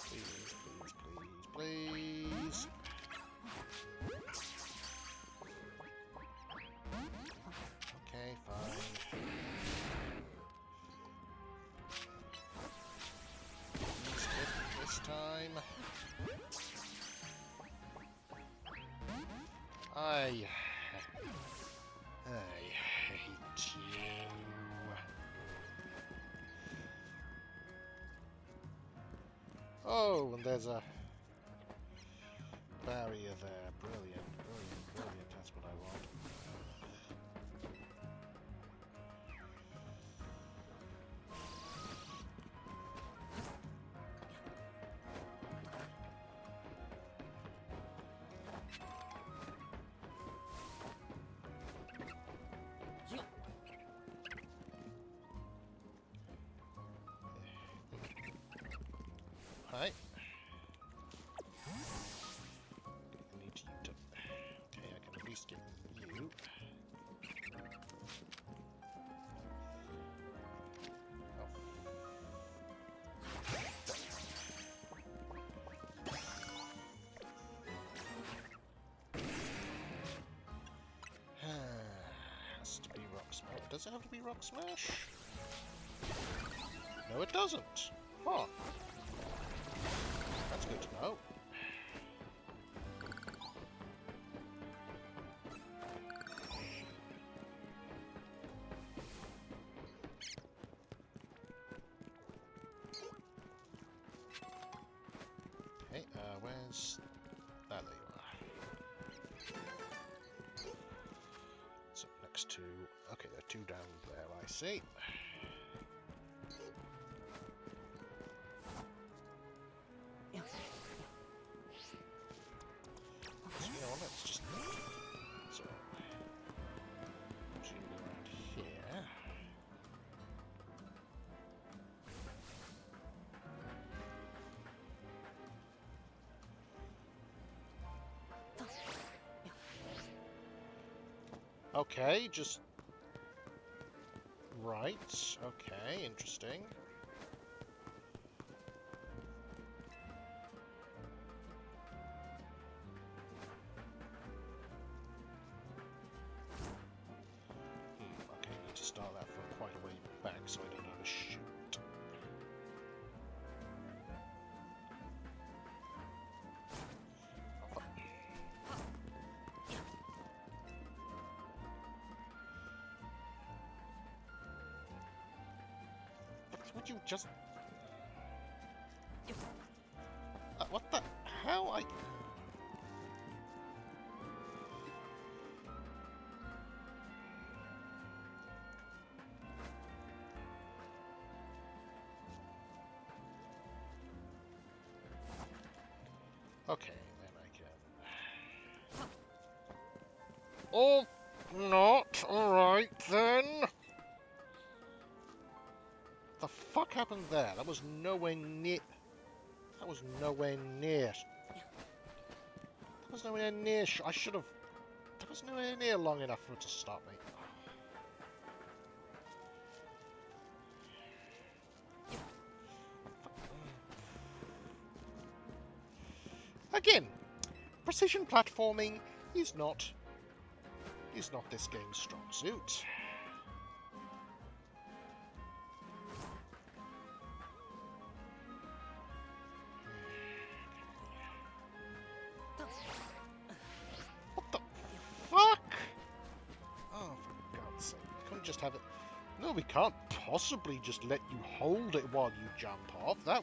Please, please, please, please! Okay, fine. He's hit this time. I hate you. Oh, and there's a barrier there. Brilliant, brilliant, brilliant. That's what I want. Hi. I need you to... Okay, I can at least get you. Oh. Has to be Rock Smash. Does it have to be Rock Smash? No, it doesn't. Huh. That's good to know. Okay, where's... there you are. So next to... Okay, there are two down there, I see. So, you know what, let's just... So... Should be around here. Okay, just... Right, okay, interesting. start that from quite a way back, so I don't know how to shoot. Would you just... what the... How I... Okay, then I can... Oh, not. Alright, then. The fuck happened there? That was nowhere near... That was nowhere near... That was nowhere near... I should have... That was nowhere near long enough for it to stop me. Again, precision platforming is not this game's strong suit. What the fuck? Oh, for God's sake. Couldn't just have it... No, we can't possibly just let you hold it while you jump off. That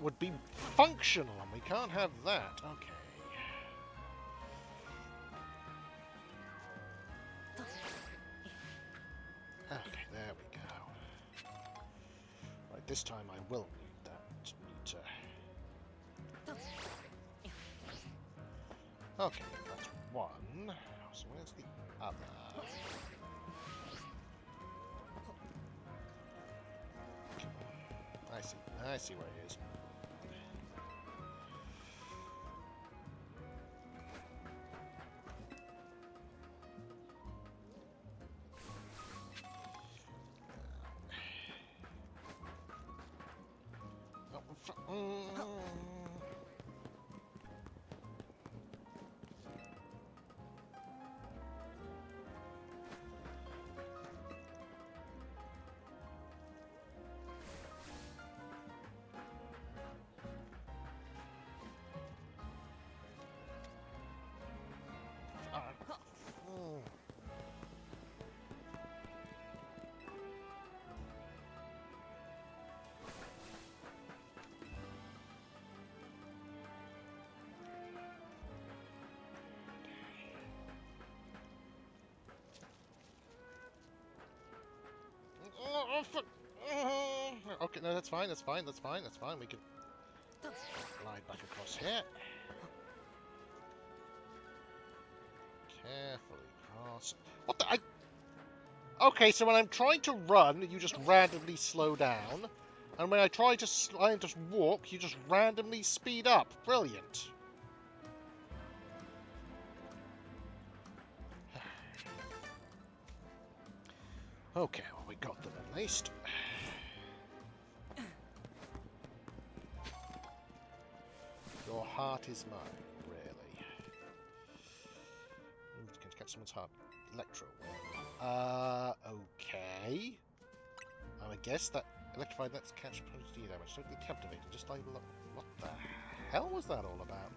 would be functional, and we can't have that. Okay. Okay, there we go. Right, this time I will need that meter. Okay, that's one. So where's the other? I see where it is. Okay, no, that's fine, that's fine, that's fine, that's fine. We can glide back across here. Carefully cross. What the? Okay, so when I'm trying to run, you just randomly slow down. And when I try to just walk, you just randomly speed up. Brilliant. Okay, well, we got them at least. Your heart is mine, really. Can catch someone's heart. Electro. Okay. I guess that electrified lets catch potency damage. Totally captivating. Just like, look, what the hell was that all about?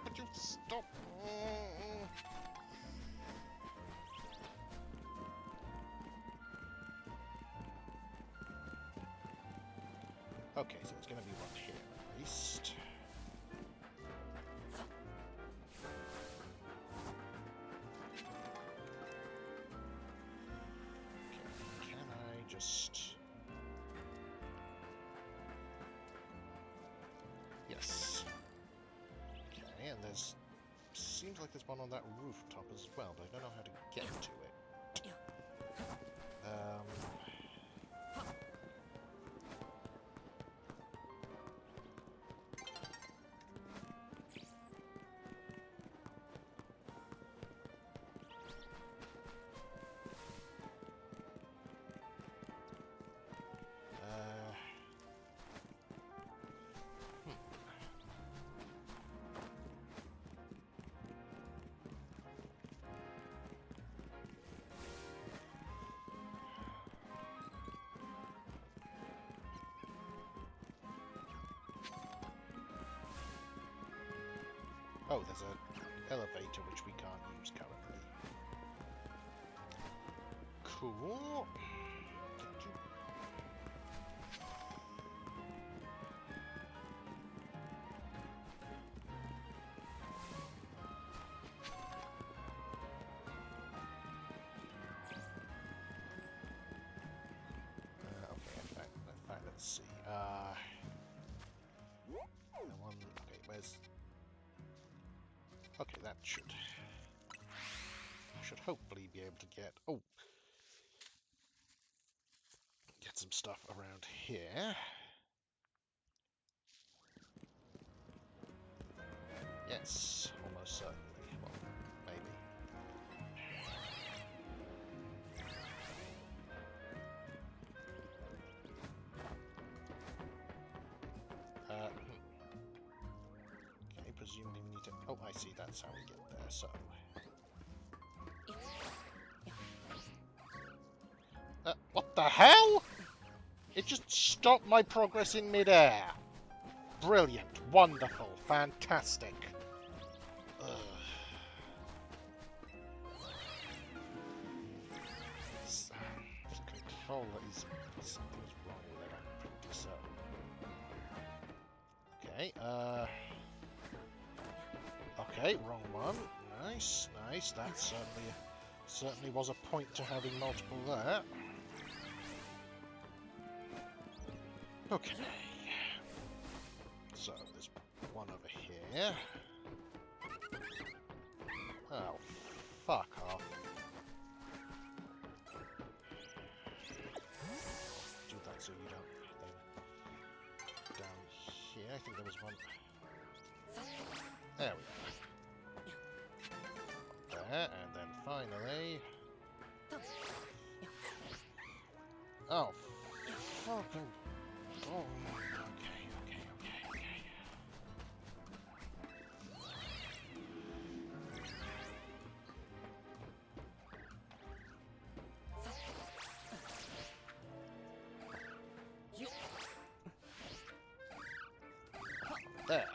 Would you stop? Okay, so it's going to be one here at least. Okay, can I just... Yes. Okay, and there's... Seems like there's one on that rooftop as well, but I don't know how to get to it. Oh, there's an elevator which we can't use currently. Cool. Okay, in fact, let's see. The one. Okay, where's? Okay, that should hopefully be able to get. Oh, get some stuff around here. Yes, almost certainly. Well, maybe. Okay, presumably we need to. Oh, I see. That's how we get there. So. What the hell? It just stopped my progress in midair. Brilliant, wonderful, fantastic. Ugh. The controller is something's wrong with it. I'm pretty certain. Okay, okay, wrong one. Nice, nice. That certainly was a point to having multiple there. Okay. So there's one over here. Oh, fuck off. Do that so you don't then down here. I think there was one. There we are. There, and then finally. Oh, fucking. Oh, okay. There.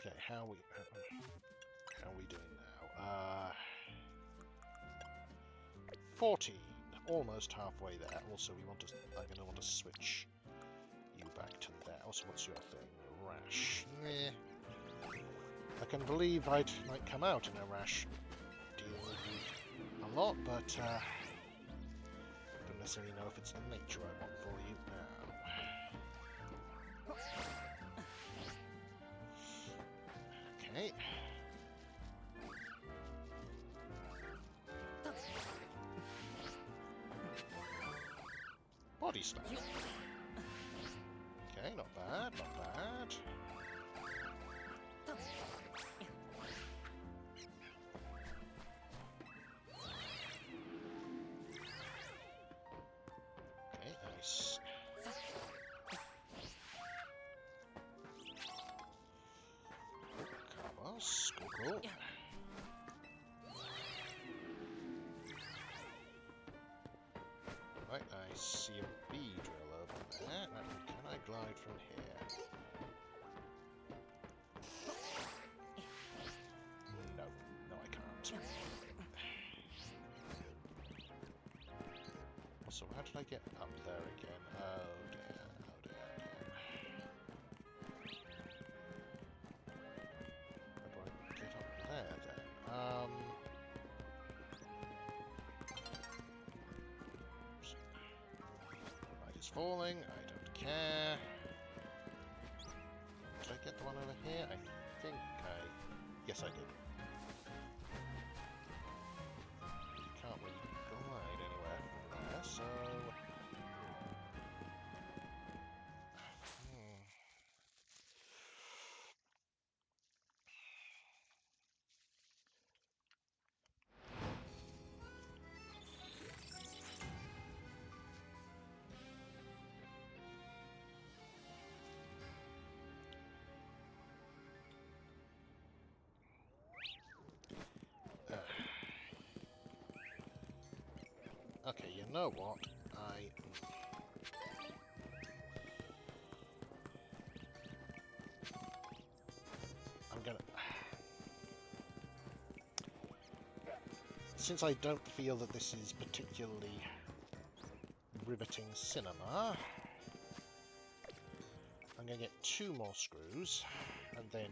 Okay, how are we doing now? 14. Almost halfway there. Also, I'm going to want to switch you back to there. Also, what's your thing? Rash. Meh. I can believe I might come out in a rash deal with you a lot, but don't necessarily know if it's the nature I want for you now. Okay. Body slam. Okay, not bad, not bad. Okay, nice. Carlos, cool. Right, I see a bee drill over there. Now, can I glide from here? No, I can't. So how did I get up there again? Oh dear, oh dear, How do I get up there then? Right, it's falling, I don't care. Did I get the one over here? I think yes, I did. You can't really glide anywhere from there, so... Okay, you know what? I'm since I don't feel that this is particularly riveting cinema, I'm going to get 2 more screws, and then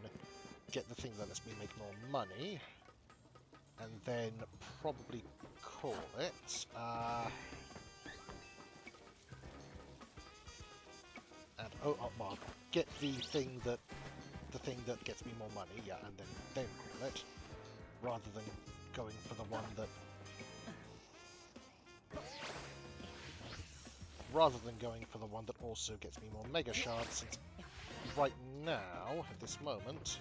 get the thing that lets me make more money, and then probably call it. Well, get the thing that gets me more money, yeah, and then call it, rather than going for the one that also gets me more mega shards, since right now, at this moment,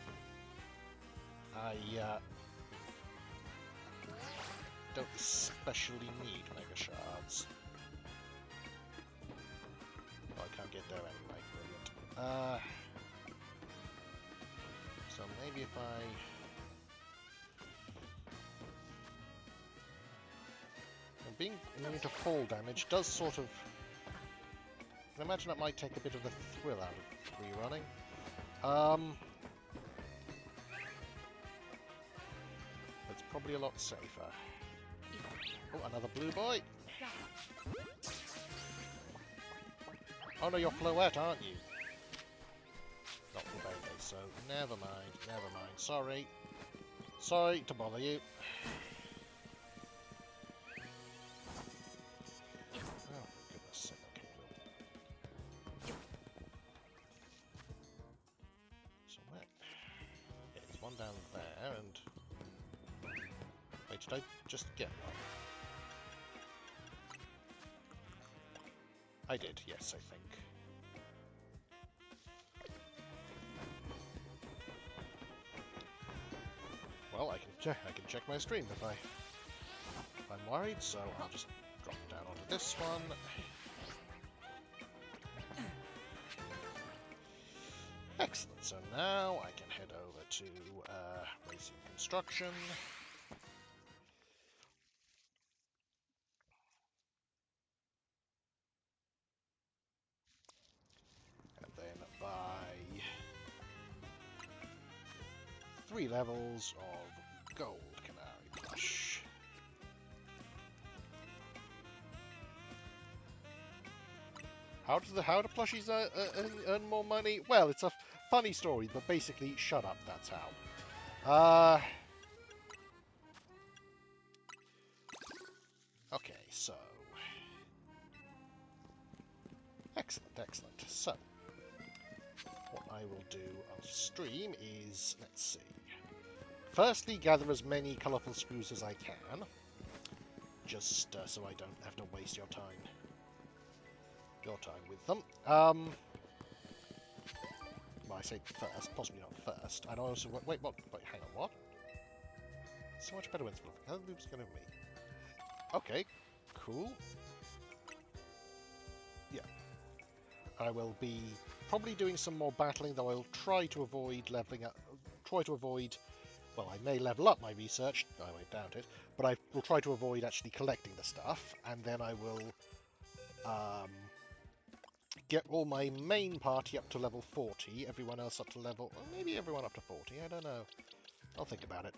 I don't especially need mega shards. Oh, I can't get there anyway. Brilliant. So maybe if I... And being immune to fall damage does sort of... I can imagine that might take a bit of the thrill out of rerunning. It's probably a lot safer. Oh, another blue boy! Oh no, you're Floette, aren't you? Not the baby, so never mind, never mind. Sorry. Sorry to bother you. Oh, goodness sake, okay, cool. So where? Yeah, there's one down there, and... Wait, did I just get one? I did, yes, I think. Well, I can check my stream if I'm worried, so I'll just drop down onto this one. Excellent. So now I can head over to Racing Construction. And then buy 3 levels of Gold Canary Plush. How do plushies earn more money? Well, it's a funny story, but basically, shut up, that's how. Okay, so... Excellent, excellent. So, what I will do off stream is, let's see. Firstly, gather as many colourful screws as I can, just so I don't have to waste your time with them. Well, I say first, possibly not first. And I also wait, what? Wait, hang on, what? So much better when it's blue. How the loop's going to be? Okay, cool. Yeah, I will be probably doing some more battling, though I'll try to avoid leveling up. Well, I may level up my research. I won't doubt it, but I will try to avoid actually collecting the stuff, and then I will get all my main party up to level 40, everyone else up to level... Well, maybe everyone up to 40, I don't know. I'll think about it.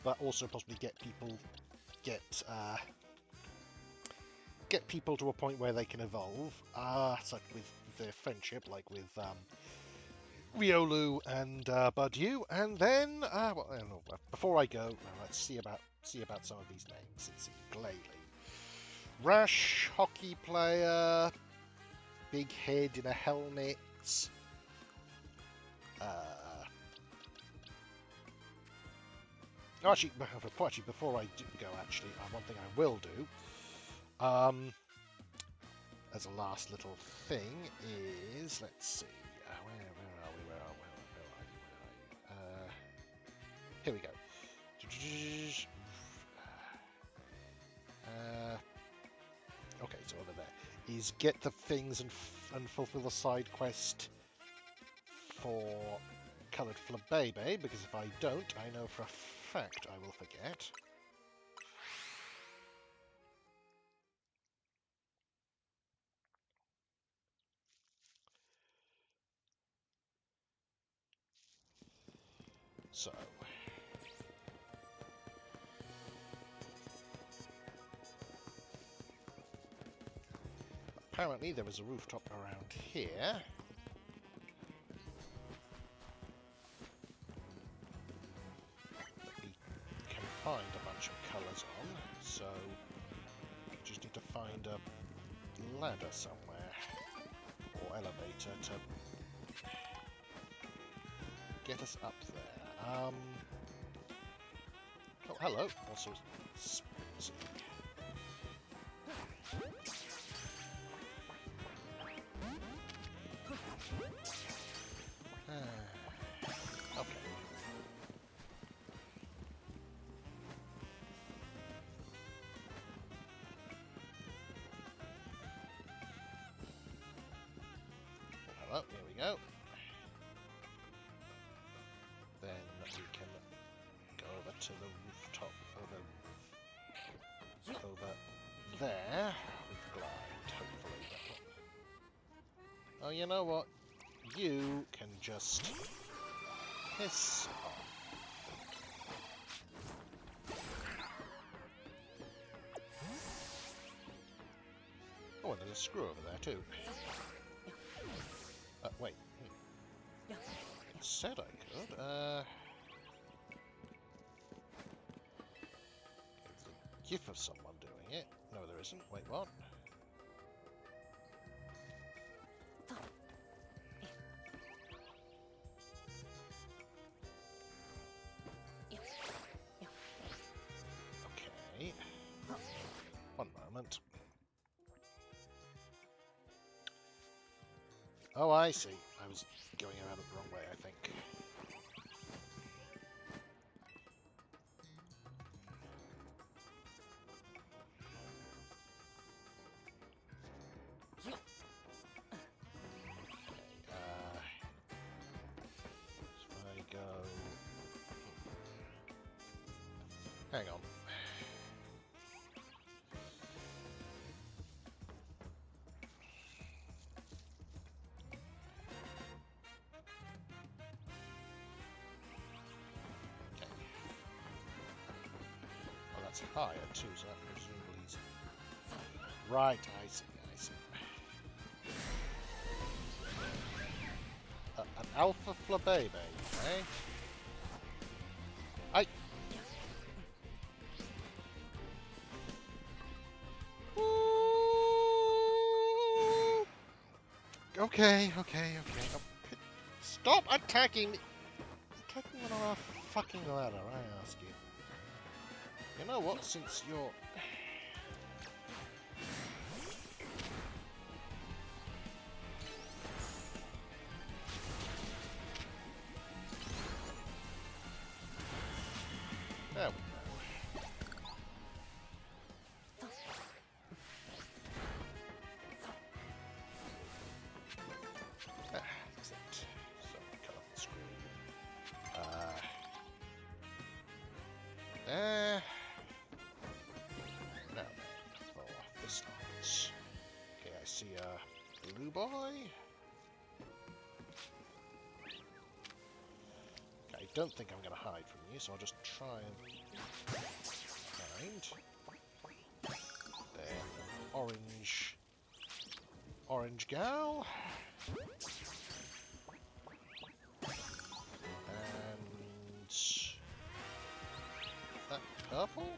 But also possibly get people to a point where they can evolve, such with their friendship, like with Riolu and Badu, and then well, I don't know, before I go, let's see about some of these names. Let's see, Glalie, Rash, hockey player, big head in a helmet. Actually, before I go, one thing I will do, as a last little thing, is, let's see, where are you? Here we go. Okay, so over there is get the things and fulfill the side quest for Coloured Flabebe, because if I don't, I know for a fact I will forget. So, Apparently there was a rooftop around here. That we can find a bunch of colours on, so we just need to find a ladder somewhere, or elevator to get us up there. Oh, hello. Also, spitsy. Okay. Hello, here we go. Then we can go over to the rooftop over there with glide, hopefully. Oh, you know what? You can just piss off. Oh, and there's a screw over there too. Wait. It said I could. It's a gif of someone doing it. No, there isn't. Wait, what? Okay. One moment. Oh, I see. I was going around it the wrong way, I think. So I go... Hang on. That's higher too, so that presumably is... Right, I see, I see. An alpha flabebe, eh? Okay, okay. Oh, stop attacking me! Attacking me on a fucking ladder, I ask you. You know what, since you're... There we go. Excellent. So, cut off the screen. Now then, for this launch. Okay, I see a blue boy. Okay, I don't think I'm going to hide from you, so I'll just try and hide. Then orange gal. And that purple?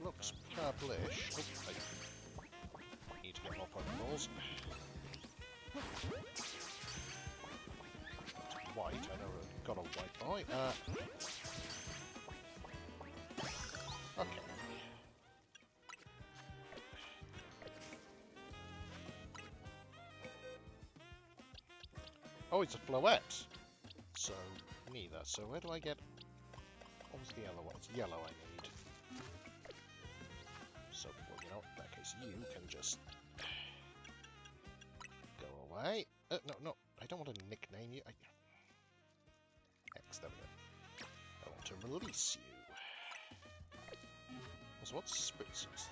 Looks purplish. Oh, I need to get more Pokeballs. It's white, I know we've got a white boy. Okay. Oh, it's a Floette. So, neither. So where do I get... What was the yellow one? It's yellow I need. So, well, you know, in that case, you can just... go away. No, I don't want to nickname you. X, there we go. I want to release you. So what's Spritzer's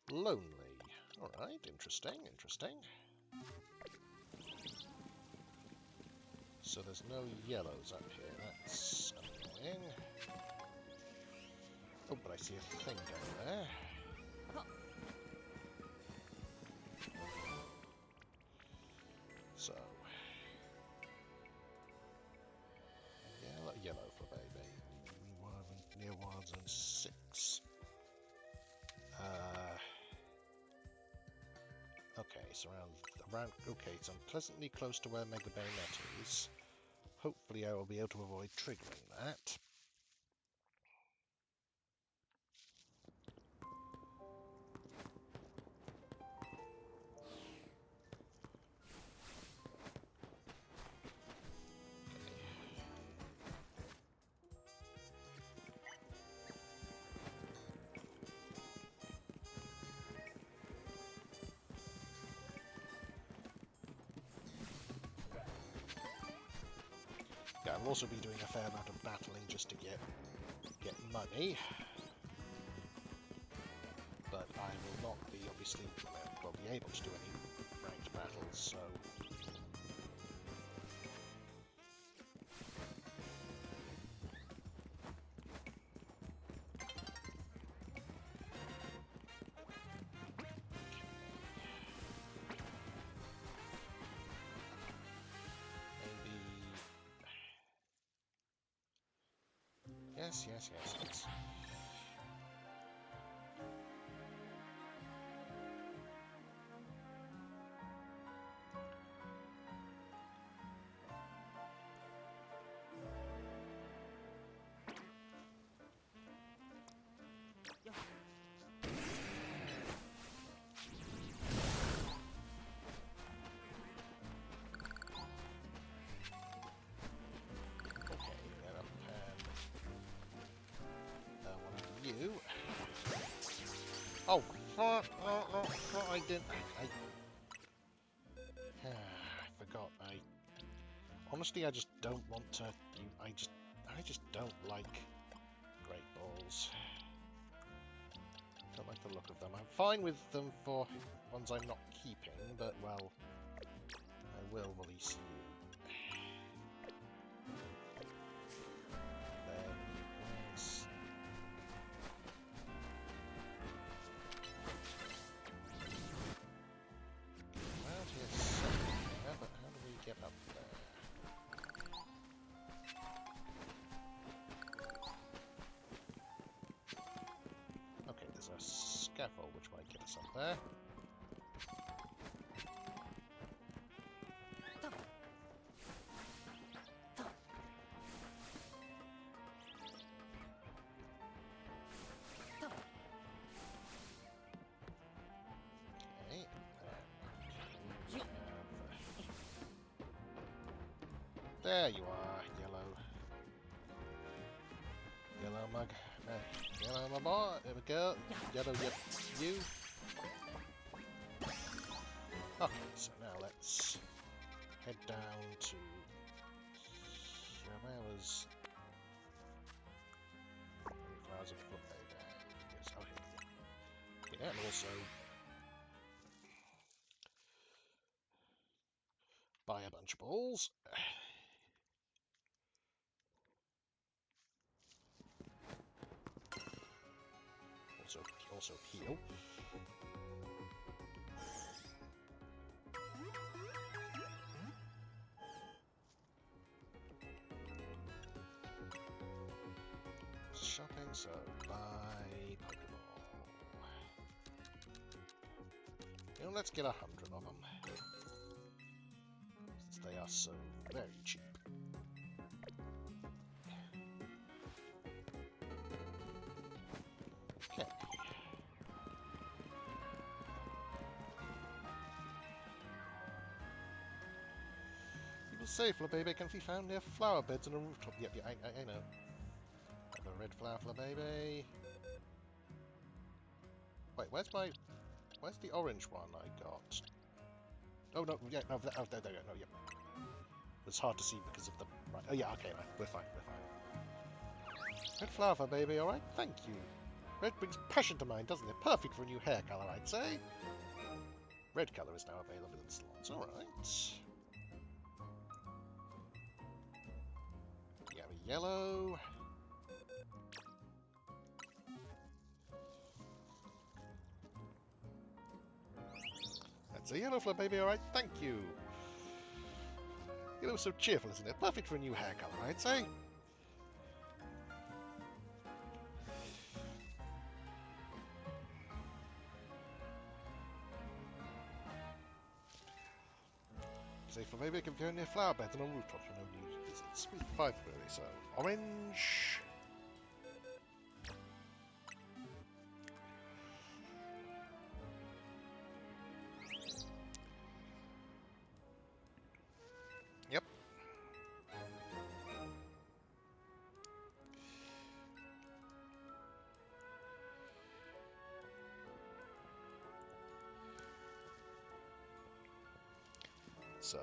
thing? Lonely. Alright, interesting. So there's no yellows up here, that's annoying. Oh, but I see a thing down there. so around. Okay, so I'm pleasantly close to where Mega Bayonet is. Hopefully, I will be able to avoid triggering that. Yeah, I'll also be doing a fair amount of battling just to get money. But I will not be, obviously, well, be able to do any ranked battles, so... Maybe... Yes. Yo. Okay, then up one of you. Oh, fuck! No, I didn't. I forgot. Honestly, I just don't want to. I just don't like Great Balls. Don't like the look of them. I'm fine with them for ones I'm not keeping, but well, I will release you. Then where's... Around here somewhere, but how do we get up there? Okay, there's a scaffold which might get us up there. Okay, there you are, yellow mug. Yellow my boy. There we go. Yellow, yep, you. Okay, so now let's head down to... Where was... Flowers of Foot Baby. Okay. Yeah, and also... buy a bunch of balls. Also heal. Shopping, so buy Pokemon. You know, let's get 100 of them. Since they are so very cheap. Okay. People say Flababy can be found near flower beds on a rooftop. Yep, yeah, I know. Have a red flower Flababy. Wait, where's the orange one I got? Oh no, yeah, no, there you go, no, yep. It's hard to see because of the... Right, oh yeah, okay, right, we're fine. Red flower Flababy, alright, thank you. Red brings passion to mind, doesn't it? Perfect for a new hair colour, I'd say. Red colour is now available in slots, alright. Yeah, yellow. That's a yellow Flababy, alright, thank you. Yellow is so cheerful, isn't it? Perfect for a new hair colour, I'd say. Safe for maybe I can go near flower beds and on rooftops for no new visits. With 5 really, so orange. Yep. So,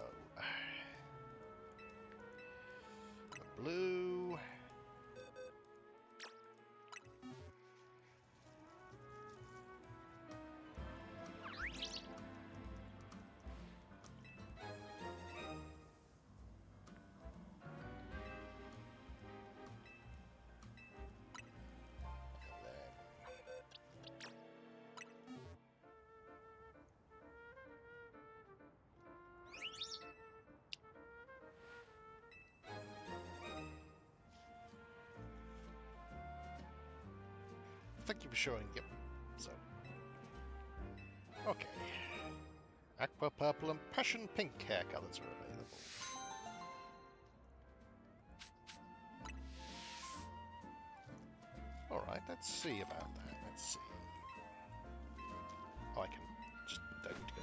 the blue. Thank you for showing. Yep. So, okay. Aqua purple and passion pink hair colours are available. Alright, let's see about that. Let's see. Oh, I can just don't need to go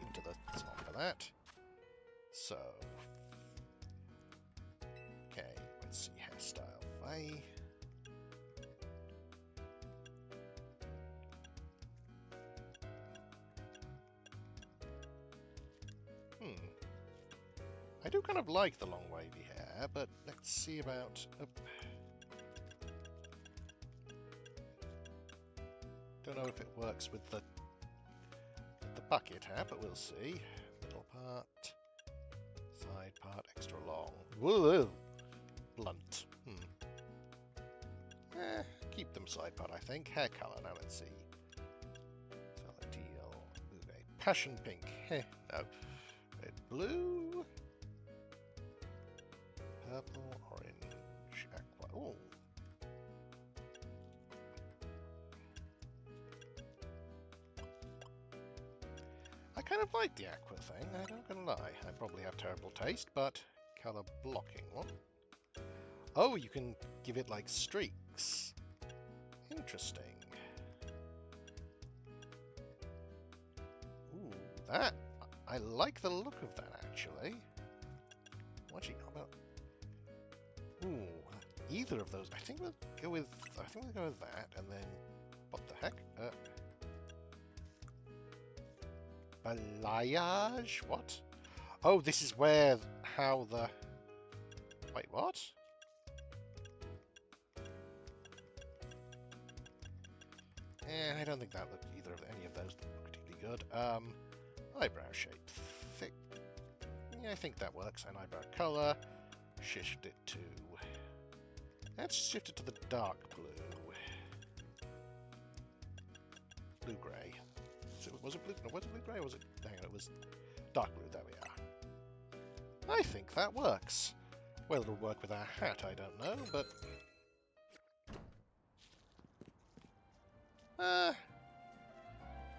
into the slot for that. So, okay, let's see hairstyle. I do kind of like the long wavy hair, but let's see about... Don't know if it works with the bucket hair, but we'll see. Middle part, side part, extra long. Whoa! Blunt. Keep them side part, I think. Hair colour, now let's see. Solid teal, bouvet, passion pink. No. Red, blue. Purple, orange, aqua. Oh. I kind of like the aqua thing, I'm not gonna lie. I probably have terrible taste, but colour blocking. What? Oh, you can give it like streaks. Interesting. Ooh, that... I like the look of that, actually. What do you know about... Ooh, either of those. I think we'll go with that, and then... What the heck? Balayage? What? Oh, this is where... How the... Wait, what? I don't think that looked any of those look particularly good. Eyebrow shape. Thick. Yeah, I think that works. And eyebrow colour. Shift it to... Let's shift it to the dark blue. Blue-grey. Was it blue? No, was it blue-grey or was it... Hang on, it was dark blue. There we are. I think that works. Well, it'll work with our hat, I don't know, but...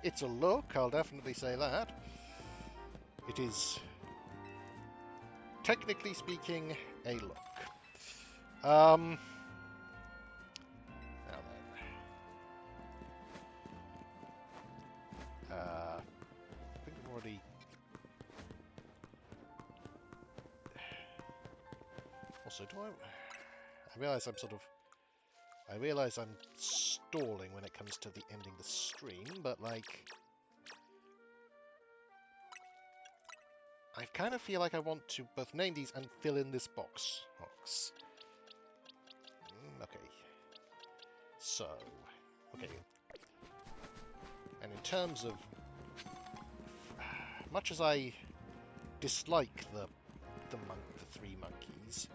It's a look, I'll definitely say that. It is, technically speaking, a look. Now then. I think I've already... Also, do I realise I'm sort of... I realise I'm stalling when it comes to the ending the stream, but like... I kind of feel like I want to both name these and fill in this box. Okay. So, okay. And in terms of... Much as I dislike the 3 monkeys,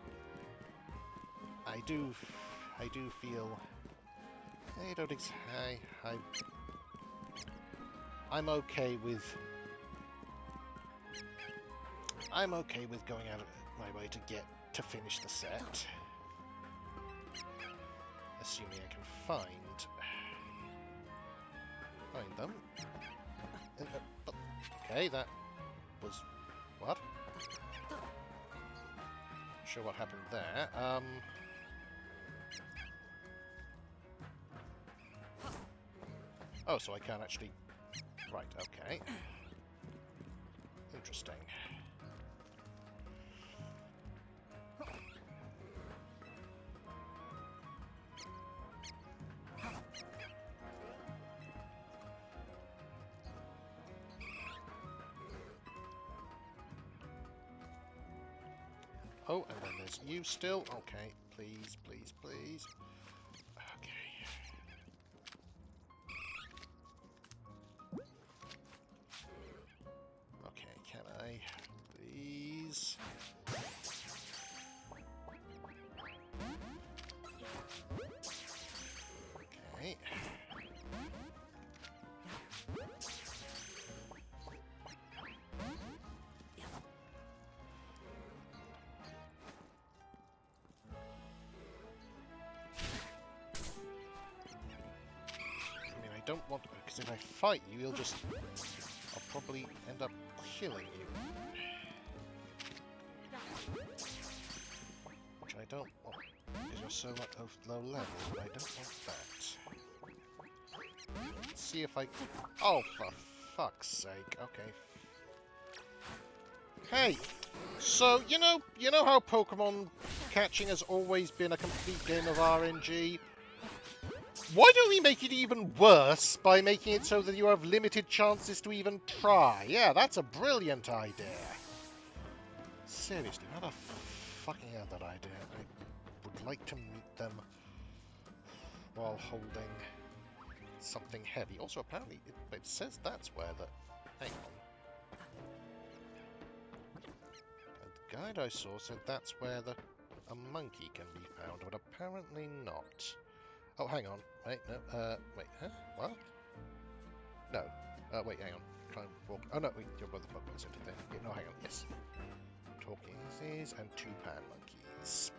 I do feel... I'm okay with... I'm okay with going out of my way to finish the set. Assuming I can find them. Okay, that was... What? Not sure what happened there. Oh, so I can't actually... Right, okay. Interesting. Oh, and then there's you still. Okay, please, please, please. Okay. Okay, can I? Please. Okay. I mean, I don't want to, because if I fight you, you'll just... I'll probably end up killing you. Which I don't want, because you're so low level, but I don't want that. Let's see if I... Oh, for fuck's sake. Okay. Hey! So, you know how Pokemon catching has always been a complete game of RNG? Why don't we make it even worse by making it so that you have limited chances to even try? Yeah, that's a brilliant idea. Seriously, how the fucking hell that idea? I would like to meet them while holding something heavy. Also, apparently, it says that's where the... Hang on. The guide I saw said that's where a monkey can be found, but apparently not. Oh, hang on. Wait, no, wait, huh? What? No. Wait, hang on. Try and walk. Oh, no, wait, you're by the Pokemon Center then. Yeah, no, hang on, yes. Talking Z's and 2 pan monkeys.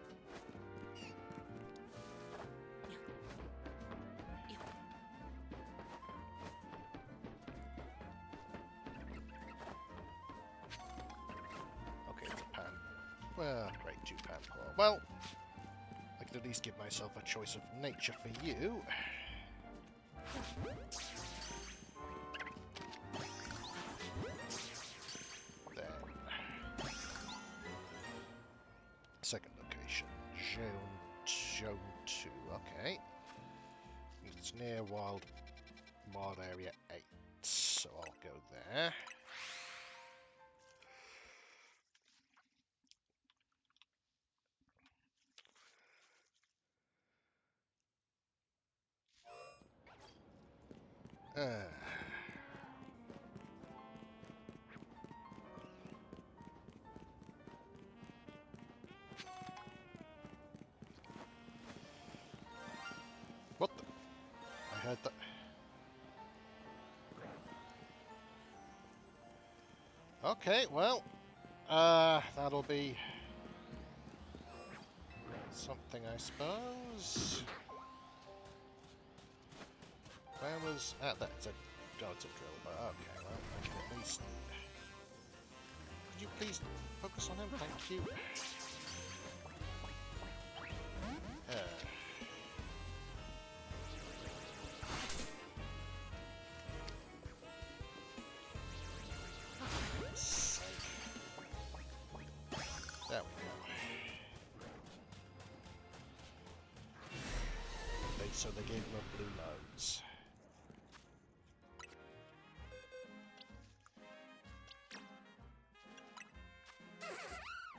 Okay, it's a pan. Well, great, 2 pan paw. Well, I could at least give myself a choice of nature for you. Second location, Zone 2. Okay, it's near Wild Area 8, so I'll go there. What the? I heard that. Okay, well, that'll be something, I suppose. Where was... Ah, that's a... Oh, it's a drill, but okay, well, I can at least... Could you please focus on him? Thank you. There we go. So they gave him a blue nose.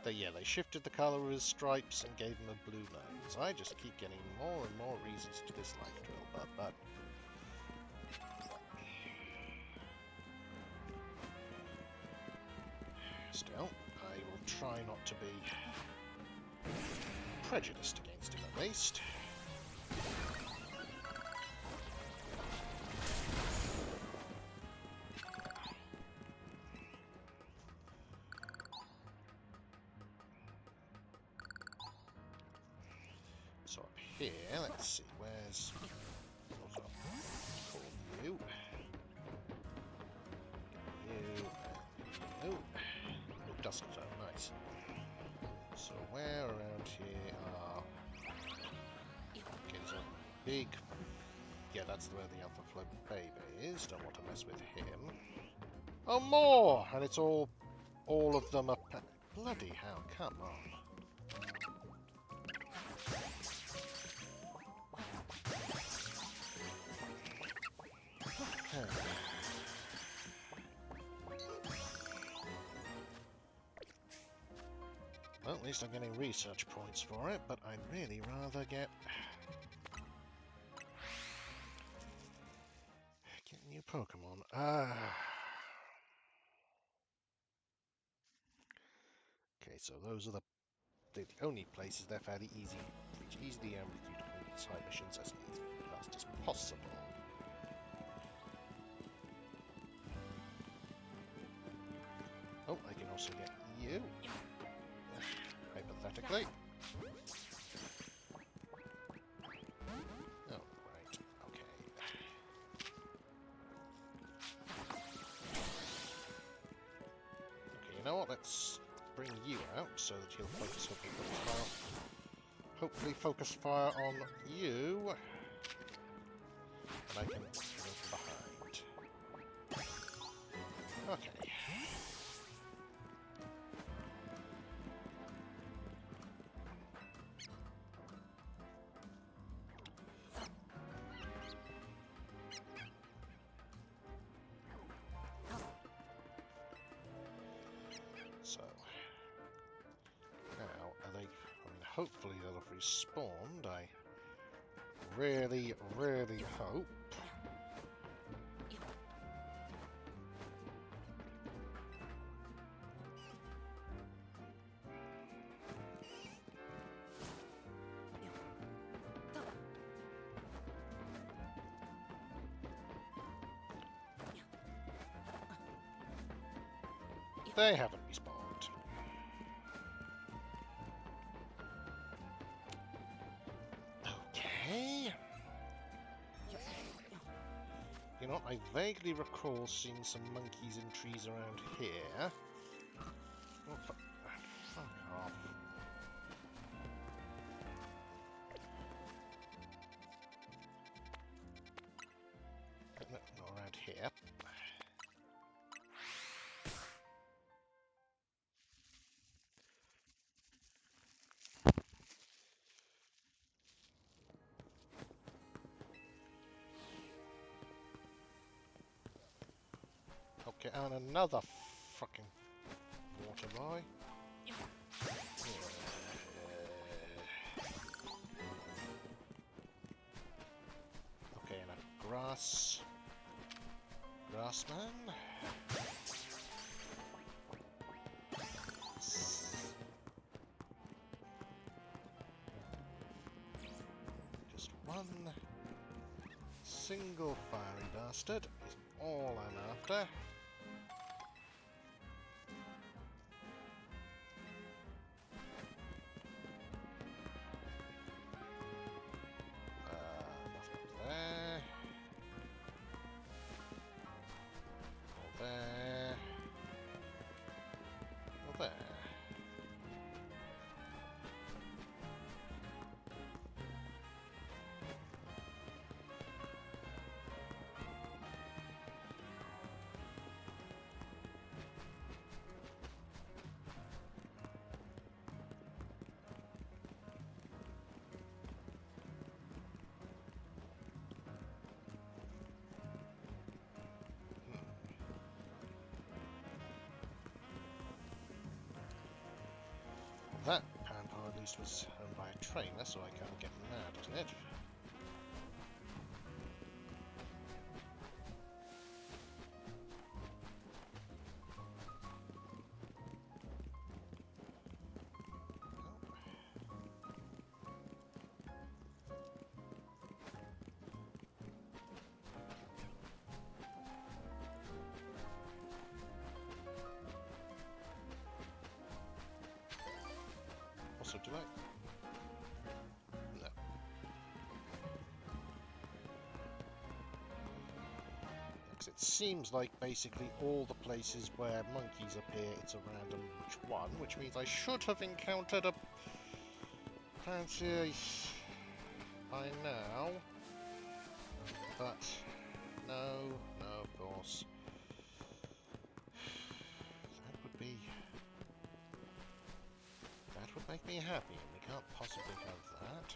They shifted the colour of his stripes and gave him a blue nose. I just keep getting more and more reasons to dislike Drill, but... Still, I will try not to be prejudiced against him at least. So up here, let's see, where's... Call you. You. Oh, Dusk Zone. Right. So where around here are... Okay, there's a big... Yeah, that's where the Alpha Float baby is. Don't want to mess with him. Oh, more! And it's all of them are... Bloody hell, come on. Okay. Well, at least I'm getting research points for it, but I'd really rather get new Pokemon. Okay, so those are the only places they're fairly easy. Reach easily and with you to complete side missions as fast as possible. Oh, I can also get you. Hypothetically. Oh, right. Okay. Okay, you know what? Let's bring you out so that he'll hopefully focus fire on you. And I can move behind. Okay. So, now, are they... I mean, hopefully they'll have respawned. I really, really hope. They haven't respawned. Okay. You know what? I vaguely recall seeing some monkeys in trees around here. Oh, fuck off. No, not around here. Okay, and another fucking water boy. Okay, and a grassman. Just one single fiery bastard is all I'm after. That Panpo at least was owned by a trainer, so I can't get mad at it. Also, do I? No. Because it seems like basically all the places where monkeys appear, it's a random which one, which means I should have encountered a Pantheon by now. But no, of course. That would make me happy, and we can't possibly have that.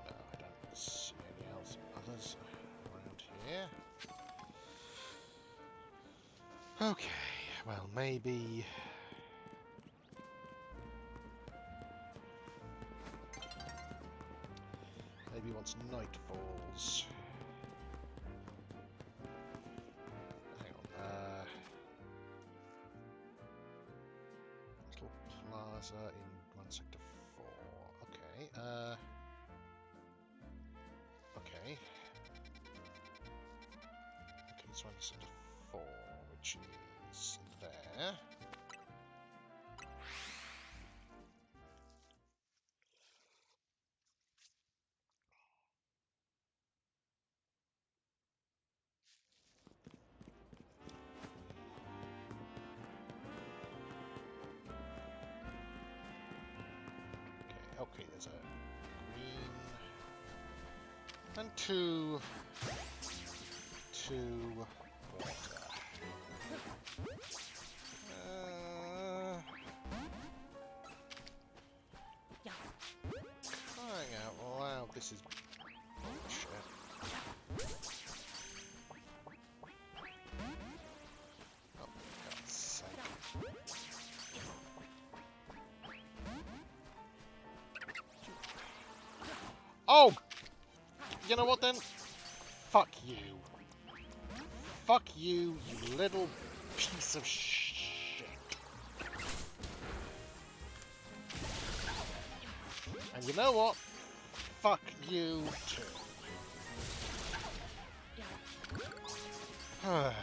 No, I don't see any else others around here. Okay, well, maybe once night falls. Hang on, little plaza in 1 sector 4. Okay, okay. Okay, it's 1 sector 4, which is there. Okay, there's a green and two water. Crying out loud, this is bullshit. Oh, for God's sake. Oh! You know what then? Fuck you. Fuck you, you little piece of shit. And you know what? Fuck you too. Okay,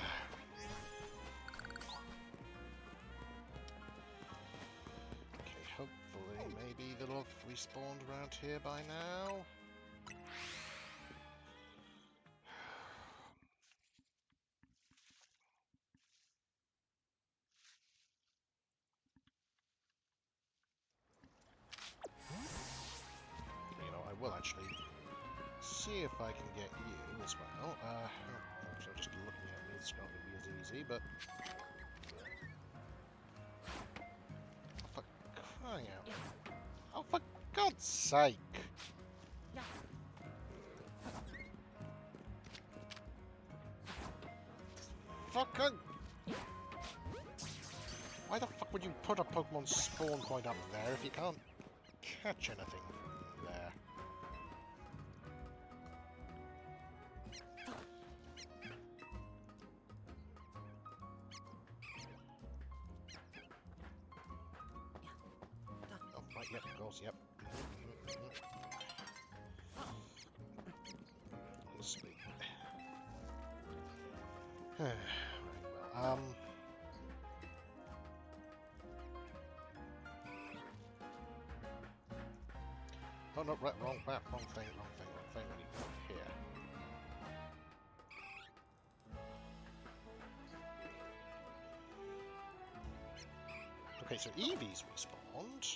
hopefully, maybe they'll have respawned around here by now. You know, I will actually see if I can get you as well. So just looking at me, it's not going to be as easy, but... Oh, for crying out. Oh, for God's sake! Fucking... Why the fuck would you put a Pokemon spawn point up there if you can't catch anything there? Oh, right, yep, of course, yep. Honestly. Right, well, oh no, right, wrong map, wrong thing, we need to go here. Okay, so Eevee's respawned.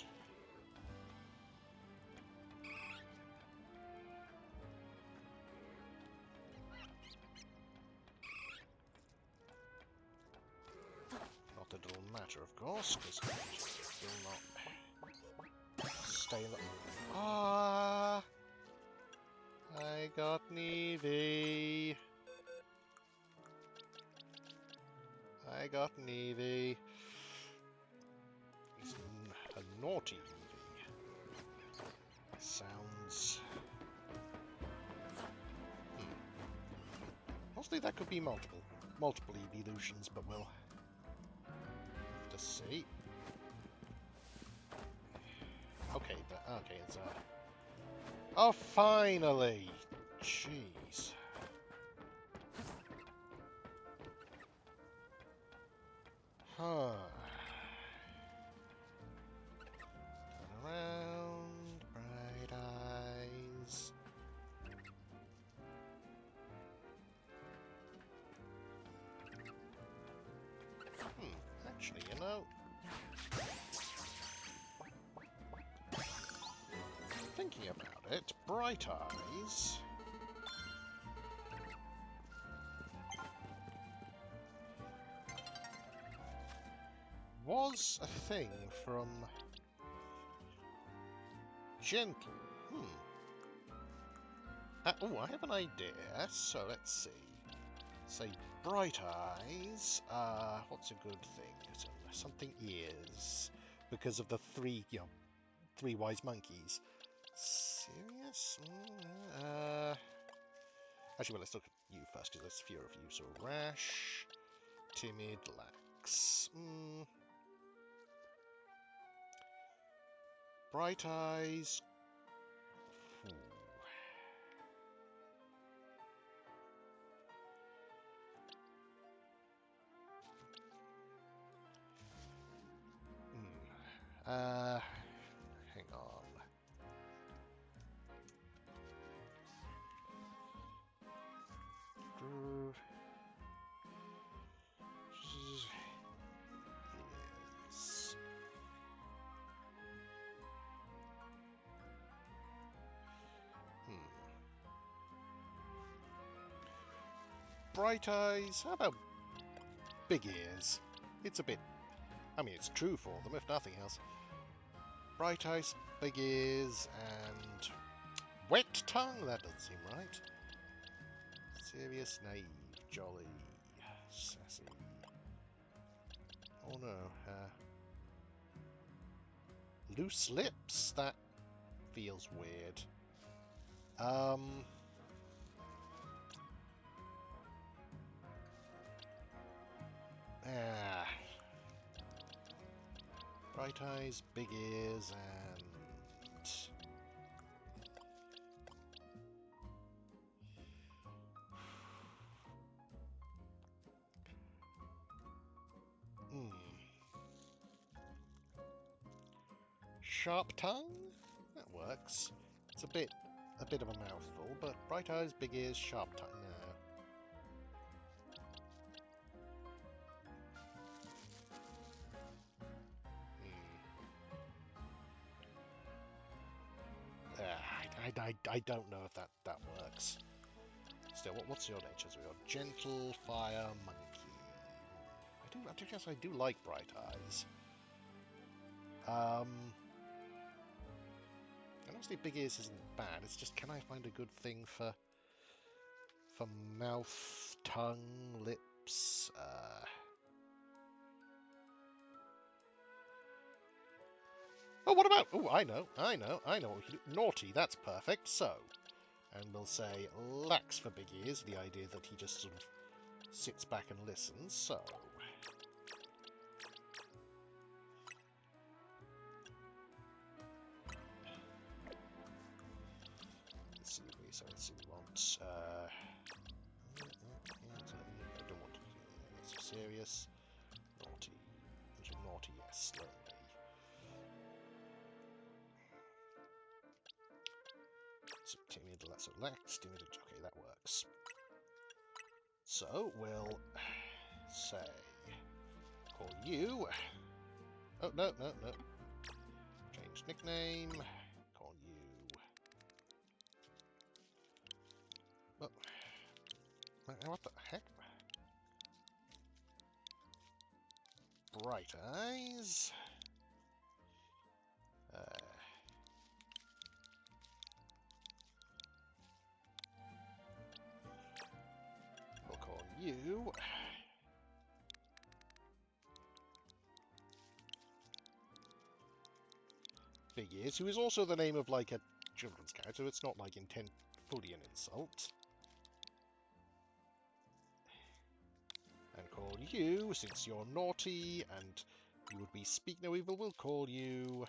Not that it'll matter, of course, because it will not stay in the... Ah! I got an Eevee. I got an Eevee. He's a naughty Eevee. Sounds... Mostly that could be multiple. multiple evolutions, but we'll have to see. Okay, but okay, it's oh, finally! Jeez. Huh. Turn around, bright eyes. Actually, you know, thinking about it, bright eyes. Was a thing from Gentle. Oh, I have an idea. So let's see. Say bright eyes. What's a good thing? Something ears, because of the three wise monkeys. Serious? Actually, well, let's look at you first, because there's fewer of you. So rash, timid, lax. Bright eyes. Hang on. Yes. Bright eyes. How about big ears? It's a bit... I mean, it's true for them, if nothing else. Bright eyes, big ears, and... wet tongue? That doesn't seem right. Serious, naive, jolly, sassy. Oh no. Loose lips? That feels weird. Bright eyes, big ears, and... Sharp tongue? That works. It's a bit of a mouthful, but bright eyes, big ears, sharp tongue. No. I don't know if that works. Still, what's your nature? So you're gentle, fire, monkey. I guess I do like bright eyes. And obviously big ears isn't bad. It's just, can I find a good thing for mouth, tongue, lips? Oh, what about... Oh, I know. Naughty, that's perfect. So, and we'll say lax for big ears, the idea that he just sort of sits back and listens. So, let's see. We want. I don't want to. It's serious. Naughty. Naughty, yes. Slowly. So timid, so lax, timid. Okay, that works. So we'll say, call you. Oh, no. Change nickname. Call you. Well, what the heck? Bright eyes. We'll call you. Big Ears, who is also the name of like a children's character. It's not like fully an insult. you, since you're naughty and you would be speak no evil, we'll call you...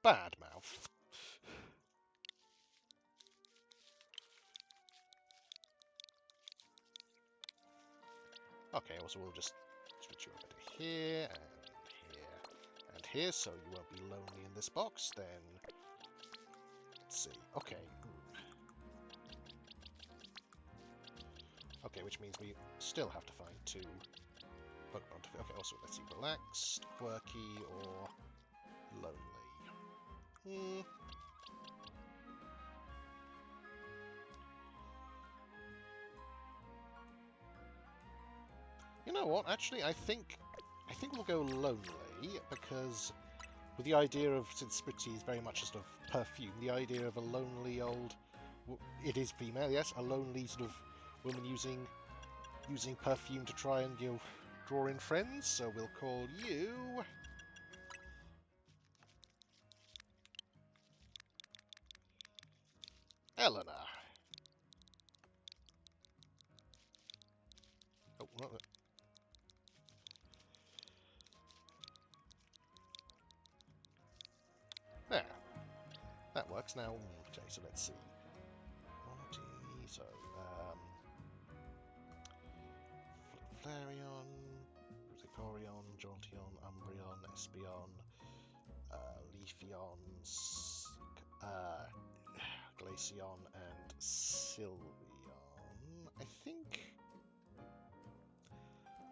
Badmouth. Okay, also we'll just switch you over to here, and here, and here, so you won't be lonely in this box, then... Let's see, okay. Okay, which means we still have to find 2 Pokemon to... Okay, also, let's see, relaxed, quirky, or lonely. You know what? Actually, I think we'll go lonely because with the idea of, since Spritzy is very much a sort of perfume, the idea of a lonely old, it is female, yes, a lonely sort of woman using perfume to try and draw in friends. So we'll call you Eleanor. Oh, there. That works now. Okay, so let's see. So, Flareon, Zicorion, Jolteon, Umbreon, Espeon, Leafeon, Glaceon, and Sylveon. I think...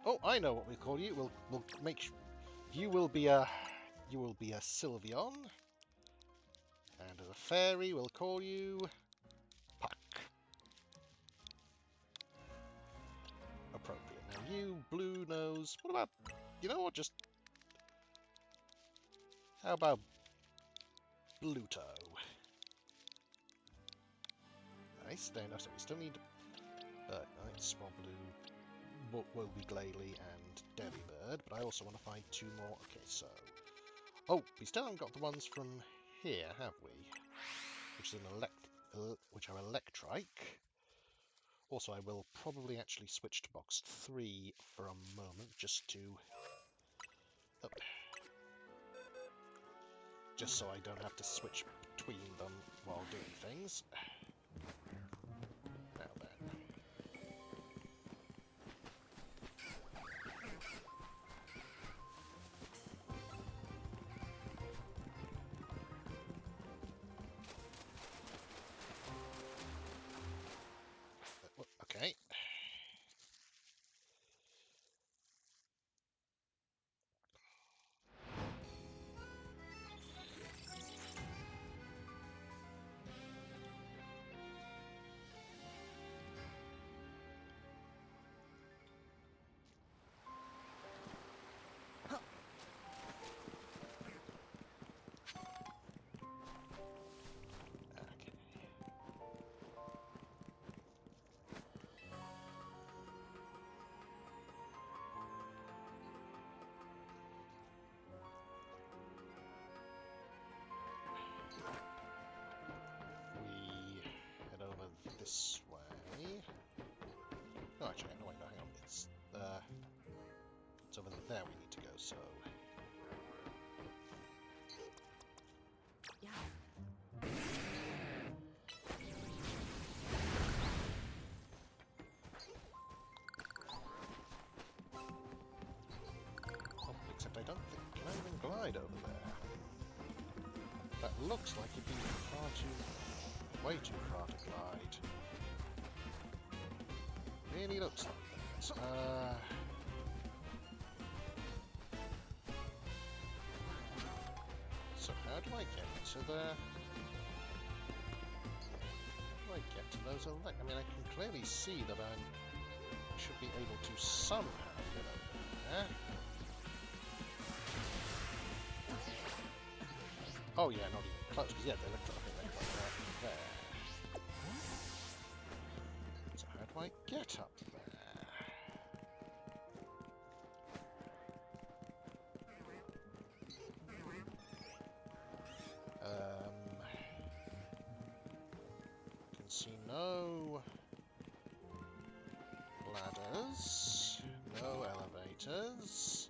Oh, I know what we call you. We'll make you will be a Sylveon, and as a fairy, we'll call you Puck. Appropriate. Now you, Blue Nose. What about, you know what? Just how about Bluto? Nice. Then, so we still need Bergnite, Swablu, Woby Glalie, and Delibird, but I also want to find 2 more. Okay, so... Oh, we still haven't got the ones from here, have we? Which is which are Electrike. Also, I will probably actually switch to box 3 for a moment, just to... Oh. Just so I don't have to switch between them while doing things. Now then. Okay. This way. No, actually, no, wait, no, hang on. It's over there we need to go, so... Yeah. Oh, except I don't think... Can I even glide over there? That looks like it'd be way too far to glide. Really looks like that. So how do I get to the... How do I get to those elect... I mean, I can clearly see that I should be able to somehow get over there. Oh yeah, not even close, because yeah, they look like there. So how do I get up there? Can see no ladders, no elevators.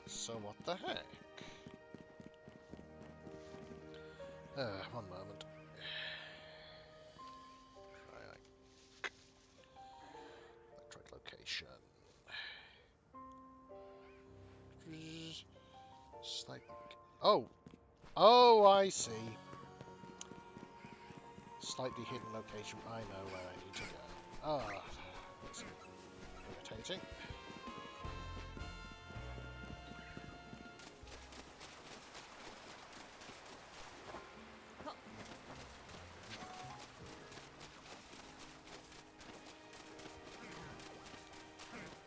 So what the heck? One moment. Electric location. Slightly. Oh! Oh, I see. Slightly hidden location. I know where I need to go. Ah, that's irritating.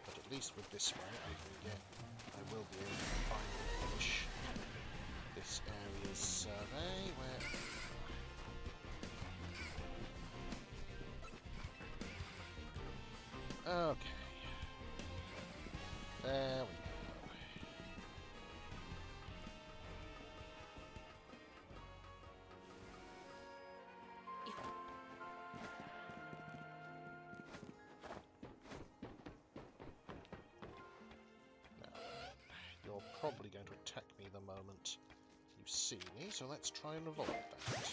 But at least with this one, I will be able to finally finish this area's survey. Okay. There we go. Now, you're probably going to attack me the moment you see me, so let's try and avoid that.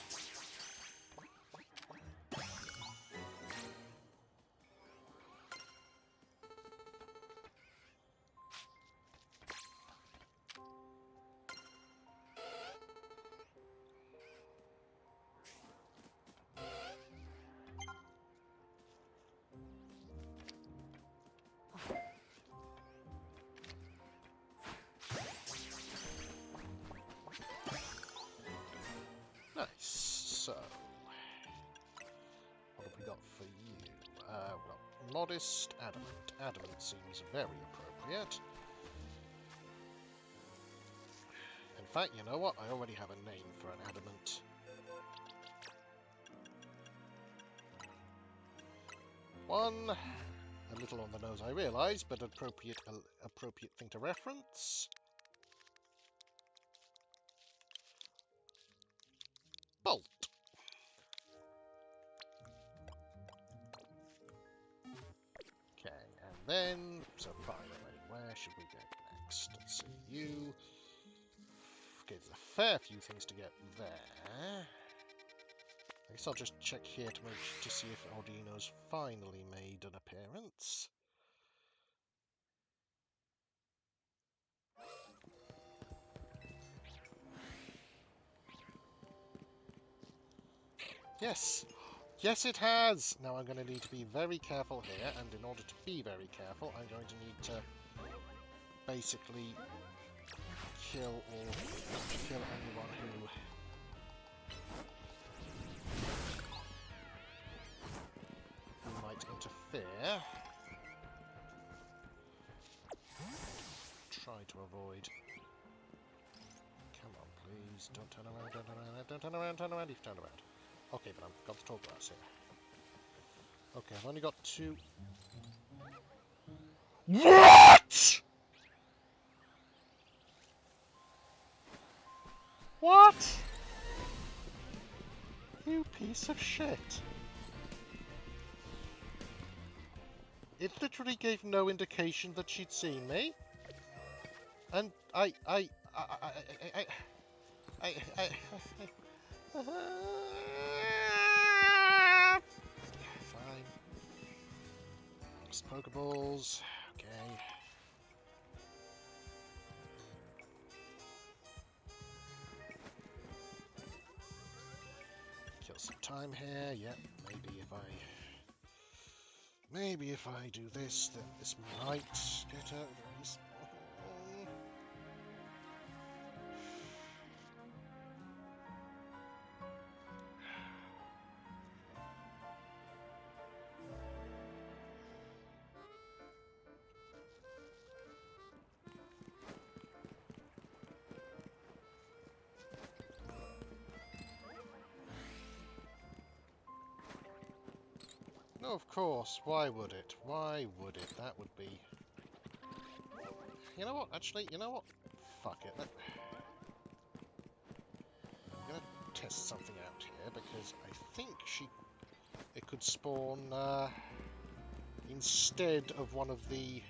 Nice. So, what have we got for you? Well, modest adamant. Adamant seems very appropriate. In fact, you know what? I already have a name for an adamant. One, a little on the nose, I realise, but appropriate thing to reference. Bolt. Okay, and then, so finally, where should we go next? Let's see, you. Okay, there's a fair few things to get there. I guess I'll just check here to see if Aldino's finally made an appearance. Yes! Yes, it has! Now I'm going to need to be very careful here, and in order to be very careful, I'm going to need to basically kill anyone who might interfere. Try to avoid. Come on, please. Don't turn around, don't turn around, don't turn around, turn around, you've turned around. Okay, but I've got the tall grass here. Okay, I've only got 2. What?! What?! You piece of shit! It literally gave no indication that she'd seen me. And I fine. Just Pokeballs. Okay. Kill some time here. Yep. Maybe if I do this, then this might get her very small. No, of course. Why would it? Why would it? That would be... You know what? Actually, you know what? Fuck it. I'm going to test something out here, because I think she it could spawn instead of one of the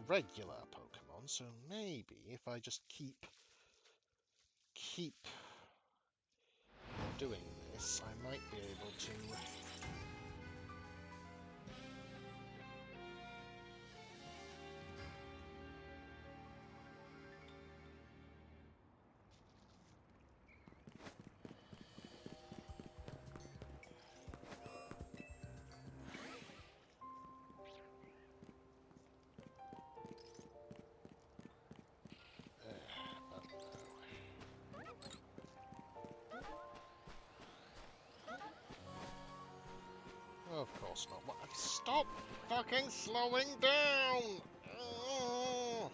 regular Pokemon. So maybe if I just keep doing this, I might be able to. Of course not. What? Stop fucking slowing down! Oh.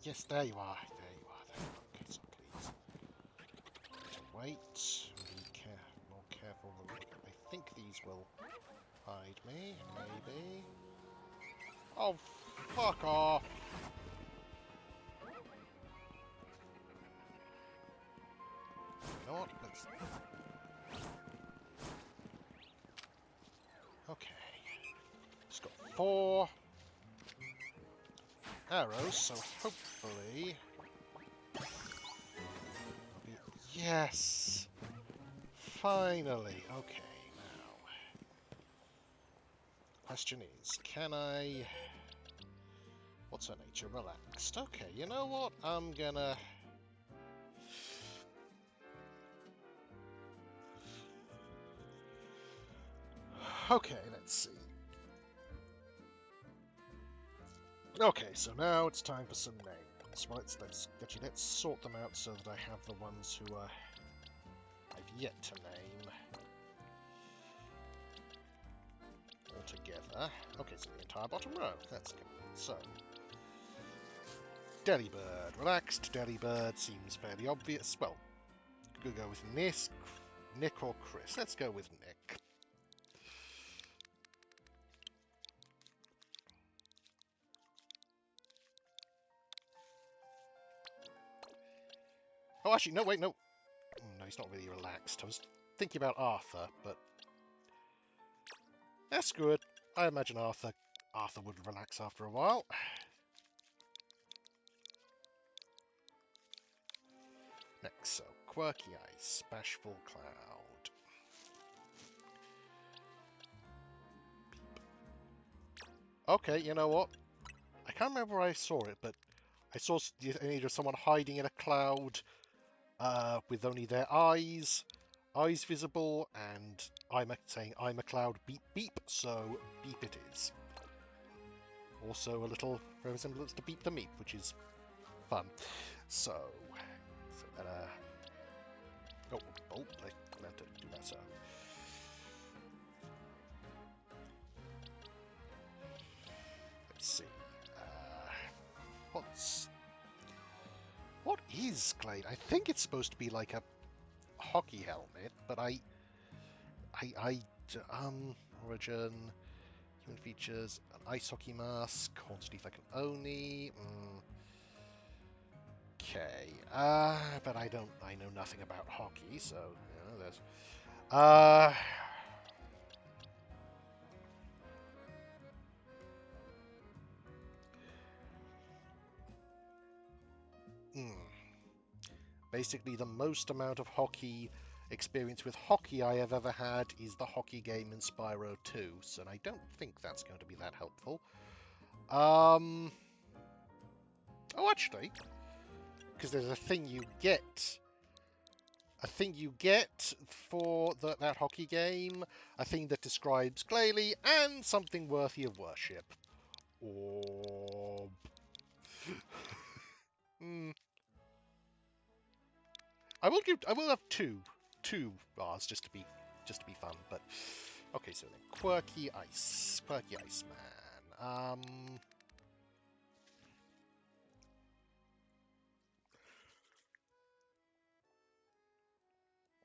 Yes, there you are. There you are. There you are. Okay, so please. Wait. Be more careful. I think these will hide me. Maybe. Oh, fuck off. You know what? Let's... Okay. Just got 4 arrows, so hopefully... Yes! Finally! Okay, now... Question is, can I... What's her nature? Relaxed. Okay, you know what? I'm gonna... Okay, let's see. Okay, so now it's time for some names. Well, let's sort them out so that I have the ones who I've yet to name all together. Okay, so the entire bottom row. That's good. So, Delibird. Relaxed Delibird seems fairly obvious. Well, could go with Nick or Chris. Let's go with Nick. Oh, actually, no, wait, no. No, he's not really relaxed. I was thinking about Arthur, but that's good. I imagine Arthur would relax after a while. Next, so Quirky Ice, Bashful Cloud. Okay, you know what? I can't remember where I saw it, but I saw the image of someone hiding in a cloud with only their eyes visible, and saying I'm a cloud, beep beep, so beep it is. Also a little resemblance to Beep the Meep, which is fun. So oh, bolt, I meant to do that, so. Let's see. What is Glade? I think it's supposed to be like a hockey helmet, but origin, human features, an ice hockey mask, quantity like an Oni. Okay, but I know nothing about hockey, so you know, there's basically the most amount of hockey experience with hockey I have ever had is the hockey game in Spyro 2, so I don't think that's going to be that helpful. Oh, actually, because there's a thing you get a thing you get for that hockey game, a thing that describes Glalie, and something worthy of worship. Or... I will have two bars just to be fun. But okay, so then quirky Iceman.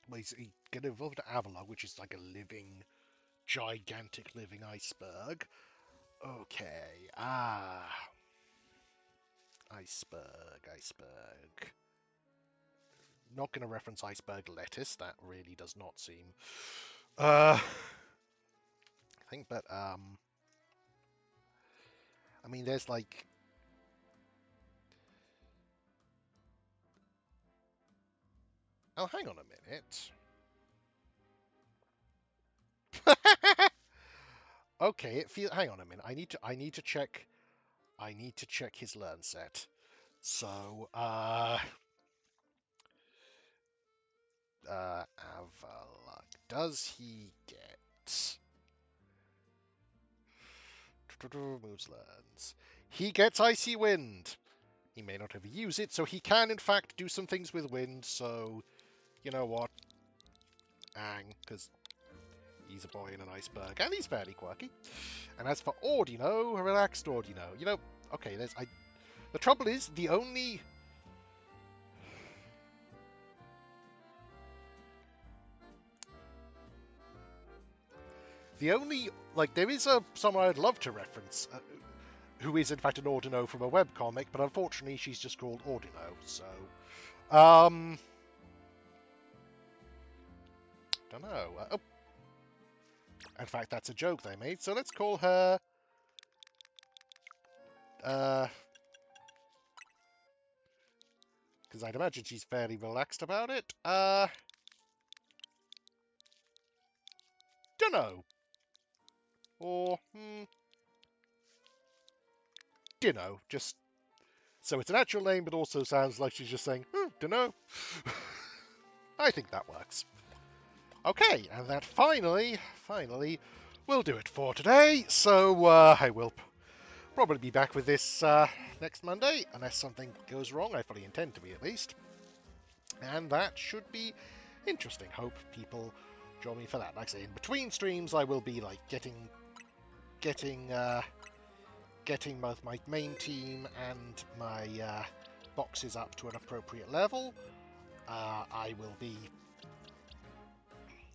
Well, he's going to evolve to Avalon, which is like a gigantic living iceberg. Okay, iceberg. Not going to reference iceberg lettuce. That really does not seem. I think, but I mean, there's like. Oh, hang on a minute. Okay, it feels. Hang on a minute. I need to check. I need to check his learn set. So, Avalok. Does he get moves learns? He gets Icy Wind. He may not ever use it, so he can in fact do some things with wind. So, you know what? Because he's a boy in an iceberg, and he's fairly quirky. And as for Ordino, a relaxed Ordino, okay. The trouble is the only. There is someone I'd love to reference, who is in fact an Ordino from a webcomic, but unfortunately she's just called Ordino, so, don't know. In fact, that's a joke they made, so let's call her, because I'd imagine she's fairly relaxed about it, dunno, or, dunno, just, so it's an actual name, but also sounds like she's just saying, dunno. I think that works. Okay, and that finally will do it for today. So I will probably be back with this next Monday, unless something goes wrong. I fully intend to be, at least. And that should be interesting. Hope people join me for that. Like I say, in between streams, I will be like getting both my main team and my boxes up to an appropriate level. I will be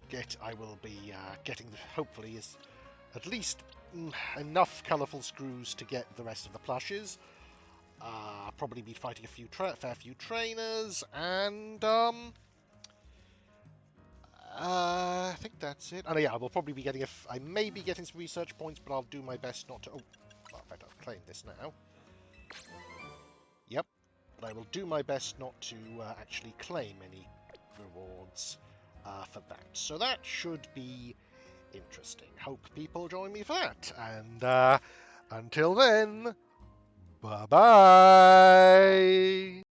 getting hopefully is at least enough colourful screws to get the rest of the plushes. Probably be fighting a fair few trainers, and I think that's it. And yeah, I will probably be getting I may be getting some research points, but I'll do my best not to. Oh, well, in fact, I'll claim this now. Yep, but I will do my best not to actually claim any rewards for that. So that should be interesting. Hope people join me for that. And until then, bye-bye!